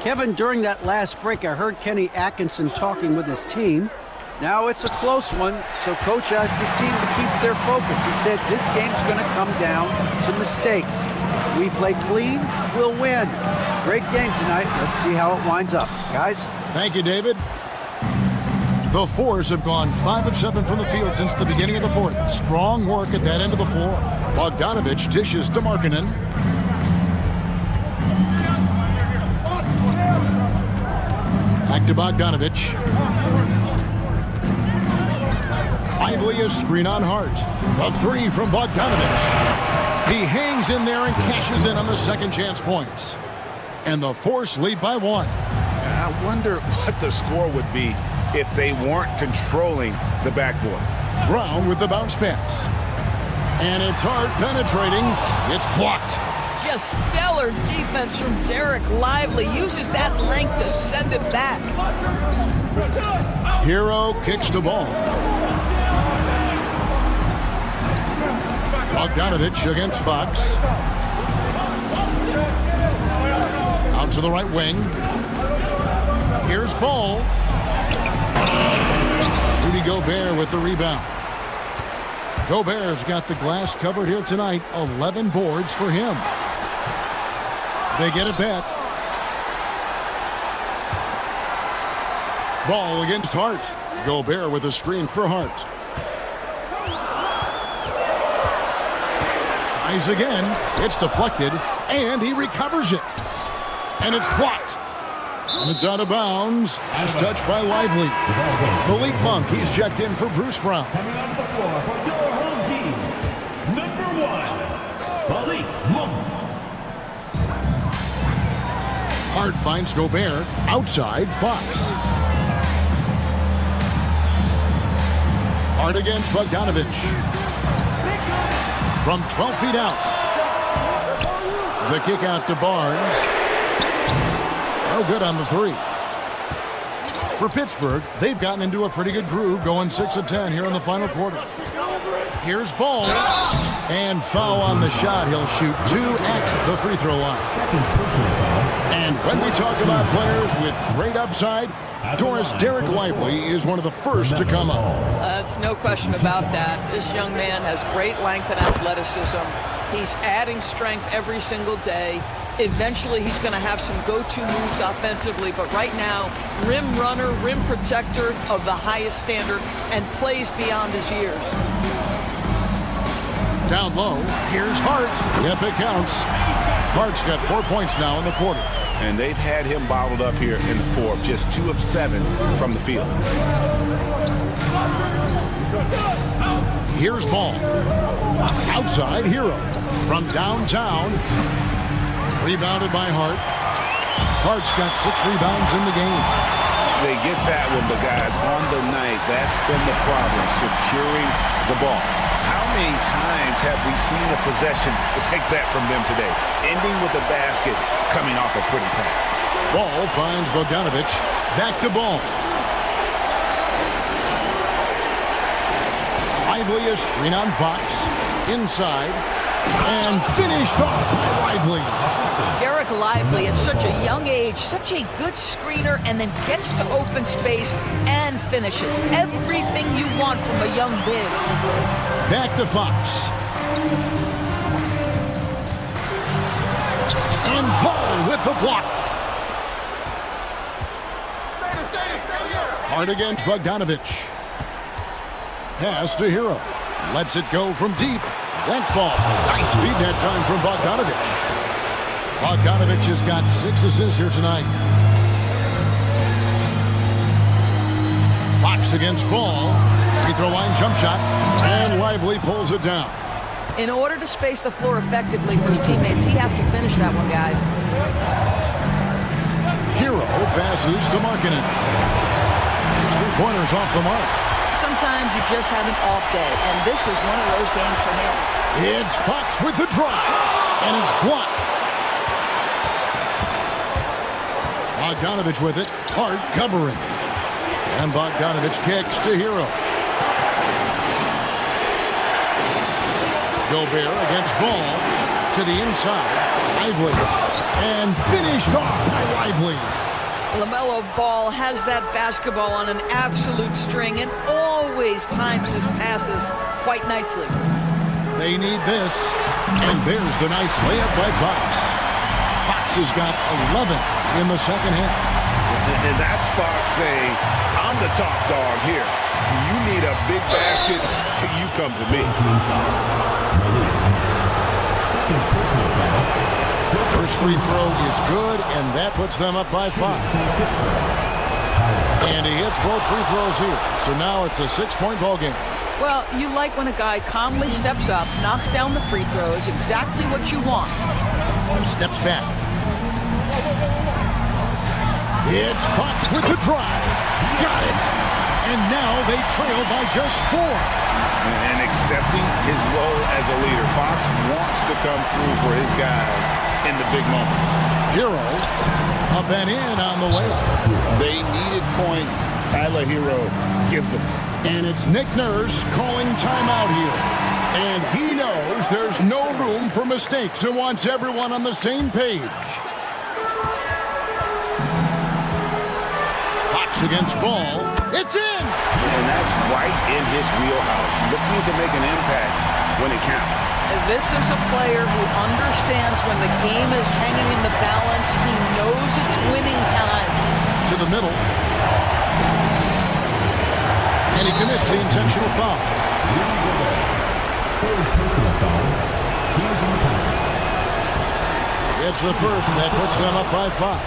Kevin, during that last break, I heard Kenny Atkinson talking with his team. Now it's a close one, so Coach asked his team to keep their focus. He said this game's going to come down to mistakes. If we play clean, we'll win. Great game tonight. Let's see how it winds up. Guys? Thank you, David. The Fours have gone 5 of 7 from the field since the beginning of the fourth. Strong work at that end of the floor. Bogdanovich dishes to Markkanen. Back to Bogdanovich. Lively a screen on Hart. A 3 from Bogdanovich. He hangs in there and cashes in on the second chance points. And the Force lead by 1. I wonder what the score would be if they weren't controlling the backboard. Brown with the bounce pass. And it's Hart penetrating. It's blocked. Just stellar defense from Derek Lively. Uses that length to send it back. Hero kicks the ball. Bogdanovich against Fox. Out to the right wing. Here's Ball. Rudy Gobert with the rebound. Gobert's got the glass covered here tonight. 11 boards for him. They get it back. Ball against Hart. Gobert with a screen for Hart. Tries again. It's deflected, and he recovers it. And it's blocked. And it's out of bounds. Last touch by Lively. Malik Monk, he's checked in for Bruce Brown. Coming onto the floor for your home team, number 1, Malik Monk. Hart finds Gobert outside Fox. Hart against Bogdanovich. From 12 feet out. The kick out to Barnes. No good on the 3. For Pittsburgh, they've gotten into a pretty good groove, going 6 of 10 here in the final quarter. Here's Ball. And foul on the shot. He'll shoot 2 at the free throw line. And when we talk about players with great upside, Doris Derek Lively is one of the first to come up. That's no question about that. This young man has great length and athleticism. He's adding strength every single day. Eventually, he's going to have some go-to moves offensively, but right now, rim runner, rim protector of the highest standard, and plays beyond his years. Down low, here's Hart. Yep, it counts. Hart's got 4 points now in the quarter. And they've had him bottled up here in the fourth, just 2 of 7 from the field. Here's Ball. Outside, Hero. From downtown. Rebounded by Hart. Hart's got 6 rebounds in the game. They get that one, but guys, on the night, that's been the problem, securing the ball. How many times have we seen a possession like that from them today? Ending with a basket, coming off a pretty pass. Ball finds Bogdanovich. Back to Ball. Lively a screen on Fox. Inside. And finished off by Lively. Derek Lively at such a young age, such a good screener, and then gets to open space and finishes. Everything you want from a young big. Back to Fox. And Ball with the block. Hart against Bogdanovich. Pass to Hero. Lets it go from deep. That falls. Nice feed that time from Bogdanovich. Bogdanovich has got 6 assists here tonight. Fox against Ball. Free throw line jump shot. And Lively pulls it down. In order to space the floor effectively for his teammates, he has to finish that one, guys. Hero passes to Markkanen. 3-pointers off the mark. Sometimes you just have an off day, and this is one of those games for him. It's Fox with the drive, and it's blocked. Bogdanovich with it, hard covering. And Bogdanovich kicks to Hero. Gobert against Ball to the inside. Lively. And finished off by Lively. LaMelo Ball has that basketball on an absolute string and always times his passes quite nicely. They need this. And there's the nice layup by Fox. Fox has got 11 in the second half. And that's Fox saying, I'm the top dog here. You need a big basket, you come to me. First free throw is good, and that puts them up by 5. And he hits both free throws here. So now it's a 6-point ball game. Well, you like when a guy calmly steps up, knocks down the free throws, exactly what you want. Steps back. It's Fox with the drive. Got it. And now they trail by just 4. And accepting his role as a leader. Fox wants to come through for his guys in the big moments. Hero up and in on the way up. They needed points. Tyler Hero gives them. And it's Nick Nurse calling timeout here. And he knows there's no room for mistakes and wants everyone on the same page. Fox against Ball. It's in! And that's right in his wheelhouse. Looking to make an impact when it counts. This is a player who understands when the game is hanging in the balance. He knows it's winning time. To the middle. And he commits the intentional foul. It's the first, and that puts them up by 5.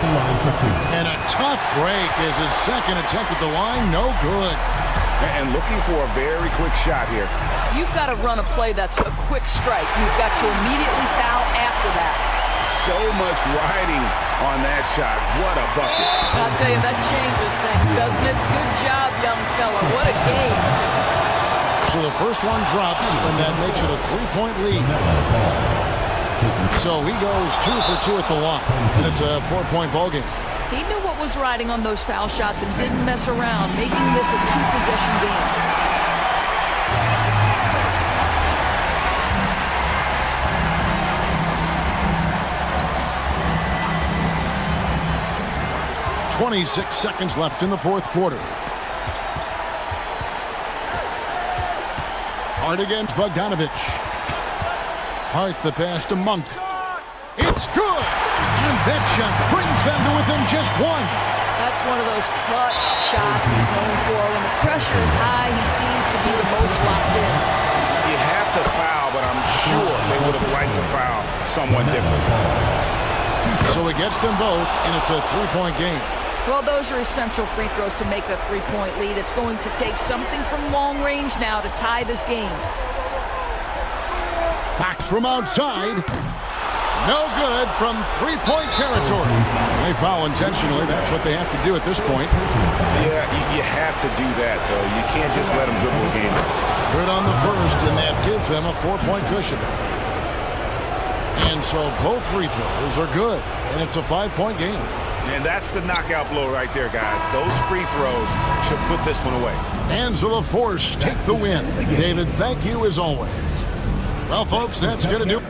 And a tough break is his second attempt at the line. No good. And looking for a very quick shot here. You've got to run a play that's a quick strike. You've got to immediately foul after that. So much riding on that shot. What a bucket. I'll tell you, that changes things, doesn't it? Good job, young fella. What a game. So the first one drops, and that makes it a 3-point lead. So he goes 2 for 2 at the line, and it's a 4-point ball game. He knew what was riding on those foul shots and didn't mess around, making this a 2-possession game. .26 seconds left in the fourth quarter. Hart against Bogdanovich. Hart the pass to Monk. It's good! And that shot brings them to within just 1. That's one of those clutch shots he's known for. When the pressure is high, he seems to be the most locked in. You have to foul, but I'm sure they would have liked to foul someone different. So it gets them both, and it's a 3-point game. Well, those are essential free throws to make a 3-point lead. It's going to take something from long range now to tie this game. Fox from outside. No good from 3-point territory. They foul intentionally. That's what they have to do at this point. Yeah, you have to do that, though. You can't just let them dribble the game. Good on the first, and that gives them a 4-point cushion. And so both free throws are good, and it's a 5-point game. And that's the knockout blow right there, guys. Those free throws should put this one away. And so the Force take the win. David, thank you as always. Well, folks, that's going to do it.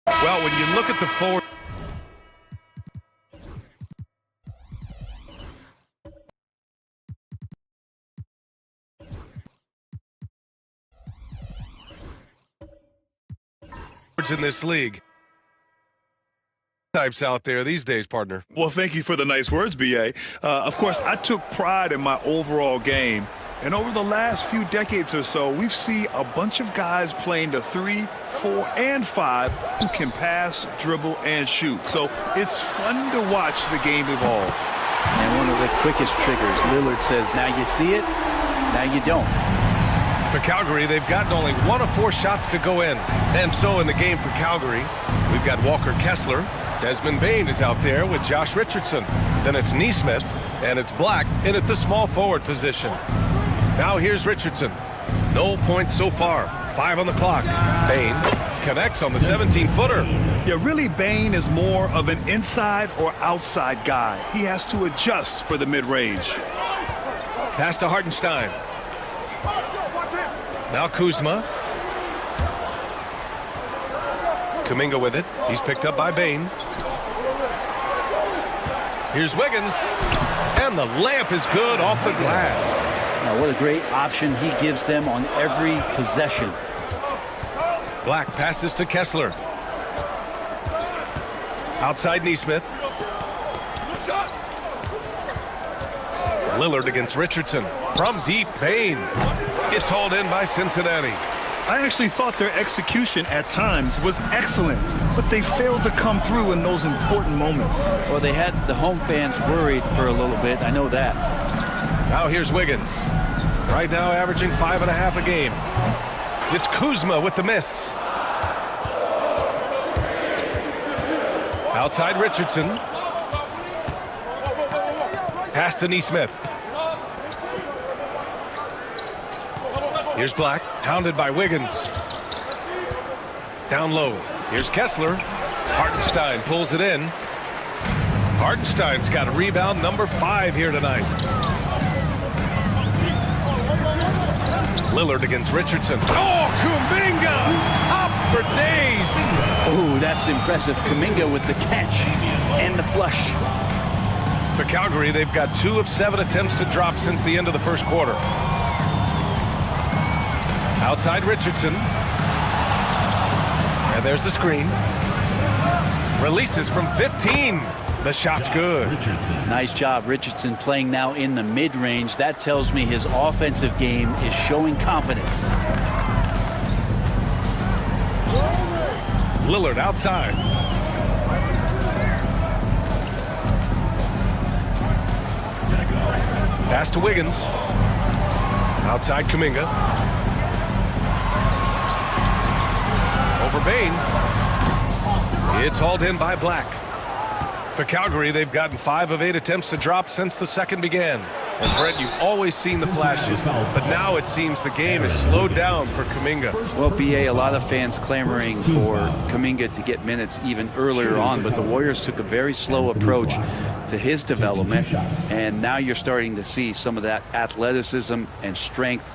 Well, when you look at the forward. In this league. Types out there these days, partner. Well, thank you for the nice words, B.A. Of course, I took pride in my overall game. And over the last few decades or so, we've seen a bunch of guys playing the 3, 4, and 5 who can pass, dribble, and shoot. So it's fun to watch the game evolve. And one of the quickest triggers, Lillard says, now you see it, now you don't. For Calgary, they've gotten only 1 of 4 shots to go in. And so in the game for Calgary, we've got Walker Kessler. Desmond Bain is out there with Josh Richardson. Then it's Neesmith, and it's Black in at the small forward position. Now here's Richardson. No points so far. 5 on the clock. Bain connects on the 17-footer. Yeah, really, Bain is more of an inside or outside guy. He has to adjust for the mid-range. Pass to Hartenstein. Now Kuzma. Kuminga with it. He's picked up by Bain. Here's Wiggins. And the layup is good off the glass. Now, what a great option he gives them on every possession. Black passes to Kessler. Outside Neesmith. Lillard against Richardson. From deep, Bain. It's hauled in by Cincinnati. I actually thought their execution at times was excellent, but they failed to come through in those important moments. Well, they had the home fans worried for a little bit. I know that. Now here's Wiggins. Right now averaging 5.5 a game. It's Kuzma with the miss. Outside Richardson. Pass to Neesmith. Here's Black, hounded by Wiggins. Down low. Here's Kessler. Hartenstein pulls it in. Hartenstein's got a rebound number 5 here tonight. Lillard against Richardson. Oh, Kuminga! Up for days! Oh, that's impressive. Kuminga with the catch and the flush. For Calgary, they've got 2 of 7 attempts to drop since the end of the first quarter. Outside Richardson. And there's the screen. Releases from 15. The shot's good. Nice job, Richardson, playing now in the mid-range. That tells me his offensive game is showing confidence. Lillard outside. Pass to Wiggins. Outside Kuminga. Over Bain. It's hauled in by Black. For Calgary, they've gotten 5 of 8 attempts to drop since the second began. And Brett, you've always seen the flashes, but now it seems the game is slowed down for Kuminga. Well, B.A., a lot of fans clamoring for Kuminga to get minutes even earlier on, but the Warriors took a very slow approach to his development, and now you're starting to see some of that athleticism and strength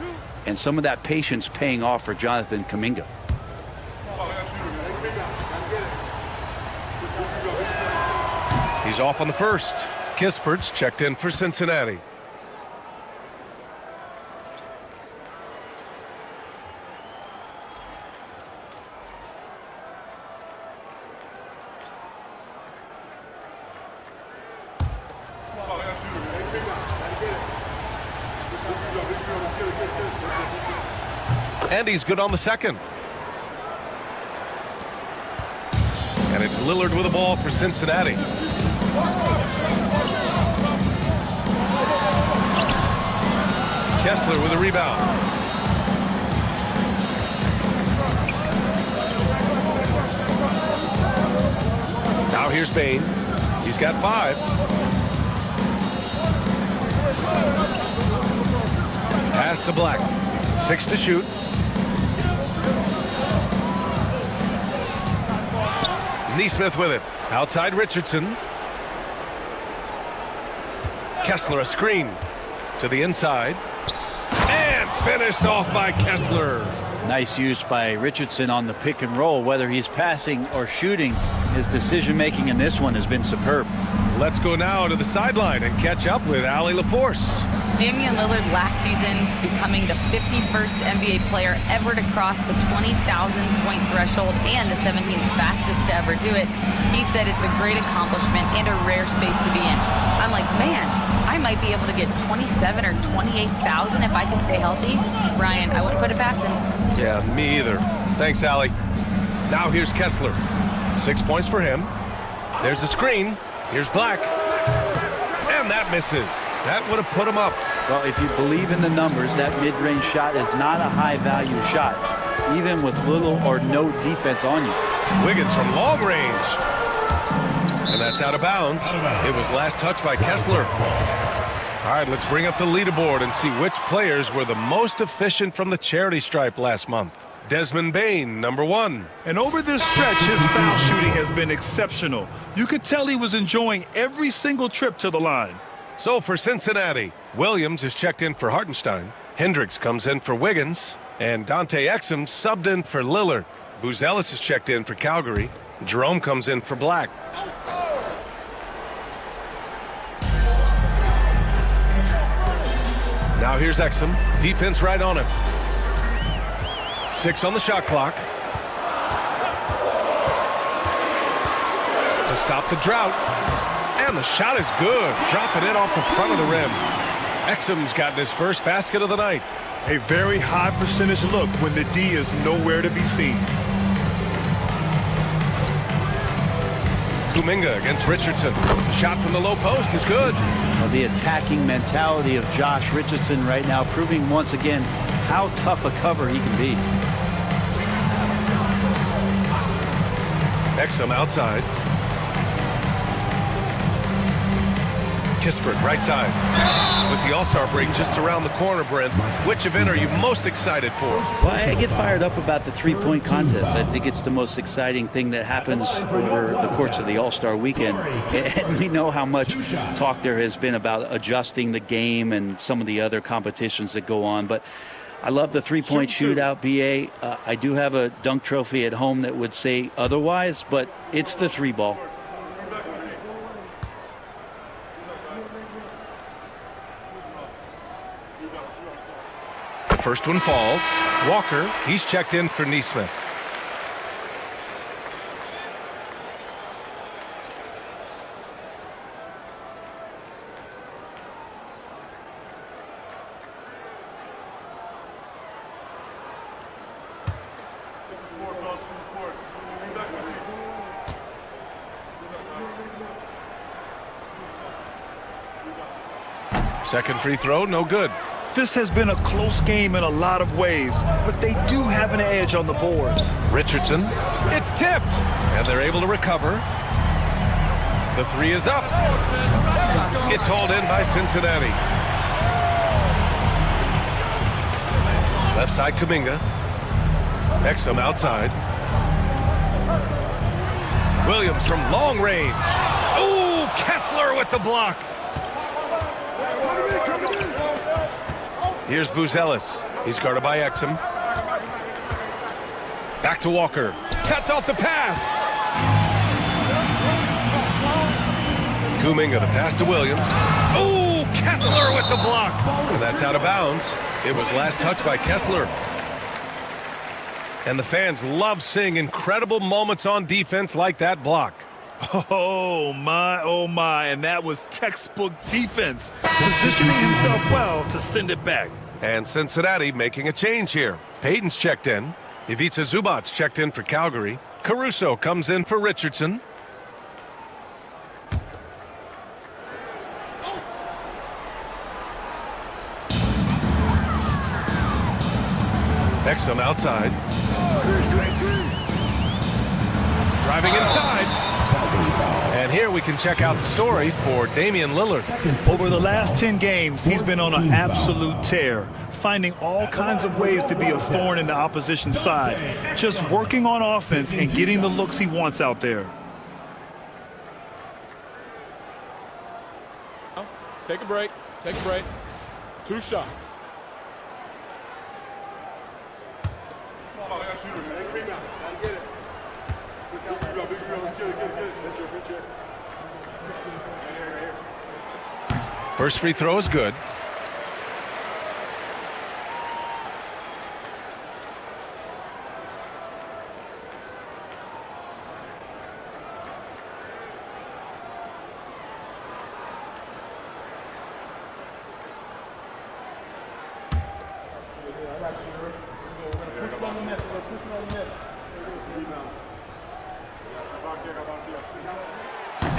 and some of that patience paying off for Jonathan Kuminga. He's off on the first. Kispert's checked in for Cincinnati. And he's good on the second. And it's Lillard with the ball for Cincinnati. Kessler with a rebound. Now here's Bain. He's got 5. Pass to Black. 6 to shoot. Neesmith with it. Outside Richardson. Kessler a screen to the inside. And finished off by Kessler. Nice use by Richardson on the pick and roll. Whether he's passing or shooting, his decision-making in this one has been superb. Let's go now to the sideline and catch up with Allie LaForce. Damian Lillard last season becoming the 51st NBA player ever to cross the 20,000-point threshold and the 17th fastest to ever do it. He said it's a great accomplishment and a rare space to be in. I'm like, man, I might be able to get 27 or 28,000 if I can stay healthy. Brian, I wouldn't put it past him. Yeah, me either. Thanks, Allie. Now here's Kessler. 6 points for him. There's a screen. Here's Black. And that misses. That would have put him up. Well, if you believe in the numbers, that mid-range shot is not a high-value shot, even with little or no defense on you. Wiggins from long range. And that's out of bounds. It was last touched by Kessler. All right, let's bring up the leaderboard and see which players were the most efficient from the charity stripe last month. Desmond Bain, number 1. And over this stretch, his foul shooting has been exceptional. You could tell he was enjoying every single trip to the line. So for Cincinnati, Williams is checked in for Hartenstein. Hendricks comes in for Wiggins. And Dante Exum subbed in for Lillard. Buzelis is checked in for Calgary. Jerome comes in for Black. Now here's Exum. Defense right on him. 6 on the shot clock. To stop the drought. And the shot is good. Dropping it off the front of the rim. Exum's gotten his first basket of the night. A very high percentage look when the D is nowhere to be seen. Kuminga against Richardson. The shot from the low post is good. Well, the attacking mentality of Josh Richardson right now proving once again how tough a cover he can be. Exum outside. Kispert right side. With the All-Star break just around the corner, Brent, which event are you most excited for? Well, I get fired up about the three-point contest. I think it's the most exciting thing that happens over the course of the All-Star weekend. And we know how much talk there has been about adjusting the game and some of the other competitions that go on. But I love the three-point shootout, BA. I do have a dunk trophy at home that would say otherwise, but it's the three ball. The first one falls. Walker, he's checked in for Neesmith. Second free throw, no good. This has been a close game in a lot of ways, but they do have an edge on the boards. Richardson, it's tipped, and they're able to recover. The three is up. It's hauled in by Cincinnati. Left side, Kuminga. Exum outside. Williams from long range. Ooh, Kessler with the block. Here's Buzelis. He's guarded by Exum. Back to Walker. Cuts off the pass. Kuminga, the pass to Williams. Oh, Kessler with the block. And that's out of bounds. It was last touched by Kessler. And the fans love seeing incredible moments on defense like that block. Oh my, and that was textbook defense, positioning himself well to send it back. And Cincinnati making a change here. Payton's checked in. Ivica Zubac's checked in for Calgary. Caruso comes in for Richardson. Exum outside. Driving inside. And here we can check out the story for Damian Lillard. Over the last 10 games, he's been on an absolute tear, finding all kinds of ways to be a thorn in the opposition side, just working on offense and getting the looks he wants out there. Take a break. Take a break. 2 shots. First free throw is good.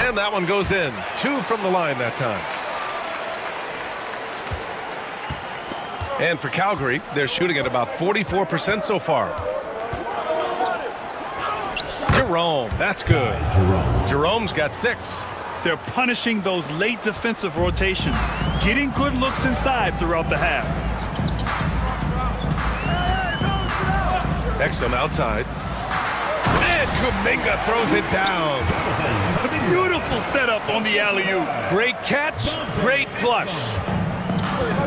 And that one goes in. 2 from the line that time. And for Calgary, they're shooting at about 44% so far. Jerome, that's good. Jerome's got 6. They're punishing those late defensive rotations, getting good looks inside throughout the half. Exum outside. And Kuminga throws it down. A beautiful setup on the alley-oop. Great catch, great flush.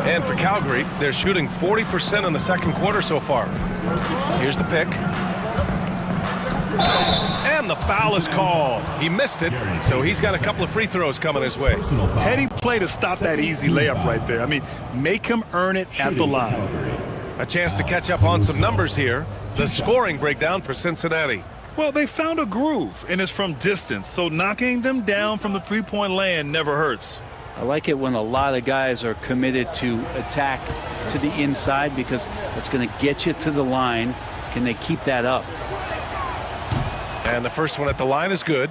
And for Calgary, they're shooting 40% in the second quarter so far. Here's the pick. And the foul is called. He missed it, so he's got a couple of free throws coming his way. Heady play to stop that easy layup right there. I mean, make him earn it at the line. A chance to catch up on some numbers here. The scoring breakdown for Cincinnati. Well, they found a groove, and it's from distance, so knocking them down from the three-point land never hurts. I like it when a lot of guys are committed to attack to the inside because it's going to get you to the line. Can they keep that up? And the first one at the line is good.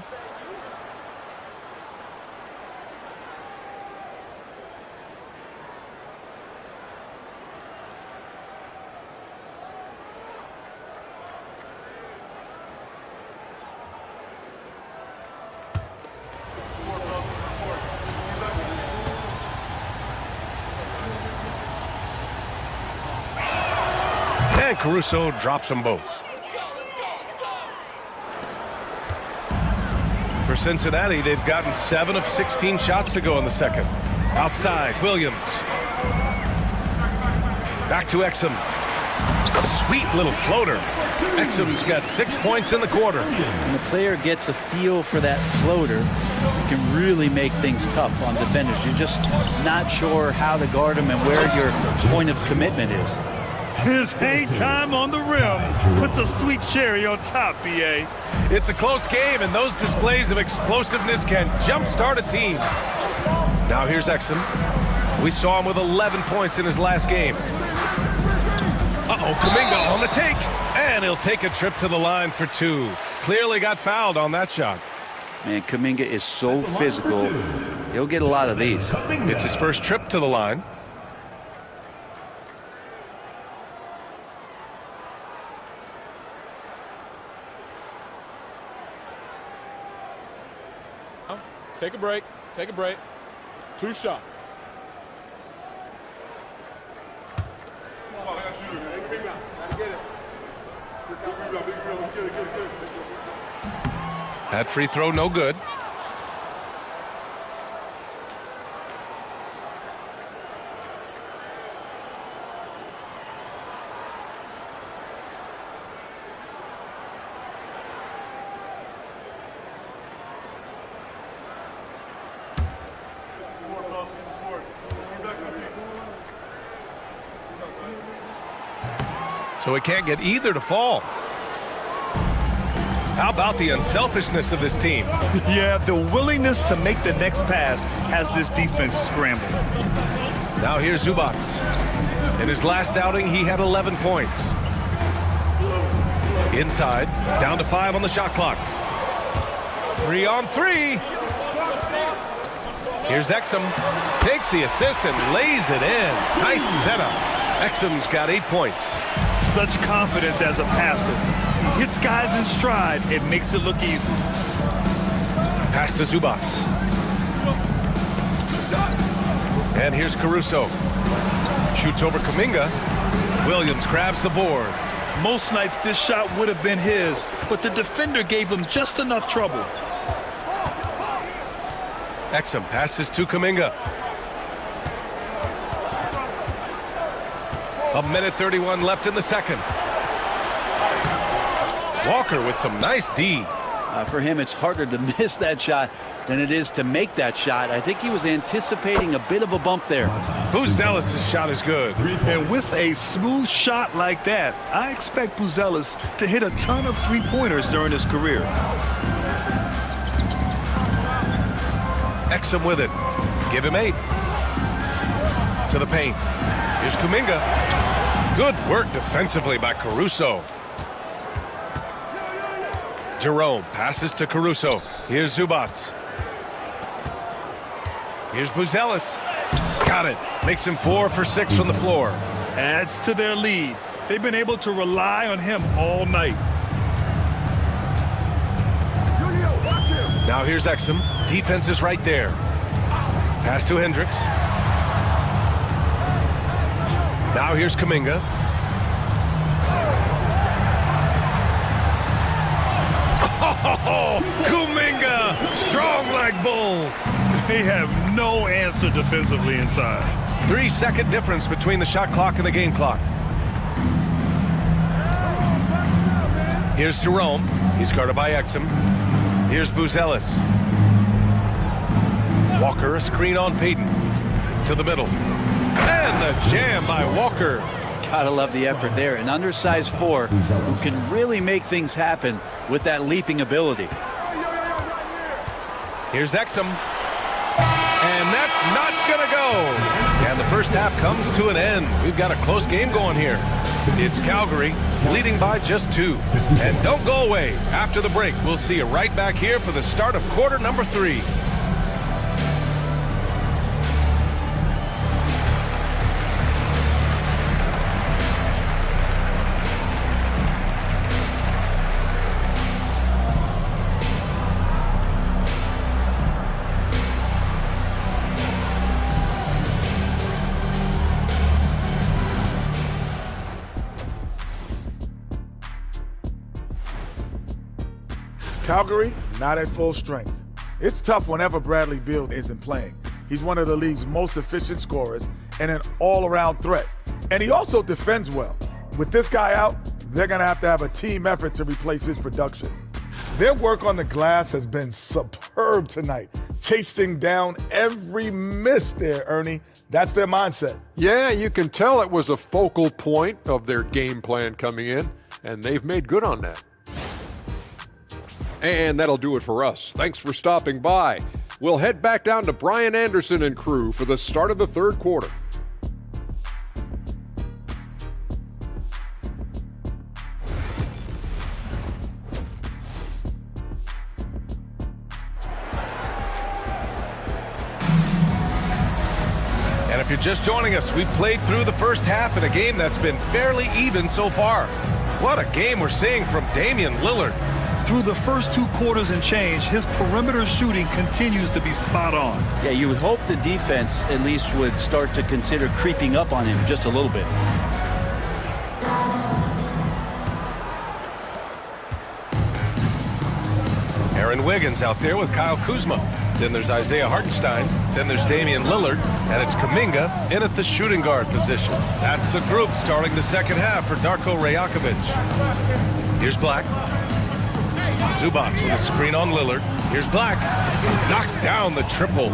And Caruso drops them both. For Cincinnati, they've gotten 7 of 16 shots to go in the second. Outside, Williams. Back to Exum. Sweet little floater. Exum's got 6 points in the quarter. When the player gets a feel for that floater, it can really make things tough on defenders. You're just not sure how to guard him and where your point of commitment is. His hang time on the rim puts a sweet cherry on top, B.A. It's a close game, and those displays of explosiveness can jumpstart a team. Now here's Exum. We saw him with 11 points in his last game. Uh-oh, Kuminga on the take. And he'll take a trip to the line for 2. Clearly got fouled on that shot. Man, Kuminga is so physical. He'll get a lot of these. It's his first trip to the line. Take a break. Take a break. 2 shots. That free throw no good. So he can't get either to fall. How about the unselfishness of this team? Yeah, the willingness to make the next pass has this defense scrambled. Now here's Zubac. In his last outing, he had 11 points. Inside, down to 5 on the shot clock. 3 on 3. Here's Exum. Takes the assist and lays it in. Nice setup. Exum's got 8 points. Such confidence as a passer. He hits guys in stride. It makes it look easy. Pass to Zubats. And here's Caruso. Shoots over Kuminga. Williams grabs the board. Most nights this shot would have been his, but the defender gave him just enough trouble. Exum passes to Kuminga. 1:31 left in the second. Walker with some nice D. For him, it's harder to miss that shot than it is to make that shot. I think he was anticipating a bit of a bump there. Buzelis' shot is good. And with a smooth shot like that, I expect Buzelis to hit a ton of three-pointers during his career. Exum with it. Give him 8. To the paint. Here's Kuminga. Good work defensively by Caruso. Jerome passes to Caruso. Here's Zubats. Here's Buzelis. Got it. Makes him 4 for 6 from the floor. Adds to their lead. They've been able to rely on him all night. Now here's Exum. Defense is right there. Pass to Hendricks. Now here's Kuminga. Oh, Kuminga! Strong like bull. They have no answer defensively inside. 3-second difference between the shot clock and the game clock. Here's Jerome. He's guarded by Exum. Here's Buzelis. Walker, a screen on Payton. To the middle. And the jam by Walker. Gotta love the effort there. An undersized 4 who can really make things happen with that leaping ability. Here's Exum. And that's not gonna go. And the first half comes to an end. We've got a close game going here. It's Calgary leading by just 2. And don't go away. After the break, we'll see you right back here for the start of quarter number 3. Calgary, not at full strength. It's tough whenever Bradley Beal isn't playing. He's one of the league's most efficient scorers and an all-around threat. And he also defends well. With this guy out, they're going to have a team effort to replace his production. Their work on the glass has been superb tonight, chasing down every miss there, Ernie. That's their mindset. Yeah, you can tell it was a focal point of their game plan coming in, and they've made good on that. And that'll do it for us. Thanks for stopping by. We'll head back down to Brian Anderson and crew for the start of the third quarter. And if you're just joining us, we've played through the first half in a game that's been fairly even so far. What a game we're seeing from Damian Lillard. Through the first 2 quarters and change, his perimeter shooting continues to be spot on. Yeah, you would hope the defense at least would start to consider creeping up on him just a little bit. Aaron Wiggins out there with Kyle Kuzma. Then there's Isaiah Hartenstein. Then there's Damian Lillard. And it's Kuminga in at the shooting guard position. That's the group starting the second half for Darko Rajakovic. Here's Black. Zubats with a screen on Lillard. Here's Black. Knocks down the triple.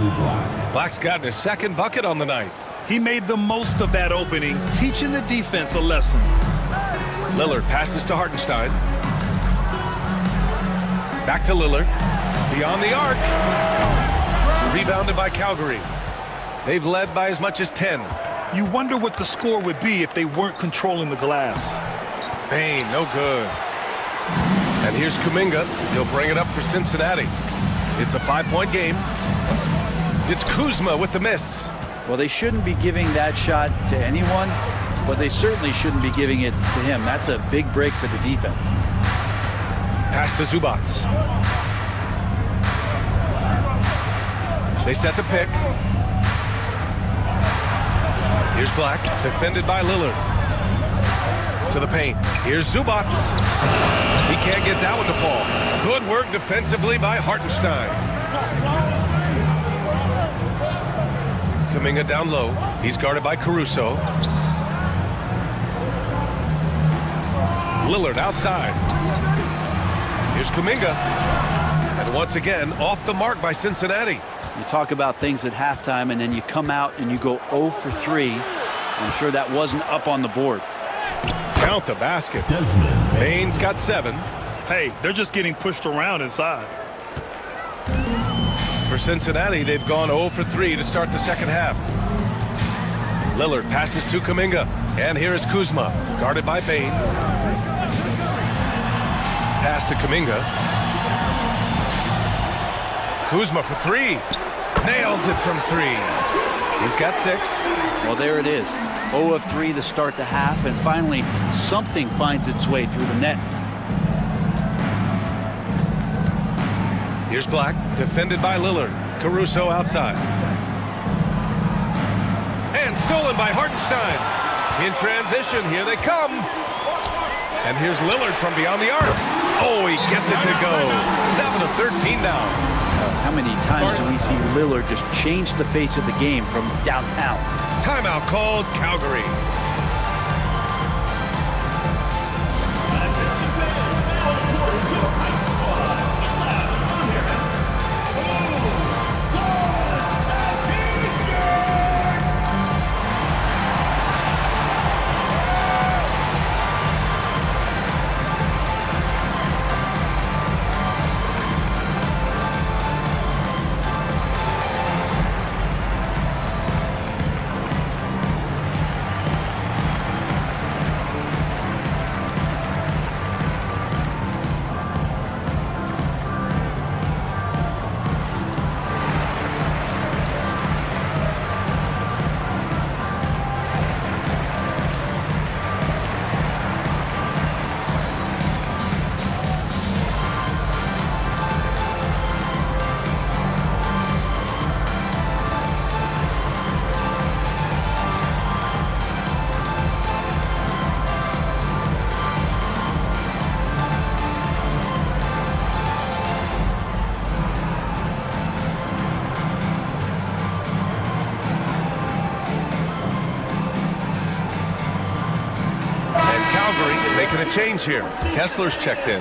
Black's gotten his second bucket on the night. He made the most of that opening, teaching the defense a lesson. Lillard passes to Hartenstein. Back to Lillard. Beyond the arc. Rebounded by Calgary. They've led by as much as 10. You wonder what the score would be if they weren't controlling the glass. Bain, no good. And here's Kuminga. He'll bring it up for Cincinnati. It's a 5-point game. It's Kuzma with the miss. Well, they shouldn't be giving that shot to anyone, but they certainly shouldn't be giving it to him. That's a big break for the defense. Pass to Zubac. They set the pick. Here's Black, defended by Lillard. To the paint. Here's Zubac. He can't get that one to fall. Good work defensively by Hartenstein. Kuminga down low. He's guarded by Caruso. Lillard outside. Here's Kuminga. And once again, off the mark by Cincinnati. You talk about things at halftime, and then you come out and you go 0 for 3. I'm sure that wasn't up on the board. Count the basket. Bain's got 7. Hey, they're just getting pushed around inside. For Cincinnati, they've gone 0 for 3 to start the second half. Lillard passes to Kuminga. And here is Kuzma, guarded by Bain. Pass to Kuminga. Kuzma for 3. Nails it from 3. He's got 6. Well, there it is. 0 of 3 to start the half, and finally something finds its way through the net. Here's Black, defended by Lillard. Caruso outside. And stolen by Hartenstein. In transition, here they come. And here's Lillard from beyond the arc. Oh, he gets it to go. 7 of 13 now. How many times do we see Lillard just change the face of the game from downtown? Timeout called Calgary. Making a change here. Kessler's checked in.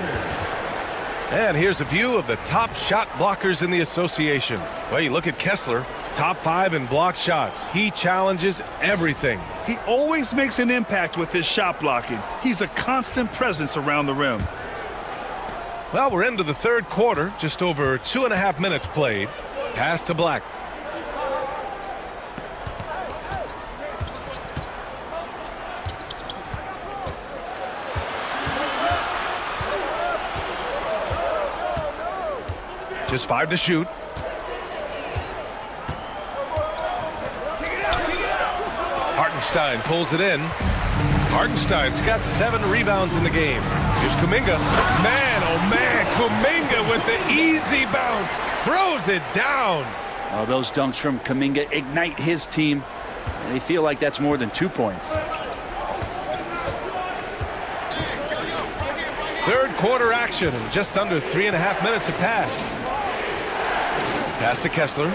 And here's a view of the top shot blockers in the association. Well, you look at Kessler, top 5 in blocked shots. He challenges everything. He always makes an impact with his shot blocking. He's a constant presence around the rim. Well, we're into the third quarter. Just over 2.5 minutes played. Pass to Black. Just 5 to shoot. Hartenstein pulls it in. Hartenstein's got 7 rebounds in the game. Here's Kuminga. Man, oh man, Kuminga with the easy bounce. Throws it down. Oh, those dunks from Kuminga ignite his team. They feel like that's more than 2 points. Third quarter action, and just under 3.5 minutes have passed. Pass to Kessler.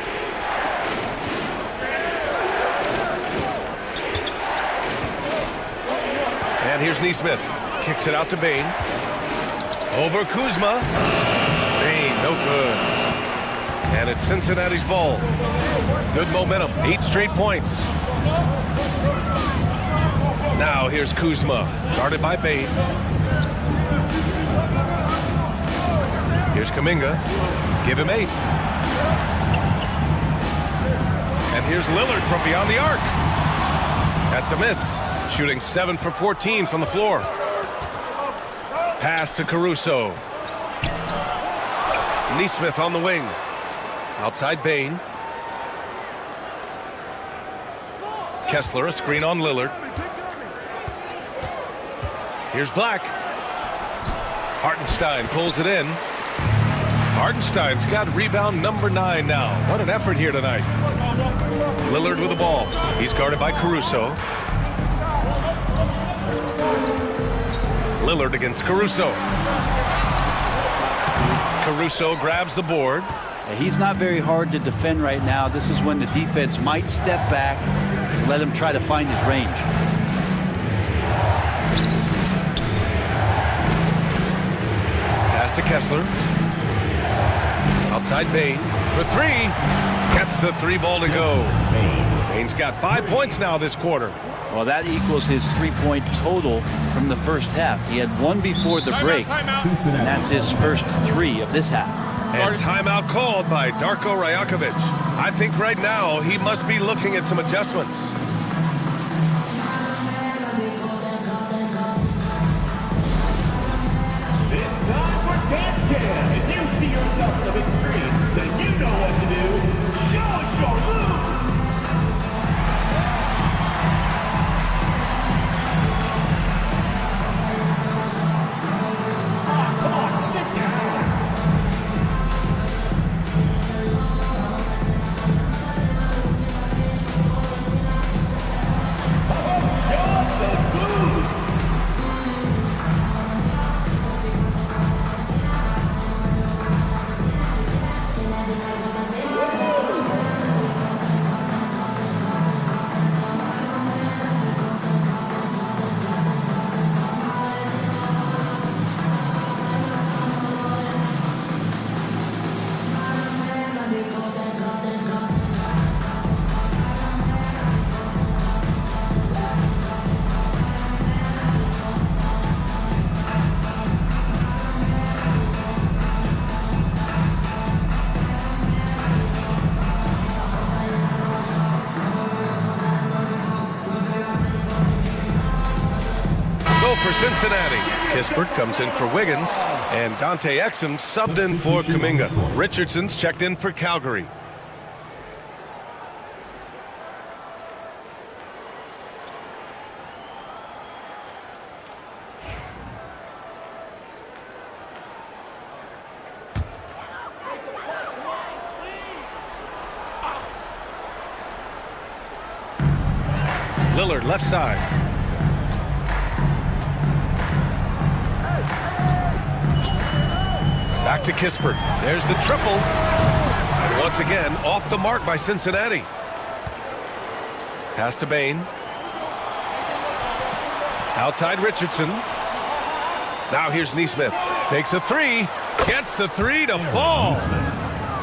And here's Neesmith. Kicks it out to Bain. Over Kuzma. Bain, no good. And it's Cincinnati's ball. Good momentum, 8 straight points. Now here's Kuzma, guarded by Bain. Here's Kuminga. Give him 8. And here's Lillard from beyond the arc. That's a miss. Shooting 7 for 14 from the floor. Pass to Caruso. Nesmith on the wing. Outside Bain. Kessler, a screen on Lillard. Here's Black. Hartenstein pulls it in. Hartenstein's got rebound number 9 now. What an effort here tonight. Lillard with the ball. He's guarded by Caruso. Lillard against Caruso. Caruso grabs the board. He's not very hard to defend right now. This is when the defense might step back and let him try to find his range. Pass to Kessler. Outside Bain for 3. Gets the 3-ball to go. Bain's got 5 points now this quarter. Well, that equals his 3-point total from the first half. He had 1 before the break, and that's his first 3 of this half. And timeout called by Darko Rajakovic. I think right now he must be looking at some adjustments. It's time for Dance Cam. If you see yourself on the big screen, then you know what to do. Show us your moves. For Cincinnati, Kispert comes in for Wiggins, and Dante Exum subbed in for Kuminga. Richardson's checked in for Calgary. Lillard left side. Back to Kispert. There's the triple. And once again, off the mark by Cincinnati. Pass to Bain. Outside Richardson. Now here's Nesmith. Takes a 3. Gets the 3 to fall.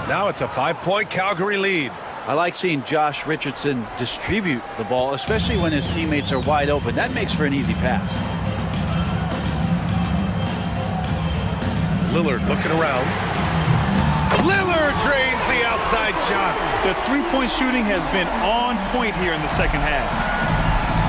Now it's a 5-point Calgary lead. I like seeing Josh Richardson distribute the ball, especially when his teammates are wide open. That makes for an easy pass. Lillard looking around. Lillard drains the outside shot. The three-point shooting has been on point here in the second half.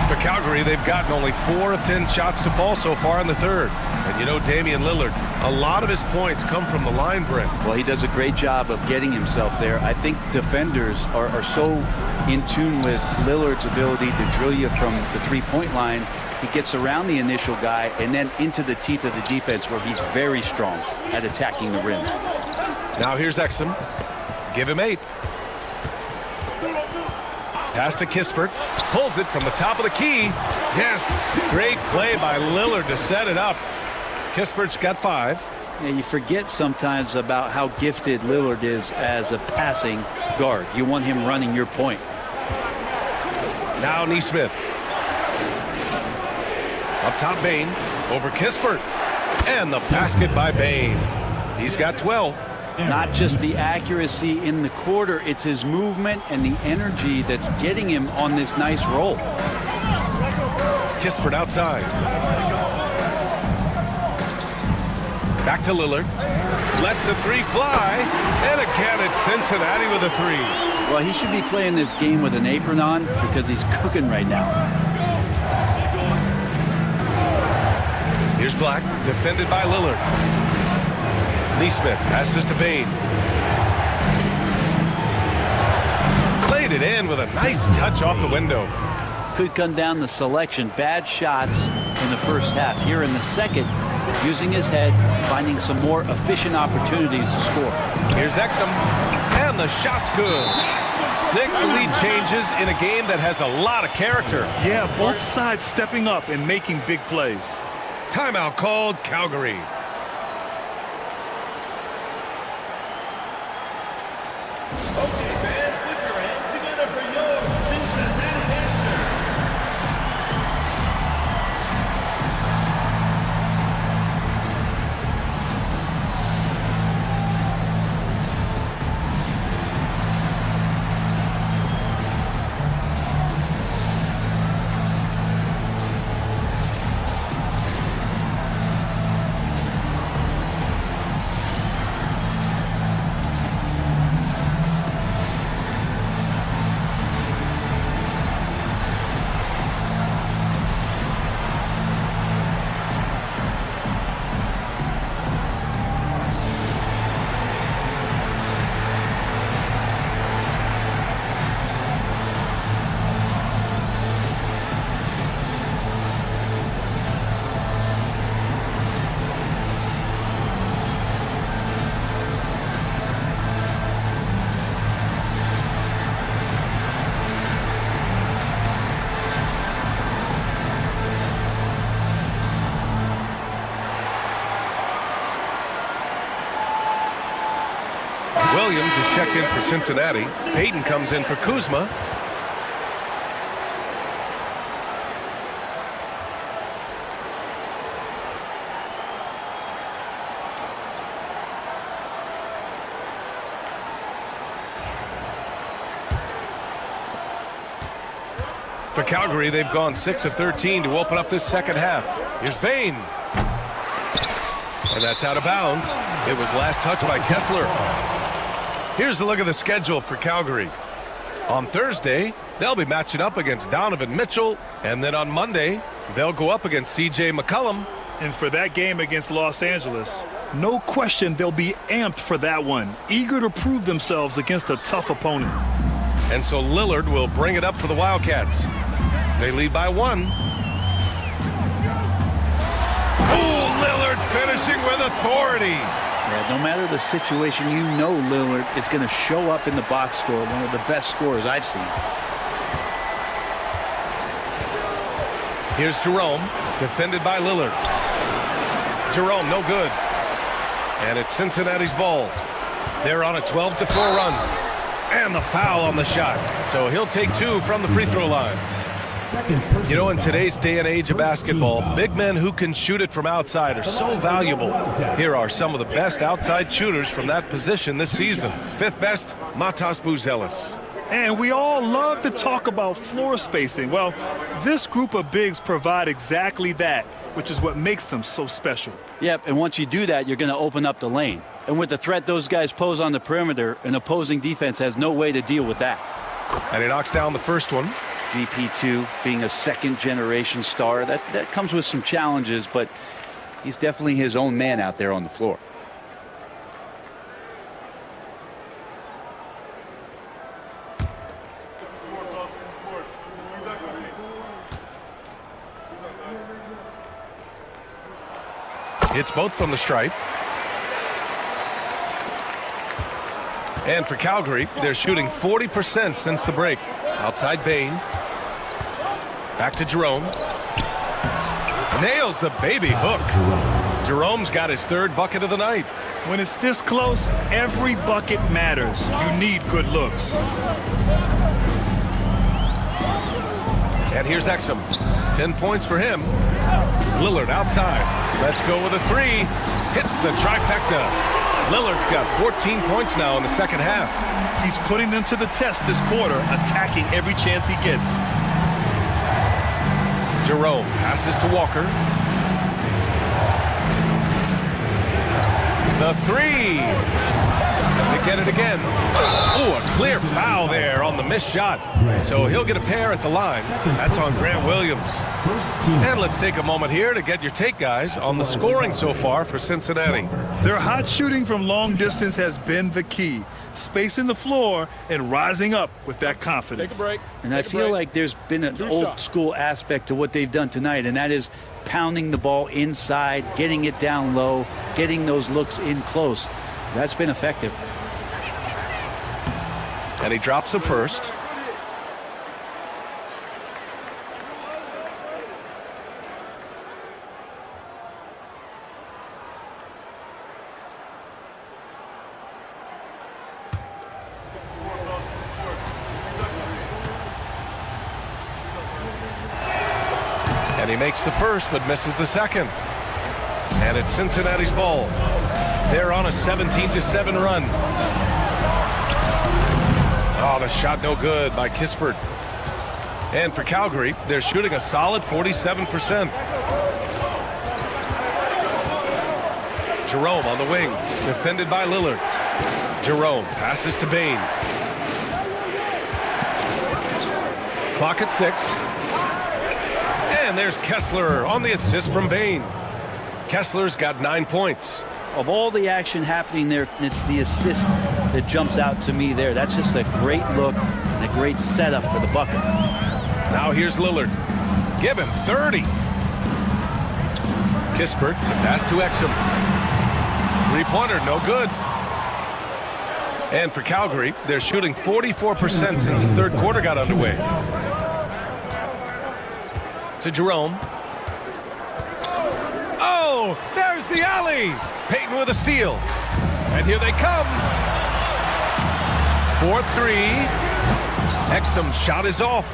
For Calgary, they've gotten only 4 of 10 shots to fall so far in the third. And you know, Damian Lillard, a lot of his points come from the line, Brent. Well, he does a great job of getting himself there. I think defenders are so in tune with Lillard's ability to drill you from the three-point line. He gets around the initial guy and then into the teeth of the defense where he's very strong at attacking the rim. Now here's Exum. Give him 8. Pass to Kispert. Pulls it from the top of the key. Yes! Great play by Lillard to set it up. Kispert's got 5. Yeah, you forget sometimes about how gifted Lillard is as a passing guard. You want him running your point. Now Nesmith. Up top Bain. Over Kispert. And the basket by Bain. He's got 12. Not just the accuracy in the quarter, it's his movement and the energy that's getting him on this nice roll. Kispert outside. Back to Lillard. Lets the 3 fly. And again, it's Cincinnati with a 3. Well, he should be playing this game with an apron on because he's cooking right now. Here's Black, defended by Lillard. Neesmith passes to Bain. Played it in with a nice touch off the window. Could come down to selection. Bad shots in the first half. Here in the second, using his head, finding some more efficient opportunities to score. Here's Exum, and the shot's good. 6 lead changes in a game that has a lot of character. Yeah, both sides stepping up and making big plays. Timeout called, Calgary. Okay, fans, put your hands together for your Cincinnati Gangsters. Williams is checked in for Cincinnati. Payton comes in for Kuzma. For Calgary, they've gone 6 of 13 to open up this second half. Here's Bain. And that's out of bounds. It was last touched by Kessler. Here's a look at the schedule for Calgary. On Thursday, they'll be matching up against Donovan Mitchell. And then on Monday, they'll go up against C.J. McCollum. And for that game against Los Angeles, no question they'll be amped for that one. Eager to prove themselves against a tough opponent. And so Lillard will bring it up for the Wildcats. They lead by 1. Oh, Lillard finishing with authority. Yeah, no matter the situation, you know Lillard is going to show up in the box score. One of the best scorers I've seen. Here's Jerome, defended by Lillard. Jerome, no good. And it's Cincinnati's ball. They're on a 12-4 run. And the foul on the shot. So he'll take 2 from the free throw line. You know, in today's day and age of basketball, big men who can shoot it from outside are so valuable. Here are some of the best outside shooters from that position this season. 5th best, Matas Buzelis. And we all love to talk about floor spacing. Well, this group of bigs provide exactly that, which is what makes them so special. Yep, and once you do that, you're going to open up the lane. And with the threat those guys pose on the perimeter, an opposing defense has no way to deal with that. And he knocks down the first one. GP2 being a second-generation star, that comes with some challenges, but he's definitely his own man out there on the floor. Hits both from the stripe. And for Calgary, they're shooting 40% since the break. Outside Bain. Back to Jerome. Nails the baby hook. Jerome's got his 3rd bucket of the night. When it's this close, every bucket matters. You need good looks. And here's Exum. 10 points for him. Lillard outside. Let's go with a 3. Hits the trifecta. Lillard's got 14 points now in the second half. He's putting them to the test this quarter, attacking every chance he gets. Jerome passes to Walker. The 3. They get it again. Oh, a clear Clear foul there on the missed shot. So he'll get a pair at the line. That's on Grant Williams. And let's take a moment here to get your take, guys, on the scoring so far for Cincinnati. Their hot shooting from long distance has been the key. Spacing the floor and rising up with that confidence. Take a break. And I feel like there's been an old school aspect to what they've done tonight, and that is pounding the ball inside, getting it down low, getting those looks in close. That's been effective. And he drops the first. And he makes the first, but misses the second. And it's Cincinnati's ball. They're on a 17-7 run. Oh, the shot no good by Kispert. And for Calgary, they're shooting a solid 47%. Jerome on the wing, defended by Lillard. Jerome passes to Bane. Clock at 6. And there's Kessler on the assist from Bane. Kessler's got 9 points. Of all the action happening there, it's the assist that jumps out to me there. That's just a great look and a great setup for the bucket. Now here's Lillard. Give him 30. Kispert, the pass to Exum. Three-pointer, no good. And for Calgary, they're shooting 44% since the third quarter got underway. To Jerome. Oh, there's the alley. Payton with a steal. And here they come. 4-3. Exum's shot is off.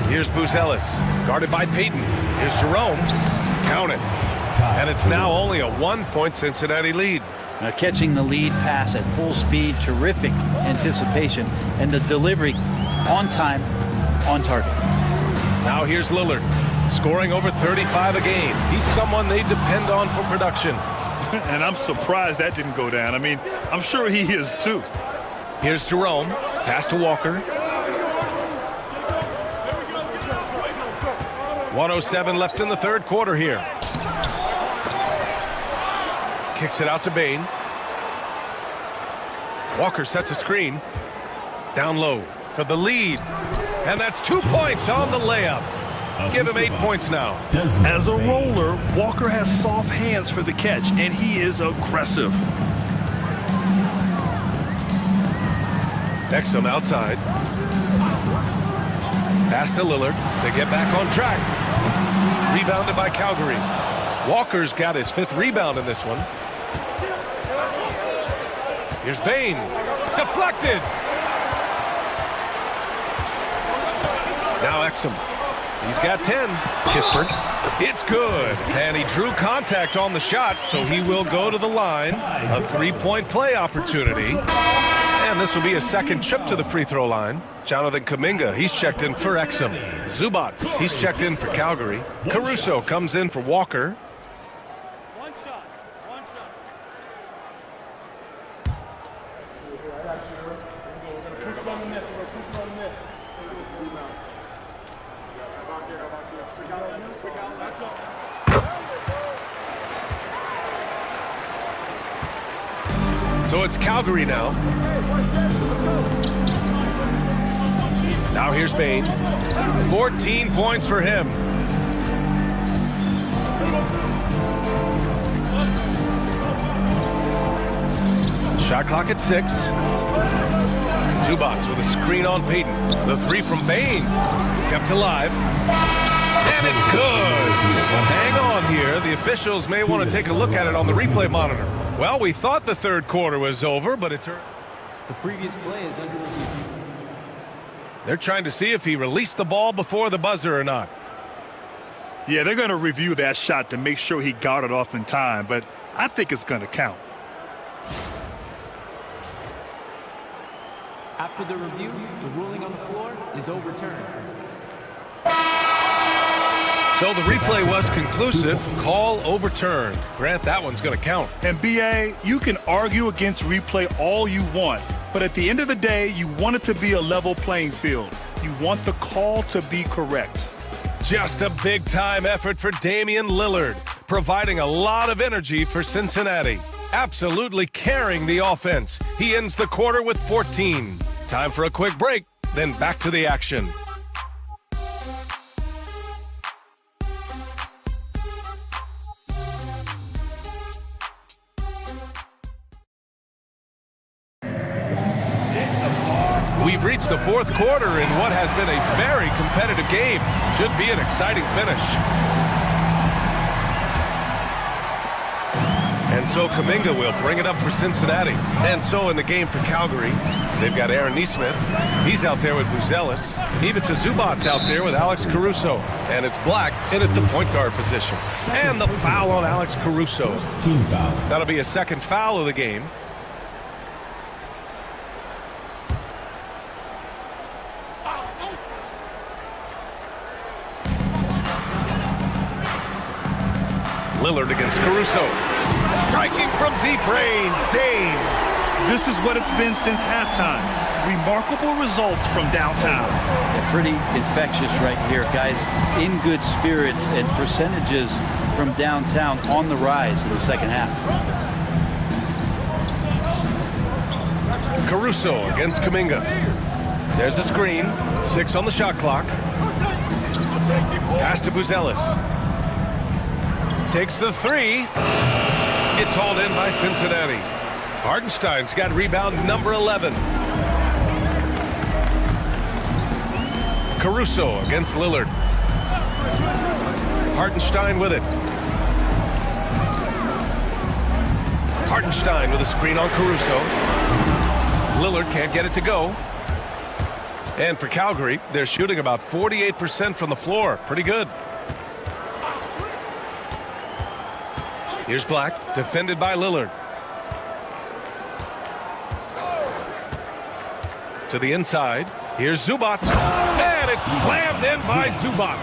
Here's Buzelis, guarded by Payton. Here's Jerome. Count it. And it's now only a 1-point Cincinnati lead. Now catching the lead pass at full speed, terrific anticipation, and the delivery on time, on target. Now here's Lillard, scoring over 35 a game. He's someone they depend on for production. And I'm surprised that didn't go down. I mean, I'm sure he is too. Here's Jerome, pass to Walker. 1:07 left in the third quarter here. Kicks it out to Bane. Walker sets a screen. Down low for the lead. And that's 2 points on the layup. Give him 8 points now. As a roller, Walker has soft hands for the catch, and he is aggressive. Exum outside. Pass to Lillard to get back on track. Rebounded by Calgary. Walker's got his 5th rebound in this one. Here's Bane. Deflected. Now Exum. He's got 10. Kispert. It's good. And he drew contact on the shot, so he will go to the line. A 3-point play opportunity. And this will be a second trip to the free throw line. Jonathan Kuminga, he's checked in for Exum. Zubats, he's checked in for Calgary. Caruso comes in for Walker. So it's Calgary now. Now here's Bane. 14 points for him. Shot clock at 6. Zubats with a screen on Payton. The 3 from Bane. Kept alive. And it's good. But hang on here. The officials may want to take a look at it on the replay monitor. Well, we thought the third quarter was over, but it turned. The previous play is under review. They're trying to see if he released the ball before the buzzer or not. Yeah, they're going to review that shot to make sure he got it off in time, but I think it's going to count. After the review, the ruling on the floor is overturned. So the replay was conclusive. Call overturned. Grant, that one's going to count. And BA, you can argue against replay all you want, but at the end of the day, you want it to be a level playing field. You want the call to be correct. Just a big-time effort for Damian Lillard, providing a lot of energy for Cincinnati. Absolutely carrying the offense. He ends the quarter with 14. Time for a quick break, then back to the action. We've reached the fourth quarter in what has been a very competitive game. Should be an exciting finish. And so Kuminga will bring it up for Cincinnati. And so in the game for Calgary, they've got Aaron Nesmith. He's out there with Buzelis. Ivica Zubac's out there with Alex Caruso. And it's Black in at the point guard position. And the foul on Alex Caruso. That'll be a second foul of the game. Lillard against Caruso. Striking from deep range, Dame. This is what it's been since halftime. Remarkable results from downtown. Yeah, pretty infectious right here, guys. In good spirits and percentages from downtown on the rise in the second half. Caruso against Kuminga. There's a screen. 6 on the shot clock. Pass to Buzelis. Takes the 3. It's hauled in by Cincinnati. Hartenstein's got rebound number 11. Caruso against Lillard. Hartenstein with it. Hartenstein with a screen on Caruso. Lillard can't get it to go. And for Calgary, they're shooting about 48% from the floor. Pretty good. Here's Black, defended by Lillard. To the inside. Here's Zubac. And it's slammed in by Zubac.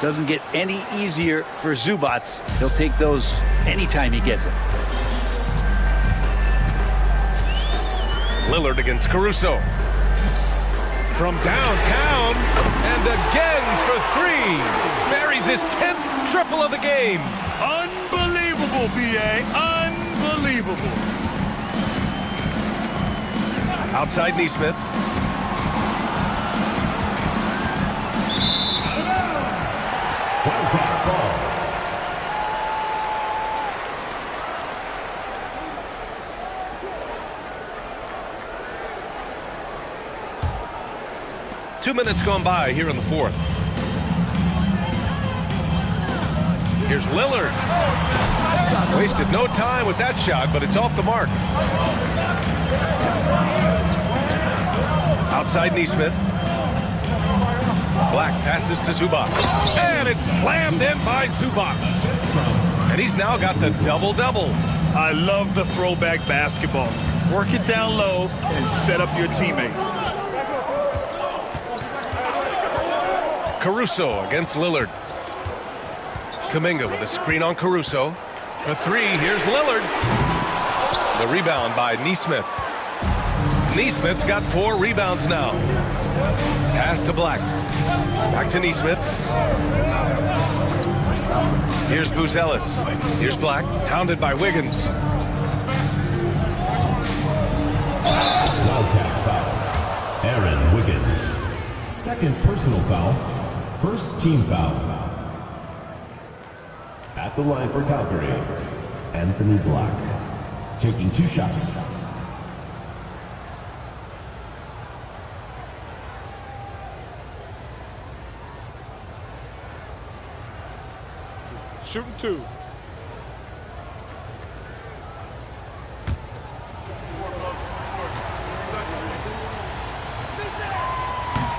Doesn't get any easier for Zubac. He'll take those anytime he gets it. Lillard against Caruso. From downtown. And again for 3. Buries his 10th triple of the game. Unbelievable, BA. Unbelievable. Outside Nesmith. Ball. 2 minutes gone by here in the fourth. Here's Lillard. Wasted no time with that shot, but it's off the mark. Outside Nesmith. Black passes to Zubac. And it's slammed in by Zubac. And he's now got the double-double. I love the throwback basketball. Work it down low and set up your teammate. Caruso against Lillard. Kuminga with a screen on Caruso. For 3, here's Lillard. The rebound by Nesmith. Nesmith's got 4 rebounds now. Pass to Black. Back to Nesmith. Here's Buzelis. Here's Black, hounded by Wiggins. Wildcats foul. Aaron Wiggins. Second personal foul. First team foul. At the line for Calgary, Anthony Black. Taking 2 shots. Shooting 2.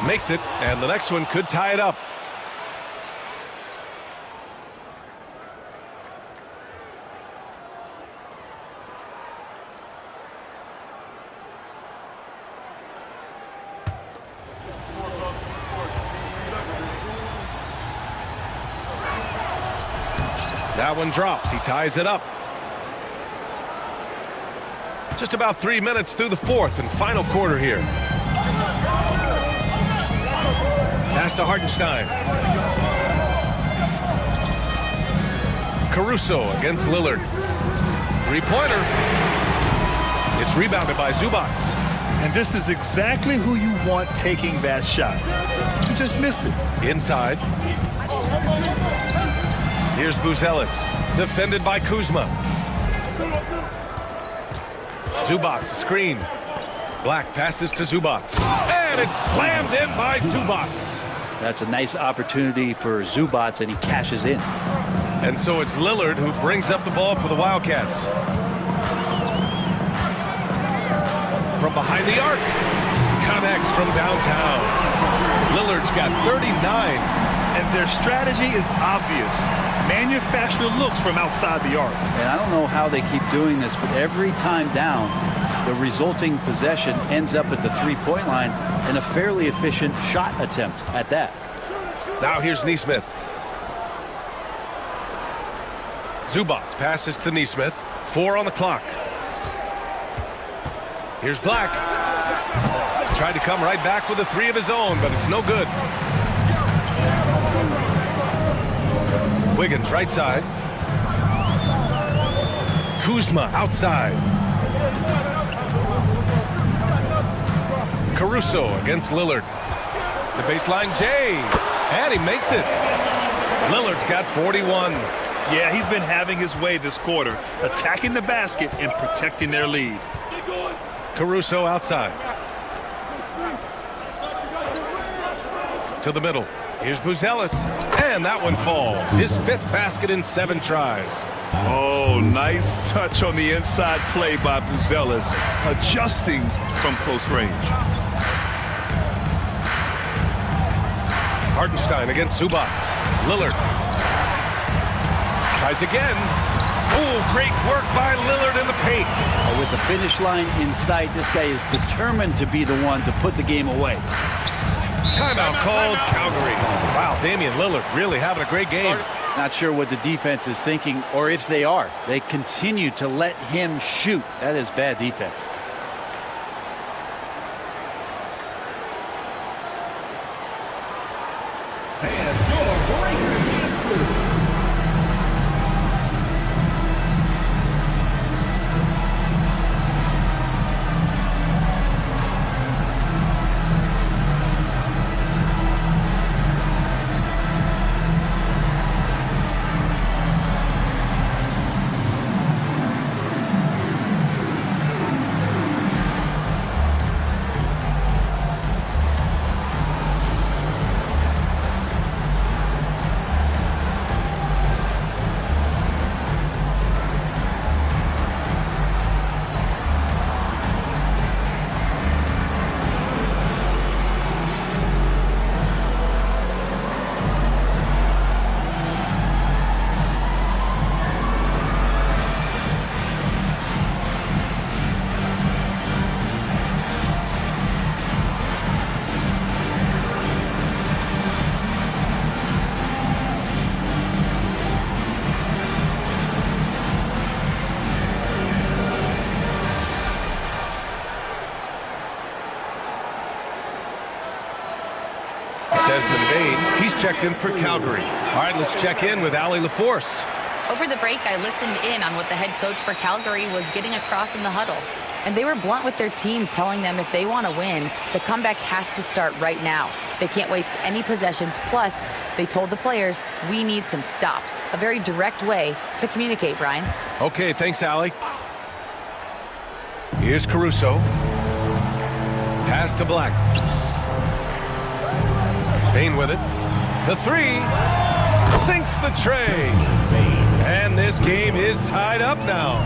Makes it, and the next one could tie it up. That one drops. He ties it up. Just about 3 minutes through the fourth and final quarter here. Pass to Hartenstein. Caruso against Lillard. Three-pointer. It's rebounded by Zubac. And this is exactly who you want taking that shot. He just missed it. Inside. Here's Buzelis, defended by Kuzma. Zubac, screen. Black passes to Zubac. And it's slammed in by Zubac. That's a nice opportunity for Zubac, and he cashes in. And so it's Lillard who brings up the ball for the Wildcats. From behind the arc. Connects from downtown. Lillard's got 39. And their strategy is obvious. Manufacture looks from outside the arc. And I don't know how they keep doing this, but every time down, the resulting possession ends up at the three-point line in a fairly efficient shot attempt at that. Now here's Nesmith. Zubac passes to Nesmith. 4 on the clock. Here's Black. Tried to come right back with a 3 of his own, but it's no good. Wiggins right side. Kuzma outside. Caruso against Lillard. The baseline J. And he makes it. Lillard's got 41. Yeah, he's been having his way this quarter, attacking the basket and protecting their lead. Caruso outside. To the middle. Here's Buzelis. And that one falls. His 5th basket in 7 tries. Oh, nice touch on the inside play by Buzelis, adjusting from close range. Hartenstein against Zubac. Lillard. Tries again. Oh, great work by Lillard in the paint. With the finish line in sight, this guy is determined to be the one to put the game away. Timeout called, Calgary. Wow, Damian Lillard really having a great game. Not sure what the defense is thinking, or if they are. They continue to let him shoot. That is bad defense. He's checked in for Calgary. All right, let's check in with Allie LaForce. Over the break, I listened in on what the head coach for Calgary was getting across in the huddle. And they were blunt with their team, telling them if they want to win, the comeback has to start right now. They can't waste any possessions. Plus, they told the players, we need some stops. A very direct way to communicate, Brian. Okay, thanks, Allie. Here's Caruso. Pass to Black. Payne with it. The 3 sinks the tray. And this game is tied up now.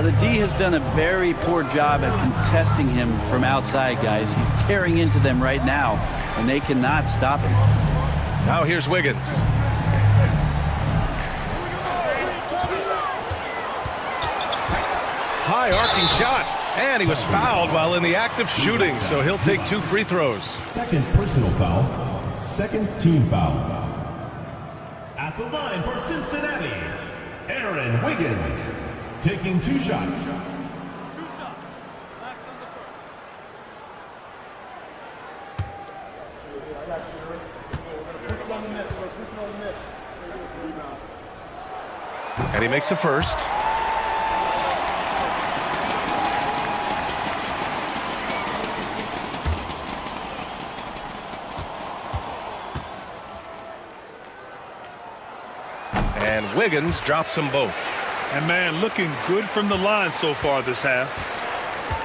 The D has done a very poor job at contesting him from outside, guys. He's tearing into them right now, and they cannot stop him. Now here's Wiggins. High arcing shot, and he was fouled while in the act of shooting, so he'll take 2 free throws. Second personal foul. Second team foul. At the line for Cincinnati, Aaron Wiggins, taking 2 shots. And he makes a first. And Wiggins drops them both. And man, looking good from the line so far this half.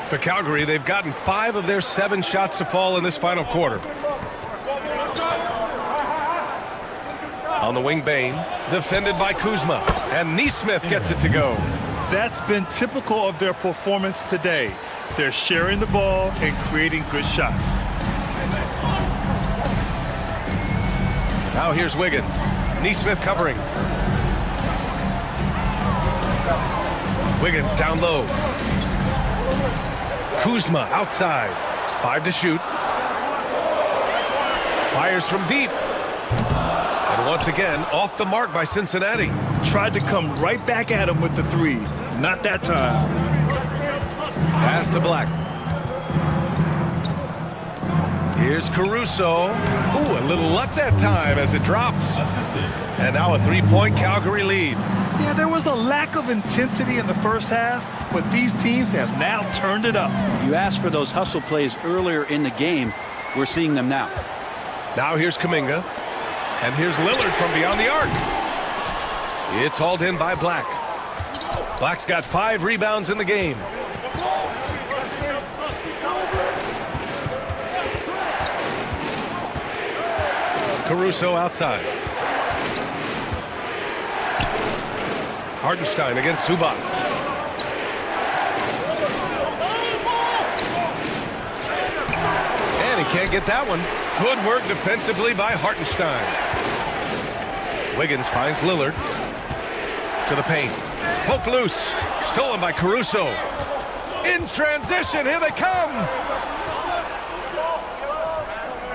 For Calgary, they've gotten 5 of their 7 shots to fall in this final quarter. On the wing, Bain, defended by Kuzma, and Nesmith gets it to go. That's been typical of their performance today. They're sharing the ball and creating good shots. Now here's Wiggins. Nesmith covering. Wiggins down low. Kuzma outside. 5 to shoot. Fires from deep. And once again, off the mark by Cincinnati. Tried to come right back at him with the 3. Not that time. Pass to Black. Here's Caruso. Ooh, a little luck that time as it drops. And now a 3-point Calgary lead. Yeah, there was a lack of intensity in the first half, but these teams have now turned it up. You asked for those hustle plays earlier in the game. We're seeing them now. Now here's Kuminga. And here's Lillard from beyond the arc. It's hauled in by Black. Black's got 5 rebounds in the game. Caruso outside. Hartenstein against Zubac. And he can't get that one. Good work defensively by Hartenstein. Wiggins finds Lillard. To the paint. Poke loose. Stolen by Caruso. In transition. Here they come.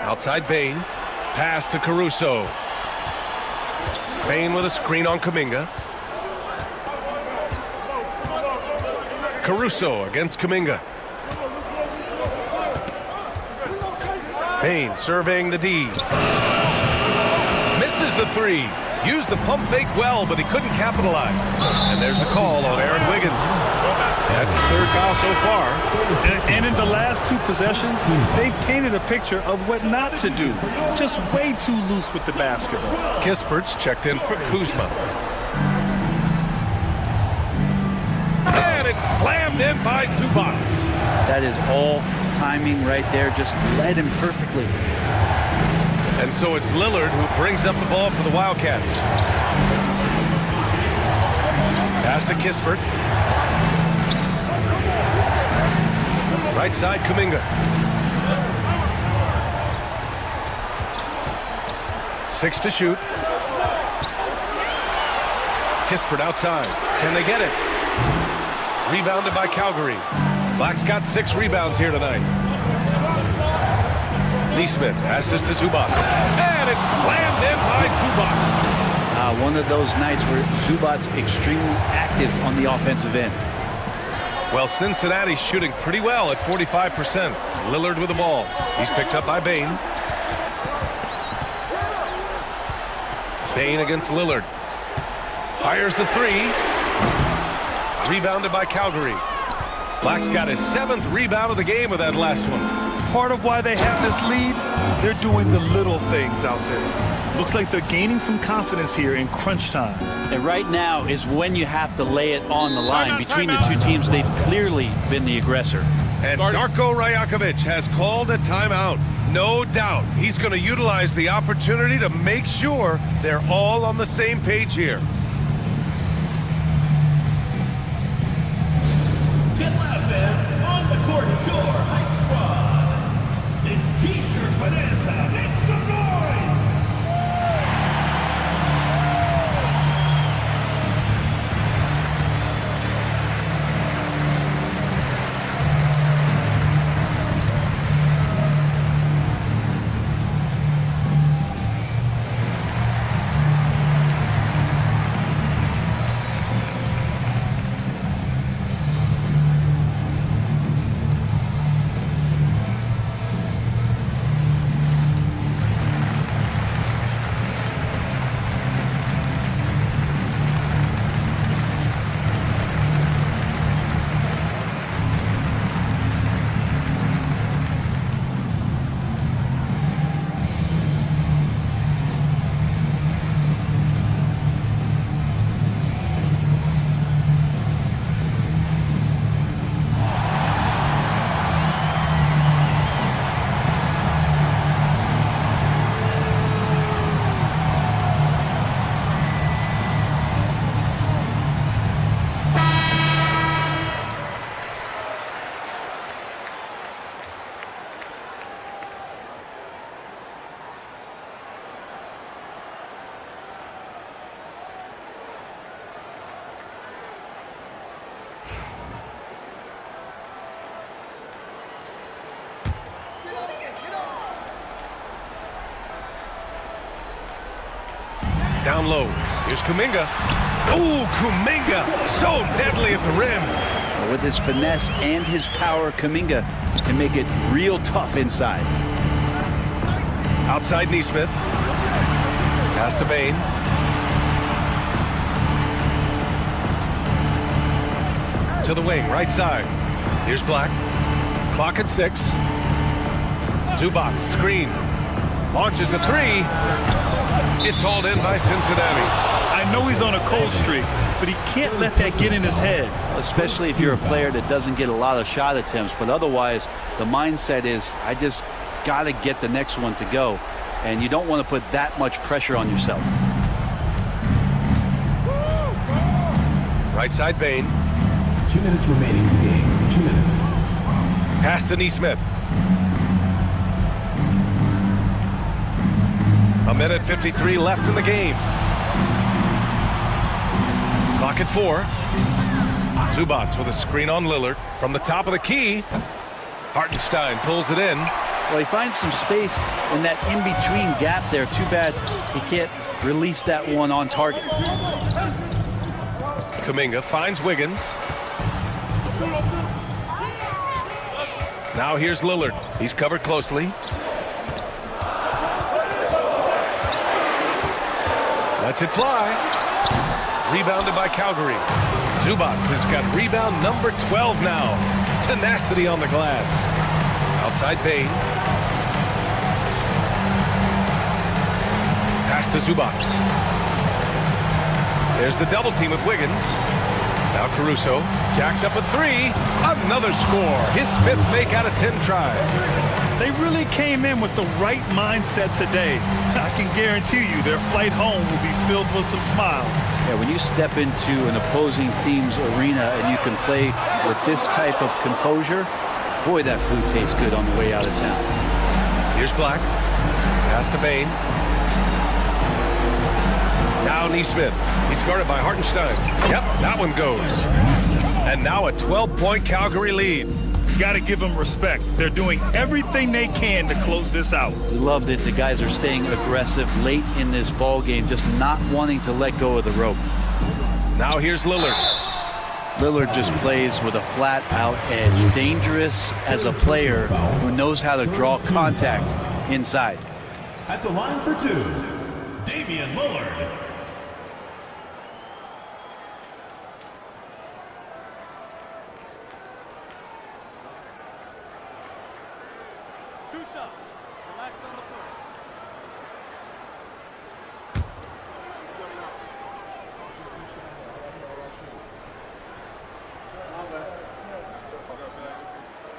Outside Bain. Pass to Caruso. Bain with a screen on Kuminga. Caruso against Kuminga. Bain surveying the D. Misses the 3. Used the pump fake well, but he couldn't capitalize. And there's the call on Aaron Wiggins. That's his 3rd foul so far. And in the last 2 possessions, they've painted a picture of what not to do. Just way too loose with the basketball. Kispert's checked in for Kuzma. And it's slammed in by Zubac. That is all timing right there. Just led him perfectly. And so it's Lillard who brings up the ball for the Wildcats. Pass to Kispert. Right side, Kuminga. 6 to shoot. Kispert outside. Can they get it? Rebounded by Calgary. Black's got 6 rebounds here tonight. Nesmith passes to Zubac. And it's slammed in by Zubac. One of those nights where Zubac's extremely active on the offensive end. Well, Cincinnati's shooting pretty well at 45%. Lillard with the ball. He's picked up by Bain. Bain against Lillard. Fires the 3. Rebounded by Calgary. Black's got his 7th rebound of the game with that last one. Part of why they have this lead, they're doing the little things out there. Looks like they're gaining some confidence here in crunch time. And right now is when you have to lay it on the line. Between the 2 teams, they've clearly been the aggressor. And Darko Rajakovic has called a timeout. No doubt he's going to utilize the opportunity to make sure they're all on the same page here. Get loud, fans. On the court, your hype squad. It's T-shirt bonanza. Make some noise. Down low. Here's Kuminga. Ooh, Kuminga. So deadly at the rim. With his finesse and his power, Kuminga can make it real tough inside. Outside Neesmith. Pass to Bain. To the wing, right side. Here's Black. Clock at 6. Zubac, screen. Launches a 3. It's hauled in by Cincinnati. I know he's on a cold streak, but he can't let that get in his head. Especially if you're a player that doesn't get a lot of shot attempts, but otherwise the mindset is, I just got to get the next one to go, and you don't want to put that much pressure on yourself. Right side Bain. 2 minutes remaining in the game. 2 minutes. Pass to Neesmith. A minute 53 left in the game. Clock at 4. Zubac with a screen on Lillard. From the top of the key, Hartenstein pulls it in. Well, he finds some space in that in-between gap there. Too bad he can't release that one on target. Kuminga finds Wiggins. Now here's Lillard. He's covered closely. Lets it fly. Rebounded by Calgary. Zubac has got rebound number 12 now. Tenacity on the glass. Outside Bain. Pass to Zubac. There's the double team with Wiggins. Now Caruso jacks up a 3. Another score. His 5th make out of 10 tries. They really came in with the right mindset today. I can guarantee you their flight home will be filled with some smiles. Yeah, when you step into an opposing team's arena and you can play with this type of composure, boy, that food tastes good on the way out of town. Here's Black. Pass to Bain. Now Neesmith. He's guarded by Hartenstein. Yep, that one goes. And now a 12-point Calgary lead. You got to give them respect. They're doing everything they can to close this out. We love that the guys are staying aggressive late in this ball game, just not wanting to let go of the rope. Now here's Lillard. Lillard just plays with a flat-out edge. Dangerous as a player who knows how to draw contact inside. At the line for 2, Damian Lillard.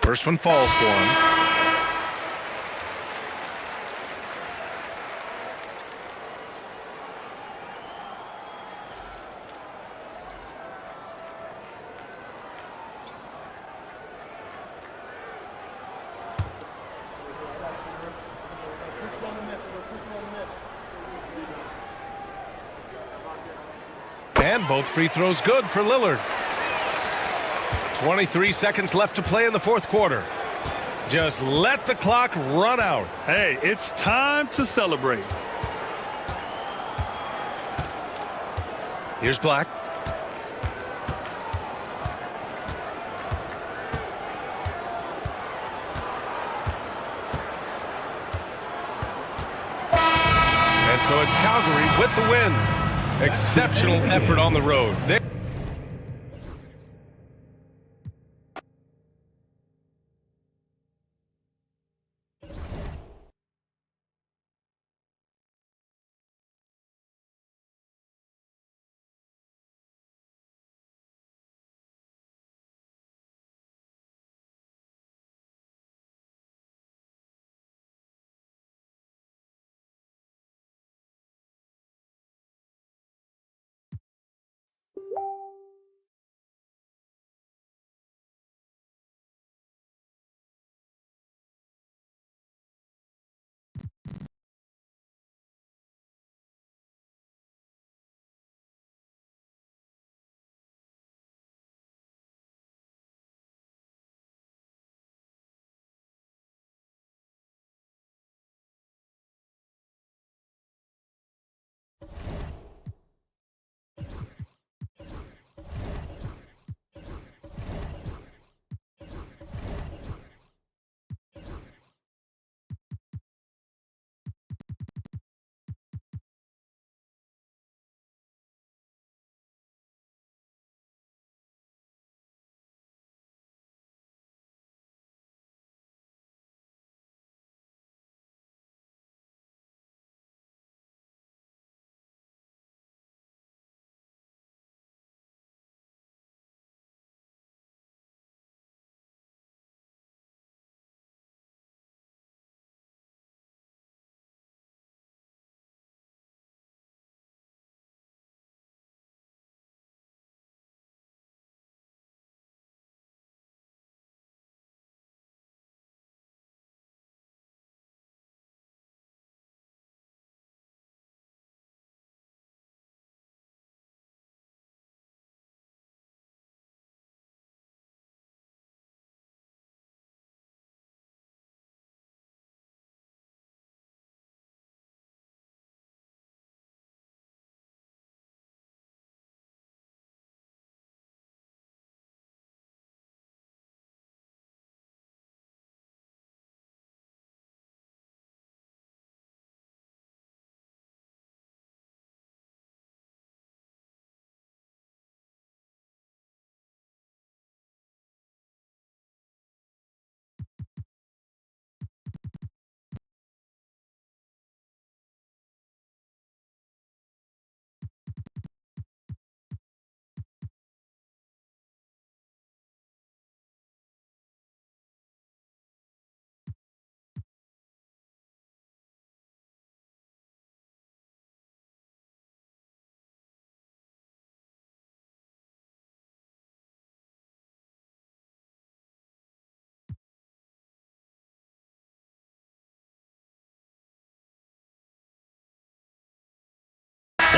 First one falls for him. And both free throws good for Lillard. 23 seconds left to play in the 4th quarter. Just let the clock run out. Hey, it's time to celebrate. Here's Black. And so it's Calgary with the win. Exceptional effort on the road.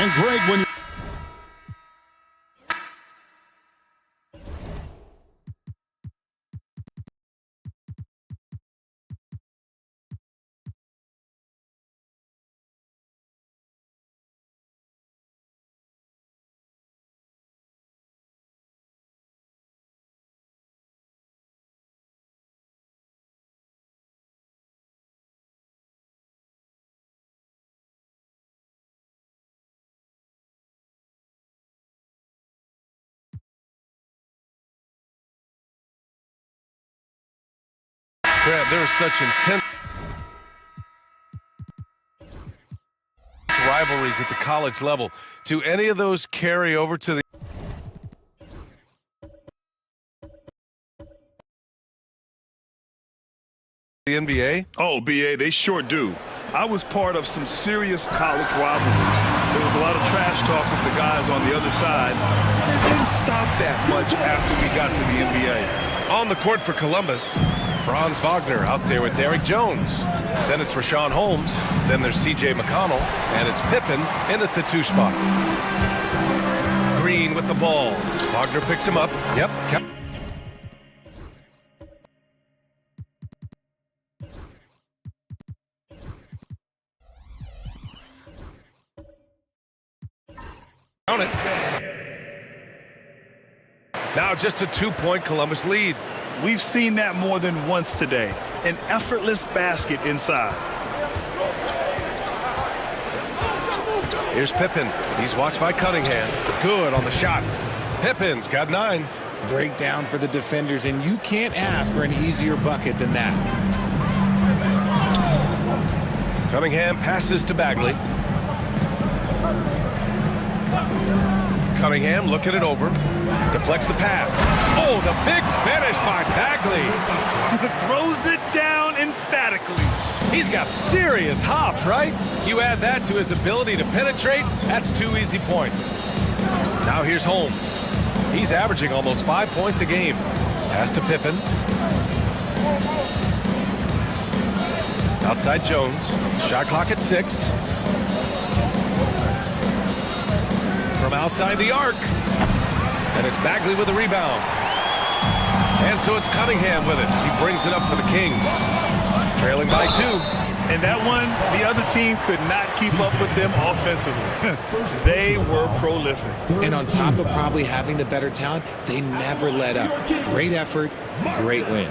And Greg, when you... Grant, there is such intense rivalries at the college level. Do any of those carry over to the NBA? Oh, BA, they sure do. I was part of some serious college rivalries. There was a lot of trash talk with the guys on the other side. It didn't stop that much after we got to the NBA. On the court for Columbus, Franz Wagner out there with Derrick Jones. Then it's Rashawn Holmes. Then there's TJ McConnell. And it's Pippen in at the 2 spot. Green with the ball. Wagner picks him up. Yep. Count it. Now just a 2-point Columbus lead. We've seen that more than once today. An effortless basket inside. Here's Pippen. He's watched by Cunningham. Good on the shot. Pippen's got 9. Breakdown for the defenders, and you can't ask for an easier bucket than that. Cunningham passes to Bagley. Cunningham looking it over. Deflects the pass. Oh, the big finish by Bagley. Throws it down emphatically. He's got serious hops, right? You add that to his ability to penetrate, that's 2 easy points. Now here's Holmes. He's averaging almost 5 points a game. Pass to Pippen. Outside Jones. Shot clock at 6. From outside the arc. And it's Bagley with the rebound. And so it's Cunningham with it. He brings it up for the Kings. Trailing by 2. And that one, the other team could not keep up with them offensively. They were prolific. And on top of probably having the better talent, they never let up. Great effort, great win.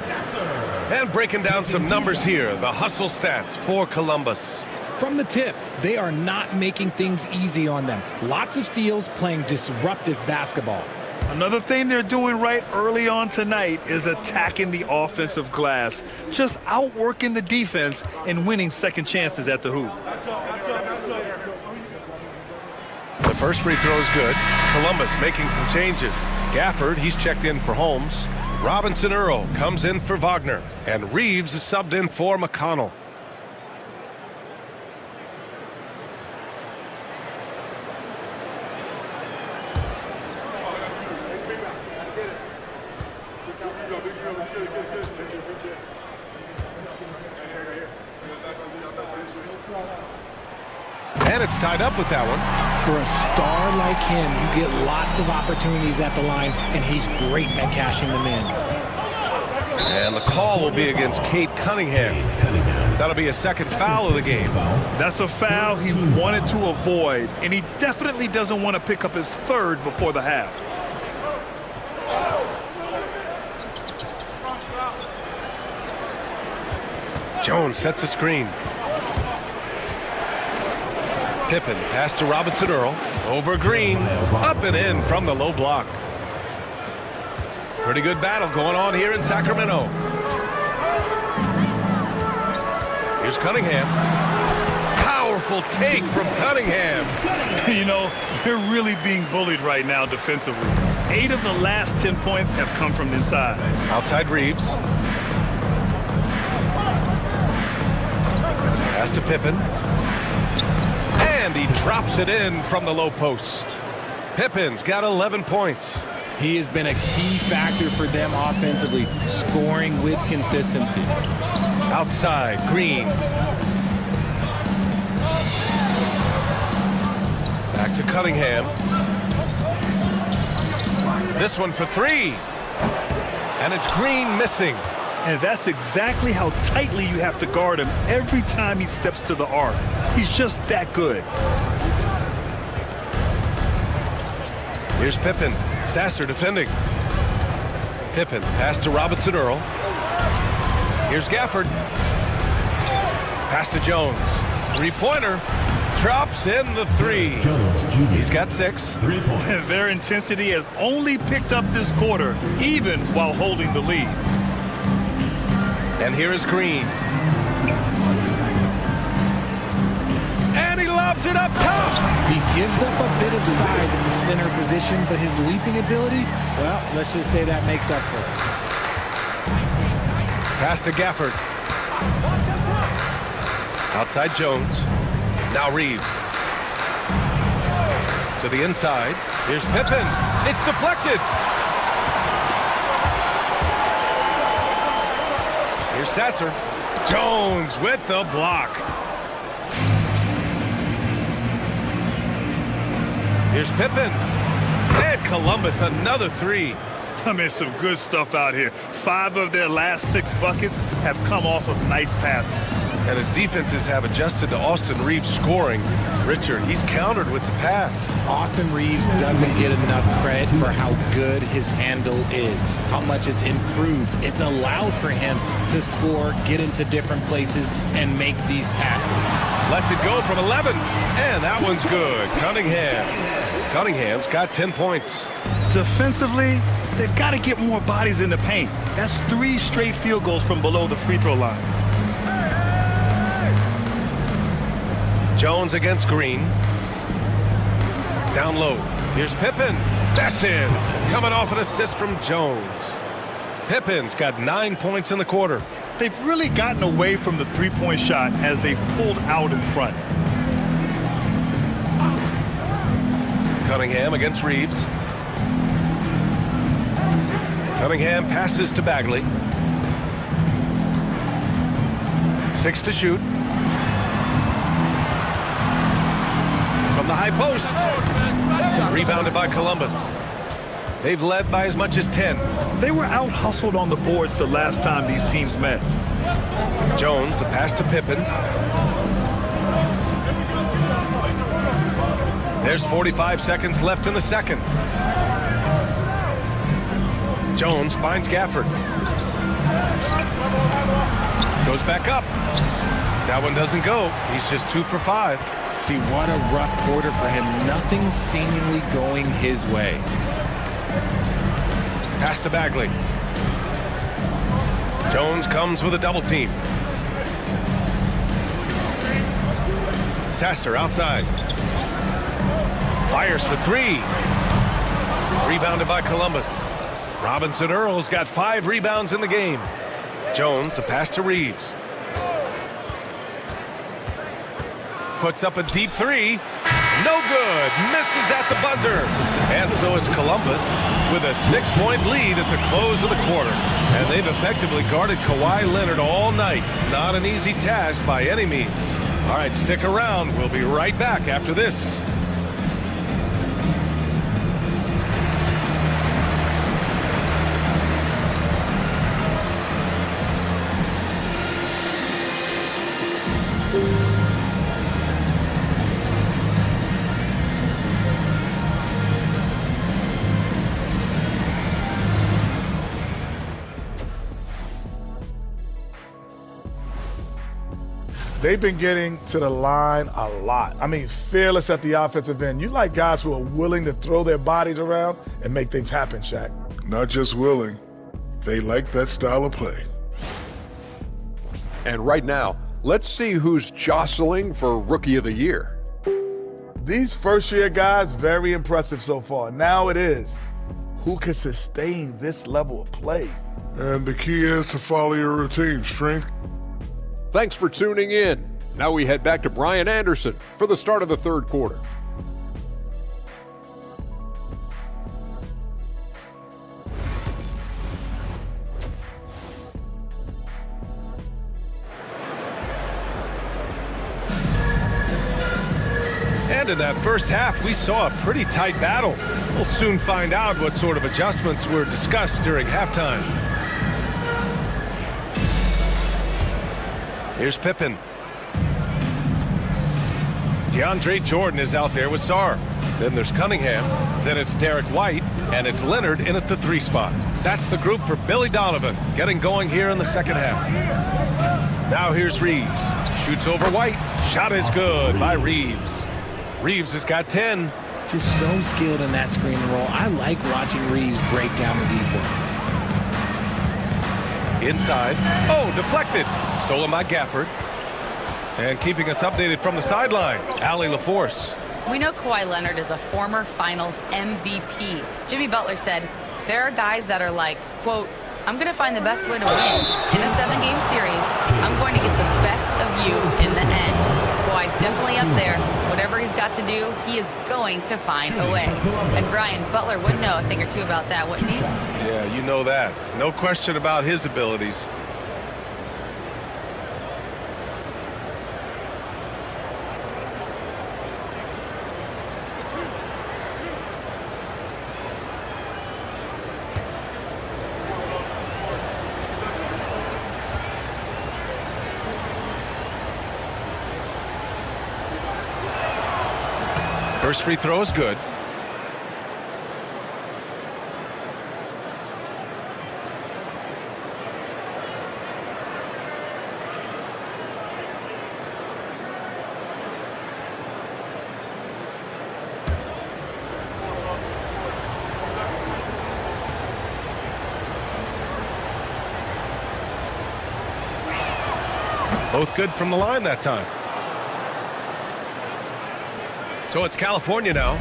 And breaking down some numbers here, the hustle stats for Columbus. From the tip, they are not making things easy on them. Lots of steals, playing disruptive basketball. Another thing they're doing right early on tonight is attacking the offensive glass. Just outworking the defense and winning second chances at the hoop. The first free throw is good. Columbus making some changes. Gafford, he's checked in for Holmes. Robinson Earl comes in for Wagner. And Reeves is subbed in for McConnell. And it's tied up with that one. For a star like him, you get lots of opportunities at the line, and he's great at cashing them in. And the call will be against Cade Cunningham. That'll be a second foul of the game. That's a foul he wanted to avoid, and he definitely doesn't want to pick up his third before the half. Jones sets a screen. Pippen, pass to Robinson Earl. Over Green. Up and in from the low block. Pretty good battle going on here in Sacramento. Here's Cunningham. Powerful take from Cunningham. You know, they're really being bullied right now defensively. 8 of the last 10 points have come from inside. Outside Reeves. Pass to Pippen. And he drops it in from the low post. Pippen's got 11 points. He has been a key factor for them offensively, scoring with consistency. Outside, Green. Back to Cunningham. This one for three. And it's Green missing. And that's exactly how tightly you have to guard him every time he steps to the arc. He's just that good. Here's Pippen. Sasser defending. Pippen, pass to Robinson Earl. Here's Gafford. Pass to Jones. Three-pointer. Drops in the three. He's got 6. 3 points. And their intensity has only picked up this quarter, even while holding the lead. And here is Green. And he lobs it up top. He gives up a bit of size in the center position, but his leaping ability, well, let's just say that makes up for it. Pass to Gafford. Outside Jones. Now Reeves. To the inside. Here's Pippen. It's deflected. Here's Sasser. Jones with the block. Here's Pippen. And Columbus another 3. I mean, some good stuff out here. 5 of their last 6 buckets have come off of nice passes. And his defenses have adjusted to Austin Reeves scoring. Richard, he's countered with the pass. Austin Reeves doesn't get enough credit for how good his handle is, how much it's improved. It's allowed for him to score, get into different places, and make these passes. Lets it go from 11, and that one's good. Cunningham's got 10 points. Defensively, they've got to get more bodies in the paint. That's 3 straight field goals from below the free throw line. Jones against Green. Down low. Here's Pippen. That's in. Coming off an assist from Jones. Pippen's got 9 points in the quarter. They've really gotten away from the three-point shot as they've pulled out in front. Cunningham against Reeves. Cunningham passes to Bagley. 6 to shoot. From the high post. Rebounded by Columbus. They've led by as much as 10. They were out-hustled on the boards the last time these teams met. Jones, the pass to Pippen. There's 45 seconds left in the second. Jones finds Gafford. Goes back up. That one doesn't go. He's just 2 for 5. See, what a rough quarter for him. Nothing seemingly going his way. Pass to Bagley. Jones comes with a double team. Sasser outside. Fires for 3. Rebounded by Columbus. Robinson Earl's got 5 rebounds in the game. Jones, the pass to Reeves. Puts up a deep 3. No good. Misses at the buzzer. And so it's Columbus with a 6-point lead at the close of the quarter. And they've effectively guarded Kawhi Leonard all night. Not an easy task by any means. All right, stick around. We'll be right back after this. They've been getting to the line a lot. I mean, fearless at the offensive end. You like guys who are willing to throw their bodies around and make things happen, Shaq. Not just willing, they like that style of play. And right now, let's see who's jostling for Rookie of the Year. These first-year guys, very impressive so far. Now it is, who can sustain this level of play? And the key is to follow your routine, strength. Thanks for tuning in. Now we head back to Brian Anderson for the start of the third quarter. And in that first half, we saw a pretty tight battle. We'll soon find out what sort of adjustments were discussed during halftime. Here's Pippen. DeAndre Jordan is out there with Sarr. Then there's Cunningham. Then it's Derek White. And it's Leonard in at the 3 spot. That's the group for Billy Donovan, getting going here in the second half. Now here's Reeves. Shoots over White. Shot is good by Reeves. Reeves has got 10. Just so skilled in that screen and roll. I like watching Reeves break down the defense. Inside. Oh, deflected. Stolen by Gafford. And keeping us updated from the sideline, Allie LaForce. We know Kawhi Leonard is a former Finals MVP. Jimmy Butler said, there are guys that are like, quote, I'm going to find the best way to win. In a 7-game series, I'm going to get the best of you in the end. Kawhi's definitely up there. Whatever he's got to do, he is going to find a way. And Brian, Butler would know a thing or two about that, wouldn't he? Yeah, you know that. No question about his abilities. First free throw is good. Both good from the line that time. So it's California now.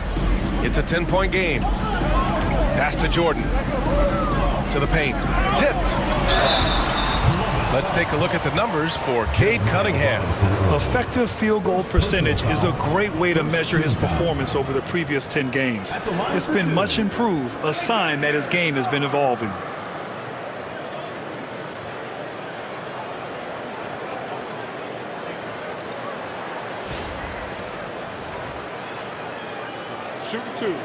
It's a 10-point game. Pass to Jordan. To the paint. Tipped. Let's take a look at the numbers for Cade Cunningham. Effective field goal percentage is a great way to measure his performance over the previous 10 games. It's been much improved, a sign that his game has been evolving. Shooting 2.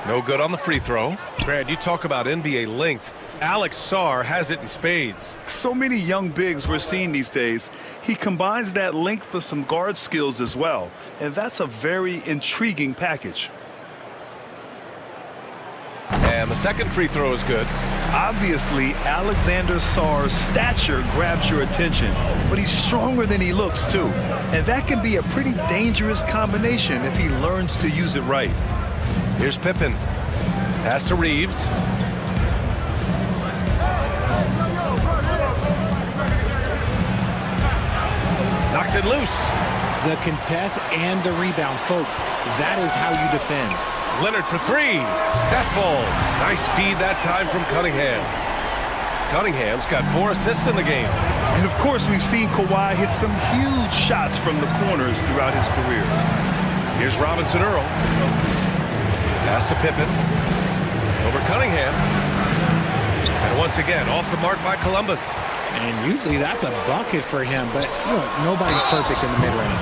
No good on the free throw. Brad, you talk about NBA length. Alex Sarr has it in spades. So many young bigs we're seeing these days. He combines that length with some guard skills as well. And that's a very intriguing package. And the second free throw is good. Obviously, Alexander Sarr's stature grabs your attention, but he's stronger than he looks too. And that can be a pretty dangerous combination if he learns to use it right. Here's Pippen. Pass to Reeves. Knocks it loose. The contest and the rebound, folks. That is how you defend. Leonard for 3. That falls. Nice feed that time from Cunningham. Cunningham's got 4 assists in the game. And of course, we've seen Kawhi hit some huge shots from the corners throughout his career. Here's Robinson Earl. Pass to Pippen. Over Cunningham. And once again, off the mark by Columbus. And usually that's a bucket for him, but look, nobody's perfect in the mid-range.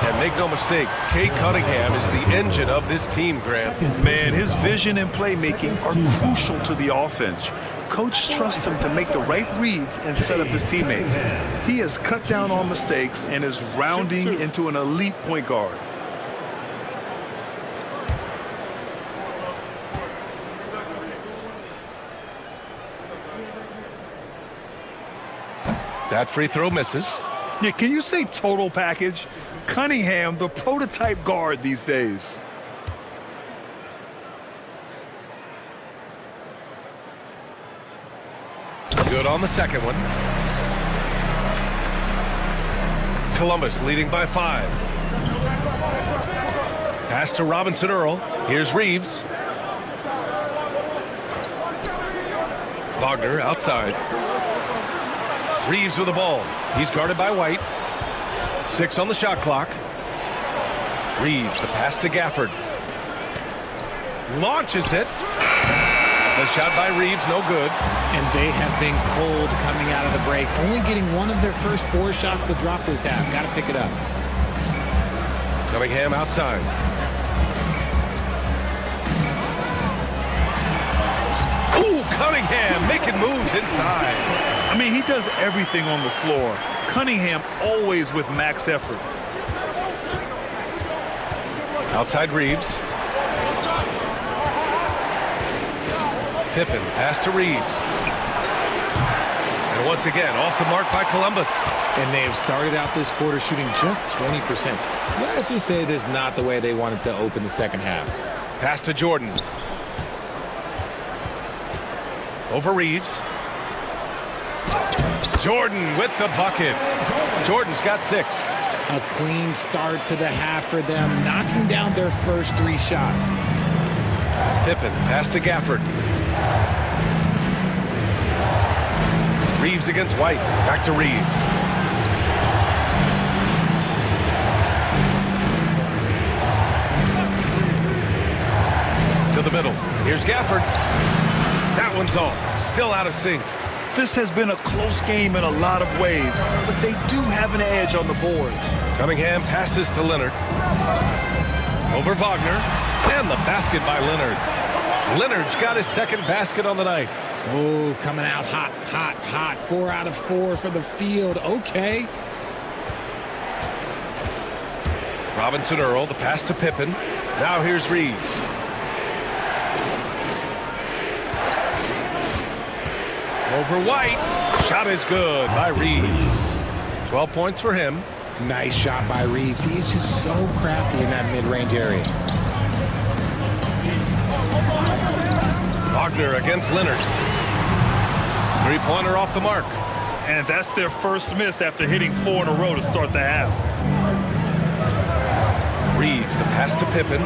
And make no mistake, Cade Cunningham is the engine of this team, Grant. Man, his vision and playmaking are crucial to the offense. Coach trusts him to make the right reads and set up his teammates. He has cut down on mistakes and is rounding into an elite point guard. That free throw misses. Yeah, can you say total package? Cunningham, the prototype guard these days. Good on the second one. Columbus leading by 5. Pass to Robinson Earl. Here's Reeves. Wagner outside. Reeves with the ball. He's guarded by White. 6 on the shot clock. Reeves, the pass to Gafford. Launches it. The shot by Reeves, no good. And they have been cold coming out of the break. Only getting one of their first 4 shots to drop this half. Got to pick it up. Cunningham outside. Ooh, Cunningham making moves inside. I mean, he does everything on the floor. Cunningham always with max effort. Outside Reeves. Pippen, pass to Reeves. And once again, off the mark by Columbus. And they have started out this quarter shooting just 20%. Let's just say this is not the way they wanted to open the second half. Pass to Jordan. Over Reeves. Jordan with the bucket. Jordan's got 6. A clean start to the half for them, knocking down their first 3 shots. Pippen, pass to Gafford. Reeves against White. Back to Reeves. To the middle. Here's Gafford. That one's off. Still out of sync. This has been a close game in a lot of ways, but they do have an edge on the boards. Cunningham passes to Leonard. Over Wagner. And the basket by Leonard. Leonard's got his second basket on the night. Oh, coming out hot, hot, hot. 4 out of 4 for the field. Okay. Robinson Earl, the pass to Pippen. Now here's Reeves. Over White. Shot is good by Reeves. 12 points for him. Nice shot by Reeves. He is just so crafty in that mid-range area. Wagner against Leonard. 3-pointer off the mark. And that's their first miss after hitting 4 in a row to start the half. Reeves, the pass to Pippen.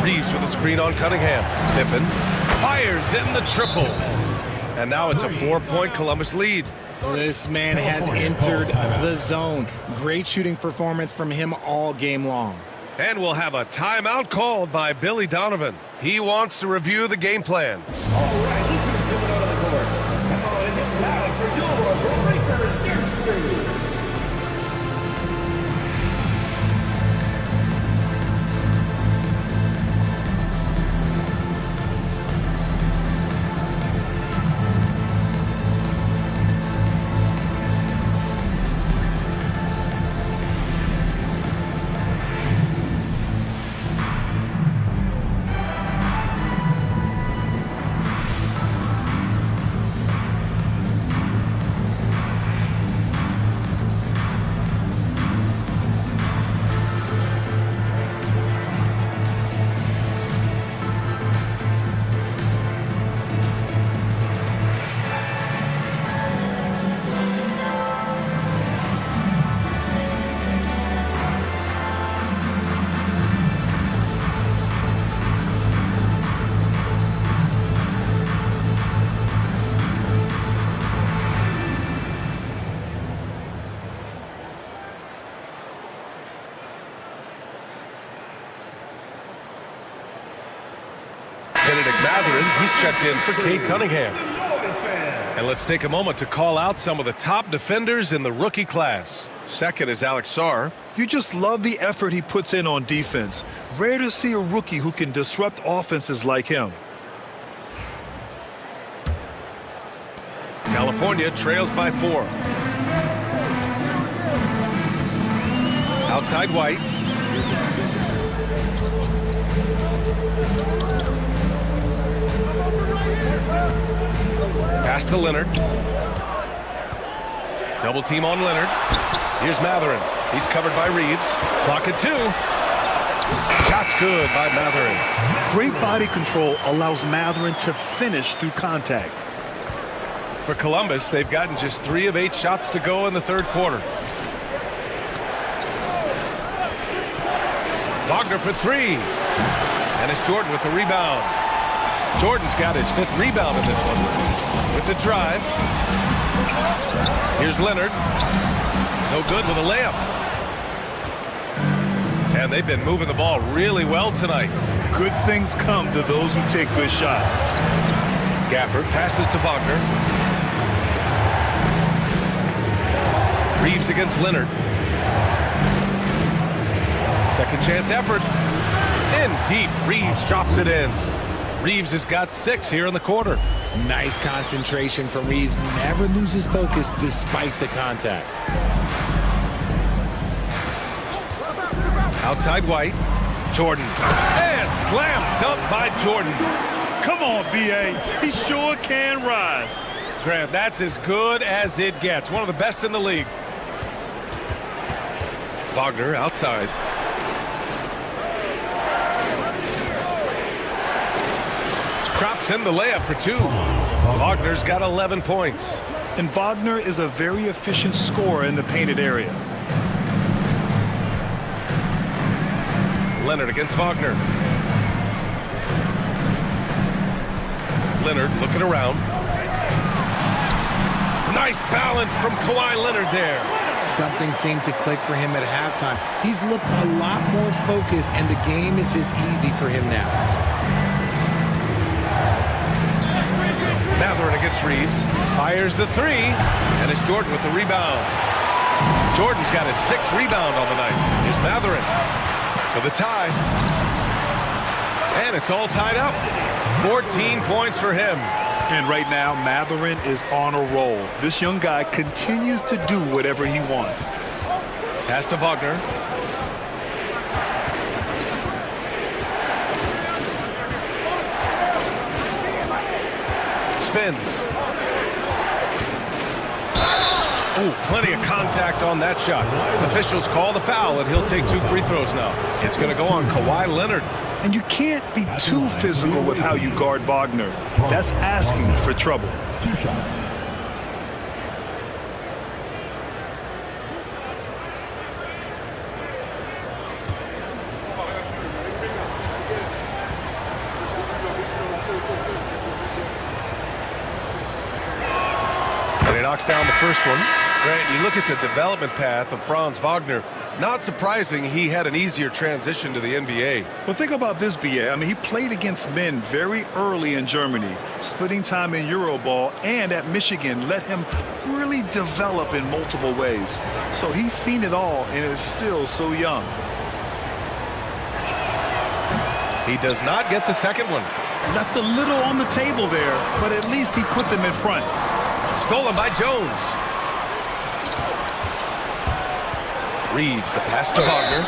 Reeves with a screen on Cunningham. Pippen fires in the triple. And now it's a 4-point Columbus lead. This man has entered the zone. Great shooting performance from him all game long. And we'll have a timeout called by Billy Donovan. He wants to review the game plan. All right, this is coming out of the court. Come on and get loud for your breaker, Dirk. He's checked in for Cade Cunningham. And let's take a moment to call out some of the top defenders in the rookie class. Second is Alex Sarr. You just love the effort he puts in on defense. Rare to see a rookie who can disrupt offenses like him. California trails by 4. Outside White. Pass to Leonard. Double team on Leonard. Here's Matherin. He's covered by Reeves. Clock at 2. Shot's good by Matherin. Great body control allows Matherin to finish through contact. For Columbus, they've gotten just 3 of 8 shots to go in the third quarter. Wagner for 3. And it's Jordan with the rebound. Jordan's got his 5th rebound in this one. With the drive. Here's Leonard. No good with a layup. And they've been moving the ball really well tonight. Good things come to those who take good shots. Gafford passes to Wagner. Reeves against Leonard. Second chance effort. In deep. Reeves drops it in. Reeves has got 6 here in the quarter. Nice concentration from Reeves. Never loses focus despite the contact. Outside White. Jordan. And slam dunk by Jordan. Come on, B.A. He sure can rise. Grant, that's as good as it gets. One of the best in the league. Wagner outside. Drops in the layup for 2. Wagner's got 11 points. And Wagner is a very efficient scorer in the painted area. Leonard against Wagner. Leonard looking around. Nice balance from Kawhi Leonard there. Something seemed to click for him at halftime. He's looked a lot more focused, and the game is just easy for him now. Mathurin against Reeves. Fires the 3. And it's Jordan with the rebound. Jordan's got his 6th rebound on the night. Here's Mathurin for the tie. And it's all tied up. 14 points for him. And right now, Mathurin is on a roll. This young guy continues to do whatever he wants. Pass to Wagner. Spins. Ooh, plenty of contact on that shot. Officials call the foul, and he'll take 2 free throws now. It's going to go on Kawhi Leonard. And you can't be too physical with how you guard Wagner. That's asking for trouble. 2 shots. And he knocks down the first one. Grant, you look at the development path of Franz Wagner. Not surprising he had an easier transition to the NBA. Well, think about this, B.A. I mean, he played against men very early in Germany, splitting time in Euroball, and at Michigan let him really develop in multiple ways. So he's seen it all and is still so young. He does not get the second one. Left a little on the table there, but at least he put them in front. Stolen by Jones. Reeves, the pass to Wagner.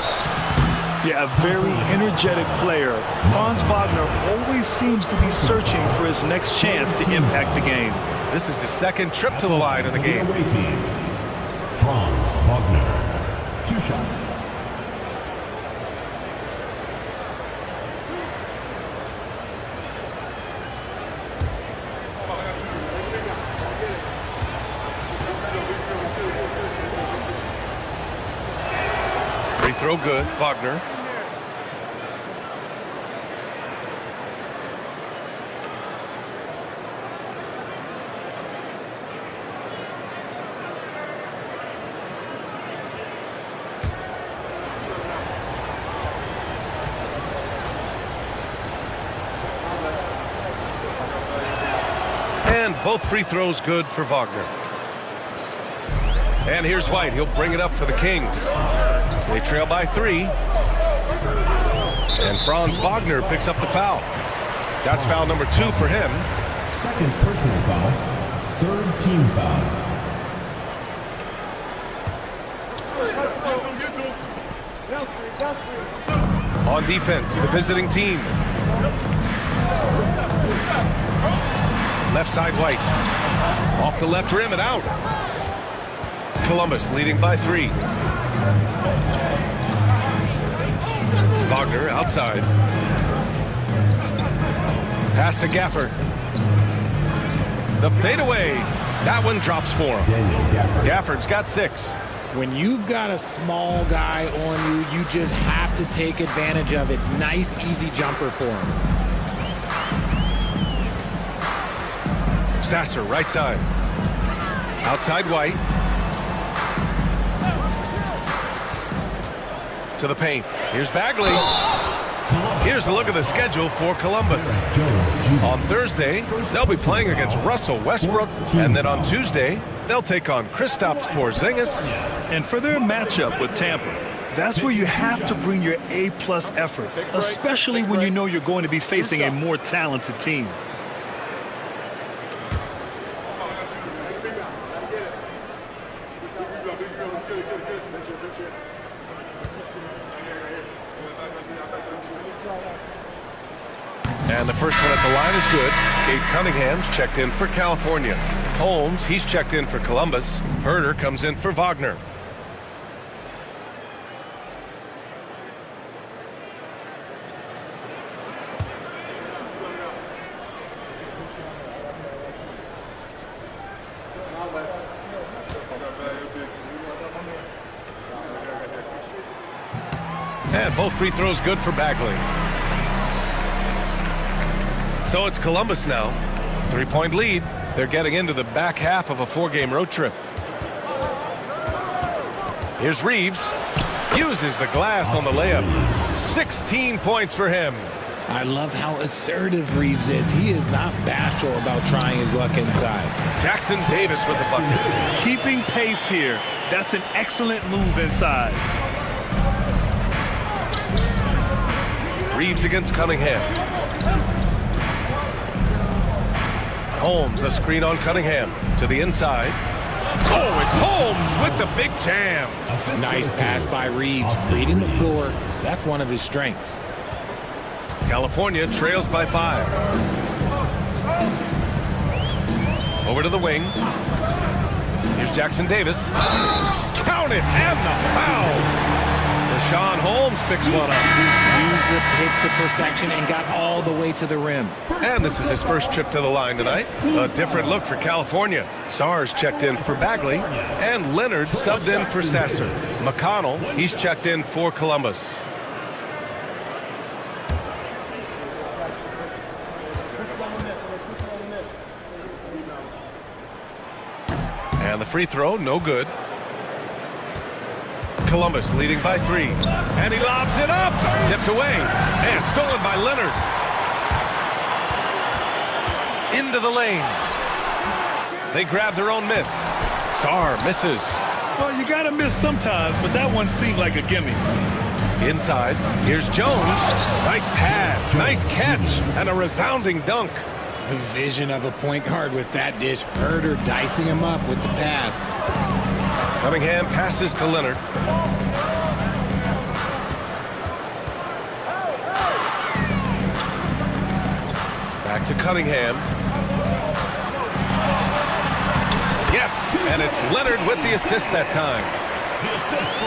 Yeah, a very energetic player. Franz Wagner always seems to be searching for his next chance to impact the game. This is his 2nd trip to the line in the game. Franz Wagner. 2 shots. Free throw good. Wagner. And both free throws good for Wagner. And here's White. He'll bring it up for the Kings. They trail by 3. And Franz Wagner picks up the foul. That's foul number 2 for him. 2nd personal foul. 3rd team foul. On defense, the visiting team. Left side White. Off the left rim and out. Columbus leading by 3. Wagner outside. Pass to Gafford. The fadeaway. That one drops for him. Gafford's got 6. When you've got a small guy on you, you just have to take advantage of it. Nice, easy jumper for him. Sasser, right side. Outside White. To the paint. Here's Bagley. Here's a look at the schedule for Columbus. On Thursday, they'll be playing against Russell Westbrook, and then on Tuesday, they'll take on Kristaps Porzingis. And for their matchup with Tampa, that's where you have to bring your A-plus effort, especially when you know you're going to be facing a more talented team. And the first one at the line is good. Kate Cunningham's checked in for California. Holmes, he's checked in for Columbus. Herder comes in for Wagner. And both free throws good for Bagley. So it's Columbus now. 3-point lead. They're getting into the back half of a 4-game road trip. Here's Reeves. Uses the glass on the layup. 16 points for him. I love how assertive Reeves is. He is not bashful about trying his luck inside. Jackson Davis with the bucket. Keeping pace here. That's an excellent move inside. Reeves against Cunningham. Holmes, a screen on Cunningham. To the inside. Oh, it's Holmes with the big jam. Nice pass by Reeves. Reading the floor. That's one of his strengths. California trails by 5. Over to the wing. Here's Jackson Davis. Count it, and the foul. Rashawn Holmes picks one up. Used the pick to perfection and got all the way to the rim. And this is his first trip to the line tonight. A different look for California. Sars checked in for Bagley, and Leonard subbed in for Sasser. McConnell, he's checked in for Columbus. And the free throw, no good. Columbus leading by 3. And he lobs it up. Tipped away. And stolen by Leonard. Into the lane. They grab their own miss. Sarr misses. Well, you got to miss sometimes, but that one seemed like a gimme. Inside, here's Jones. Nice pass, nice catch, and a resounding dunk. The vision of a point guard with that dish. Herder dicing him up with the pass. Cunningham passes to Leonard. Back to Cunningham. Yes, and it's Leonard with the assist that time.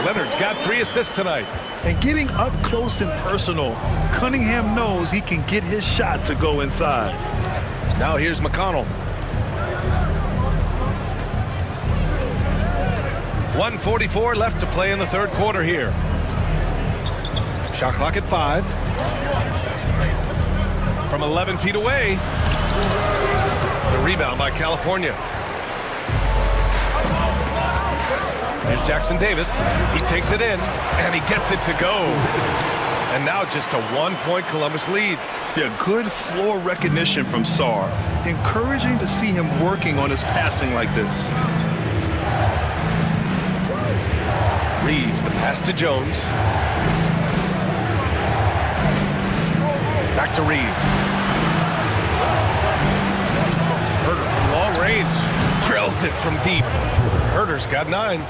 Leonard's got 3 assists tonight. And getting up close and personal, Cunningham knows he can get his shot to go inside. Now here's McConnell. 1:44 left to play in the third quarter here. Shot clock at 5. From 11 feet away. The rebound by California. Here's Jackson Davis. He takes it in, and he gets it to go. And now just a 1-point Columbus lead. Yeah, good floor recognition from Sarr. Encouraging to see him working on his passing like this. Reeves, the pass to Jones. Back to Reeves. Herder from long range. Drills it from deep. Herder's got 9.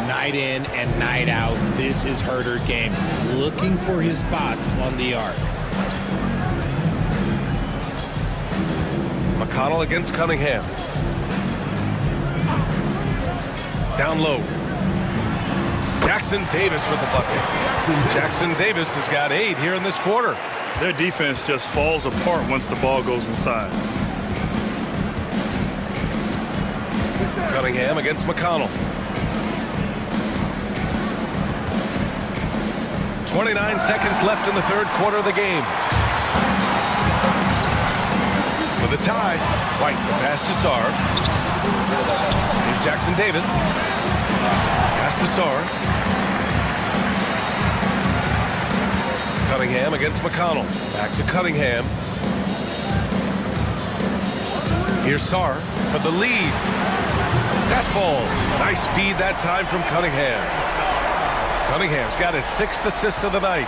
Night in and night out, this is Herder's game. Looking for his spots on the arc. McConnell against Cunningham. Down low. Jackson Davis with the bucket. Jackson Davis has got 8 here in this quarter. Their defense just falls apart once the ball goes inside. Cunningham against McConnell. 29 seconds left in the third quarter of the game. With a tie, White the pass to Sarr. Here's Jackson Davis. Pass to Sarr. Cunningham against McConnell. Back to Cunningham. Here's Sarr for the lead. That falls. Nice feed that time from Cunningham. Cunningham's got his 6th assist of the night.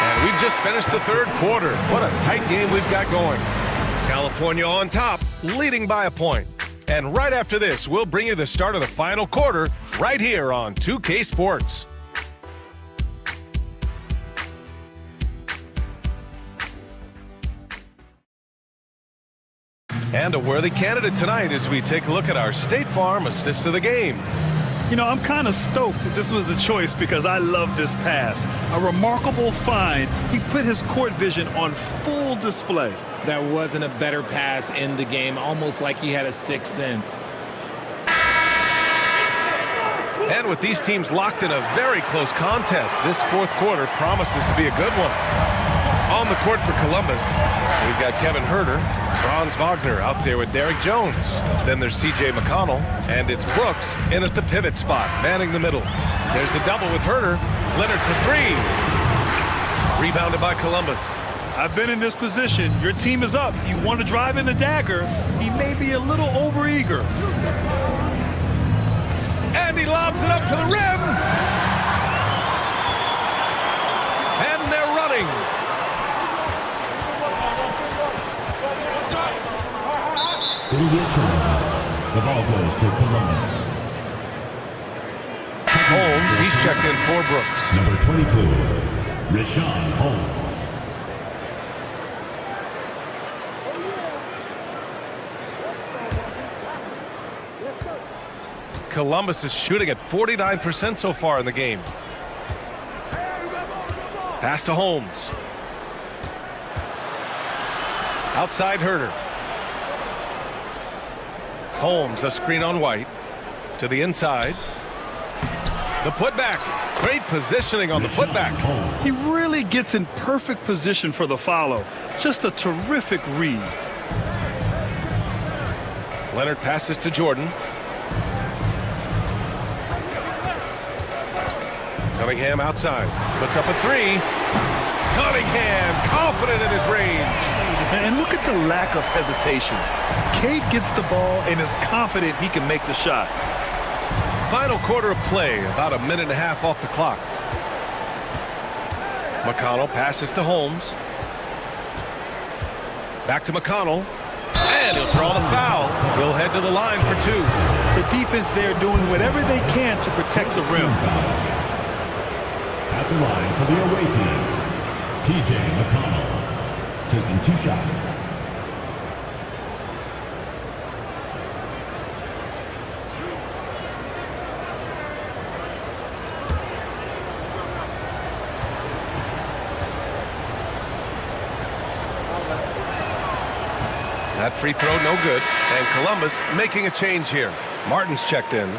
And we've just finished the 3rd quarter. What a tight game we've got going. California on top, leading by a point. And right after this, we'll bring you the start of the final quarter right here on 2K Sports. And a worthy candidate tonight as we take a look at our State Farm assist of the game. You know, I'm kind of stoked that this was a choice because I love this pass. A remarkable find. He put his court vision on full display. There wasn't a better pass in the game, almost like he had a 6th sense. And with these teams locked in a very close contest, this 4th quarter promises to be a good one. On the court for Columbus, we've got Kevin Herter, Franz Wagner out there with Derek Jones. Then there's TJ McConnell, and it's Brooks in at the pivot spot, manning the middle. There's the double with Herter. Leonard for 3. Rebounded by Columbus. I've been in this position. Your team is up. You want to drive in the dagger. He may be a little overeager. And he lobs it up to the rim. And they're running. It'll be a turnover. The ball goes to Columbus. Holmes, he's checked in for Brooks. Number 22, Rashawn Holmes. Columbus is shooting at 49% so far in the game. Pass to Holmes. Outside Herter. Holmes, a screen on White. To the inside. The putback. Great positioning on the putback. He really gets in perfect position for the follow. Just a terrific read. Leonard passes to Jordan. Cunningham outside. Puts up a 3. Cunningham confident in his range. And look at the lack of hesitation. Cade gets the ball and is confident he can make the shot. Final quarter of play, about a minute and a half off the clock. McConnell passes to Holmes. Back to McConnell. And he'll draw the foul. He'll head to the line for 2. The defense there doing whatever they can to protect the rim. At the line for the away team, TJ McConnell, taking 2 shots. That free throw no good. And Columbus making a change here. Martin's checked in.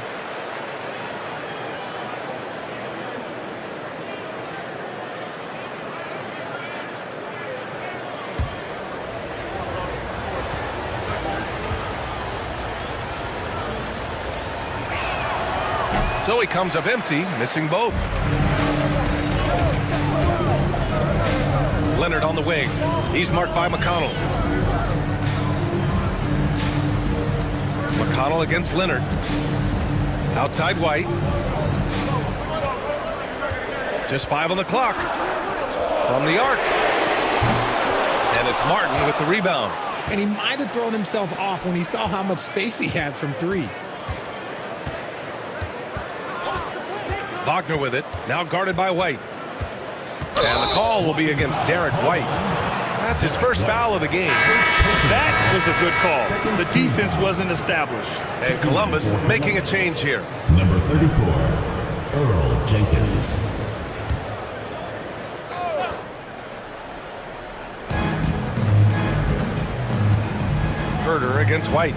So he comes up empty, missing both. Leonard on the wing. He's marked by McConnell. McConnell against Leonard. Outside White. Just 5 on the clock. From the arc. And it's Martin with the rebound. And he might have thrown himself off when he saw how much space he had from 3. Wagner with it, now guarded by White. And the call will be against Derek White. That's his first foul of the game. That was a good call. The defense wasn't established. And Columbus making a change here. Number 34, Earl Jenkins. Herter against White.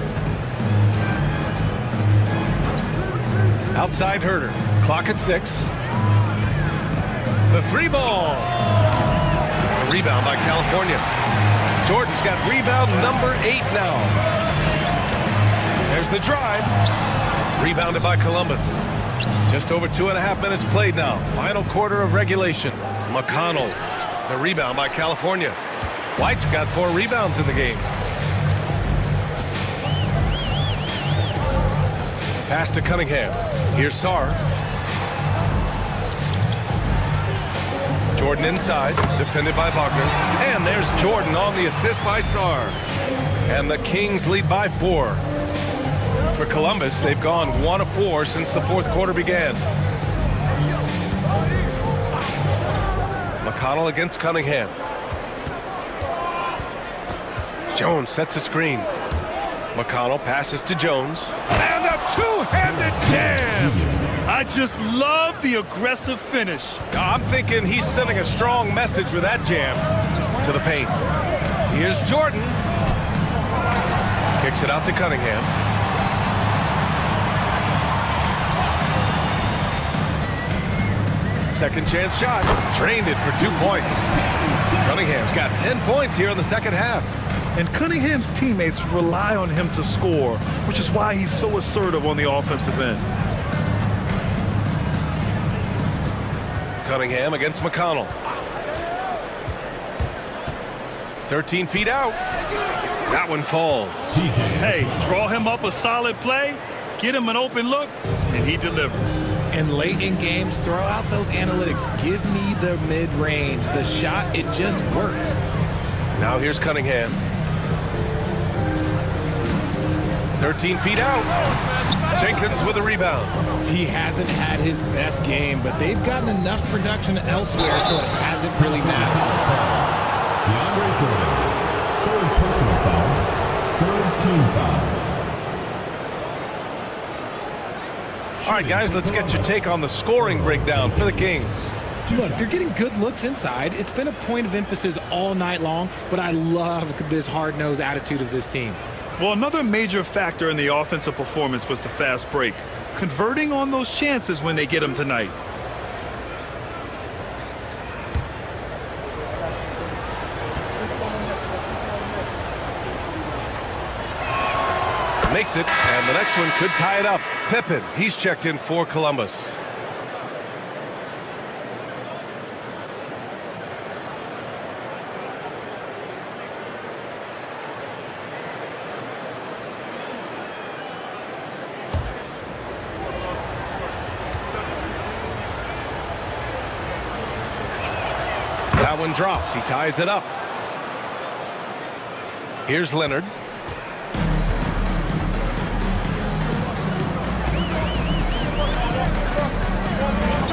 Outside Herter. Clock at 6. The 3 ball. A rebound by California. Jordan's got rebound number 8 now. There's the drive. Rebounded by Columbus. Just over 2.5 minutes played now. Final quarter of regulation. McConnell. The rebound by California. White's got 4 rebounds in the game. Pass to Cunningham. Here's Sarr. Jordan inside, defended by Wagner. And there's Jordan on the assist by Sarr. And the Kings lead by 4. For Columbus, they've gone 1 of 4 since the fourth quarter began. McConnell against Cunningham. Jones sets a screen. McConnell passes to Jones. And a two-handed jam! I just love the aggressive finish. I'm thinking he's sending a strong message with that jam. To the paint. Here's Jordan. Kicks it out to Cunningham. Second chance shot. Drained it for 2 points. Cunningham's got 10 points here in the second half. And Cunningham's teammates rely on him to score, which is why he's so assertive on the offensive end. Cunningham against McConnell. 13 feet out. That one falls. Hey, draw him up a solid play, get him an open look, and he delivers. And late in games, throw out those analytics. Give me the mid-range. The shot, it just works. Now here's Cunningham. 13 feet out. Jenkins with a rebound. He hasn't had his best game, but they've gotten enough production elsewhere, so it hasn't really mattered. DeAndre Jordan, 3rd personal foul, 3rd team foul. All right, guys, let's get your take on the scoring breakdown for the Kings. Look, they're getting good looks inside. It's been a point of emphasis all night long, but I love this hard-nosed attitude of this team. Well, another major factor in the offensive performance was the fast break, converting on those chances when they get them tonight. Makes it, and the next one could tie it up. Pippen, he's checked in for Columbus. That one drops. He ties it up. Here's Leonard.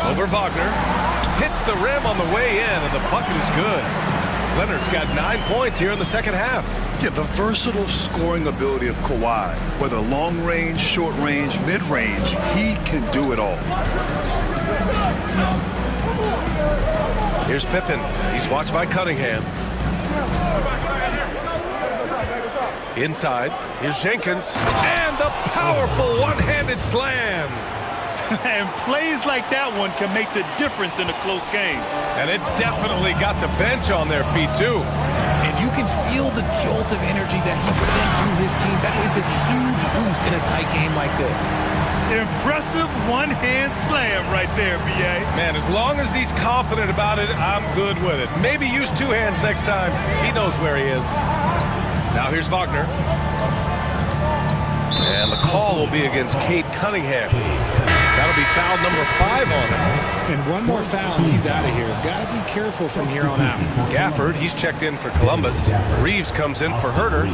Over Wagner. Hits the rim on the way in, and the bucket is good. Leonard's got 9 points here in the second half. Yeah, the versatile scoring ability of Kawhi, whether long range, short range, mid range, he can do it all. Here's Pippen. He's watched by Cunningham. Inside. Here's Jenkins. And the powerful one-handed slam. And plays like that one can make the difference in a close game. And it definitely got the bench on their feet, too. And you can feel the jolt of energy that he sent through his team. That is a huge boost in a tight game like this. Impressive one-hand slam right there, B.A. Man, as long as he's confident about it, I'm good with it. Maybe use 2 hands next time. He knows where he is. Now here's Wagner. And the call will be against Cade Cunningham. That'll be foul number 5 on him. And one more foul, he's out of here. Got to be careful from here on out. Gafford, he's checked in for Columbus. Reeves comes in for Herter.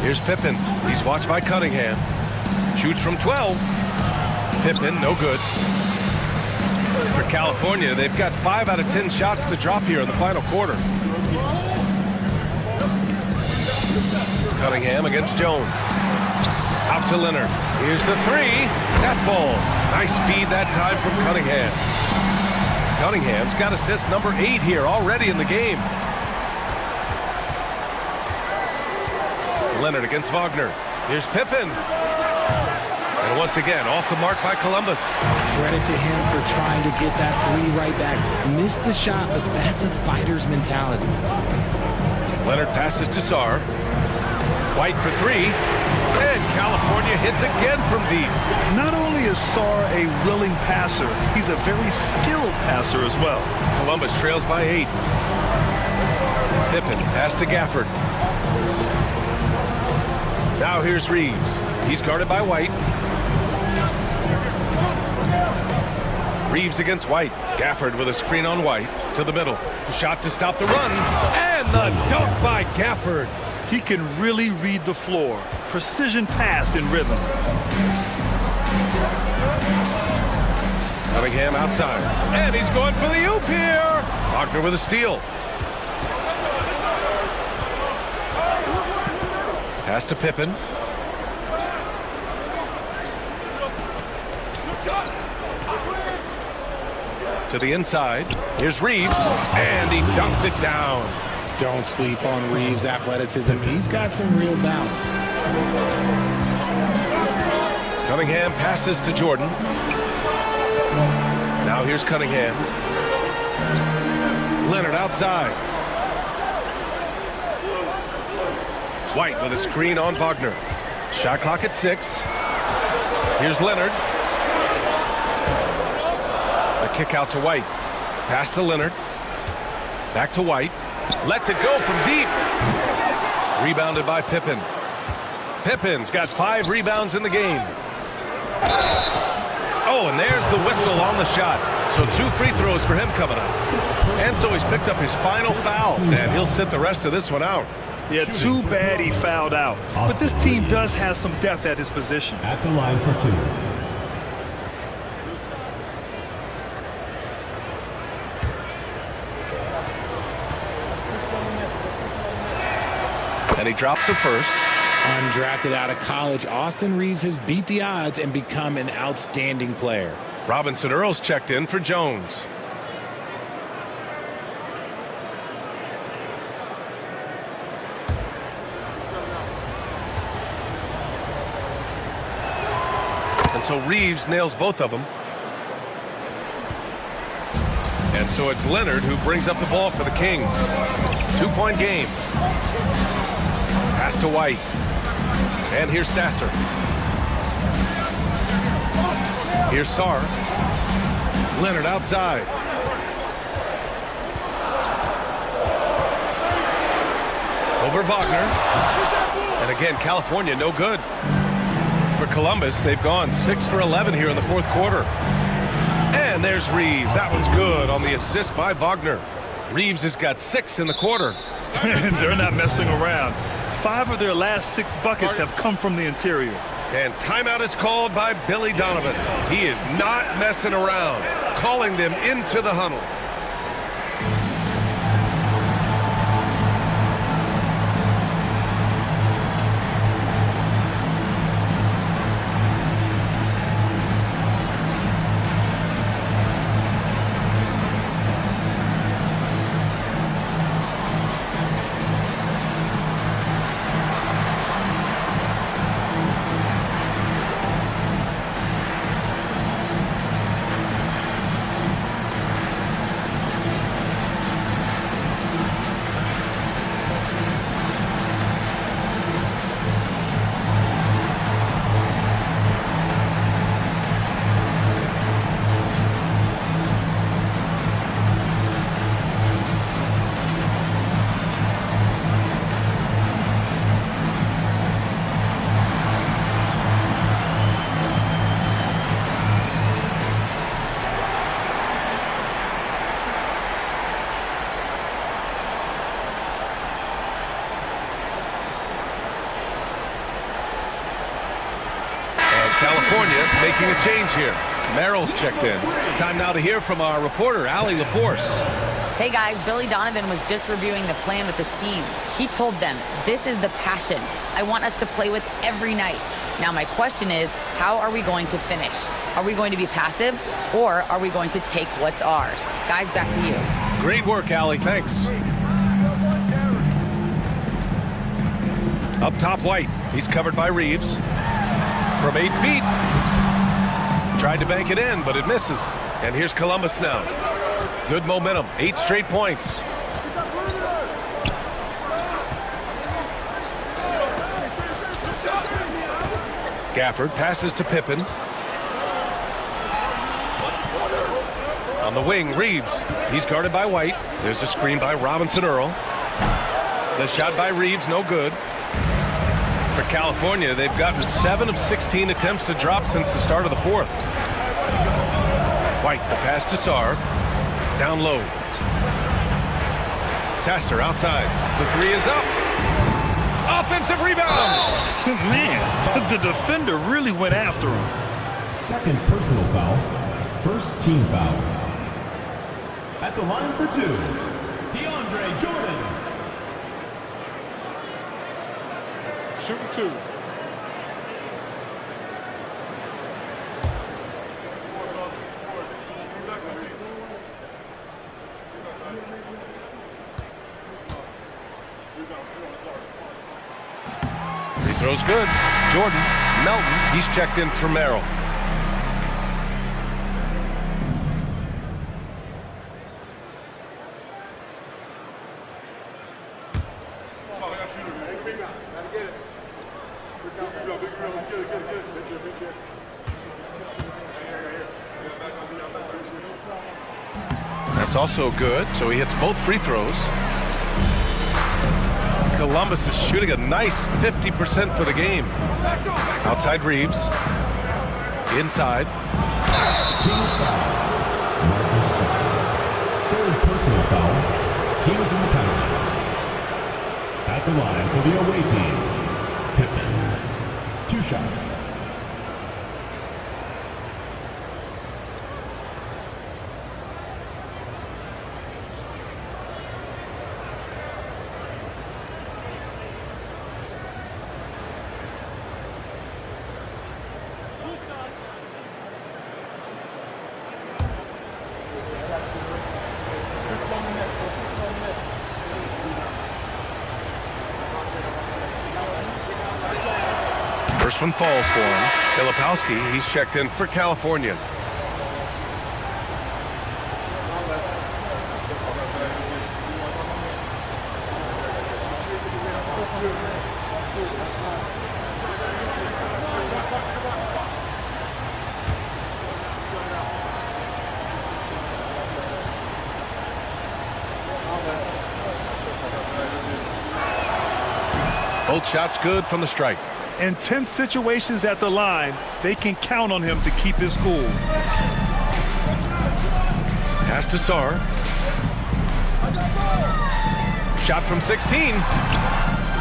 Here's Pippen. He's watched by Cunningham. Shoots from 12. Pippen, no good. For California, they've got 5 out of 10 shots to drop here in the final quarter. Cunningham against Jones. Out to Leonard. Here's the 3. That falls. Nice feed that time from Cunningham. Cunningham's got assist number 8 here already in the game. Leonard against Wagner. Here's Pippen. And once again, off the mark by Columbus. Credit to him for trying to get that three right back. Missed the shot, but that's a fighter's mentality. Leonard passes to Sarr. White for three. And California hits again from deep. Not only is Sarr a willing passer, he's a very skilled passer as well. Columbus trails by 8. Pippen pass to Gafford. Now here's Reeves. He's guarded by White. Reeves against White. Gafford with a screen on White to the middle. Shot to stop the run. And the dunk by Gafford. He can really read the floor. Precision pass in rhythm. Cunningham outside. And he's going for the oop here. Wagner with a steal. Pass to Pippen. To the inside. Here's Reeves. And he dunks it down. Don't sleep on Reeves' athleticism. He's got some real balance. Cunningham passes to Jordan. Now here's Cunningham. Leonard outside. White with a screen on Wagner. Shot clock at 6. Here's Leonard. A kick out to White. Pass to Leonard. Back to White. Lets it go from deep. Rebounded by Pippen. Pippen's got 5 rebounds in the game. Oh, and there's the whistle on the shot. So 2 free throws for him coming up. And so he's picked up his final foul, and he'll sit the rest of this one out. Yeah, too bad he fouled out. But this team does have some depth at his position. At the line for 2. And he drops it first. Undrafted out of college, Austin Reeves has beat the odds and become an outstanding player. Robinson Earls checked in for Jones. And so Reeves nails both of them. And so it's Leonard who brings up the ball for the Kings. 2-point game. Pass to White. And here's Sasser. Here's Sarr. Leonard outside. Over Wagner. And again, California no good. For Columbus, they've gone 6 for 11 here in the 4th quarter. And there's Reeves. That one's good on the assist by Wagner. Reeves has got 6 in the quarter. They're not messing around. 5 of their last 6 buckets have come from the interior. And timeout is called by Billy Donovan. He is not messing around, calling them into the huddle. California making a change here. Merrill's checked in. Time now to hear from our reporter, Allie LaForce. Hey guys, Billy Donovan was just reviewing the plan with his team. He told them, this is the passion I want us to play with every night. Now my question is, how are we going to finish? Are we going to be passive, or are we going to take what's ours? Guys, back to you. Great work, Allie. Thanks. Up top, White. He's covered by Reeves. from 8 feet. Tried to bank it in, but it misses. And here's Columbus now. Good momentum, 8 straight points. Gafford passes to Pippen. On the wing, Reeves. He's guarded by White. There's a screen by Robinson Earl. The shot by Reeves, no good. For California, they've gotten 7 of 16 attempts to drop since the start of the fourth. White, the pass to Sarr. Down low. Sasser outside. The 3 is up. Offensive rebound. Man, the defender really went after him. Second personal foul. First team foul. At the line for 2, DeAndre Jordan. Shooting 2. Free throw's good. Jordan, Melton, he's checked in for Merrill. That's also good, so he hits both free throws. Columbus is shooting a nice 50% for the game. Outside Reeves. Inside. Kings foul. Marcus Sasser. Third personal foul. Team is in the penalty. At the line for the away team, Pippen. 2 shots. First one falls for him. Filipowski, he's checked in for California. Both shots good from the stripe. In tense situations at the line, they can count on him to keep his cool. Pass to Sarr. Shot from 16.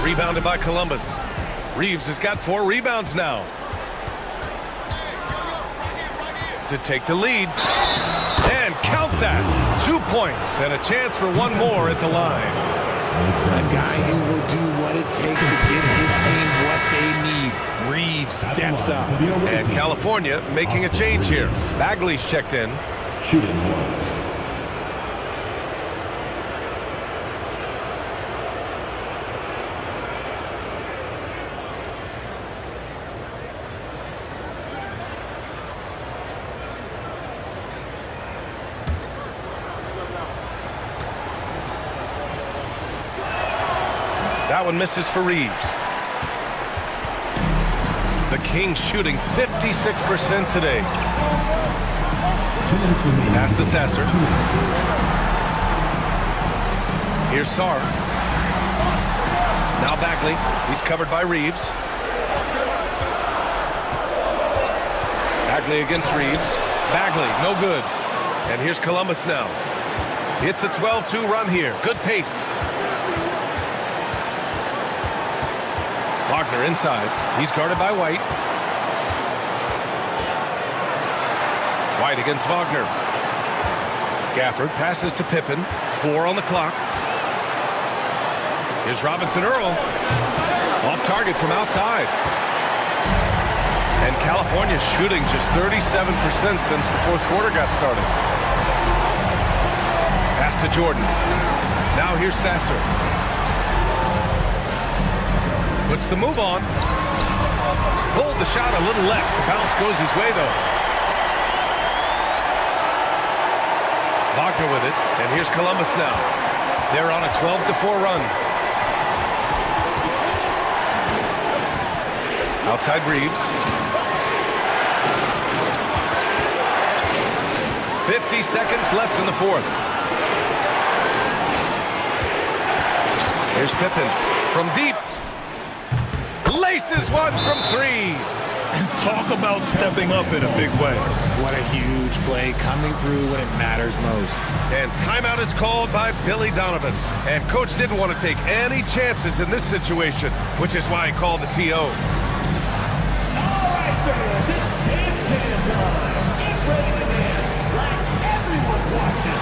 Rebounded by Columbus. Reeves has got 4 rebounds now. To take the lead. And count that. 2 points and a chance for one more at the line. A guy who will do what it takes to give his team what they need. Reeves steps up. And California making a change here. Bagley's checked in. Shooting 1. That one misses for Reeves. The Kings shooting 56% today. Pass to Sasser. Here's Sarr. Now Bagley. He's covered by Reeves. Bagley against Reeves. Bagley, no good. And here's Columbus now. It's a 12-2 run here. Good pace. Wagner inside. He's guarded by White. White against Wagner. Gafford passes to Pippen. 4 on the clock. Here's Robinson Earl. Off target from outside. And California shooting just 37% since the fourth quarter got started. Pass to Jordan. Now here's Sasser. Puts the move on. Pulled the shot a little left. The bounce goes his way, though. Wagner with it, and here's Columbus now. They're on a 12-4 run. Outside Reeves. 50 seconds left in the fourth. Here's Pippen from deep. Laces one from three. And talk about stepping up in a big way. What a huge play coming through when it matters most. And timeout is called by Billy Donovan. And coach didn't want to take any chances in this situation, which is why he called the TO. All right, fans, it's dance time. Get ready to dance like everyone's watching.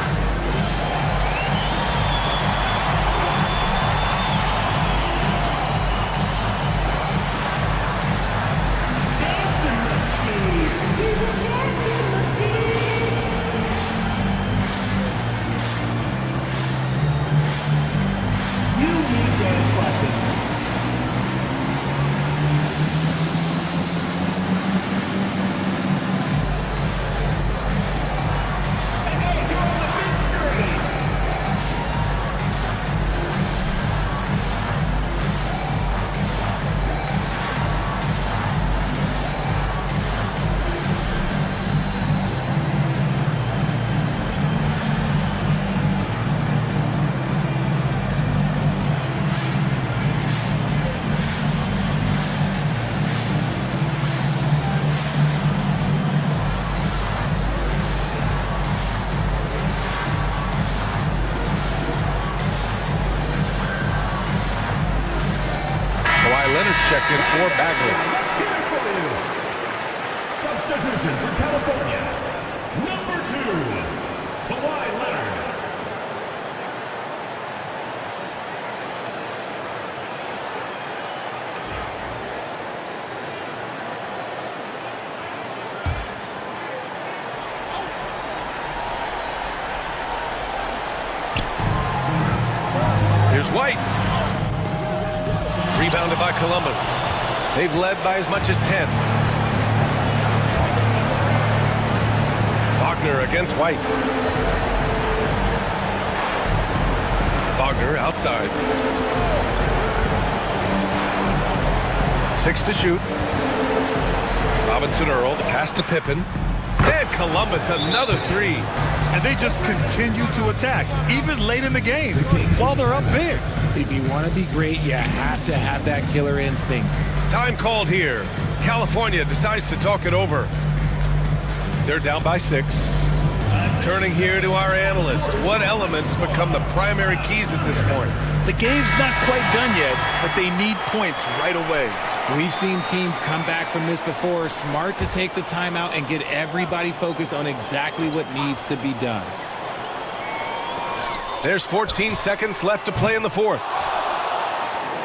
Checked in for Bagley. Substitution for California. Number 2, Kawhi Leonard. Here's White. Rebounded by Columbus. They've led by as much as 10. Wagner against White. Wagner outside. 6 to shoot. Robinson Earl, the pass to Pippen. And Columbus, another 3. And they just continue to attack, even late in the game, while they're up big. If you want to be great, you have to have that killer instinct. Time called here. California decides to talk it over. They're down by 6. Turning here to our analyst. What elements become the primary keys at this point? The game's not quite done yet, but they need points right away. We've seen teams come back from this before. Smart to take the timeout and get everybody focused on exactly what needs to be done. There's 14 seconds left to play in the fourth.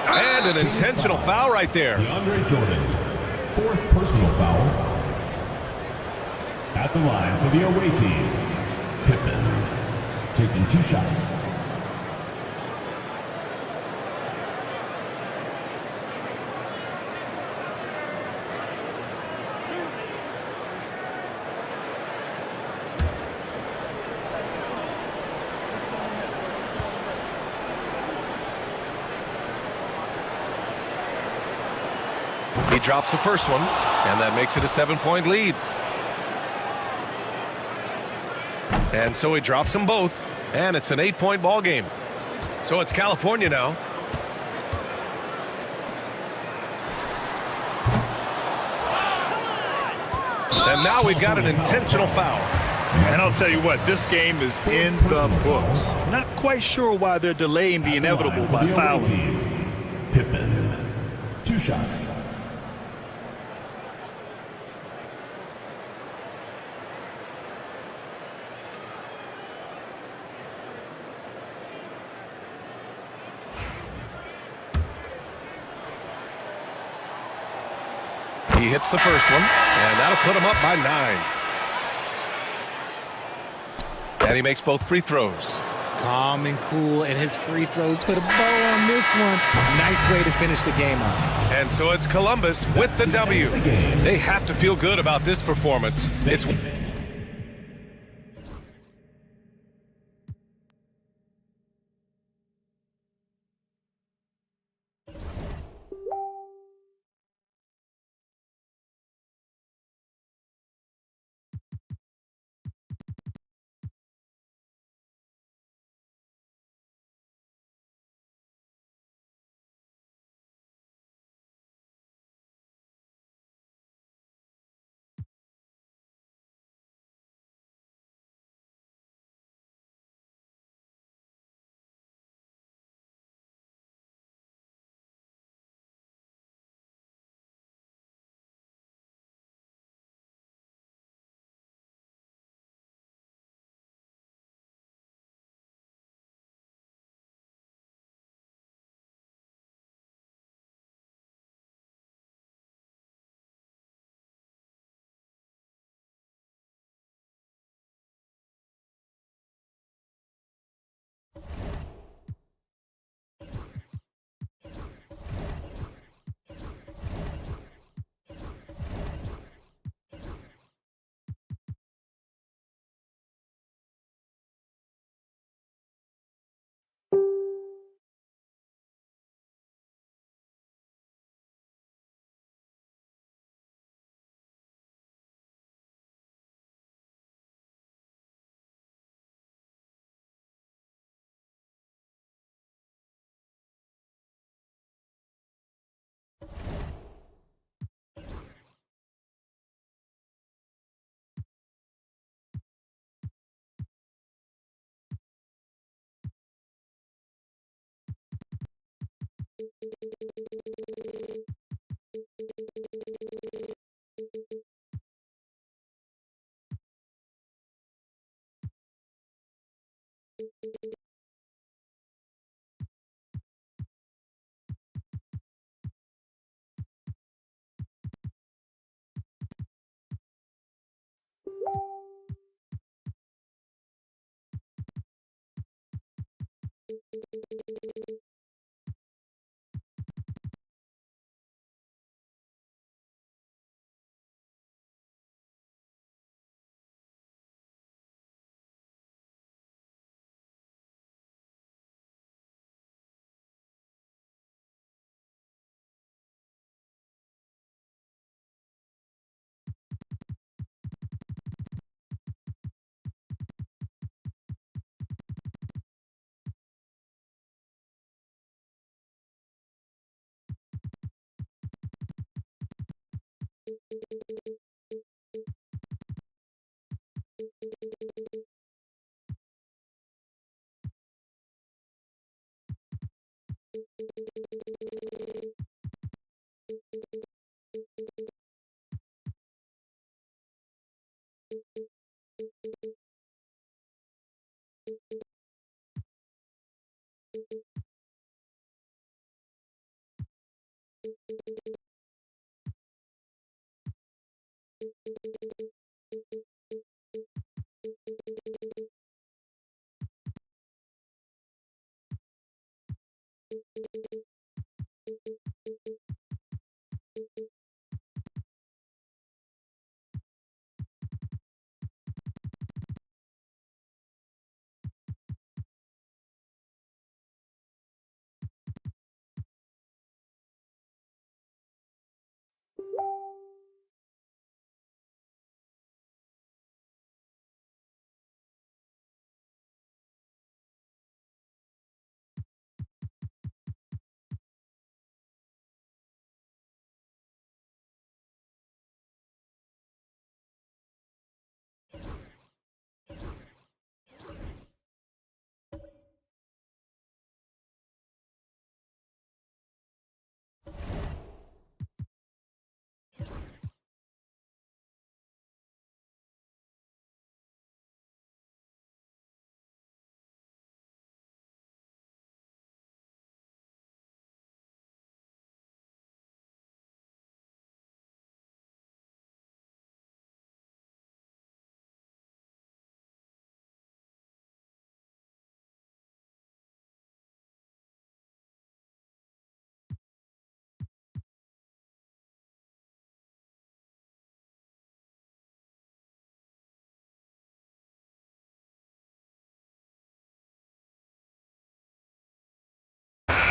And an intentional foul right there. DeAndre Jordan, 4th personal foul. At the line for the away team, Pippen, taking 2 shots. He drops the first one, and that makes it a 7-point lead. And so he drops them both, and it's an 8-point ball game. So it's California now. And now we've got an intentional foul. And I'll tell you what, this game is in the books. Not quite sure why they're delaying the inevitable by fouling. Pippen, 2 shots. He hits the first one, and that'll put him up by 9. And he makes both free throws. calm and cool, and his free throws put a bow on this one. Nice way to finish the game off. And so it's Columbus with the W. They have to feel good about this performance. It's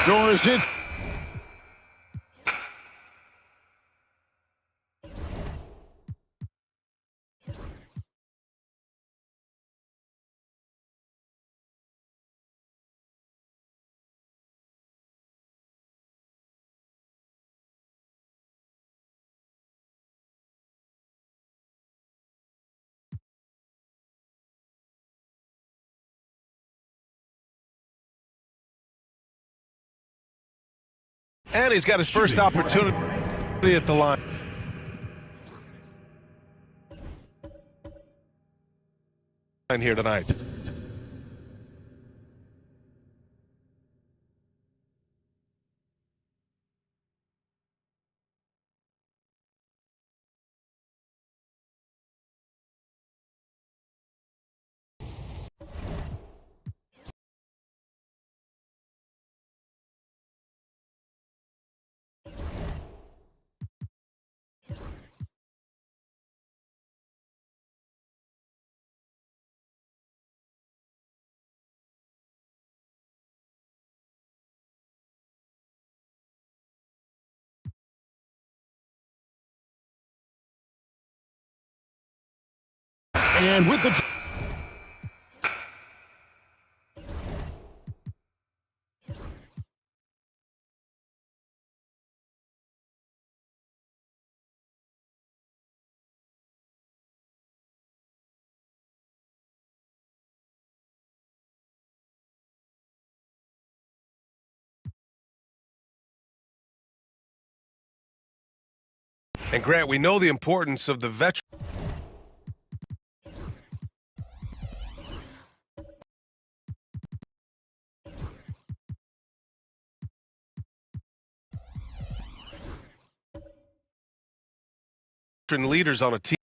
Doris hits. And he's got his first opportunity at the line. Here tonight. And with the... And Grant, we know the importance of the veteran leaders on a team.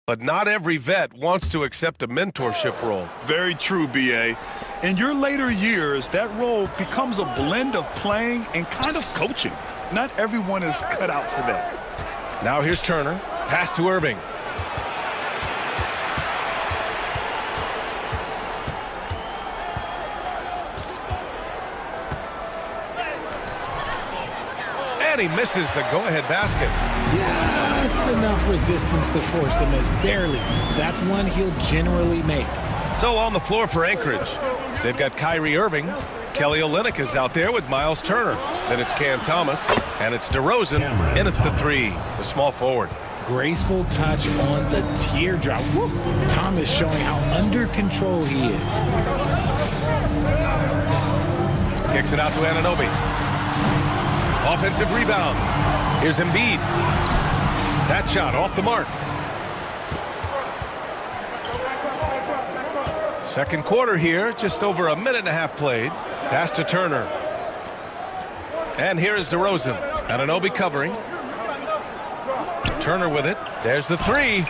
But not every vet wants to accept a mentorship role. Very true, B.A. In your later years, that role becomes a blend of playing and kind of coaching. Not everyone is cut out for that. Now here's Turner. Pass to Irving. And he misses the go-ahead basket. Just enough resistance to force the miss. Barely. That's one he'll generally make. So on the floor for Anchorage, they've got Kyrie Irving. Kelly Olynyk is out there with Miles Turner. Then it's Cam Thomas, and it's DeRozan in at the three, the small forward. graceful touch on the teardrop. Woo! Thomas showing how under control he is. Kicks it out to Anunoby. Offensive rebound. Here's Embiid. That shot off the mark. Second quarter here, just over a minute and a half played. Pass to Turner. And here is DeRozan. Anunoby covering. Turner with it. There's the three.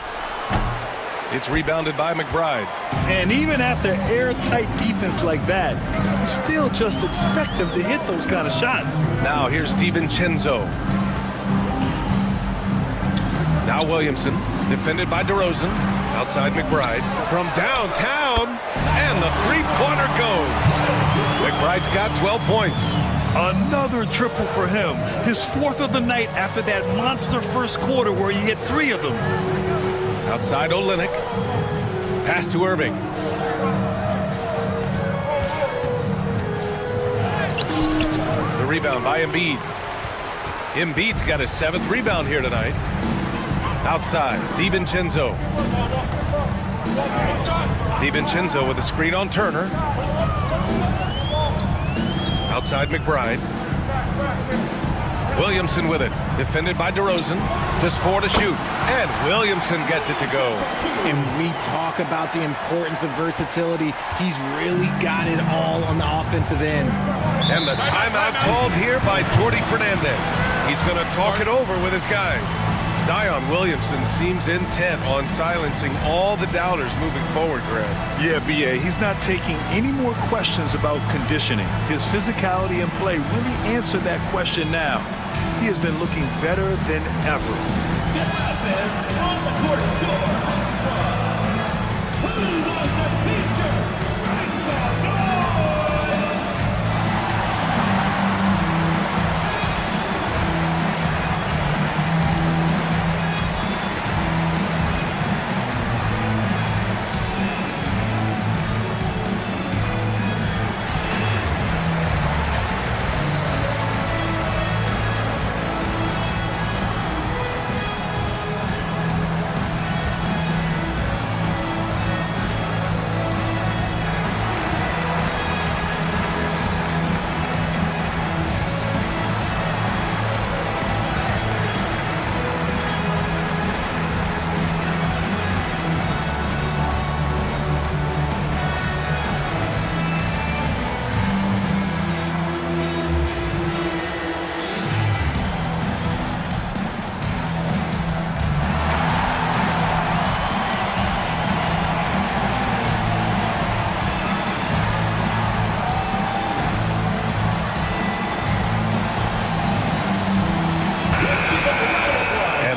It's rebounded by McBride. And even after airtight defense like that, you still just expect him to hit those kind of shots. Now here's DiVincenzo. Now Williamson, defended by DeRozan. Outside McBride. From downtown, and the three-pointer goes. McBride's got 12 points. Another triple for him. His fourth of the night after that monster first quarter where he hit 3 of them. Outside Olynyk. Pass to Irving. The rebound by Embiid. Embiid's got his 7th rebound here tonight. Outside, DiVincenzo. DiVincenzo with a screen on Turner. Outside McBride. Williamson with it. Defended by DeRozan. Just 4 to shoot. And Williamson gets it to go. And we talk about the importance of versatility. He's really got it all on the offensive end. And the timeout called here by Jordi Fernandez. He's going to talk it over with his guys. Zion Williamson seems intent on silencing all the doubters moving forward, Greg. Yeah, B.A., he's not taking any more questions about conditioning. His physicality and play really answer that question now. He has been looking better than ever. On the court, who wants a t-shirt? Make some noise!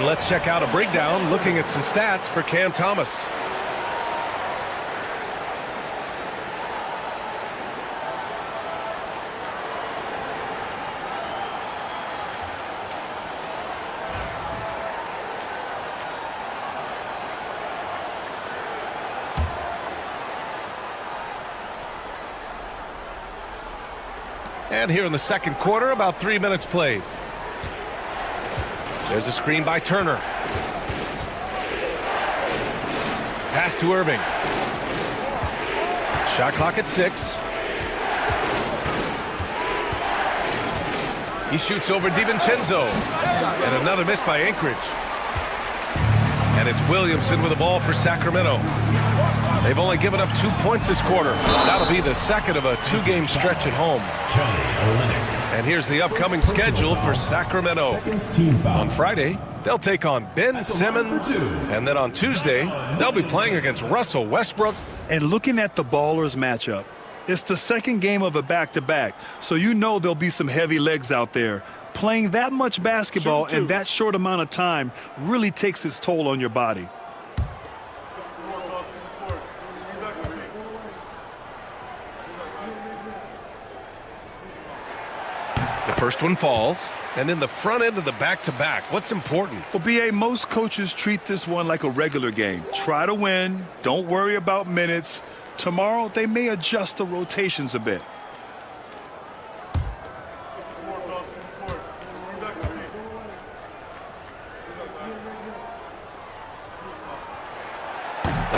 Let's check out a breakdown looking at some stats for Cam Thomas. And here in the second quarter, about 3 minutes played. There's a screen by Turner. Pass to Irving. Shot clock at 6. He shoots over DiVincenzo. And another miss by Anchorage. And it's Williamson with the ball for Sacramento. They've only given up 2 points this quarter. That'll be the second of a 2-game stretch at home. And here's the upcoming schedule for Sacramento. On Friday, they'll take on Ben Simmons. And then on Tuesday, they'll be playing against Russell Westbrook. And looking at the Ballers matchup, it's the second game of a back-to-back. So you know there'll be some heavy legs out there. Playing that much basketball in that short amount of time really takes its toll on your body. The first one falls, and in the front end of the back-to-back, what's important? Well, B.A., most coaches treat this one like a regular game. Try to win. Don't worry about minutes. Tomorrow, they may adjust the rotations a bit.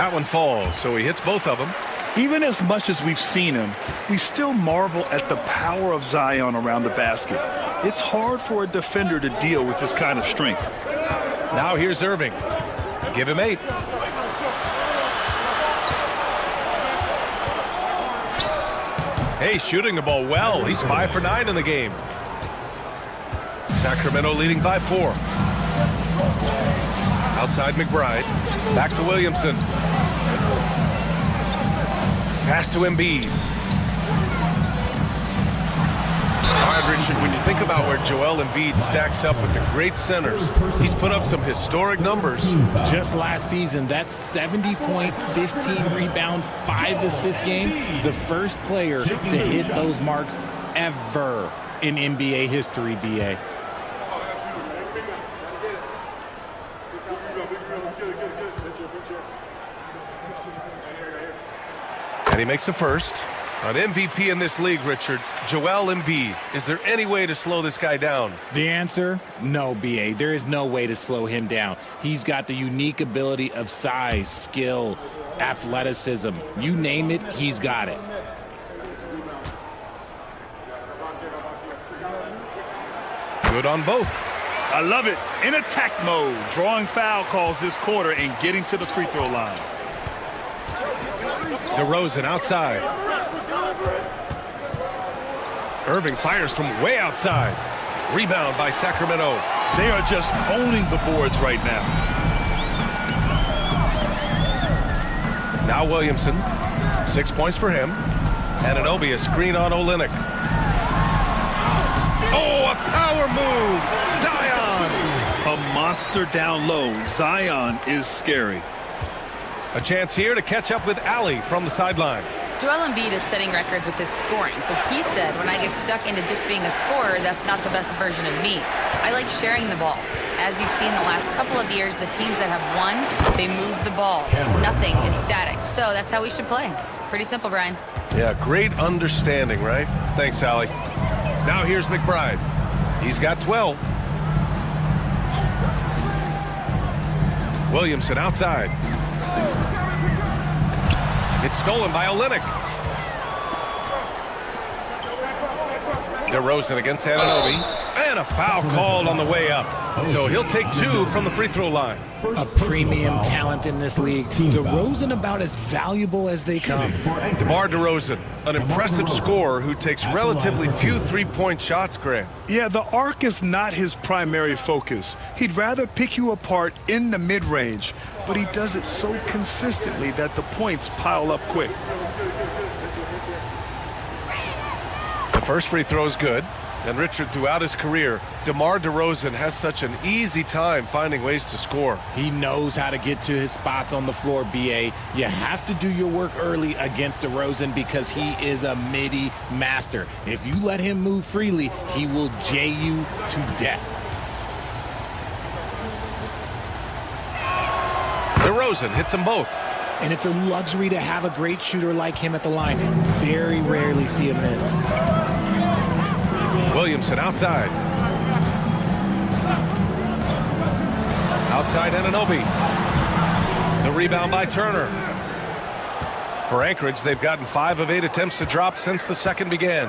That one falls, so he hits both of them. Even as much as we've seen him, we still marvel at the power of Zion around the basket. It's hard for a defender to deal with this kind of strength. Now here's Irving. Give him 8. Hey, shooting the ball well. He's 5 for 9 in the game. Sacramento leading by 4. Outside McBride. Back to Williamson. Pass to Embiid. All right, Richard, when you think about where Joel Embiid stacks up with the great centers, he's put up some historic numbers. Just last season, that 70-point, 15-rebound, 5-assist game, the first player to hit those marks ever in NBA history, BA. And he makes the first. An MVP in this league, Richard, Joel Embiid. Is there any way to slow this guy down? The answer, no, BA. There is no way to slow him down. He's got the unique ability of size, skill, athleticism. You name it, he's got it. Good on both. I love it. In attack mode, drawing foul calls this quarter and getting to the free throw line. DeRozan outside. Irving fires from way outside. Rebound by Sacramento. They are just owning the boards right now. Now Williamson. 6 points for him. Anunoby a screen on Olynyk. Oh, a power move. Zion. A monster down low. Zion is scary. A chance here to catch up with Ali from the sideline. Joel Embiid is setting records with his scoring, but he said, when I get stuck into just being a scorer, that's not the best version of me. I like sharing the ball. As you've seen the last couple of years, the teams that have won, they move the ball. Nothing is static. So that's how we should play. Pretty simple, Brian. Yeah, great understanding, right? Thanks, Ali. Now here's McBride. He's got 12. Williamson outside. It's stolen by Olynyk. DeRozan against Anunoby. And a foul called on the way up. So he'll take 2 from the free throw line. A premium talent in this league. DeRozan about as valuable as they come. DeMar DeRozan, an impressive scorer who takes relatively few three-point shots, Grant. Yeah, the arc is not his primary focus. He'd rather pick you apart in the mid-range, but he does it so consistently that the points pile up quick. The first free throw is good. And Richard, throughout his career, DeMar DeRozan has such an easy time finding ways to score. He knows how to get to his spots on the floor, BA. You have to do your work early against DeRozan because he is a midi master. If you let him move freely, he will J you to death. DeRozan hits them both. And it's a luxury to have a great shooter like him at the line. Very rarely see him miss. Williamson outside. Outside Anunoby. The rebound by Turner. For Anchorage, they've gotten 5 of 8 attempts to drop since the second began.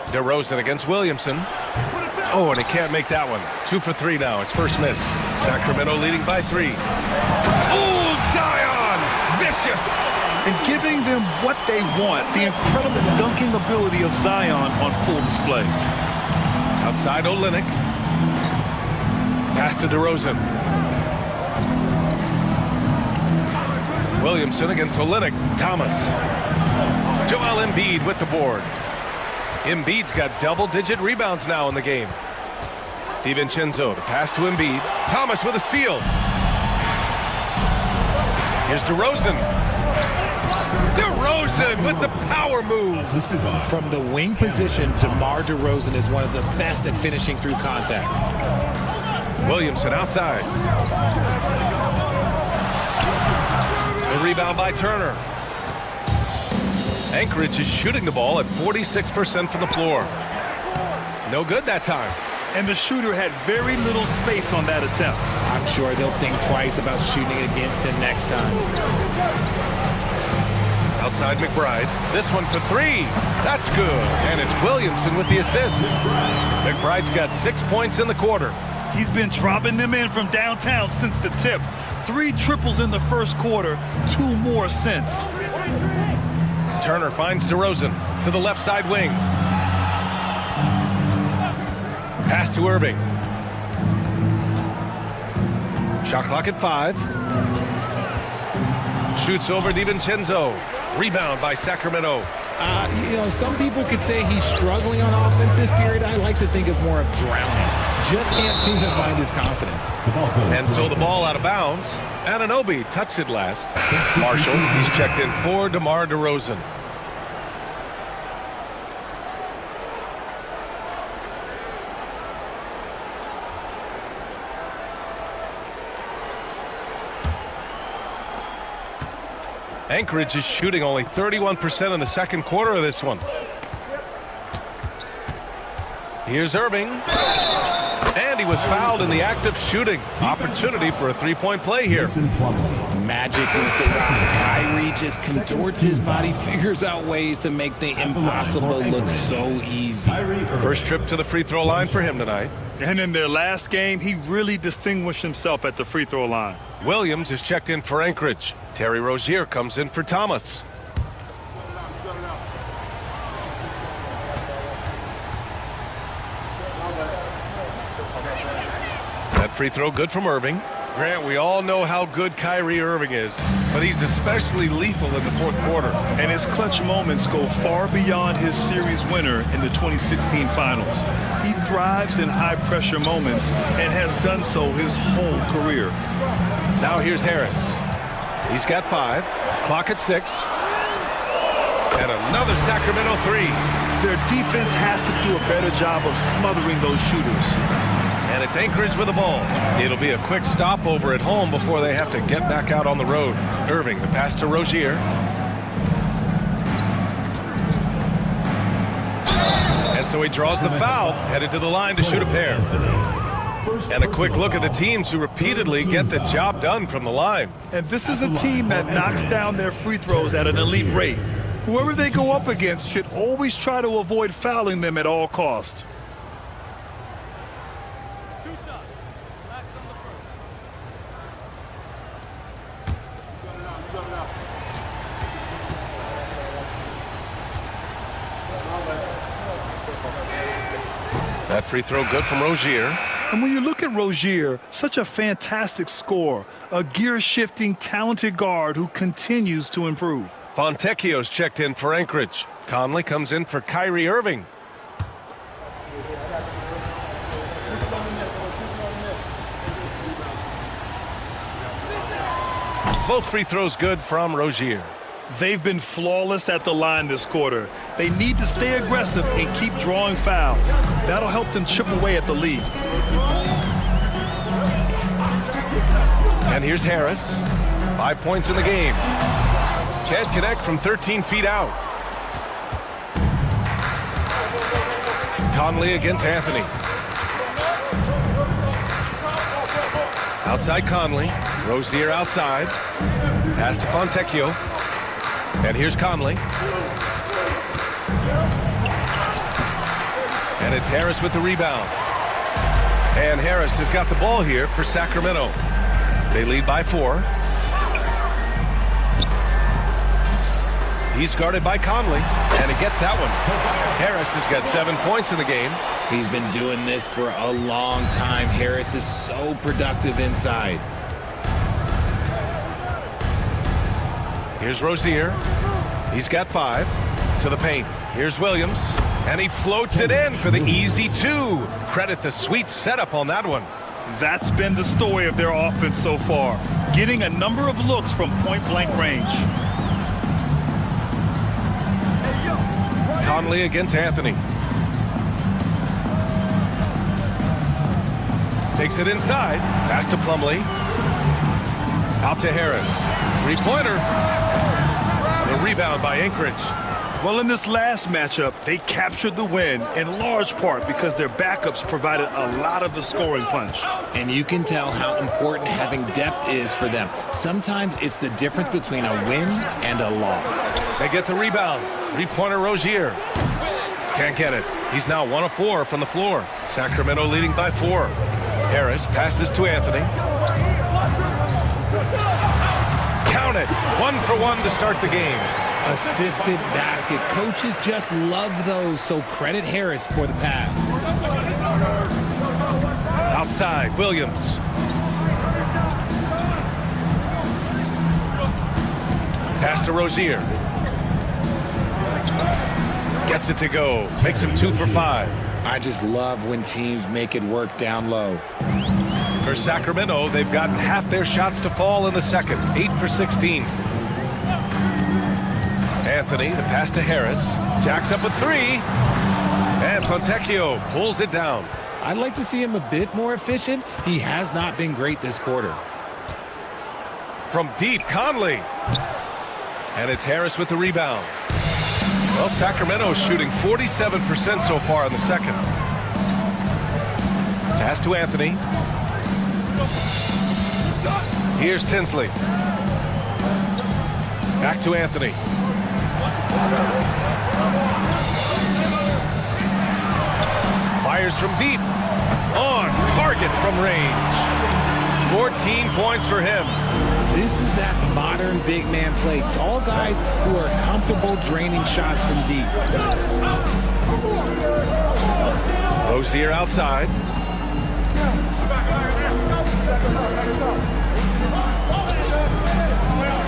DeRozan against Williamson. Oh, and he can't make that one. 2 for 3 now. His first miss. Sacramento leading by 3. Oh, Zion! Vicious! And giving them what they want, the incredible dunking ability of Zion on full display. Outside Olynyk. Pass to DeRozan. Williamson against Olynyk. Thomas. Joel Embiid with the board. Embiid's got double-digit rebounds now in the game. DiVincenzo, the pass to Embiid. Thomas with a steal. Here's DeRozan. DeRozan with the power move. From the wing position, DeMar DeRozan is one of the best at finishing through contact. Williamson outside. The rebound by Turner. Anchorage is shooting the ball at 46% from the floor. No good that time. And the shooter had very little space on that attempt. I I'm sure they'll think twice about shooting against him next time. Outside McBride. This one for three. That's good. And it's Williamson with the assist. McBride's got 6 points in the quarter. He's been dropping them in from downtown since the tip. 3 triples in the first quarter, 2 more since. Turner finds DeRozan to the left side wing. Pass to Irving. Shot clock at 5. Shoots over DiVincenzo. Rebound by Sacramento. Some people could say he's struggling on offense this period. I like to think of more of drowning. Just can't seem to find his confidence. And so the ball out of bounds. Anunoby touched it last. Marshall, he's checked in for DeMar DeRozan. Anchorage is shooting only 31% in the second quarter of this one. Here's Irving. And he was fouled in the act of shooting. Opportunity for a three-point play here. Magic needs to run. Kyrie just contorts his body, figures out ways to make the impossible look so easy. First trip to the free throw line for him tonight. And in their last game, he really distinguished himself at the free throw line. Williams is checked in for Anchorage. Terry Rozier comes in for Thomas. That free throw good from Irving. Grant, we all know how good Kyrie Irving is, but he's especially lethal in the fourth quarter. And his clutch moments go far beyond his series winner in the 2016 finals. He thrives in high-pressure moments and has done so his whole career. Now here's Harris. He's got 5. Clock at 6. And another Sacramento 3. Their defense has to do a better job of smothering those shooters. And it's Anchorage with the ball. It'll be a quick stopover at home before they have to get back out on the road. Irving, the pass to Rozier. And so he draws the foul, headed to the line to shoot a pair. And a quick look at the teams who repeatedly get the job done from the line. And this is a team that knocks down their free throws at an elite rate. Whoever they go up against should always try to avoid fouling them at all costs. That free throw good from Rozier. And when you look at Rozier, such a fantastic scorer, a gear-shifting, talented guard who continues to improve. Fontecchio's checked in for Anchorage. Conley comes in for Kyrie Irving. Both free throws good from Rozier. They've been flawless at the line this quarter. They need to stay aggressive and keep drawing fouls. That'll help them chip away at the lead. And here's Harris. 5 points in the game. Can't connect from 13 feet out. Conley against Anthony. Outside Conley. Rozier outside. Pass to Fontecchio. And here's Conley. And it's Harris with the rebound. And Harris has got the ball here for Sacramento. They lead by 4. He's guarded by Conley, and he gets that one. Harris has got 7 points in the game. He's been doing this for a long time. Harris is so productive inside. Here's Rozier. He's got 5 to the paint. Here's Williams, and he floats it in for the easy 2. Credit the sweet setup on that one. That's been the story of their offense so far, getting a number of looks from point-blank range. Conley against Anthony. Takes it inside. Pass to Plumlee. Out to Harris. Three-pointer. The rebound by Anchorage. Well, in this last matchup, they captured the win in large part because their backups provided a lot of the scoring punch. And you can tell how important having depth is for them. Sometimes it's the difference between a win and a loss. They get the rebound. Three-pointer Rozier. Can't get it. He's now 1 of 4 from the floor. Sacramento leading by 4. Harris passes to Anthony. Count it. 1 for 1 to start the game. Assisted basket. Coaches just love those, so credit Harris for the pass. Outside, Williams. Pass to Rozier. Gets it to go. Makes him 2 for 5. I just love when teams make it work down low. For Sacramento, they've gotten half their shots to fall in the second. 8 for 16. Anthony, the pass to Harris. Jacks up with 3. And Fontecchio pulls it down. I'd like to see him a bit more efficient. He has not been great this quarter. From deep, Conley. And it's Harris with the rebound. Well, Sacramento's shooting 47% so far in the second. Pass to Anthony. Here's Tinsley. Back to Anthony. Fires from deep. On target from range. 14 points for him. This is that modern big man play. Tall guys who are comfortable draining shots from deep. Rozier outside.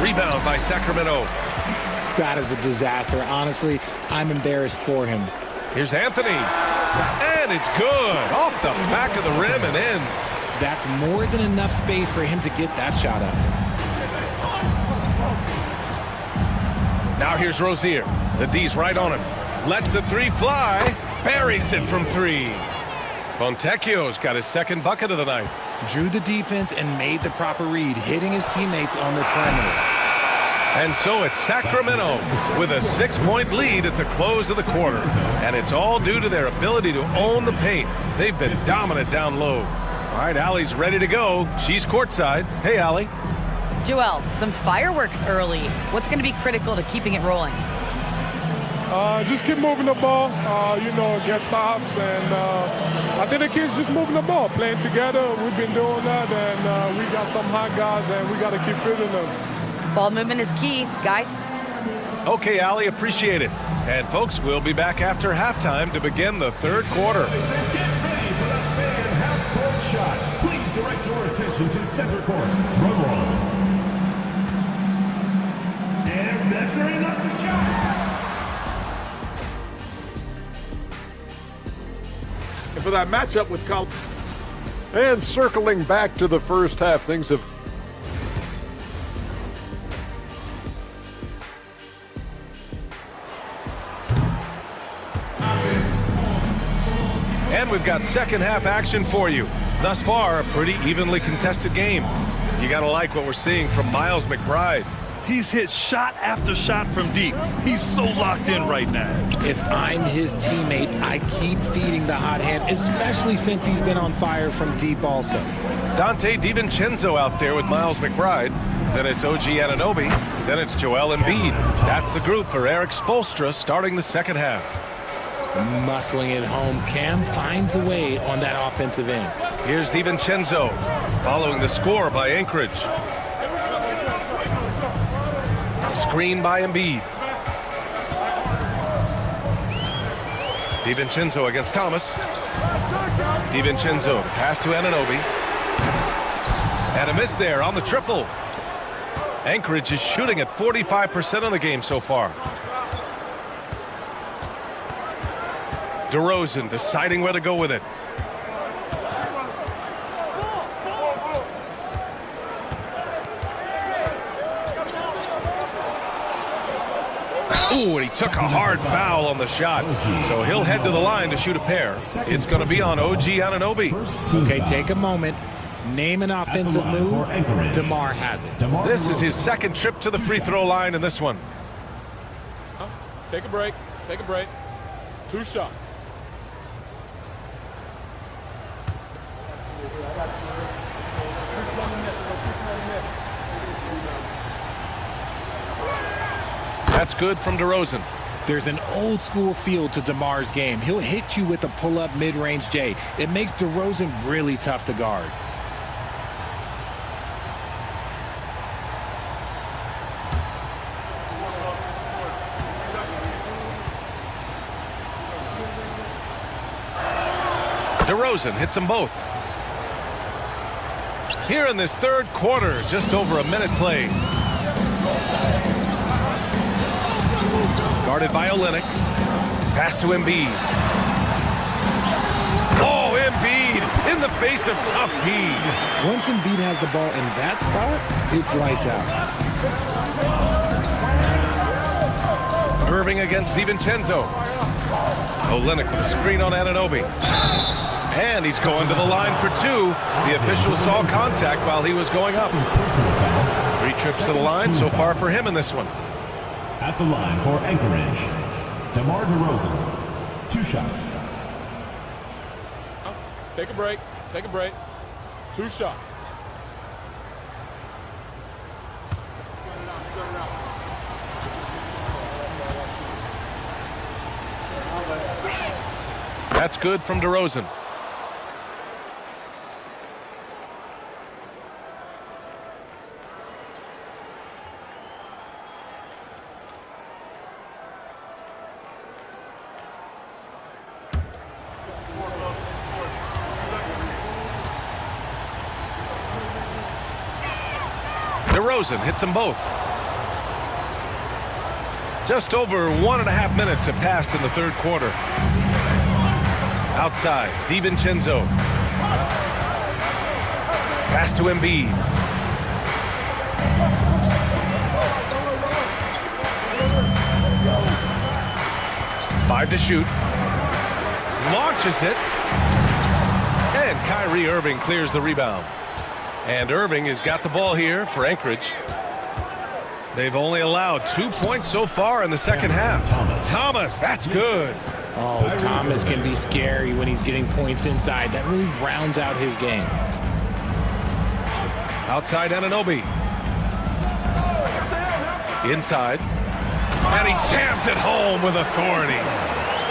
Rebound by Sacramento. That is a disaster. Honestly, I'm embarrassed for him. Here's Anthony. And it's good. Off the back of the rim and in. That's more than enough space for him to get that shot up. Now here's Rozier. The D's right on him. Lets the 3 fly. Buries it from 3. Fontecchio's got his second bucket of the night. Drew the defense and made the proper read, hitting his teammates on the perimeter. And so it's Sacramento with a 6-point lead at the close of the quarter. And it's all due to their ability to own the paint. They've been dominant down low. All right, Allie's ready to go. She's courtside. Hey, Allie. Joel, some fireworks early. What's going to be critical to keeping it rolling? Just keep moving the ball, get stops. And I think the kids just moving the ball, playing together. We've been doing that, and we got some hot guys, and we got to keep fielding them. Ball movement is key, guys. Okay, Allie, appreciate it. And, folks, we'll be back after halftime to begin the third quarter. Please direct your attention to center court. Drum roll. And measuring up the shot. And for that matchup with Colorado. And circling back to the first half, things have And we've got second half action for you. Thus far, a pretty evenly contested game. You gotta like what we're seeing from Miles McBride. He's hit shot after shot from deep. He's so locked in right now. If I'm his teammate, I keep feeding the hot hand, especially since he's been on fire from deep also. Dante DiVincenzo out there with Miles McBride. Then it's OG Anunoby. Then it's Joel Embiid. That's the group for Eric Spoelstra starting the second half. Muscling it home, Cam finds a way on that offensive end. Here's DiVincenzo, following the score by Anchorage. Screen by Embiid. DiVincenzo against Thomas. DiVincenzo, pass to Anunoby. And a miss there on the triple. Anchorage is shooting at 45% of the game so far. DeRozan deciding where to go with it. Ooh, and he took a hard foul on the shot. So he'll head to the line to shoot a pair. It's going to be on OG Anunoby. Okay, take a moment. Name an offensive move. DeMar has it. This is his second trip to the free throw line in this one. Take a break. Take a break. 2 shots. That's good from DeRozan. There's an old school feel to DeMar's game. He'll hit you with a pull-up mid-range J. It makes DeRozan really tough to guard. DeRozan hits them both. Here in this third quarter, just over a minute played. Guarded by Olynyk. Pass to Embiid. Oh, Embiid in the face of tough P. Once Embiid has the ball in that spot, it's lights out. Irving against DiVincenzo. Olynyk with a screen on Anunoby. And he's going to the line for 2. The official saw contact while he was going up. 3 trips to the line so far for him in this one. At the line for Anchorage, DeMar DeRozan. 2 shots. Take a break. Take a break. 2 shots. That's good from DeRozan. DeRozan hits them both. Just over 1.5 minutes have passed in the third quarter. Outside, DiVincenzo. Pass to Embiid. Five to shoot. Launches it. And Kyrie Irving clears the rebound. And Irving has got the ball here for Anchorage. They've only allowed 2 points so far in the second half. Thomas, that's good. Oh, Thomas can be scary when he's getting points inside. That really rounds out his game. Outside Anunoby. Inside. And he jams it home with authority.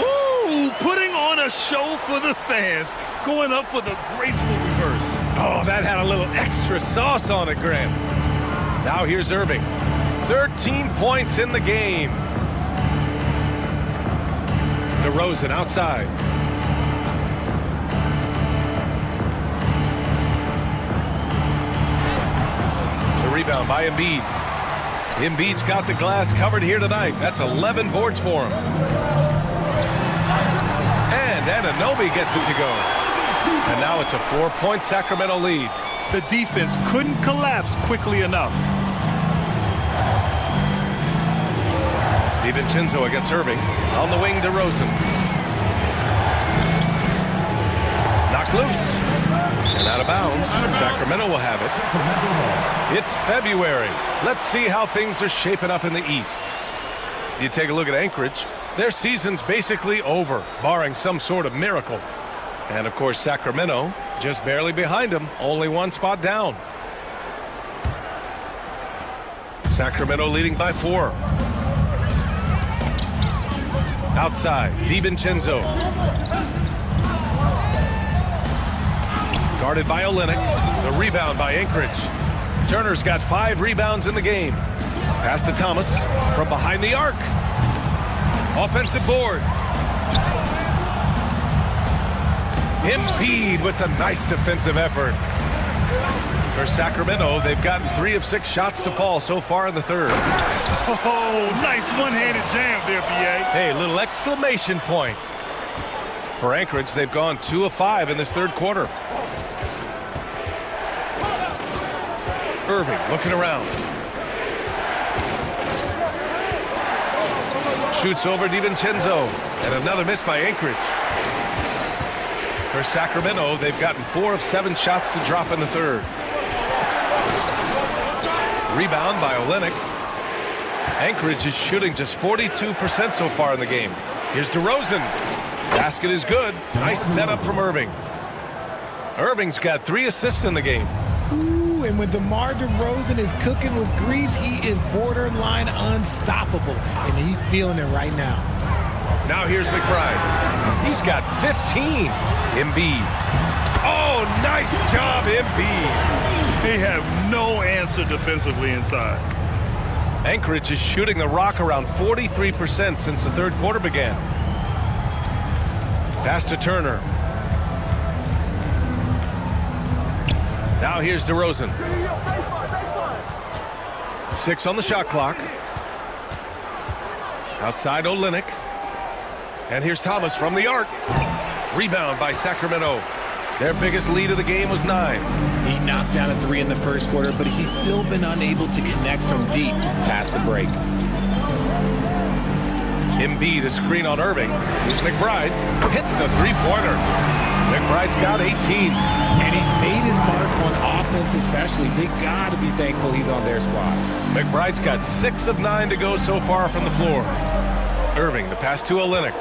Ooh, putting on a show for the fans. Going up with a graceful reverse. Oh, that had a little extra sauce on it, Grant. Now here's Irving. 13 points in the game. DeRozan outside. The rebound by Embiid. Embiid's got the glass covered here tonight. That's 11 boards for him. And Anunoby gets it to go. And now it's a 4-point Sacramento lead. The defense couldn't collapse quickly enough. DiVincenzo against Irving. On the wing, DeRozan. Knocked loose. And out of bounds. Sacramento will have it. It's February. Let's see how things are shaping up in the East. You take a look at Anchorage. Their season's basically over, barring some sort of miracle. And, of course, Sacramento just barely behind them, only 1 spot down. Sacramento leading by 4. Outside, DiVincenzo. Guarded by Olynyk. The rebound by Anchorage. Turner's got 5 rebounds in the game. Pass to Thomas from behind the arc. Offensive board. Embiid with the nice defensive effort. For Sacramento, they've gotten 3 of 6 shots to fall so far in the third. Oh, nice one-handed jam there, B.A. Hey, little exclamation point. For Anchorage, they've gone 2 of 5 in this third quarter. Irving looking around. Shoots over DiVincenzo. And another miss by Anchorage. For Sacramento, they've gotten 4 of 7 shots to drop in the third. Rebound by Olynyk. Anchorage is shooting just 42% so far in the game. Here's DeRozan. Basket is good. Nice setup from Irving. Irving's got 3 assists in the game. Ooh, and when DeMar DeRozan is cooking with grease, he is borderline unstoppable. And he's feeling it right now. Now here's McBride. He's got 15. Embiid. Oh, nice job, Embiid. They have no answer defensively inside. Anchorage is shooting the rock around 43% since the third quarter began. Pass to Turner. Now here's DeRozan. 6 on the shot clock. Outside Olynyk. And here's Thomas from the arc. Rebound by Sacramento. Their biggest lead of the game was 9. He knocked down a 3 in the first quarter, but he's still been unable to connect from deep past the break. Embiid, a screen on Irving. Here's McBride. Hits the three-pointer. McBride's got 18. And he's made his mark on offense especially. They got to be thankful he's on their squad. McBride's got 6 of 9 to go so far from the floor. Irving, the pass to Olynyk.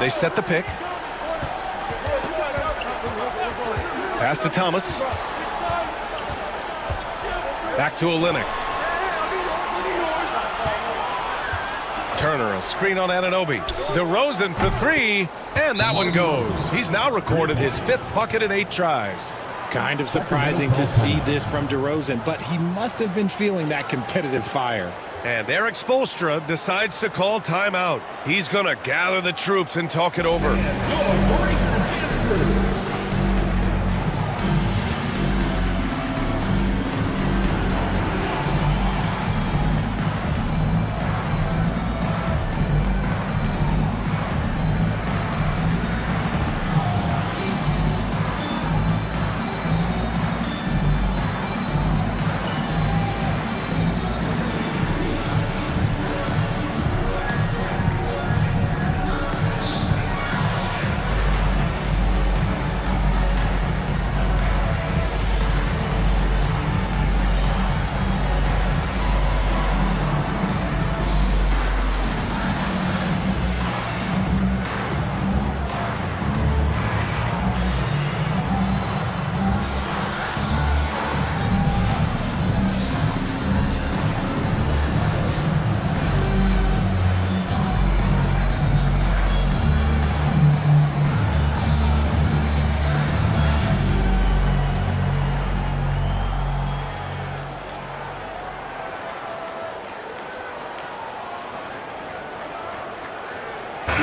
They set the pick. Pass to Thomas. Back to Olynyk. Turner, a screen on Anunoby. DeRozan for 3, and that one goes. He's now recorded his 5th bucket in 8 tries. Kind of surprising to see this from DeRozan, but he must have been feeling that competitive fire. And Eric Spoelstra decides to call timeout. He's going to gather the troops and talk it over.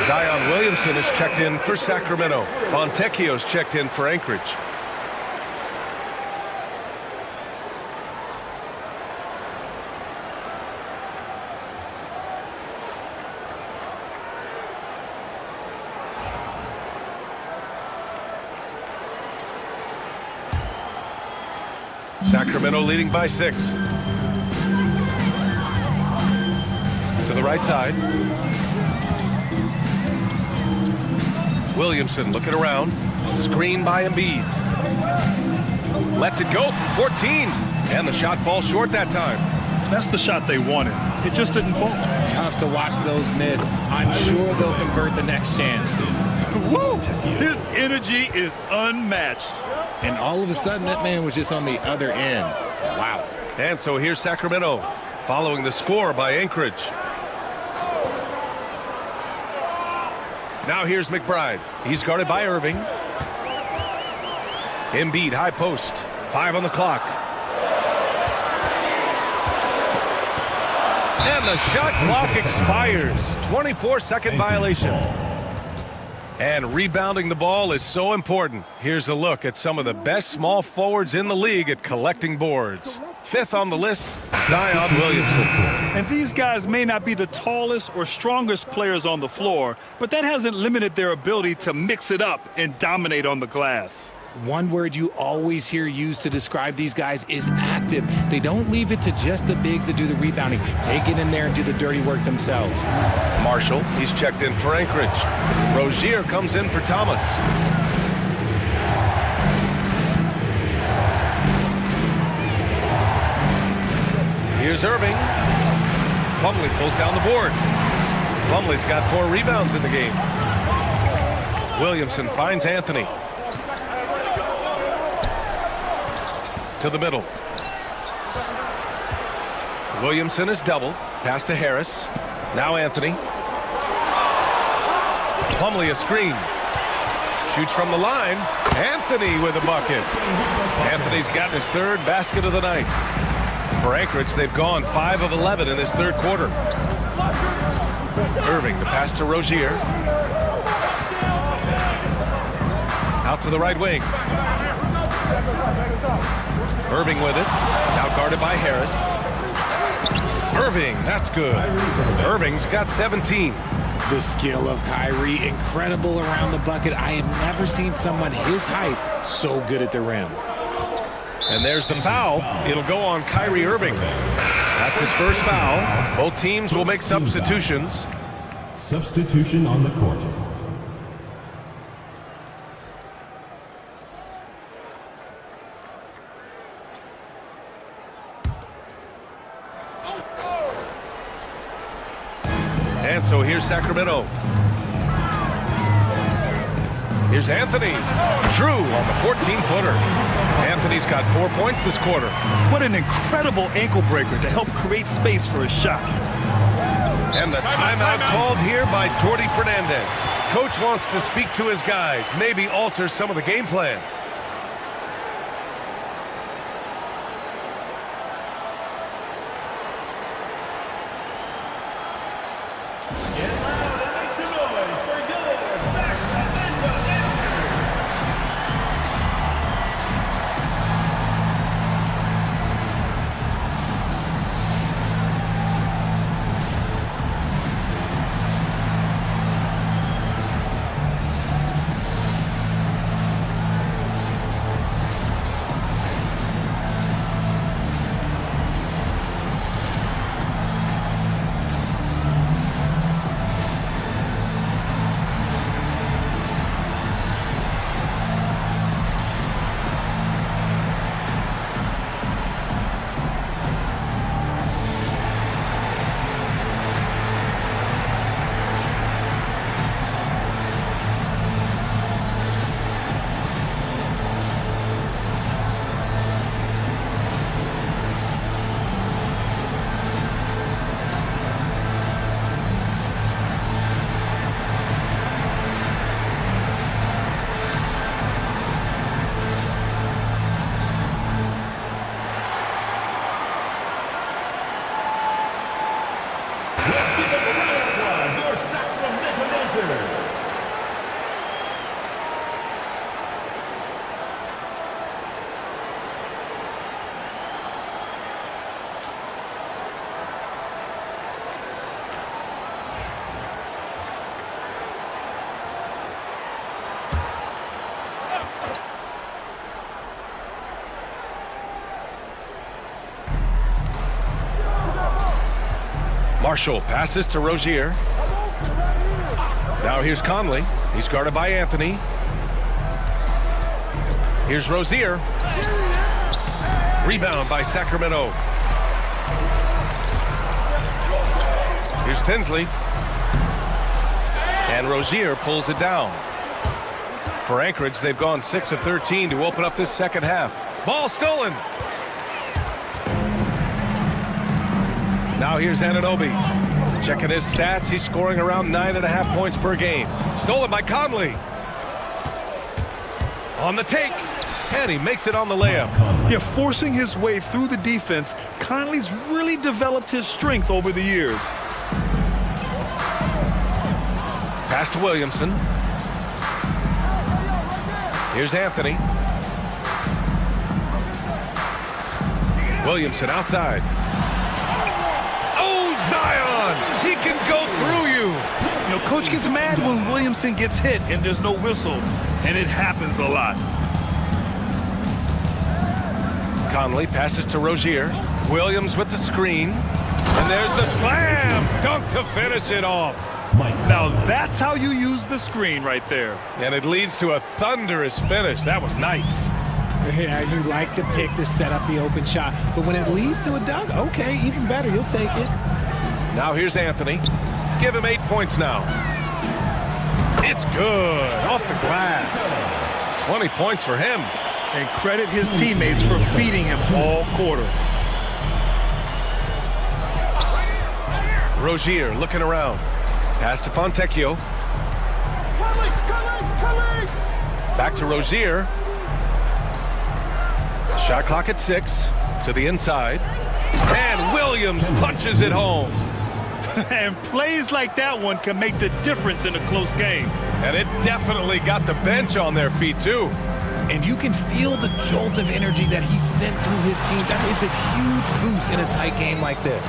Zion Williamson is checked in for Sacramento. Fontecchio's checked in for Anchorage. Sacramento leading by 6. To the right side. Williamson looking around. Screen by Embiid. Lets it go from 14. And the shot falls short that time. That's the shot they wanted. It just didn't fall. Tough to watch those miss. I'm sure they'll convert the next chance. Woo! His energy is unmatched. And all of a sudden, that man was just on the other end. Wow. And so here's Sacramento, following the score by Anchorage. Now here's McBride. He's guarded by Irving. Embiid, high post. 5 on the clock. And the shot clock expires. 24-second violation. And rebounding the ball is so important. Here's a look at some of the best small forwards in the league at collecting boards. 5th on the list, Zion Williamson. And these guys may not be the tallest or strongest players on the floor, but that hasn't limited their ability to mix it up and dominate on the glass. One word you always hear used to describe these guys is active. They don't leave it to just the bigs to do the rebounding. They get in there and do the dirty work themselves. Marshall, he's checked in for Anchorage. Rozier comes in for Thomas. Here's Irving. Plumlee pulls down the board. Plumlee's got 4 rebounds in the game. Williamson finds Anthony. To the middle. Williamson is double. Pass to Harris. Now Anthony. Plumlee a screen. Shoots from the line. Anthony with a bucket. Anthony's gotten his 3rd basket of the night. For Anchorage, they've gone 5 of 11 in this 3rd quarter. Irving, the pass to Rozier. Out to the right wing. Irving with it. Now guarded by Harris. Irving, that's good. Irving's got 17. The skill of Kyrie, incredible around the bucket. I have never seen someone his height so good at the rim. And there's the foul. It'll go on Kyrie Irving. That's his first foul. Both teams will make substitutions. Substitution on the court. And so here's Sacramento. Here's Anthony. True on the 14-footer. Anthony's got 4 points this quarter. What an incredible ankle breaker to help create space for a shot. And the timeout called here by Jordi Fernandez. Coach wants to speak to his guys, maybe alter some of the game plan. Marshall passes to Rozier. Now here's Conley. He's guarded by Anthony. Here's Rozier. Rebound by Sacramento. Here's Tinsley. And Rozier pulls it down. For Anchorage, they've gone 6 of 13 to open up this second half. Ball stolen. Now here's Anunoby. Checking his stats, he's scoring around 9.5 points per game. Stolen by Conley. On the take. And he makes it on the layup. Yeah, forcing his way through the defense, Conley's really developed his strength over the years. Pass to Williamson. Here's Anthony. Williamson outside. Oh, Zion! He can go through you. You know, Coach gets mad when Williamson gets hit and there's no whistle, and it happens a lot. Conley passes to Rozier. Williams with the screen. And there's the slam dunk to finish it off. Now that's how you use the screen right there. And it leads to a thunderous finish. That was nice. Yeah, you like to pick to set up the open shot, but when it leads to a dunk, okay, even better, you'll take it. Now here's Anthony. Give him 8 points now. It's good. Off the glass. 20 points for him. And credit his teammates for feeding him all quarter. Rozier looking around. Pass to Fontecchio. Back to Rozier. Shot clock at 6. To the inside. And Williams punches it home. And plays like that one can make the difference in a close game. And it definitely got the bench on their feet, too. And you can feel the jolt of energy that he sent through his team. That is a huge boost in a tight game like this.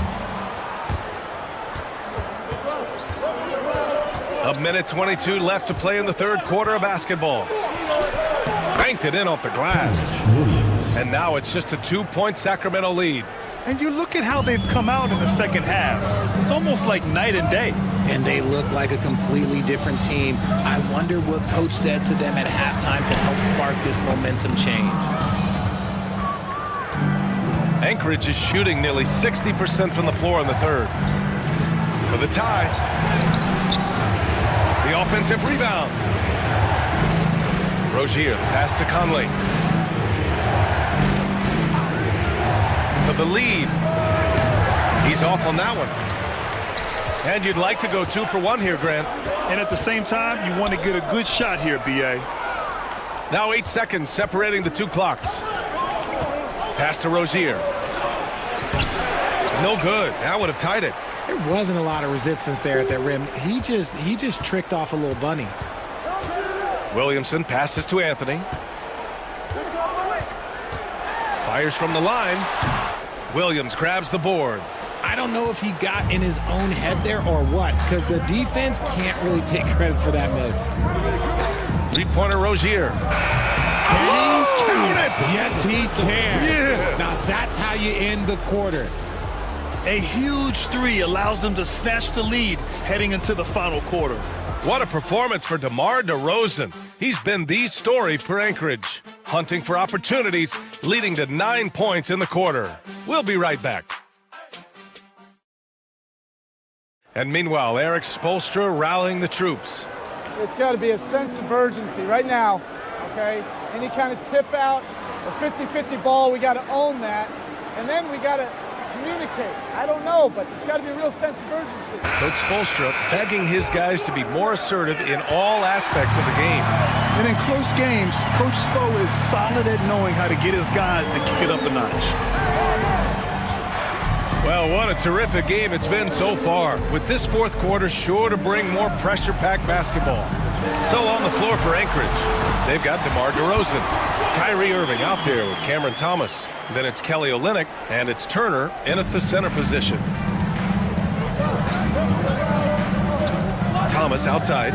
A minute 22 left to play in the third quarter of basketball. Banked it in off the glass. And now it's just a 2-point Sacramento lead. And you look at how they've come out in the second half. It's almost like night and day. And they look like a completely different team. I wonder what coach said to them at halftime to help spark this momentum change. Anchorage is shooting nearly 60% from the floor in the third. For the tie. The offensive rebound. Rozier, pass to Conley. For the lead. He's off on that one. And you'd like to go 2 for 1 here, Grant. And at the same time, you want to get a good shot here, B.A. Now 8 seconds separating the two clocks. Pass to Rozier. No good. That would have tied it. There wasn't a lot of resistance there at that rim. He just tricked off a little bunny. Williamson passes to Anthony. Fires from the line. Williams grabs the board. I don't know if he got in his own head there or what, because the defense can't really take credit for that miss. Three-pointer Rozier. Can he count it? Yes, he can. Yeah. Now that's how you end the quarter. A huge three allows them to snatch the lead heading into the final quarter. What a performance for DeMar DeRozan. He's been the story for Anchorage. Hunting for opportunities, leading to 9 points in the quarter. We'll be right back. And meanwhile, Eric Spoelstra rallying the troops. It's got to be a sense of urgency right now, okay? Any kind of tip out, a 50-50 ball, we got to own that. And then we got to communicate. I don't know, but it's got to be a real sense of urgency. Coach Spoelstra begging his guys to be more assertive in all aspects of the game. And in close games, Coach Spo is solid at knowing how to get his guys to kick it up a notch. Well, what a terrific game it's been so far, with this fourth quarter sure to bring more pressure-packed basketball. So on the floor for Anchorage, they've got DeMar DeRozan, Kyrie Irving out there with Cameron Thomas. Then it's Kelly Olynyk, and it's Turner in at the center position. Thomas outside.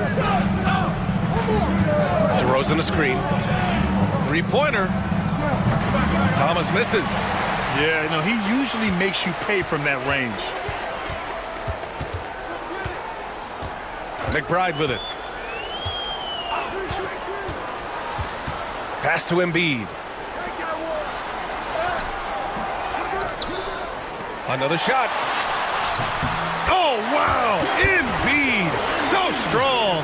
DeRozan a screen. Three-pointer. Thomas misses. Yeah, you know, he usually makes you pay from that range. McBride with it. Pass to Embiid. Another shot. Oh, wow! Embiid, so strong.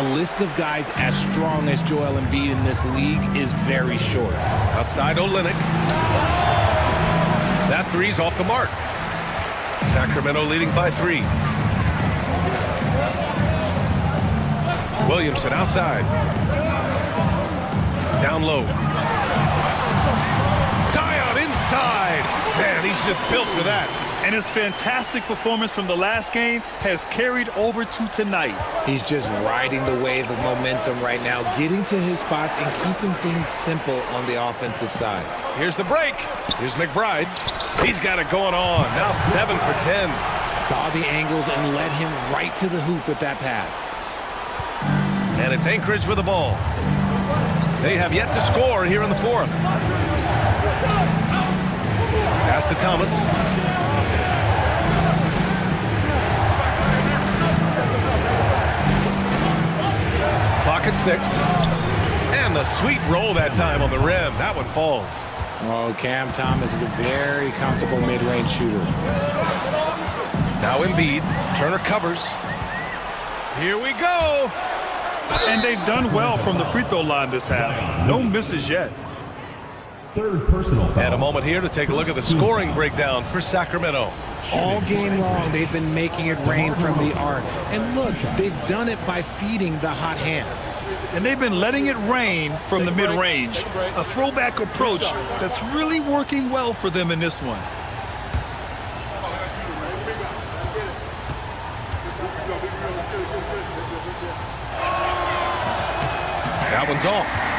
A list of guys as strong as Joel Embiid in this league is very short. Outside Olynyk. That three's off the mark. Sacramento leading by 3. Williamson outside. Down low. Zion inside. Man, he's just built for that. And his fantastic performance from the last game has carried over to tonight. He's just riding the wave of momentum right now, getting to his spots and keeping things simple on the offensive side. Here's the break. Here's McBride. He's got it going on. Now 7 for 10. Saw the angles and led him right to the hoop with that pass. And it's Anchorage with the ball. They have yet to score here in the fourth. Pass to Thomas. Clock at 6. And And the sweet roll that time on the rim. That one falls. Oh, Cam Thomas is a very comfortable mid-range shooter. Now Embiid. Turner covers. Here we go. And they've done well from the free throw line this half. No misses yet. Third personal foul. And a moment here to take a look at the scoring breakdown for Sacramento. All game long, they've been making it rain from the arc. And look, they've done it by feeding the hot hands. And they've been letting it rain from the mid-range. A throwback approach that's really working well for them in this one. That one's off.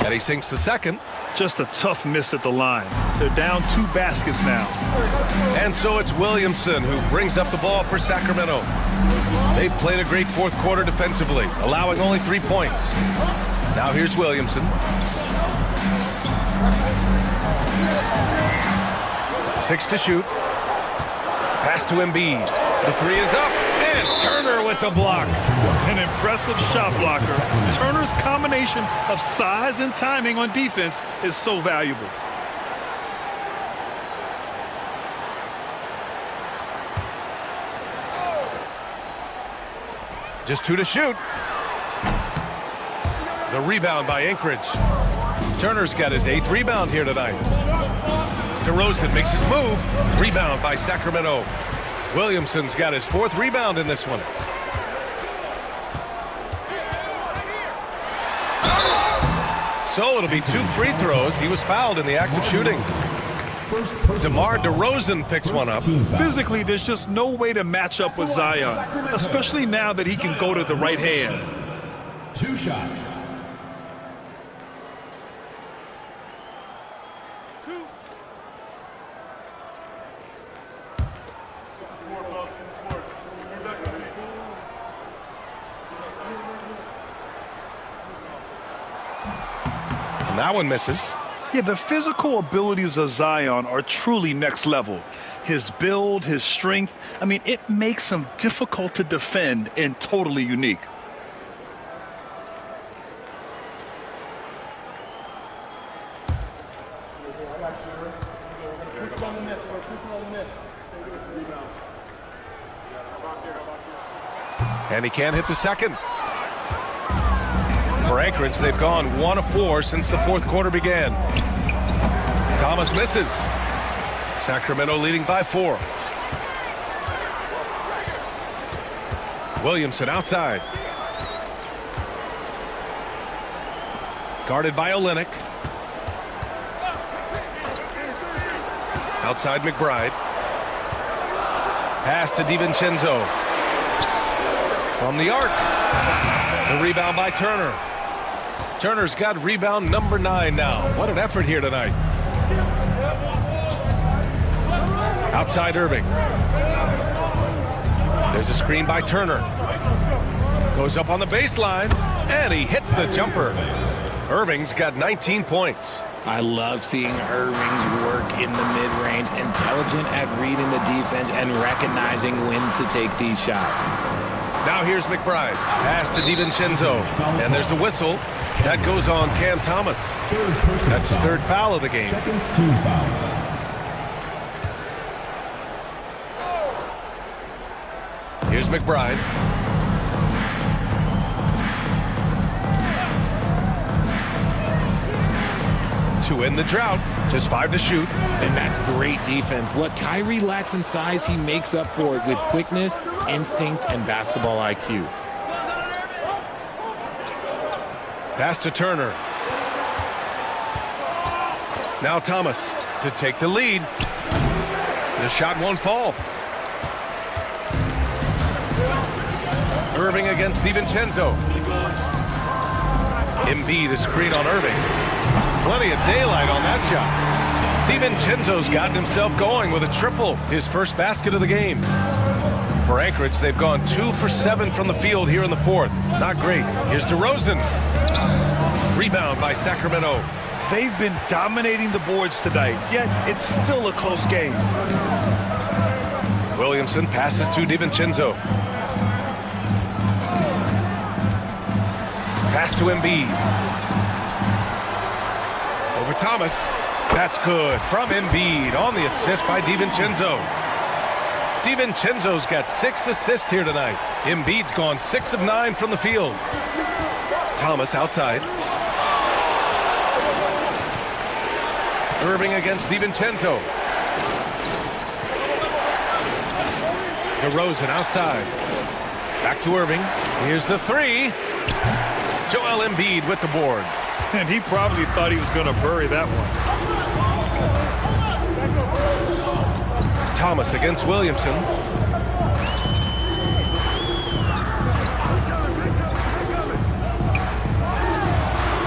And he sinks the second. Just a tough miss at the line. They're down 2 baskets now. And so it's Williamson who brings up the ball for Sacramento. They've played a great fourth quarter defensively, allowing only 3 points. Now here's Williamson. 6 to shoot. Pass to Embiid. The 3 is up. And Turner with the block. An impressive shot blocker. Turner's combination of size and timing on defense is so valuable. Just 2 to shoot. The rebound by Anchorage. Turner's got his 8th rebound here tonight. DeRozan makes his move. Rebound by Sacramento. Williamson's got his 4th rebound in this one. So it'll be 2 free throws. He was fouled in the act of shooting. DeMar DeRozan picks one up. Physically, there's just no way to match up with Zion, especially now that he can go to the right hand. 2 shots. And that one misses. Yeah, the physical abilities of Zion are truly next level. His build, his strength, I mean, it makes him difficult to defend and totally unique. And he can't hit the second. For Anchorage, they've gone 1 of 4 since the fourth quarter began. Thomas misses. Sacramento leading by 4. Williamson outside. Guarded by Olynyk. Outside McBride. Pass to DiVincenzo. From the arc. The rebound by Turner. Turner's got rebound number 9 now. What an effort here tonight. Outside Irving. There's a screen by Turner. Goes up on the baseline, and he hits the jumper. Irving's got 19 points. I love seeing Irving's work in the mid-range, intelligent at reading the defense and recognizing when to take these shots. Now here's McBride. Pass to DiVincenzo. And there's a whistle. That goes on Cam Thomas. That's his 3rd foul of the game. Second team foul. Here's McBride. To end the drought. Just 5 to shoot. And that's great defense. What Kyrie lacks in size, he makes up for it with quickness, instinct, and basketball IQ. Pass to Turner. Now Thomas to take the lead. The shot won't fall. Irving against DiVincenzo. Embiid a screen on Irving. Plenty of daylight on that shot. DiVincenzo's gotten himself going with a triple, his first basket of the game. For Anchorage, they've gone 2 for 7 from the field here in the fourth. Not great. Here's DeRozan. Rebound by Sacramento. They've been dominating the boards tonight, yet it's still a close game. Williamson passes to DiVincenzo. Pass to Embiid. Over Thomas. That's good from Embiid on the assist by DiVincenzo. DiVincenzo's got 6 assists here tonight. Embiid's gone 6 of 9 from the field. Thomas outside. Irving against DiVincenzo. DeRozan outside. Back to Irving. Here's the three. Joel Embiid with the board. And he probably thought he was going to bury that one. Thomas against Williamson.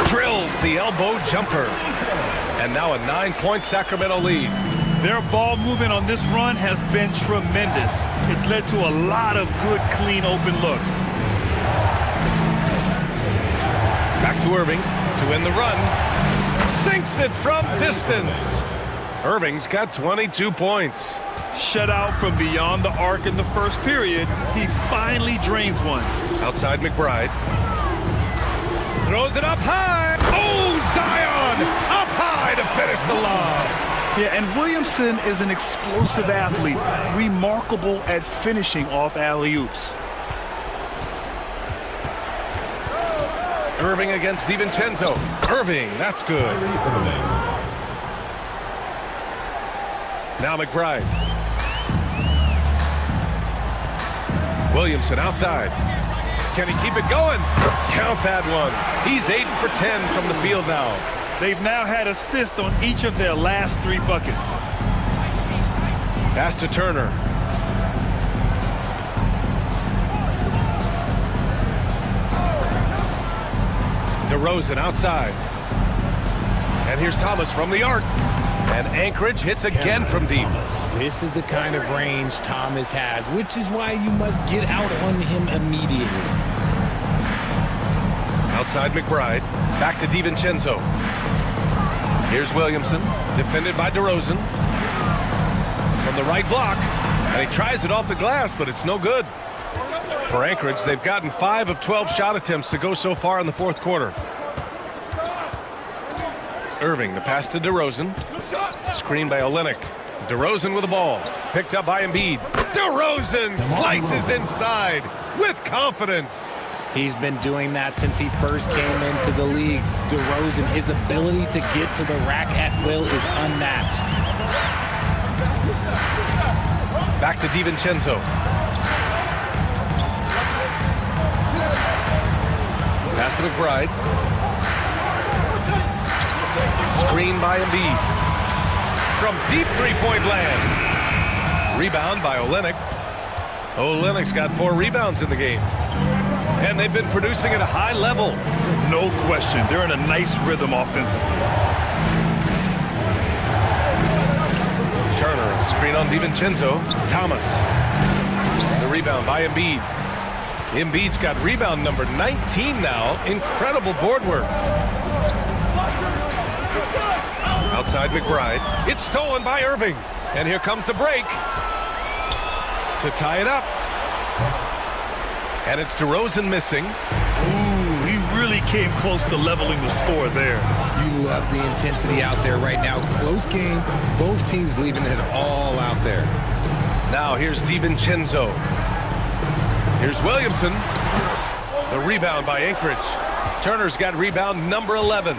Drills the elbow jumper. And now a 9-point Sacramento lead. Their ball movement on this run has been tremendous. It's led to a lot of good, clean, open looks. Back to Irving to end the run. Sinks it from distance. Irving's got 22 points. Shut out from beyond the arc in the first period. He finally drains one. Outside McBride. Throws it up high. Oh, Zion! Up high to finish the lob. Yeah, and Williamson is an explosive athlete, remarkable at finishing off alley-oops. Irving against DiVincenzo. Irving, that's good. Now McBride. Williamson outside. Can he keep it going? Count that one. He's 8 for 10 from the field now. They've now had assists on each of their last 3 buckets. Pass to Turner. DeRozan outside. And here's Thomas from the arc. And Anchorage hits again from deep. This is the kind of range Thomas has, which is why you must get out on him immediately. Outside McBride. Back to DiVincenzo. Here's Williamson. Defended by DeRozan. From the right block. And he tries it off the glass, but it's no good. For Anchorage, they've gotten 5 of 12 shot attempts to go so far in the fourth quarter. Irving, the pass to DeRozan. Screen by Olynyk. DeRozan with the ball. Picked up by Embiid. DeRozan slices inside with confidence. He's been doing that since he first came into the league. DeRozan, his ability to get to the rack at will is unmatched. Back to DiVincenzo. Pass to McBride. Screen by Embiid. From deep three-point land. Rebound by Olynyk. Olynyk's got 4 rebounds in the game. And they've been producing at a high level. No question. They're in a nice rhythm offensively. Turner, screen on DiVincenzo. Thomas. The rebound by Embiid. Embiid's got rebound number 19 now. Incredible board work. Outside McBride. It's stolen by Irving. And here comes the break to tie it up. And it's DeRozan missing. Ooh, he really came close to leveling the score there. You love the intensity out there right now. Close game. Both teams leaving it all out there. Now here's DiVincenzo. Here's Williamson. The rebound by Anchorage. Turner's got rebound number 11.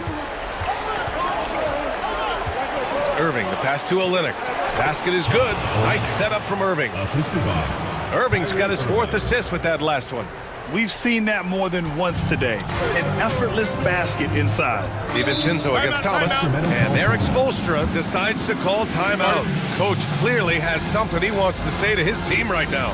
Irving, the pass to Olynyk. Basket is good. Nice setup from Irving. Irving's got his 4th assist with that last one. We've seen that more than once today. An effortless basket inside. DiVincenzo against Thomas. And Eric Spoelstra decides to call timeout. Coach clearly has something he wants to say to his team right now.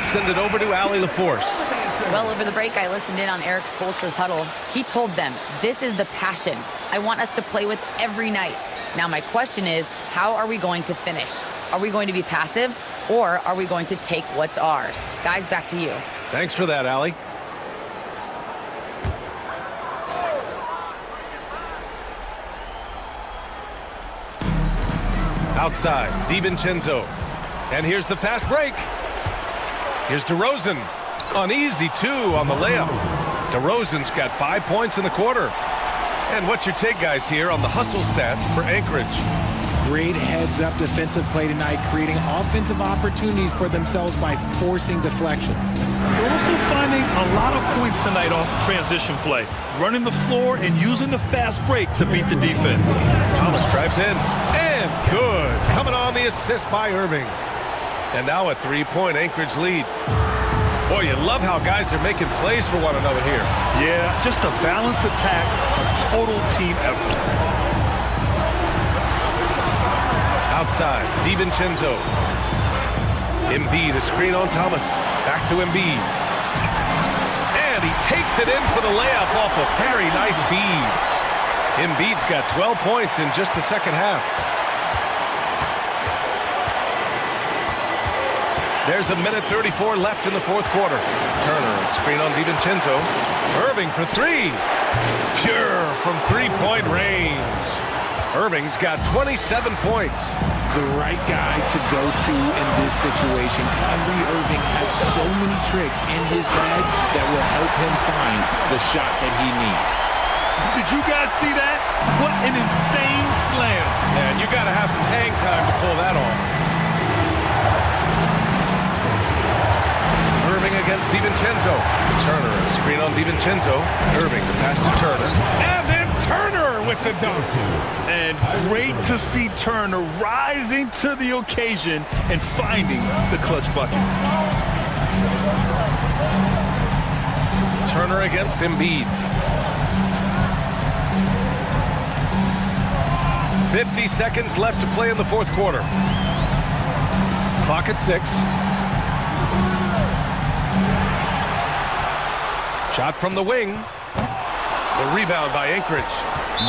send it over to Allie LaForce. Well, over the break, I listened in on Eric Spoelstra's huddle. He told them, this is the passion I want us to play with every night. Now, my question is, how are we going to finish? Are we going to be passive, or are we going to take what's ours? Guys, back to you. Thanks for that, Allie. Outside, DiVincenzo. And here's the fast break. Here's DeRozan. Uneasy, too, on the layup. DeRozan's got 5 points in the quarter. And what's your take, guys, here on the hustle stats for Anchorage? Great heads-up defensive play tonight, creating offensive opportunities for themselves by forcing deflections. They're also finding a lot of points tonight off transition play, running the floor and using the fast break to beat the defense. Thomas drives in, and good. Coming on the assist by Irving. And now a three-point Anchorage lead. Boy, you love how guys are making plays for one another here. Yeah, just a balanced attack, a total team effort. Outside, DiVincenzo. Embiid, a screen on Thomas. Back to Embiid. And he takes it in for the layup off a very nice feed. Embiid's got 12 points in just the second half. There's a minute 34 left in the fourth quarter. Turner, a screen on DiVincenzo. Irving for three. Pure from three-point range. Irving's got 27 points. The right guy to go to in this situation. Kyrie Irving has so many tricks in his bag that will help him find the shot that he needs. Did you guys see that? What an insane slam. And you got to have some hang time to pull that off. Irving against DiVincenzo. Turner, a screen on DiVincenzo. Irving, the pass to Turner. And then Turner with the dunk. And great to see Turner rising to the occasion and finding the clutch bucket. Turner against Embiid. 50 seconds left to play in the fourth quarter. Clock at 6. Shot from the wing. The rebound by Anchorage.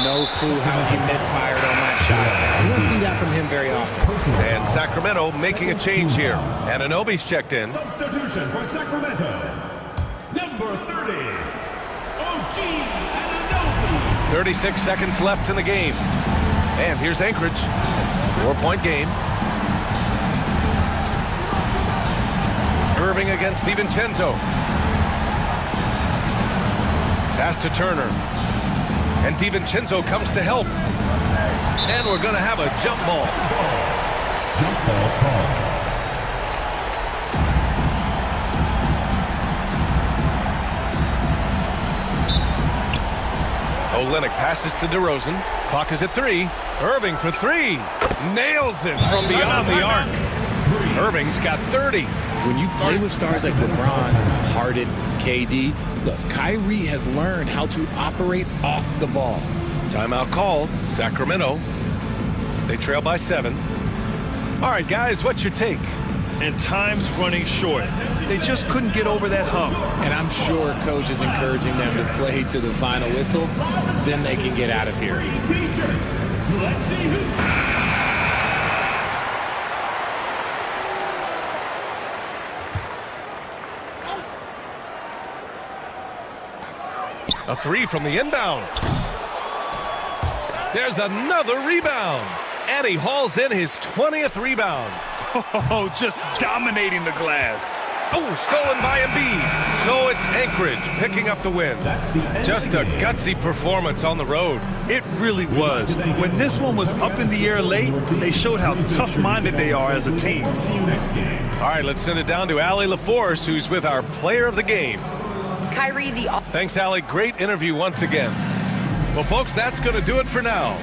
No clue how he misfired on that shot. You don't see that from him very often. And Sacramento making a change here. Anunoby's checked in. Substitution for Sacramento. Number 30, OG Anunoby. 36 seconds left in the game. And here's Anchorage. 4-point game. Irving against DiVincenzo. Pass to Turner. And DiVincenzo comes to help. And we're going to have a jump ball. Jump ball call. Olynyk passes to DeRozan. Clock is at 3. Irving for 3. Nails it from beyond the arc. Irving's got 30. When you play with stars like LeBron, Harden, KD, look, Kyrie has learned how to operate off the ball. Timeout called. Sacramento. They trail by 7. All right, guys, what's your take? And time's running short. They just couldn't get over that hump. And I'm sure coach is encouraging them to play to the final whistle. Then they can get out of here. Let's see who. A 3 from the inbound. There's another rebound. And he hauls in his 20th rebound. Oh, just dominating the glass. Oh, stolen by Embiid. So it's Anchorage picking up the win. Just a gutsy performance on the road. It really was. When this one was up in the air late, they showed how tough-minded they are as a team. All right, let's send it down to Allie LaForce, who's with our player of the game. Kyrie, Thanks, Allie. Great interview once again. Well, folks, that's going to do it for now.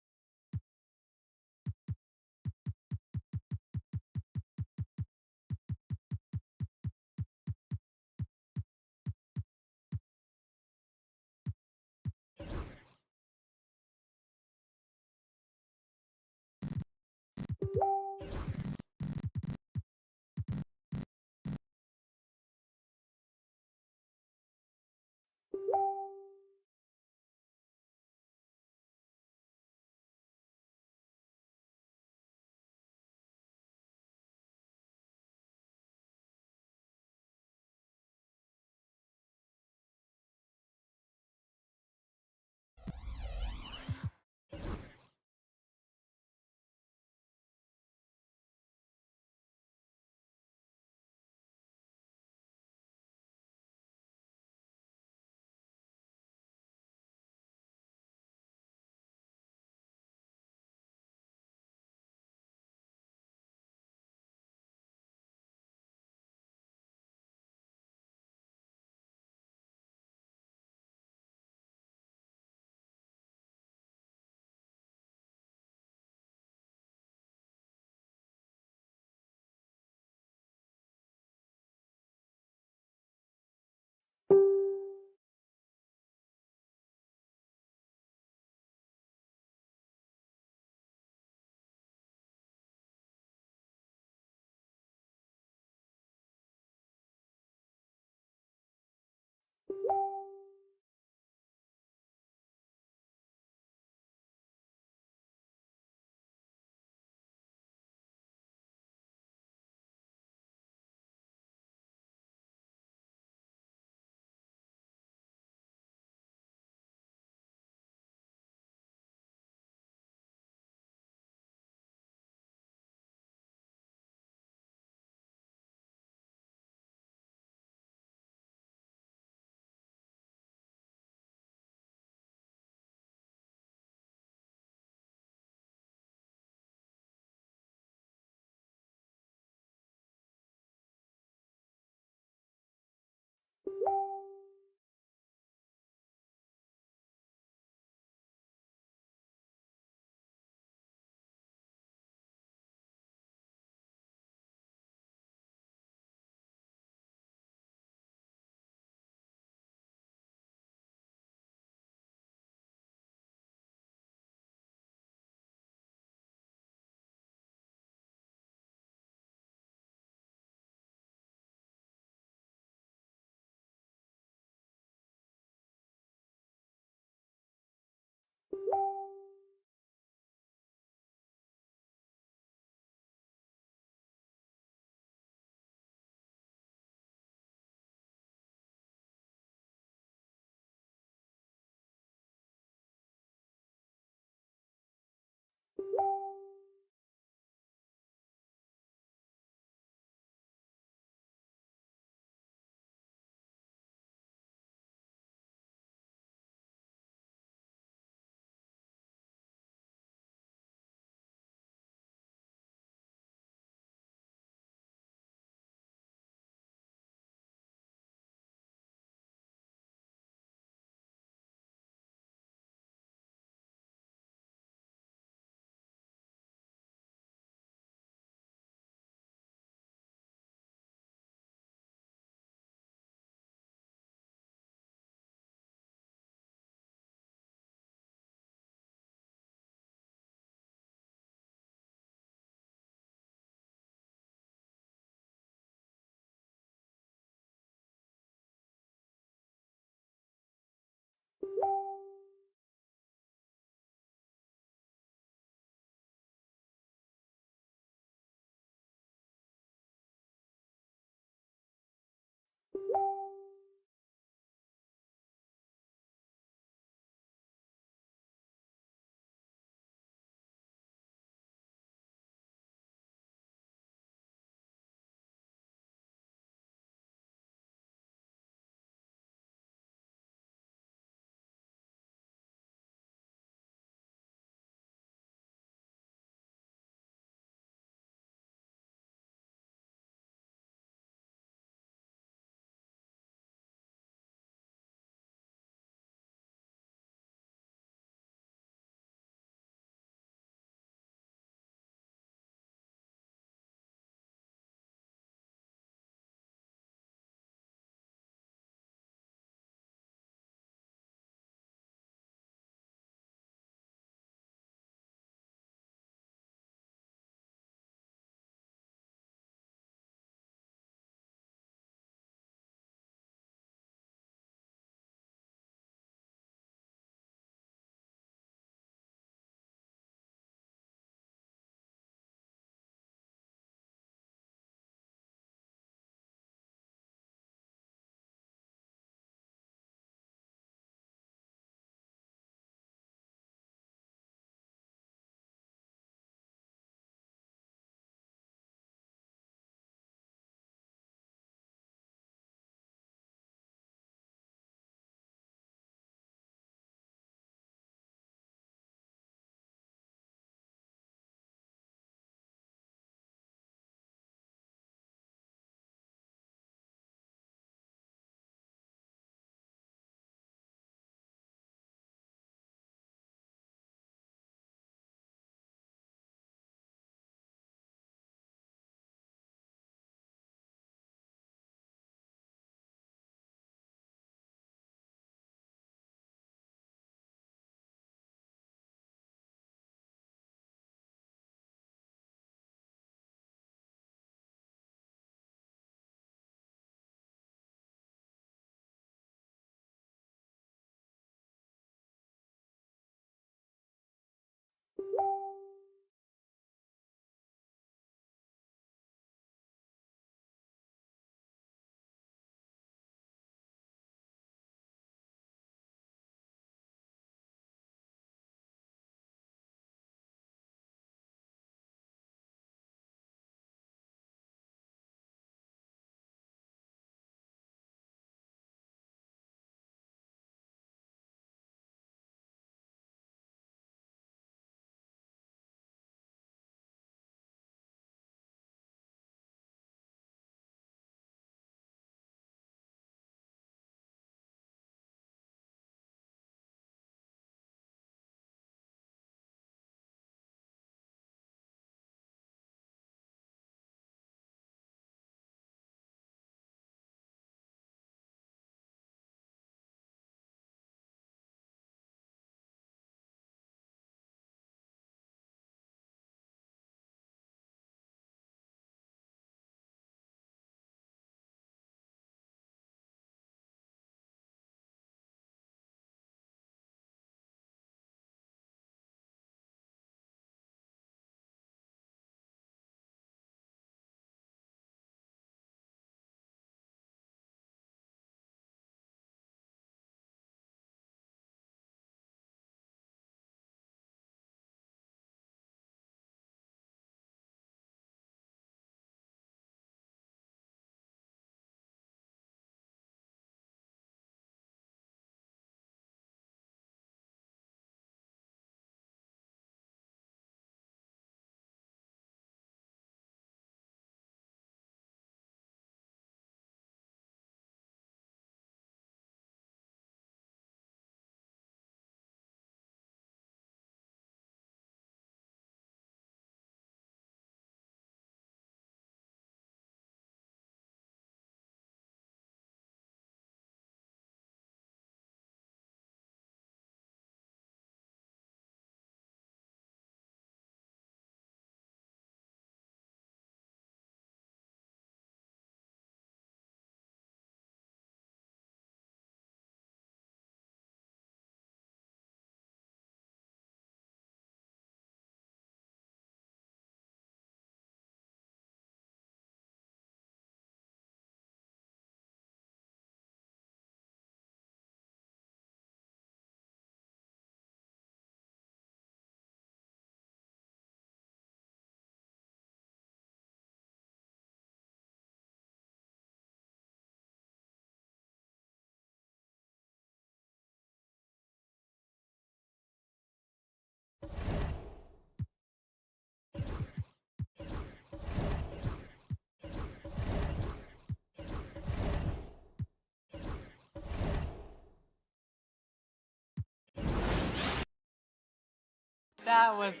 That was